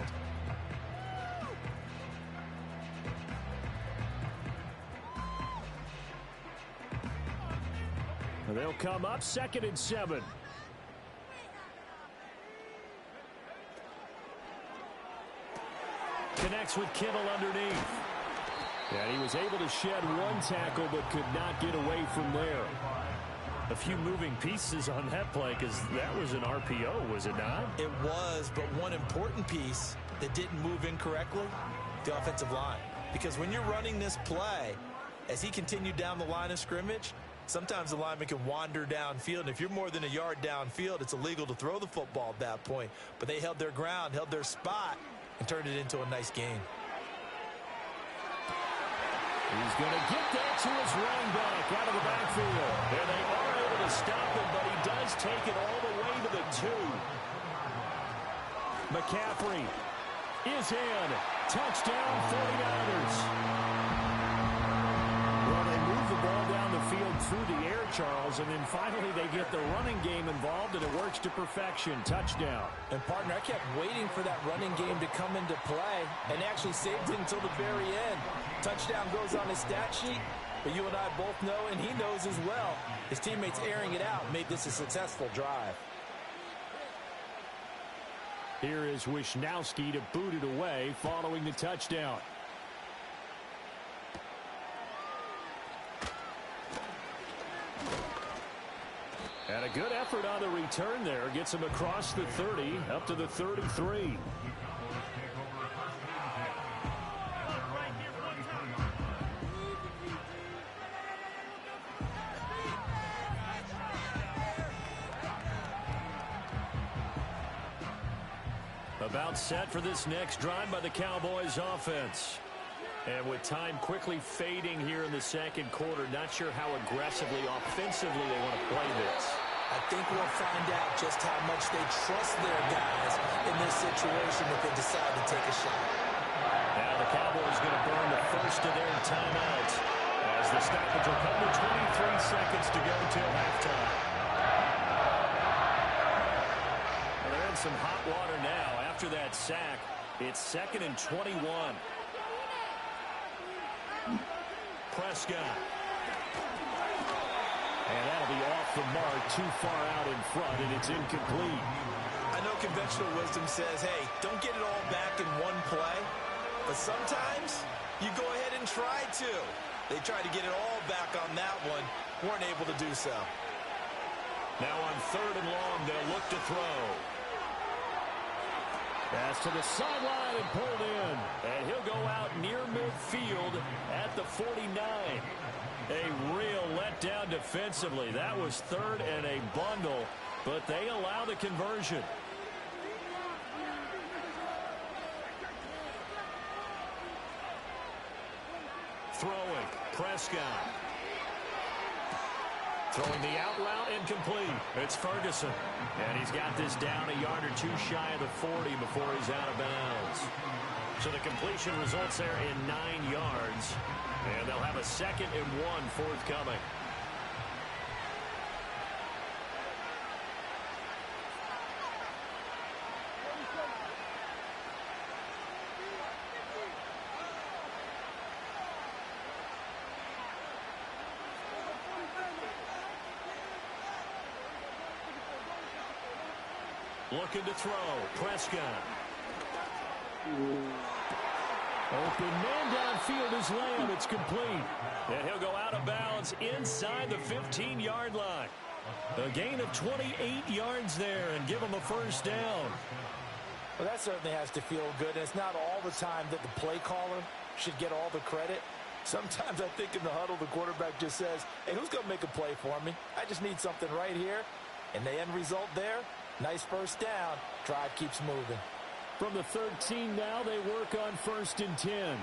They'll come up 2nd and 7. Connects with Kittle underneath. And he was able to shed one tackle but could not get away from there. A few moving pieces on that play because that was an RPO, was it not? It was, but one important piece that didn't move incorrectly, the offensive line. Because when you're running this play, as he continued down the line of scrimmage, sometimes the lineman can wander downfield, and if you're more than a yard downfield, it's illegal to throw the football at that point. But they held their ground, held their spot, and turned it into a nice game. He's going to get that to his running back out of the backfield. And they are able to stop him, but he does take it all the way to the 2. McCaffrey is in. Touchdown, 49ers. Well, they move the ball down the field through the air, Charles, and then finally they get the running game involved, and it works to perfection. Touchdown. And, partner, I kept waiting for that running game to come into play and actually saved it until the very end. Touchdown goes on his stat sheet, but you and I both know, and he knows as well, his teammates airing it out made this a successful drive. Here is Wisnowski to boot it away following the touchdown. And a good effort on the return there. Gets him across the 30, up to the 33. About set for this next drive by the Cowboys offense. And with time quickly fading here in the second quarter, not sure how aggressively, offensively they want to play this. I think we'll find out just how much they trust their guys in this situation if they decide to take a shot. Now the Cowboys going to burn the first of their timeouts as as the stoppage will come to 23 seconds to go till halftime. Well, they're in some hot water now after that sack. It's 2nd and 21. Prescott. And that'll be off the mark, too far out in front, and it's incomplete. I know conventional wisdom says, hey, don't get it all back in one play. But sometimes you go ahead and try to. They tried to get it all back on that one. Weren't able to do so. Now on 3rd and long, they'll look to throw. Pass to the sideline and pulled in. And he'll go out near midfield at the 49. A real letdown defensively. That was 3rd and a bundle, but they allow the conversion. Throwing, Prescott. Throwing the out route, incomplete. It's Ferguson. And he's got this down a yard or two shy of the 40 before he's out of bounds. So the completion results there in 9 yards. And they'll have a 2nd and 1 forthcoming. Looking to throw. Prescott. Open man downfield is Lamb. It's complete. And he'll go out of bounds inside the 15-yard line. A gain of 28 yards there and give him a first down. Well, that certainly has to feel good. And it's not all the time that the play caller should get all the credit. Sometimes I think in the huddle, the quarterback just says, hey, who's going to make a play for me? I just need something right here. And the end result there, nice first down. Drive keeps moving. From the 13 now, they work on 1st and 10.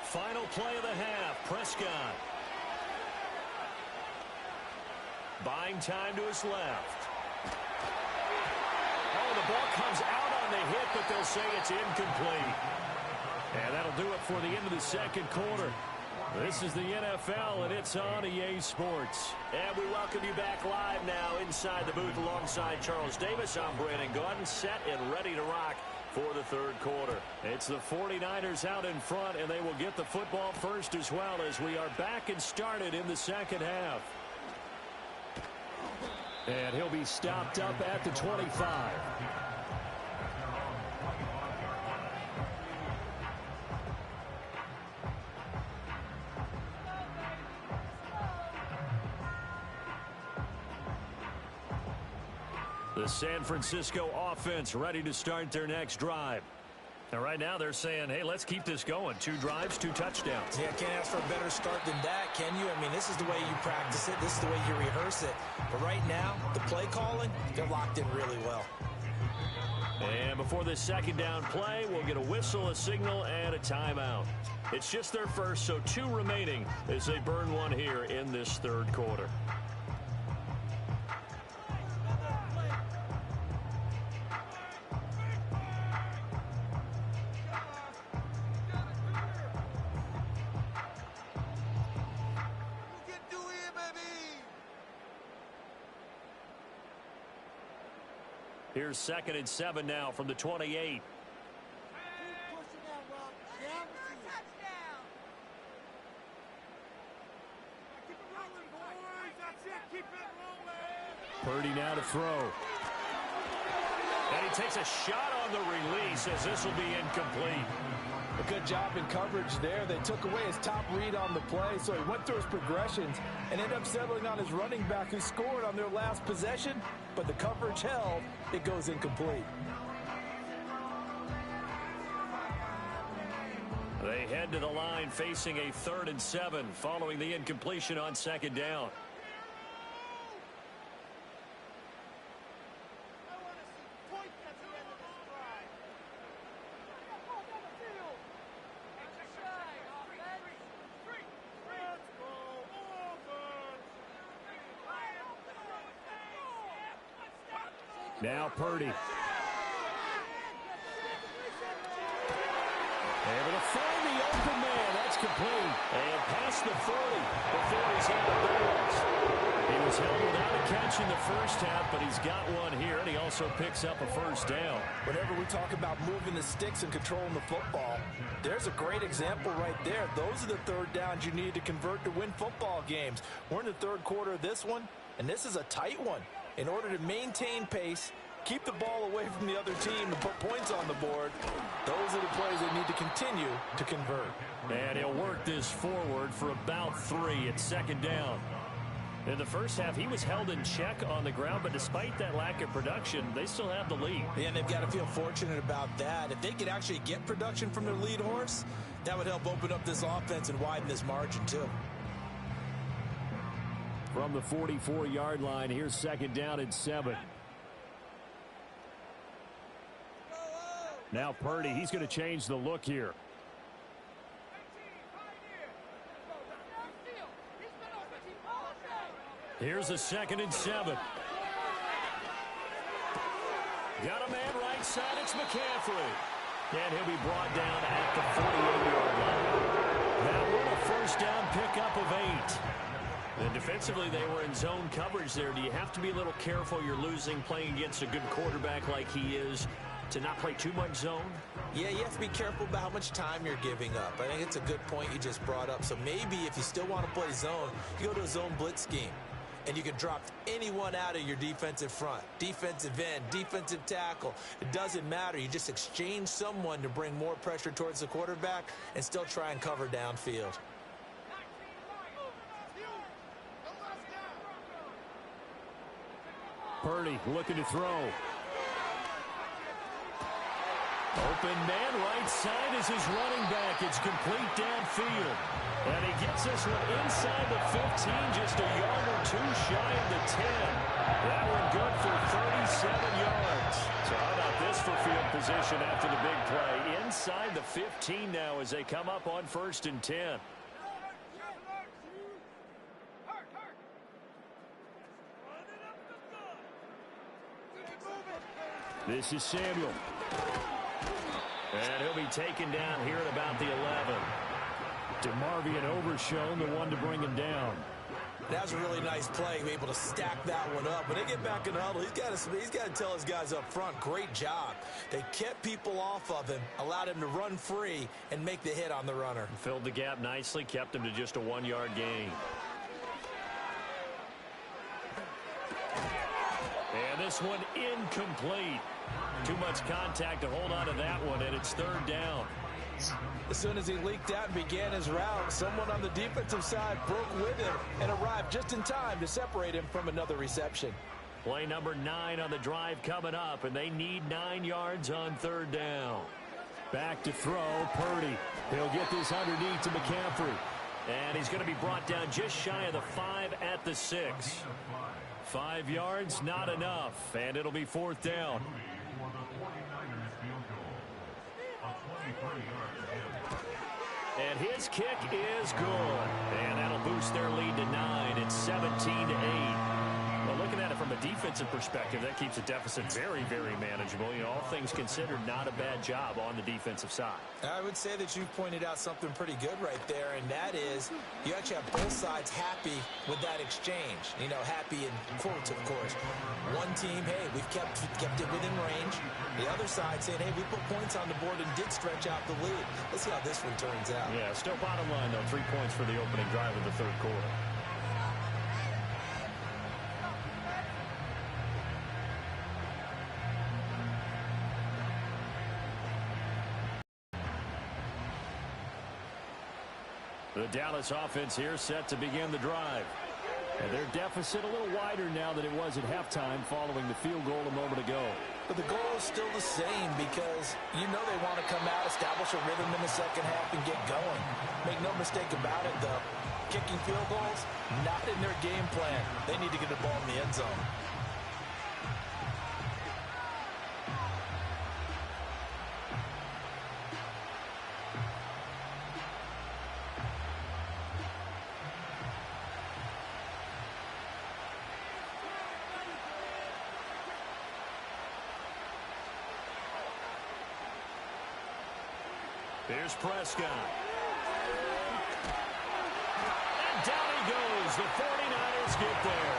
Final play of the half, Prescott. Buying time to his left. Oh, the ball comes out on the hit, but they'll say it's incomplete. And that'll do it for the end of the 2nd quarter. This is the NFL, and it's on EA Sports. And we welcome you back live now inside the booth alongside Charles Davis. I'm Brandon Gaudin, set and ready to rock for the 3rd quarter. It's the 49ers out in front, and they will get the football first as well as we are back and started in the 2nd half. And he'll be stopped up at the 25. The San Francisco offense ready to start their next drive. And right now they're saying, hey, let's keep this going. 2 drives, 2 touchdowns. Yeah, can't ask for a better start than that, can you? I mean, this is the way you practice it. This is the way you rehearse it. But right now, the play calling, they're locked in really well. And before this 2nd down play, we'll get a whistle, a signal, and a timeout. It's just their first, so 2 remaining as they burn 1 here in this 3rd quarter. Here's 2nd and 7 now from the 28. Purdy now to throw. And he takes a shot on the release as this will be incomplete. A good job in coverage there. They took away his top read on the play, so he went through his progressions and ended up settling on his running back who scored on their last possession, but the coverage held. It goes incomplete. They head to the line facing a 3rd and 7 following the incompletion on 2nd down. Now Purdy. Able to find the open man. That's complete. And past the 40 before he's out of bounds. He was held without a catch in the first half, but he's got one here, and he also picks up a first down. Whenever we talk about moving the sticks and controlling the football, there's a great example right there. Those are the third downs you need to convert to win football games. We're in the third quarter of this one, and this is a tight one. In order to maintain pace, keep the ball away from the other team and put points on the board, those are the plays they need to continue to convert. And he'll work this forward for about 3 at second down. In the first half, he was held in check on the ground, but despite that lack of production, they still have the lead. Yeah, and they've got to feel fortunate about that. If they could actually get production from their lead horse, that would help open up this offense and widen this margin, too. From the 44-yard line, here's second down and 7. Now Purdy, he's going to change the look here. Here's a second and 7. Got a man right side. It's McCaffrey. And he'll be brought down at the 48-yard line. That one a first down pickup of 8. And defensively, they were in zone coverage there. Do you have to be a little careful you're losing playing against a good quarterback like he is to not play too much zone? Yeah, you have to be careful about how much time you're giving up. I think it's a good point you just brought up. So maybe if you still want to play zone, you go to a zone blitz scheme. And you can drop anyone out of your defensive front, defensive end, defensive tackle. It doesn't matter. You just exchange someone to bring more pressure towards the quarterback and still try and cover downfield. Purdy looking to throw. Open man right side is his running back. It's complete downfield. And he gets this one inside the 15, just a yard or 2 shy of the 10. That one good for 37 yards. So how about this for field position after the big play? Inside the 15 now as they come up on 1st and 10. This is Samuel. And he'll be taken down here at about the 11. DeMarvion Overshown, the one to bring him down. That was a really nice play, able to stack that one up. When they get back in the huddle, he's got to tell his guys up front, great job. They kept people off of him, allowed him to run free, and make the hit on the runner. Filled the gap nicely, kept him to just a 1-yard gain. And this one incomplete. Too much contact to hold on to that one, and it's 3rd down. As soon as he leaked out and began his route, someone on the defensive side broke with him and arrived just in time to separate him from another reception. Play number 9 on the drive coming up, and they need 9 yards on 3rd down. Back to throw, Purdy. He'll get this underneath to McCaffrey. And he's going to be brought down just shy of the 5 at the 6. 5 yards, not enough, and it'll be 4th down. And his kick is good. And that'll boost their lead to 9. It's 17-8. Well, looking at it from a defensive perspective, that keeps the deficit very, very manageable. You know, all things considered, not a bad job on the defensive side. I would say that you pointed out something pretty good right there, and that is you actually have both sides happy with that exchange. You know, happy in quotes, of course. One team, hey, we've kept it within range. The other side saying, hey, we put points on the board and did stretch out the lead. Let's see how this one turns out. Yeah, still bottom line, though, 3 points for the opening drive of the 3rd quarter. The Dallas offense here set to begin the drive. And their deficit a little wider now than it was at halftime following the field goal a moment ago. But the goal is still the same because you know they want to come out, establish a rhythm in the second half, and get going. Make no mistake about it, though. Kicking field goals, not in their game plan. They need to get the ball in the end zone. Here's Prescott. And down he goes. The 49ers get there.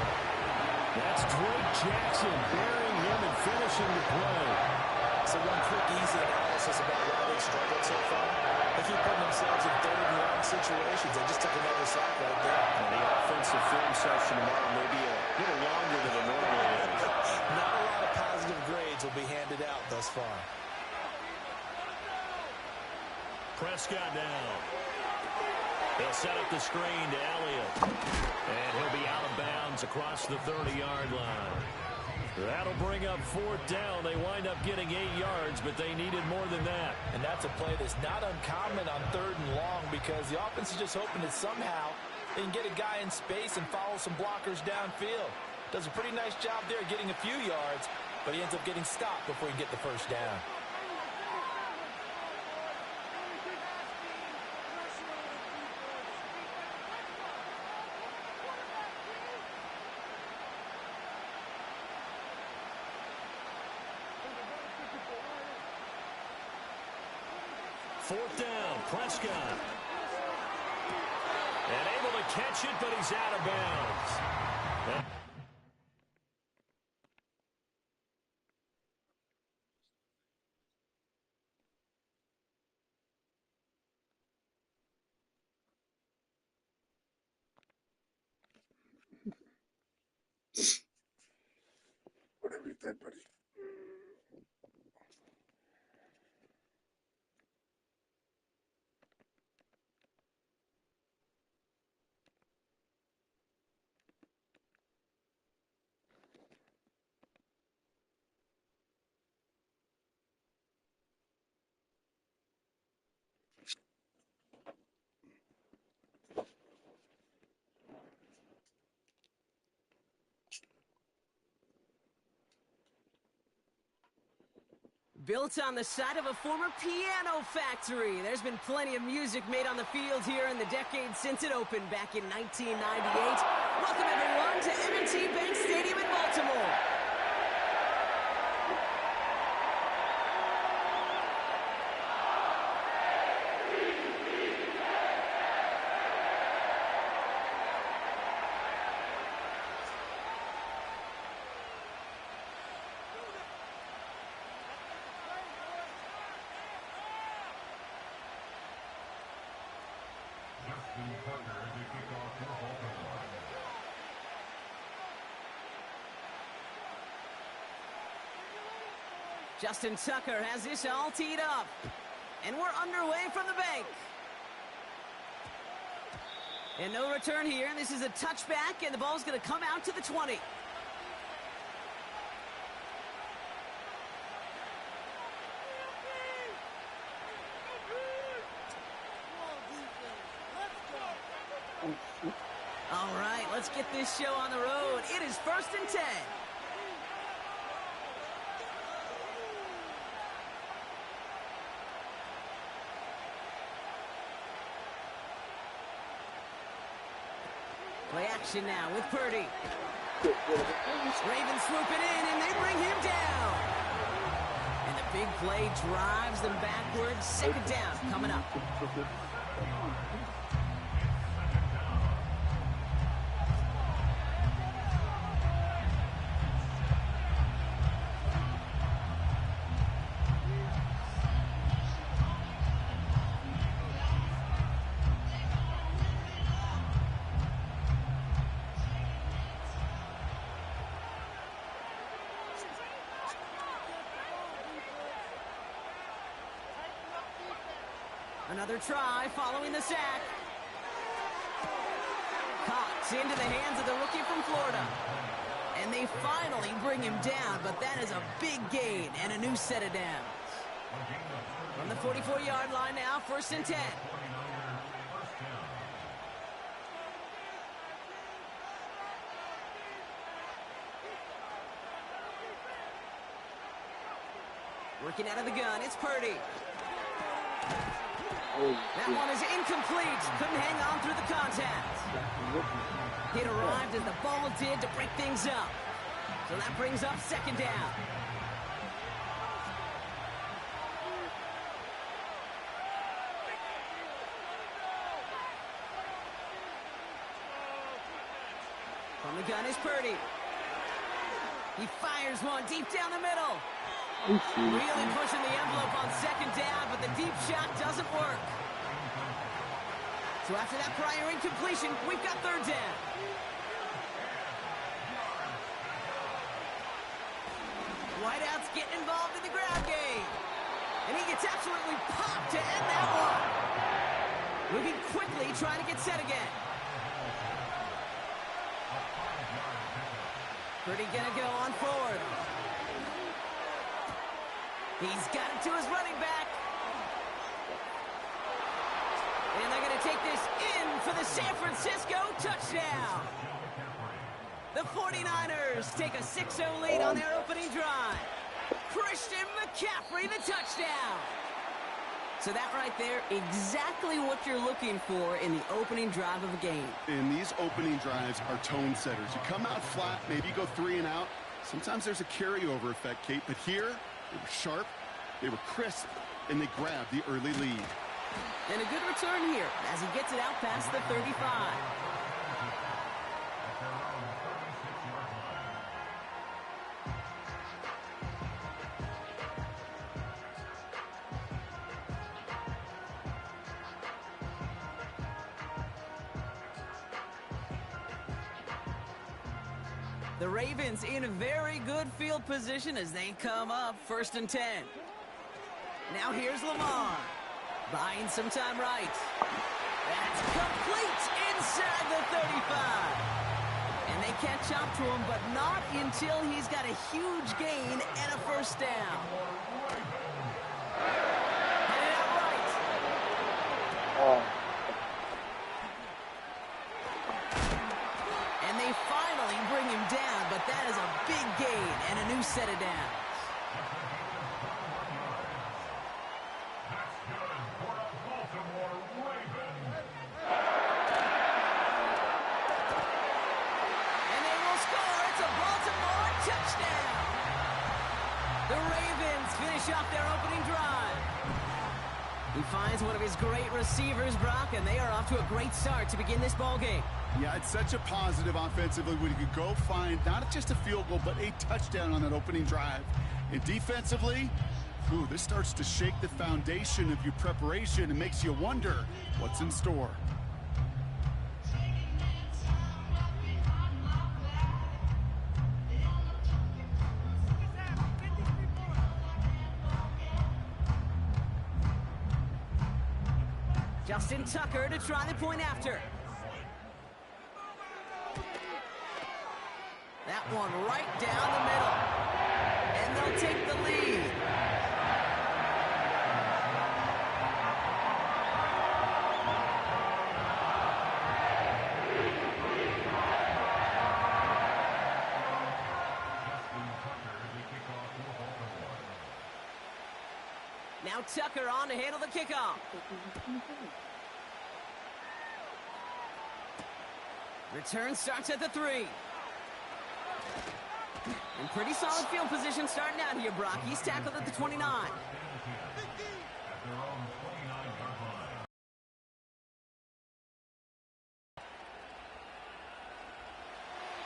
That's Drake Jackson burying him and finishing the play. So one quick, easy analysis about why they struggled so far. They keep putting themselves in third and long situations. They just took another sack right there. And the offensive film session tomorrow may be a little longer than it normally is. Not a lot of positive grades will be handed out thus far. Prescott down. They'll set up the screen to Elliott. And he'll be out of bounds across the 30-yard line. That'll bring up 4th down. They wind up getting 8 yards, but they needed more than that. And that's a play that's not uncommon on 3rd and long because the offense is just hoping that somehow they can get a guy in space and follow some blockers downfield. Does a pretty nice job there getting a few yards, but he ends up getting stopped before he can get the first down. Fourth down, Prescott. And able to catch it, but he's out of bounds. Whatever you said, buddy. Built on the site of a former piano factory, there's been plenty of music made on the field here in the decade since it opened back in 1998. Welcome, everyone, to M&T Bank Stadium in Baltimore. Justin Tucker has this all teed up. And we're underway from the bank. And no return here. This is a touchback, and the ball's going to come out to the 20. All right, let's get this show on the road. It is 1st and 10. Play action now with Purdy. Ravens swoop it in, and they bring him down. And the big play drives them backwards. 2nd down coming up. Another try following the sack. Caught into the hands of the rookie from Florida. And they finally bring him down, but that is a big gain and a new set of downs. From the 44-yard line now, 1st and 10. Working out of the gun, it's Purdy. That one is incomplete. Couldn't hang on through the contact. It arrived as the ball did to break things up. So that brings up 2nd down. From the gun is Purdy. He fires one deep down the middle. Really pushing the envelope on second down, but the deep shot doesn't work. So after that prior incompletion, we've got third down. Whiteout's getting involved in the ground game. And he gets absolutely popped to end that one. Moving quickly, trying to get set again. Purdy gonna go on forward. He's got it to his running back. And they're going to take this in for the San Francisco touchdown. The 49ers take a 6-0 lead on their opening drive. Christian McCaffrey, the touchdown. So that right there, exactly what you're looking for in the opening drive of a game. And these opening drives are tone setters. You come out flat, maybe you go 3 and out. Sometimes there's a carryover effect, Kate, but here, they were sharp, they were crisp, and they grabbed the early lead. And a good return here as he gets it out past the 35. The Ravens in a very good field position as they come up 1st and 10. Now here's Lamar. Buying some time right. That's complete inside the 35. And they catch up to him, but not until he's got a huge gain and a first down. Headed out right. And they finally bring him down, but that is a big gain and a new set of downs. Off their opening drive. He finds one of his great receivers, Brock, and they are off to a great start to begin this ball game. Yeah, it's such a positive offensively when you could go find not just a field goal, but a touchdown on that opening drive. And defensively, this starts to shake the foundation of your preparation and makes you wonder what's in store. Justin Tucker to try the point after. That one right down the middle. And they'll take the lead. Now Tucker on to handle the kickoff. Return starts at the 3. And pretty solid field position starting out here, Brock. He's tackled at the 29.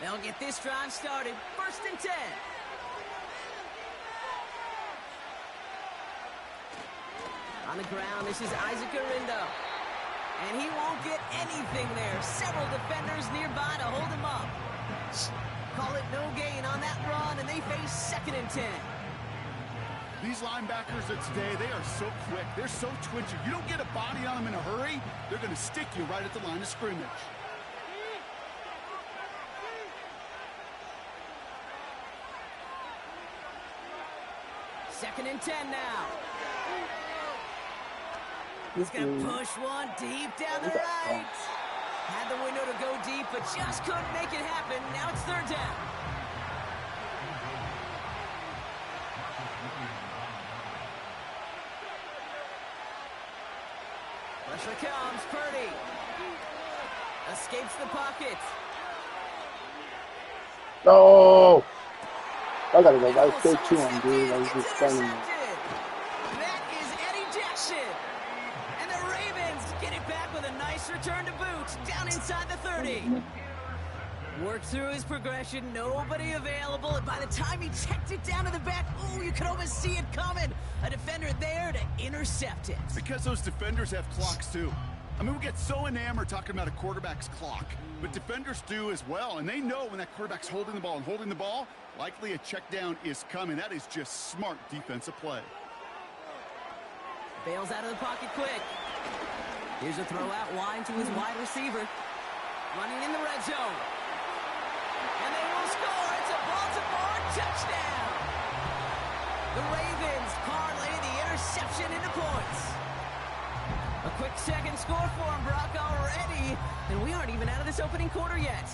They'll get this drive started. 1st and 10. On the ground, this is Isaac Arindo. And he won't get anything there. Several defenders nearby to hold him up. Call it no gain on that run, and they face 2nd and 10. These linebackers of today, they are so quick. They're so twitchy. You don't get a body on them in a hurry, they're going to stick you right at the line of scrimmage. Second and 10 now. He's going to push one deep down the right. Had the window to go deep, but just couldn't make it happen. Now it's 3rd down. Pressure comes. Purdy escapes the pocket. No! I gotta go right straight to him, dude. I was just standing there. That is Eddie Jackson. And the Ravens get it back with a nice return to boot down inside the 30. Worked through his progression, nobody available, and by the time he checked it down to the back, ooh, you could almost see it coming. A defender there to intercept it. Because those defenders have clocks too. I mean, we get so enamored talking about a quarterback's clock, but defenders do as well, and they know when that quarterback's holding the ball and holding the ball, likely a check down is coming. That is just smart defensive play. Bails out of the pocket quick. Here's a throw out wide to his wide receiver. Running in the red zone. And they will score. It's a Baltimore touchdown. The Ravens parlay the interception into points. A quick second score for him, Brock, already. And we aren't even out of this opening quarter yet.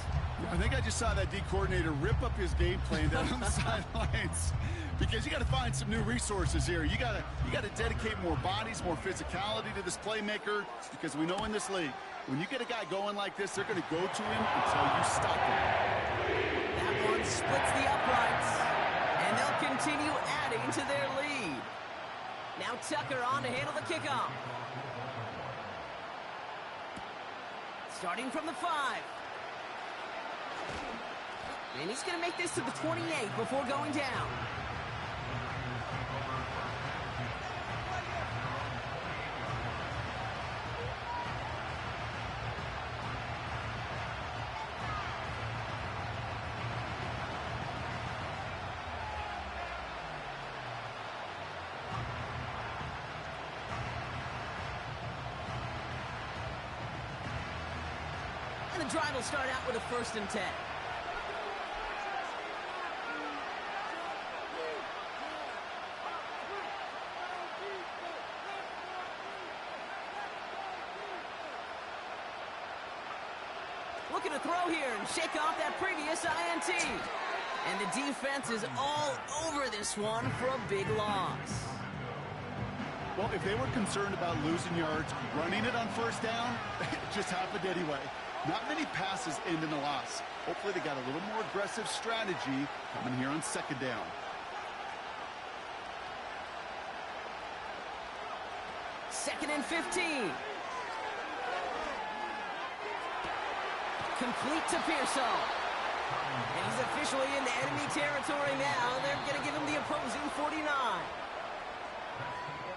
I think I just saw that D coordinator rip up his game plan down on the sidelines, because you got to find some new resources here. You got to dedicate more bodies, more physicality to this playmaker, because we know in this league, when you get a guy going like this, they're going to go to him until you stop him. That one splits the uprights, and they'll continue adding to their lead. Now Tucker on to handle the kickoff. Starting from the 5. And he's going to make this to the 28 before going down. And the drive will start out with a 1st and 10. Looking to throw here and shake off that previous INT. And the defense is all over this one for a big loss. Well, if they were concerned about losing yards, running it on 1st down, it just happened anyway. Not many passes end in a loss. Hopefully they got a little more aggressive strategy coming here on 2nd down. Second and 15. Complete to Pearsall. And he's officially into enemy territory now. They're going to give him the opposing 49.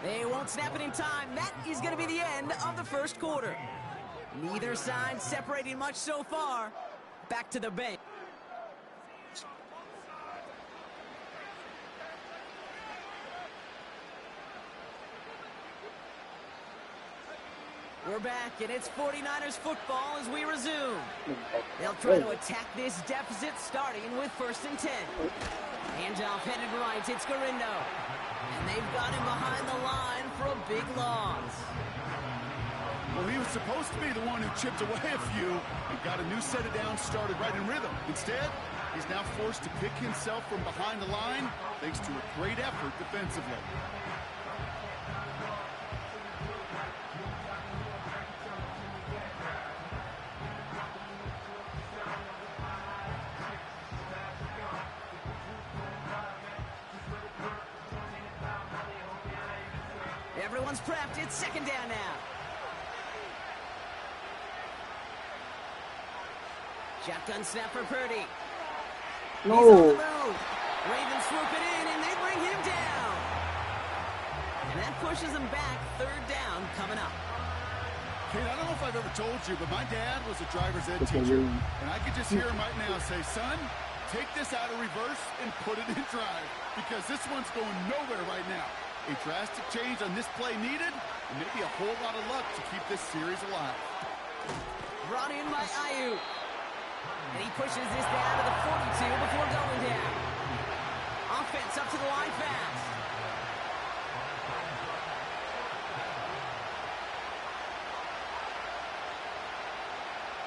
They won't snap it in time. That is going to be the end of the 1st quarter. Neither side separating much so far. Back to the bench. We're back, and it's 49ers football as we resume. They'll try to attack this deficit, starting with 1st and 10. Handoff headed right, it's Garindo. And they've got him behind the line for a big loss. Well, he was supposed to be the one who chipped away a few and got a new set of downs started right in rhythm. Instead, he's now forced to pick himself from behind the line thanks to a great effort defensively. Everyone's prepped. It's 2nd down now. Shotgun snap for Purdy. No. He's on the move. Ravens swoop it in, and they bring him down. And that pushes him back. 3rd down coming up. Kate, I don't know if I've ever told you, but my dad was a driver's ed teacher. And I could just hear him right now say, son, take this out of reverse and put it in drive, because this one's going nowhere right now. A drastic change on this play needed, and maybe a whole lot of luck to keep this series alive. Brought in by Aiyuk. And he pushes this down to the 42 before going down. Offense up to the line fast.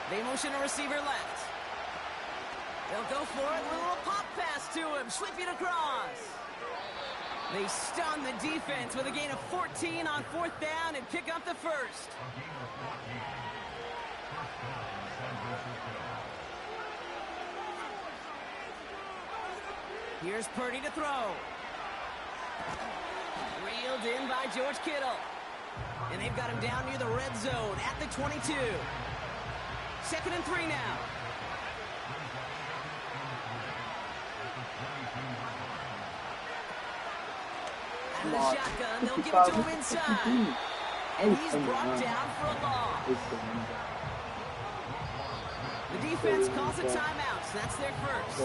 They motion a receiver left. They'll go for it. A little pop pass to him. Sweep it across. They stun the defense with a gain of 14 on 4th down and pick up the 1st. Here's Purdy to throw. Reeled in by George Kittle. And they've got him down near the red zone at the 22. 2nd and 3 now. Out of the shotgun, they'll give it to him inside. And he's brought down for a loss. The defense calls a timeout, so that's their first.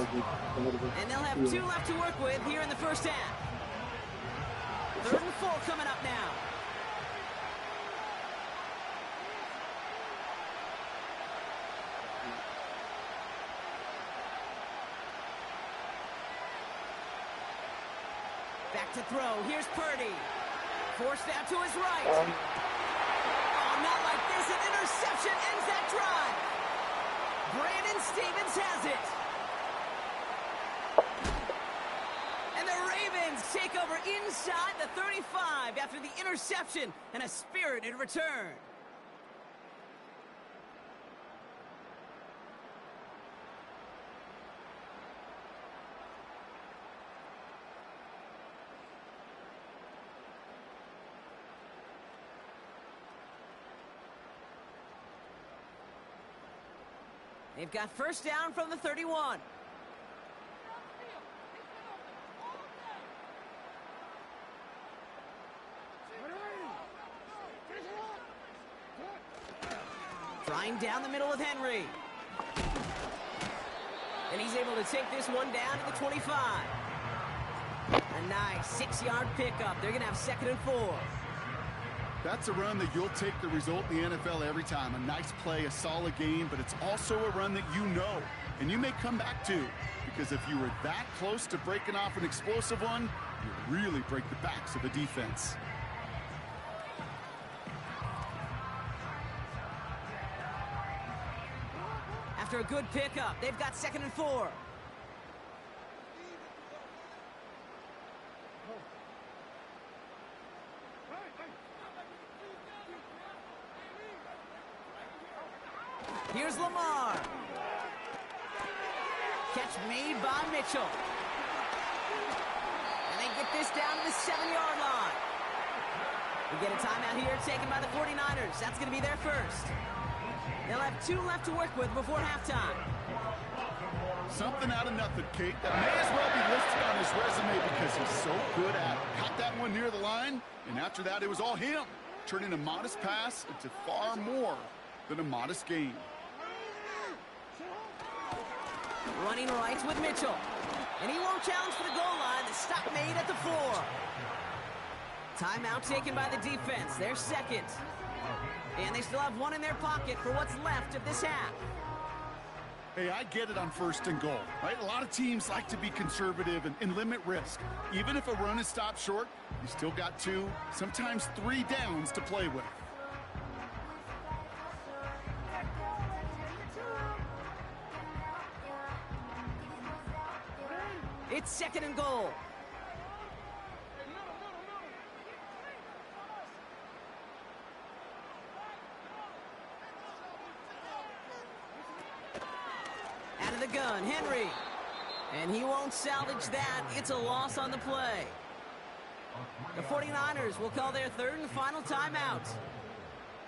And they'll have 2 left to work with here in the first half. 3rd and 4 coming up now. Back to throw. Here's Purdy. Forced out to his right. Oh, not like this. An interception ends that drive. Brandon Stephens has it. And the Ravens take over inside the 35 after the interception and a spirited return. They've got first down from the 31. Trying down the middle with Henry. And he's able to take this one down to the 25. A nice 6-yard pickup. They're going to have 2nd and 4. That's a run that you'll take the result in the NFL every time. A nice play, a solid game, but it's also a run that you know and you may come back to, because if you were that close to breaking off an explosive one, you really break the backs of the defense. After a good pickup, they've got 2nd and 4. Here's Lamar. Catch made by Mitchell. And they get this down to the 7-yard line. We get a timeout here taken by the 49ers. That's going to be their first. They'll have 2 left to work with before halftime. Something out of nothing, Kate. That may as well be listed on his resume because he's so good at it. Caught that one near the line, and after that, it was all him, turning a modest pass into far more than a modest gain. Running right with Mitchell. And he won't challenge for the goal line. The stop made at the 4. Timeout taken by the defense. Their second. And they still have 1 in their pocket for what's left of this half. Hey, I get it on 1st and goal, right? A lot of teams like to be conservative and limit risk. Even if a run is stopped short, you still got 2, sometimes 3 downs to play with. It's 2nd and goal. Out of the gun, Henry. And he won't salvage that. It's a loss on the play. The 49ers will call their 3rd and final timeout.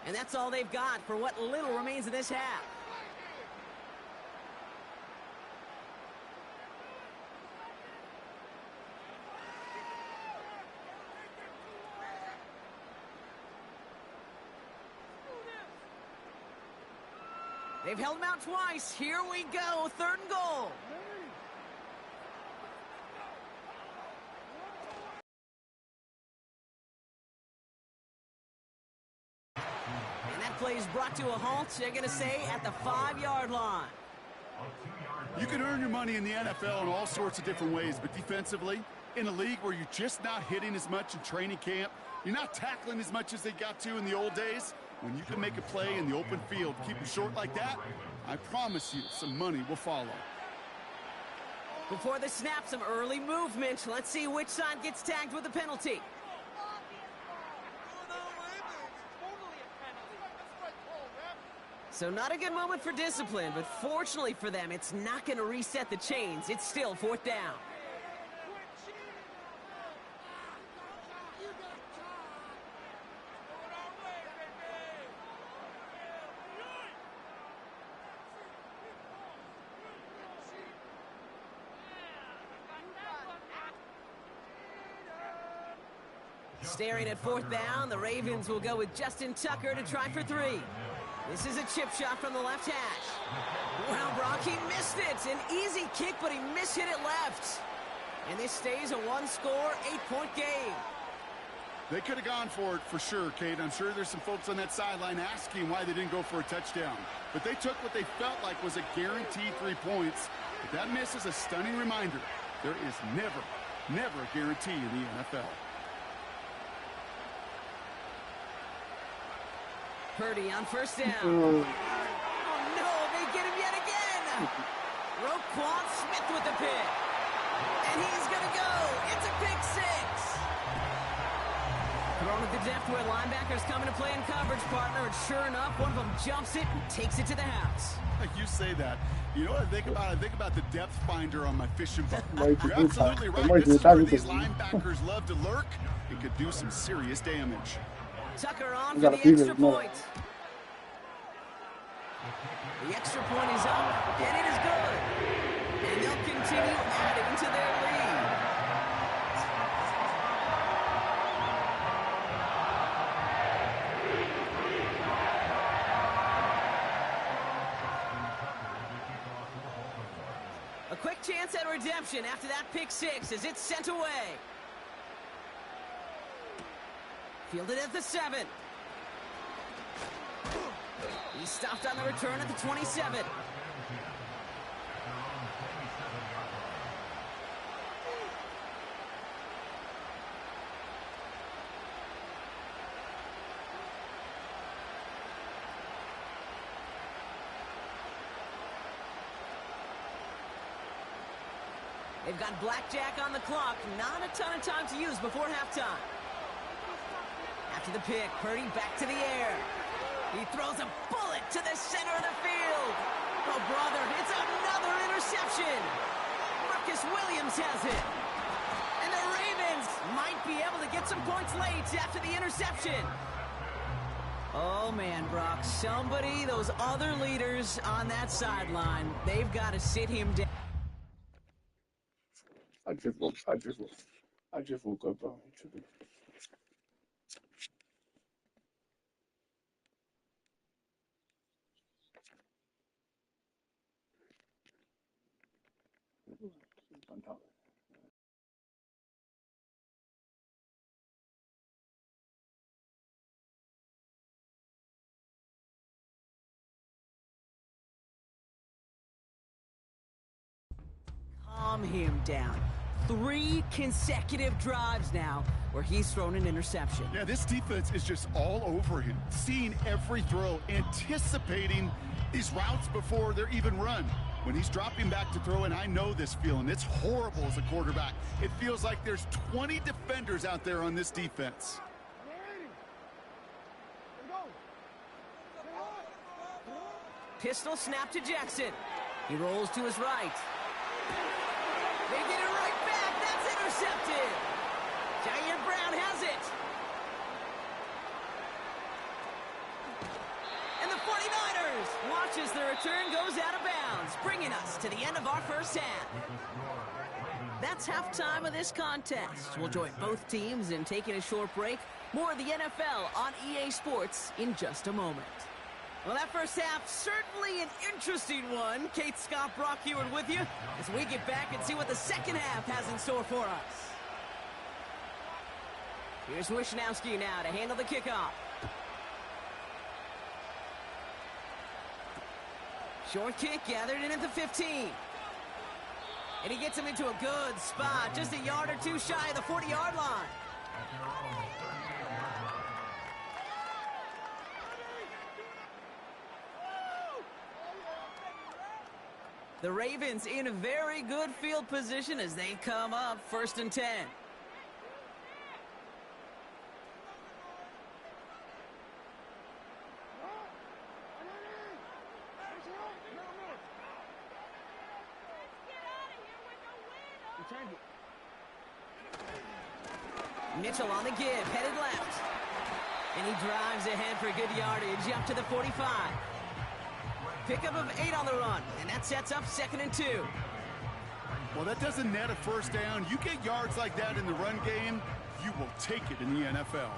And that's all they've got for what little remains of this half. They've held him out twice. Here we go. 3rd and goal. And that play is brought to a halt, they're going to say, at the 5-yard line. You can earn your money in the NFL in all sorts of different ways, but defensively, in a league where you're just not hitting as much in training camp, you're not tackling as much as they got to in the old days, when you can make a play in the open field, keep it short like that, I promise you some money will follow. Before the snap, some early movement. Let's see which side gets tagged with a penalty. So not a good moment for discipline, but fortunately for them, it's not going to reset the chains. It's still 4th down. Staring at 4th down, the Ravens will go with Justin Tucker to try for 3. This is a chip shot from the left hash. Wow, Brock, he missed it. An easy kick, but he mishit it left. And this stays a 1-score, 8-point game. They could have gone for it for sure, Kate. I'm sure there's some folks on that sideline asking why they didn't go for a touchdown. But they took what they felt like was a guaranteed 3 points. But that miss is a stunning reminder. There is never a guarantee in the NFL. Purdy on 1st down. Oh, no, they get him yet again. Roquan Smith with the pick. And he's going to go. It's a pick 6. Thrown at the depth where linebackers come into play in coverage, partner. And sure enough, one of them jumps it and takes it to the house. You say that. You know what I think about? I think about the depth finder on my fishing boat. You're absolutely right. This is where these linebackers love to lurk. It could do some serious damage. Tucker on for the extra point. The extra point is up, and it is good. And they'll continue adding to their lead. A quick chance at redemption after that pick 6 as it's sent away. Fielded at the 7. He's stopped on the return at the 27. They've got blackjack on the clock. Not a ton of time to use before halftime. After the pick, Purdy back to the air. He throws a bullet to the center of the field. Oh, brother, it's another interception. Marcus Williams has it. And the Ravens might be able to get some points late after the interception. Oh, man, Brock, somebody, those other leaders on that sideline, they've got to sit him down. I just woke up, bro. Calm him down. 3 consecutive drives now where he's thrown an interception. Yeah, this defense is just all over him, seeing every throw, anticipating these routes before they're even run. When he's dropping back to throw, and I know this feeling, it's horrible as a quarterback. It feels like there's 20 defenders out there on this defense. Pistol snap to Jackson. He rolls to his right. They get it right back. That's intercepted. Jair Brown has it. And the 49ers watch as the return goes out of bounds, bringing us to the end of our first half. That's halftime of this contest. We'll join both teams in taking a short break. More of the NFL on EA Sports in just a moment. Well, that first half, certainly an interesting one. Kate, Scott, Brock Heward with you as we get back and see what the second half has in store for us. Here's Wishnowski now to handle the kickoff. Short kick gathered in at the 15. And he gets him into a good spot, just a yard or two shy of the 40-yard line. The Ravens in a very good field position as they come up 1st and 10. Mitchell on the give, headed left. And he drives ahead for good yardage up to the 45. Pickup of 8 on the run, and that sets up 2nd and 2. Well, that doesn't net a first down. You get yards like that in the run game, you will take it in the NFL.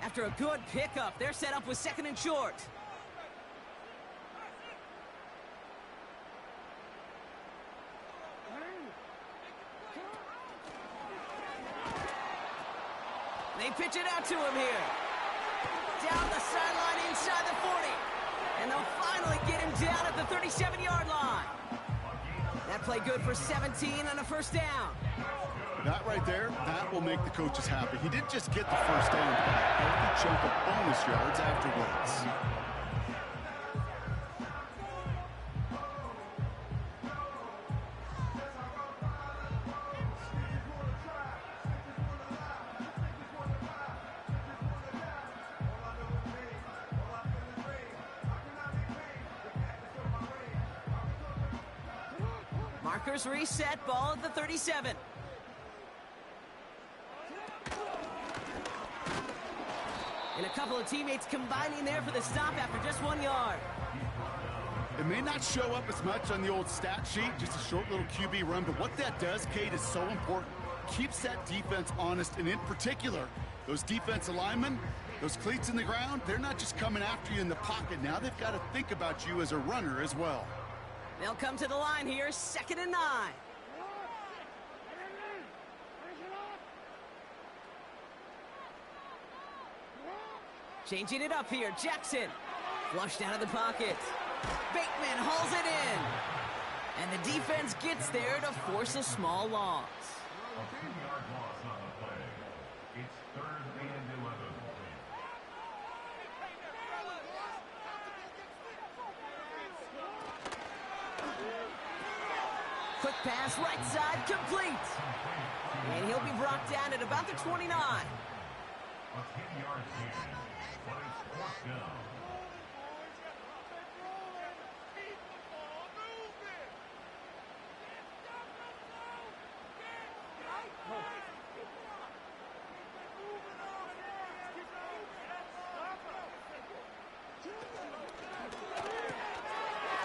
After a good pickup, they're set up with 2nd and short. They pitch it out to him here. Down the sideline inside the 40. And they'll finally get him down at the 37-yard line. That play good for 17 and a first down. That right there, that will make the coaches happy. He didn't just get the first down, but a healthy chunk of bonus yards afterwards. Markers reset, ball at the 37. And a couple of teammates combining there for the stop after just 1 yard. It may not show up as much on the old stat sheet, just a short little QB run, but what that does, Kate, is so important. Keeps that defense honest, and in particular, those defensive linemen, those cleats in the ground, they're not just coming after you in the pocket. Now they've got to think about you as a runner as well. They'll come to the line here, 2nd and 9. Changing it up here, Jackson. Flushed out of the pocket. Bateman hauls it in. And the defense gets there to force a small loss. A 2-yard loss on the play. It's 3rd and 11. Quick pass, right side, complete. And he'll be brought down at about the 29. A 10-yard gain, but it's 4th down.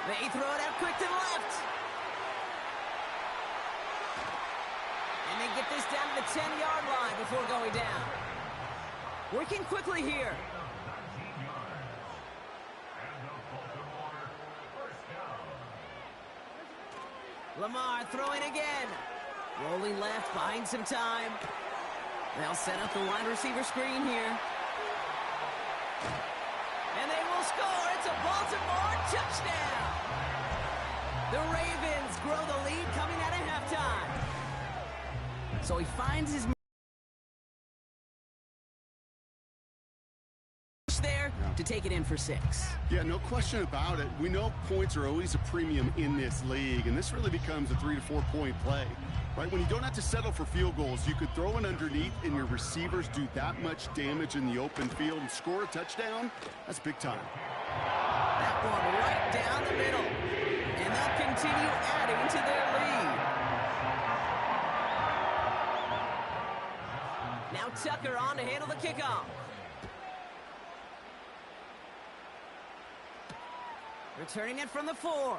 They throw it out quick to the left. And they get this down to the 10-yard line before going down. Working quickly here. 19 yards. And the Baltimore first down. Lamar throwing again. Rolling left, buying some time. They'll set up the wide receiver screen here. And they will score. It's a Baltimore touchdown. The Ravens grow the lead coming out of halftime. So he finds his there to take it in for 6. Yeah, no question about it. We know points are always a premium in this league, and this really becomes a 3 to 4 point play. Right, when you don't have to settle for field goals, you could throw it underneath and your receivers do that much damage in the open field and score a touchdown. That's big time. That one right down the middle. And they'll continue adding to their lead. Now Tucker on to handle the kickoff. Returning it from the 4.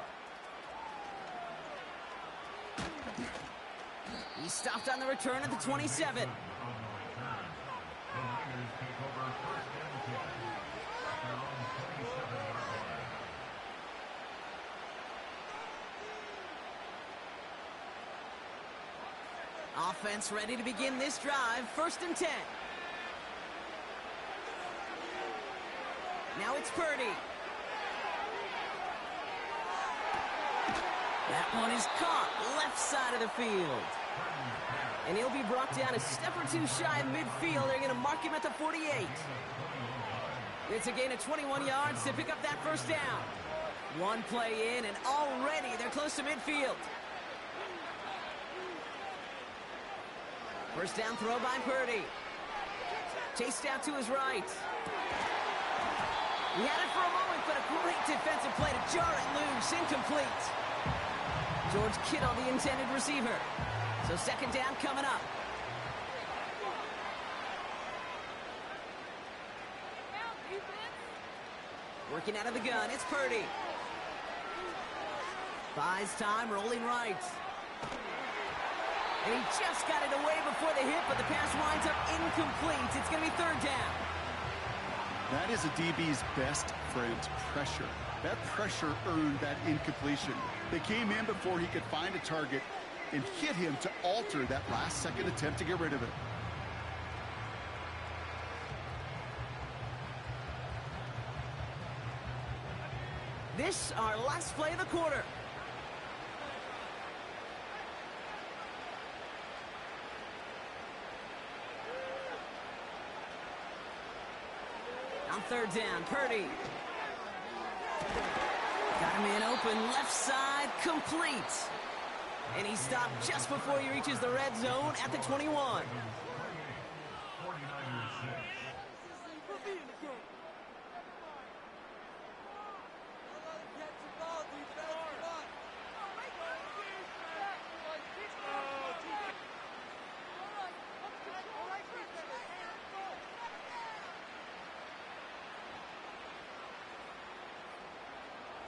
He stopped on the return at the 27. Offense ready to begin this drive. 1st and 10. Now it's Purdy. That one is caught left side of the field. And he'll be brought down a step or two shy of midfield. They're going to mark him at the 48. It's a gain of 21 yards to pick up that first down. One play in, and already they're close to midfield. First down throw by Purdy. Chased out to his right. He had it for a moment, but a great defensive play to jar it loose. Incomplete. George Kittle, the intended receiver. So 2nd down coming up. Working out of the gun, it's Purdy. Buys time, rolling right. And he just got it away before the hit, but the pass winds up incomplete. It's going to be third down. That is a DB's best friend, pressure. That pressure earned that incompletion. They came in before he could find a target and hit him to alter that last-second attempt to get rid of it. This, our last play of the quarter. On third down, Purdy. Got him in open, left side, complete. And he stopped just before he reaches the red zone at the 21.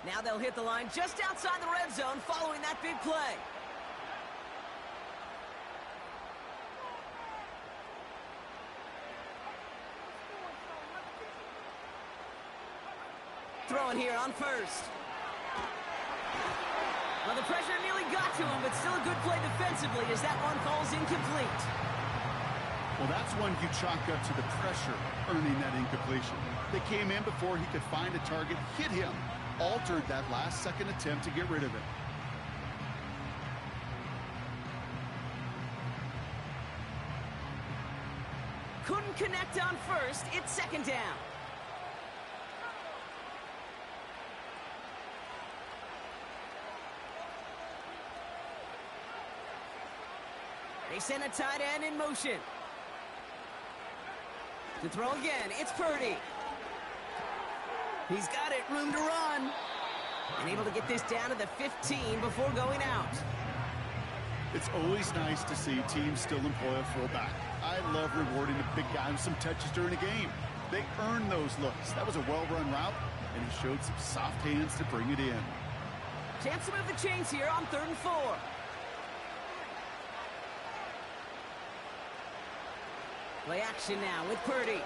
Now they'll hit the line just outside the red zone following that big play. Throwing here on first. Well, the pressure nearly got to him, but still a good play defensively as that one falls incomplete. Well, that's one you chalk up to the pressure earning that incompletion. They came in before he could find a target, hit him, altered that last-second attempt to get rid of it. Couldn't connect on first. It's second down. They send a tight end in motion. To throw again, it's Purdy. He's got it, room to run. And able to get this down to the 15 before going out. It's always nice to see teams still employ a fullback. I love rewarding a big guy with some touches during a game. They earn those looks. That was a well-run route, and he showed some soft hands to bring it in. Chance to move the chains here on 3rd and 4. Play action now with Purdy.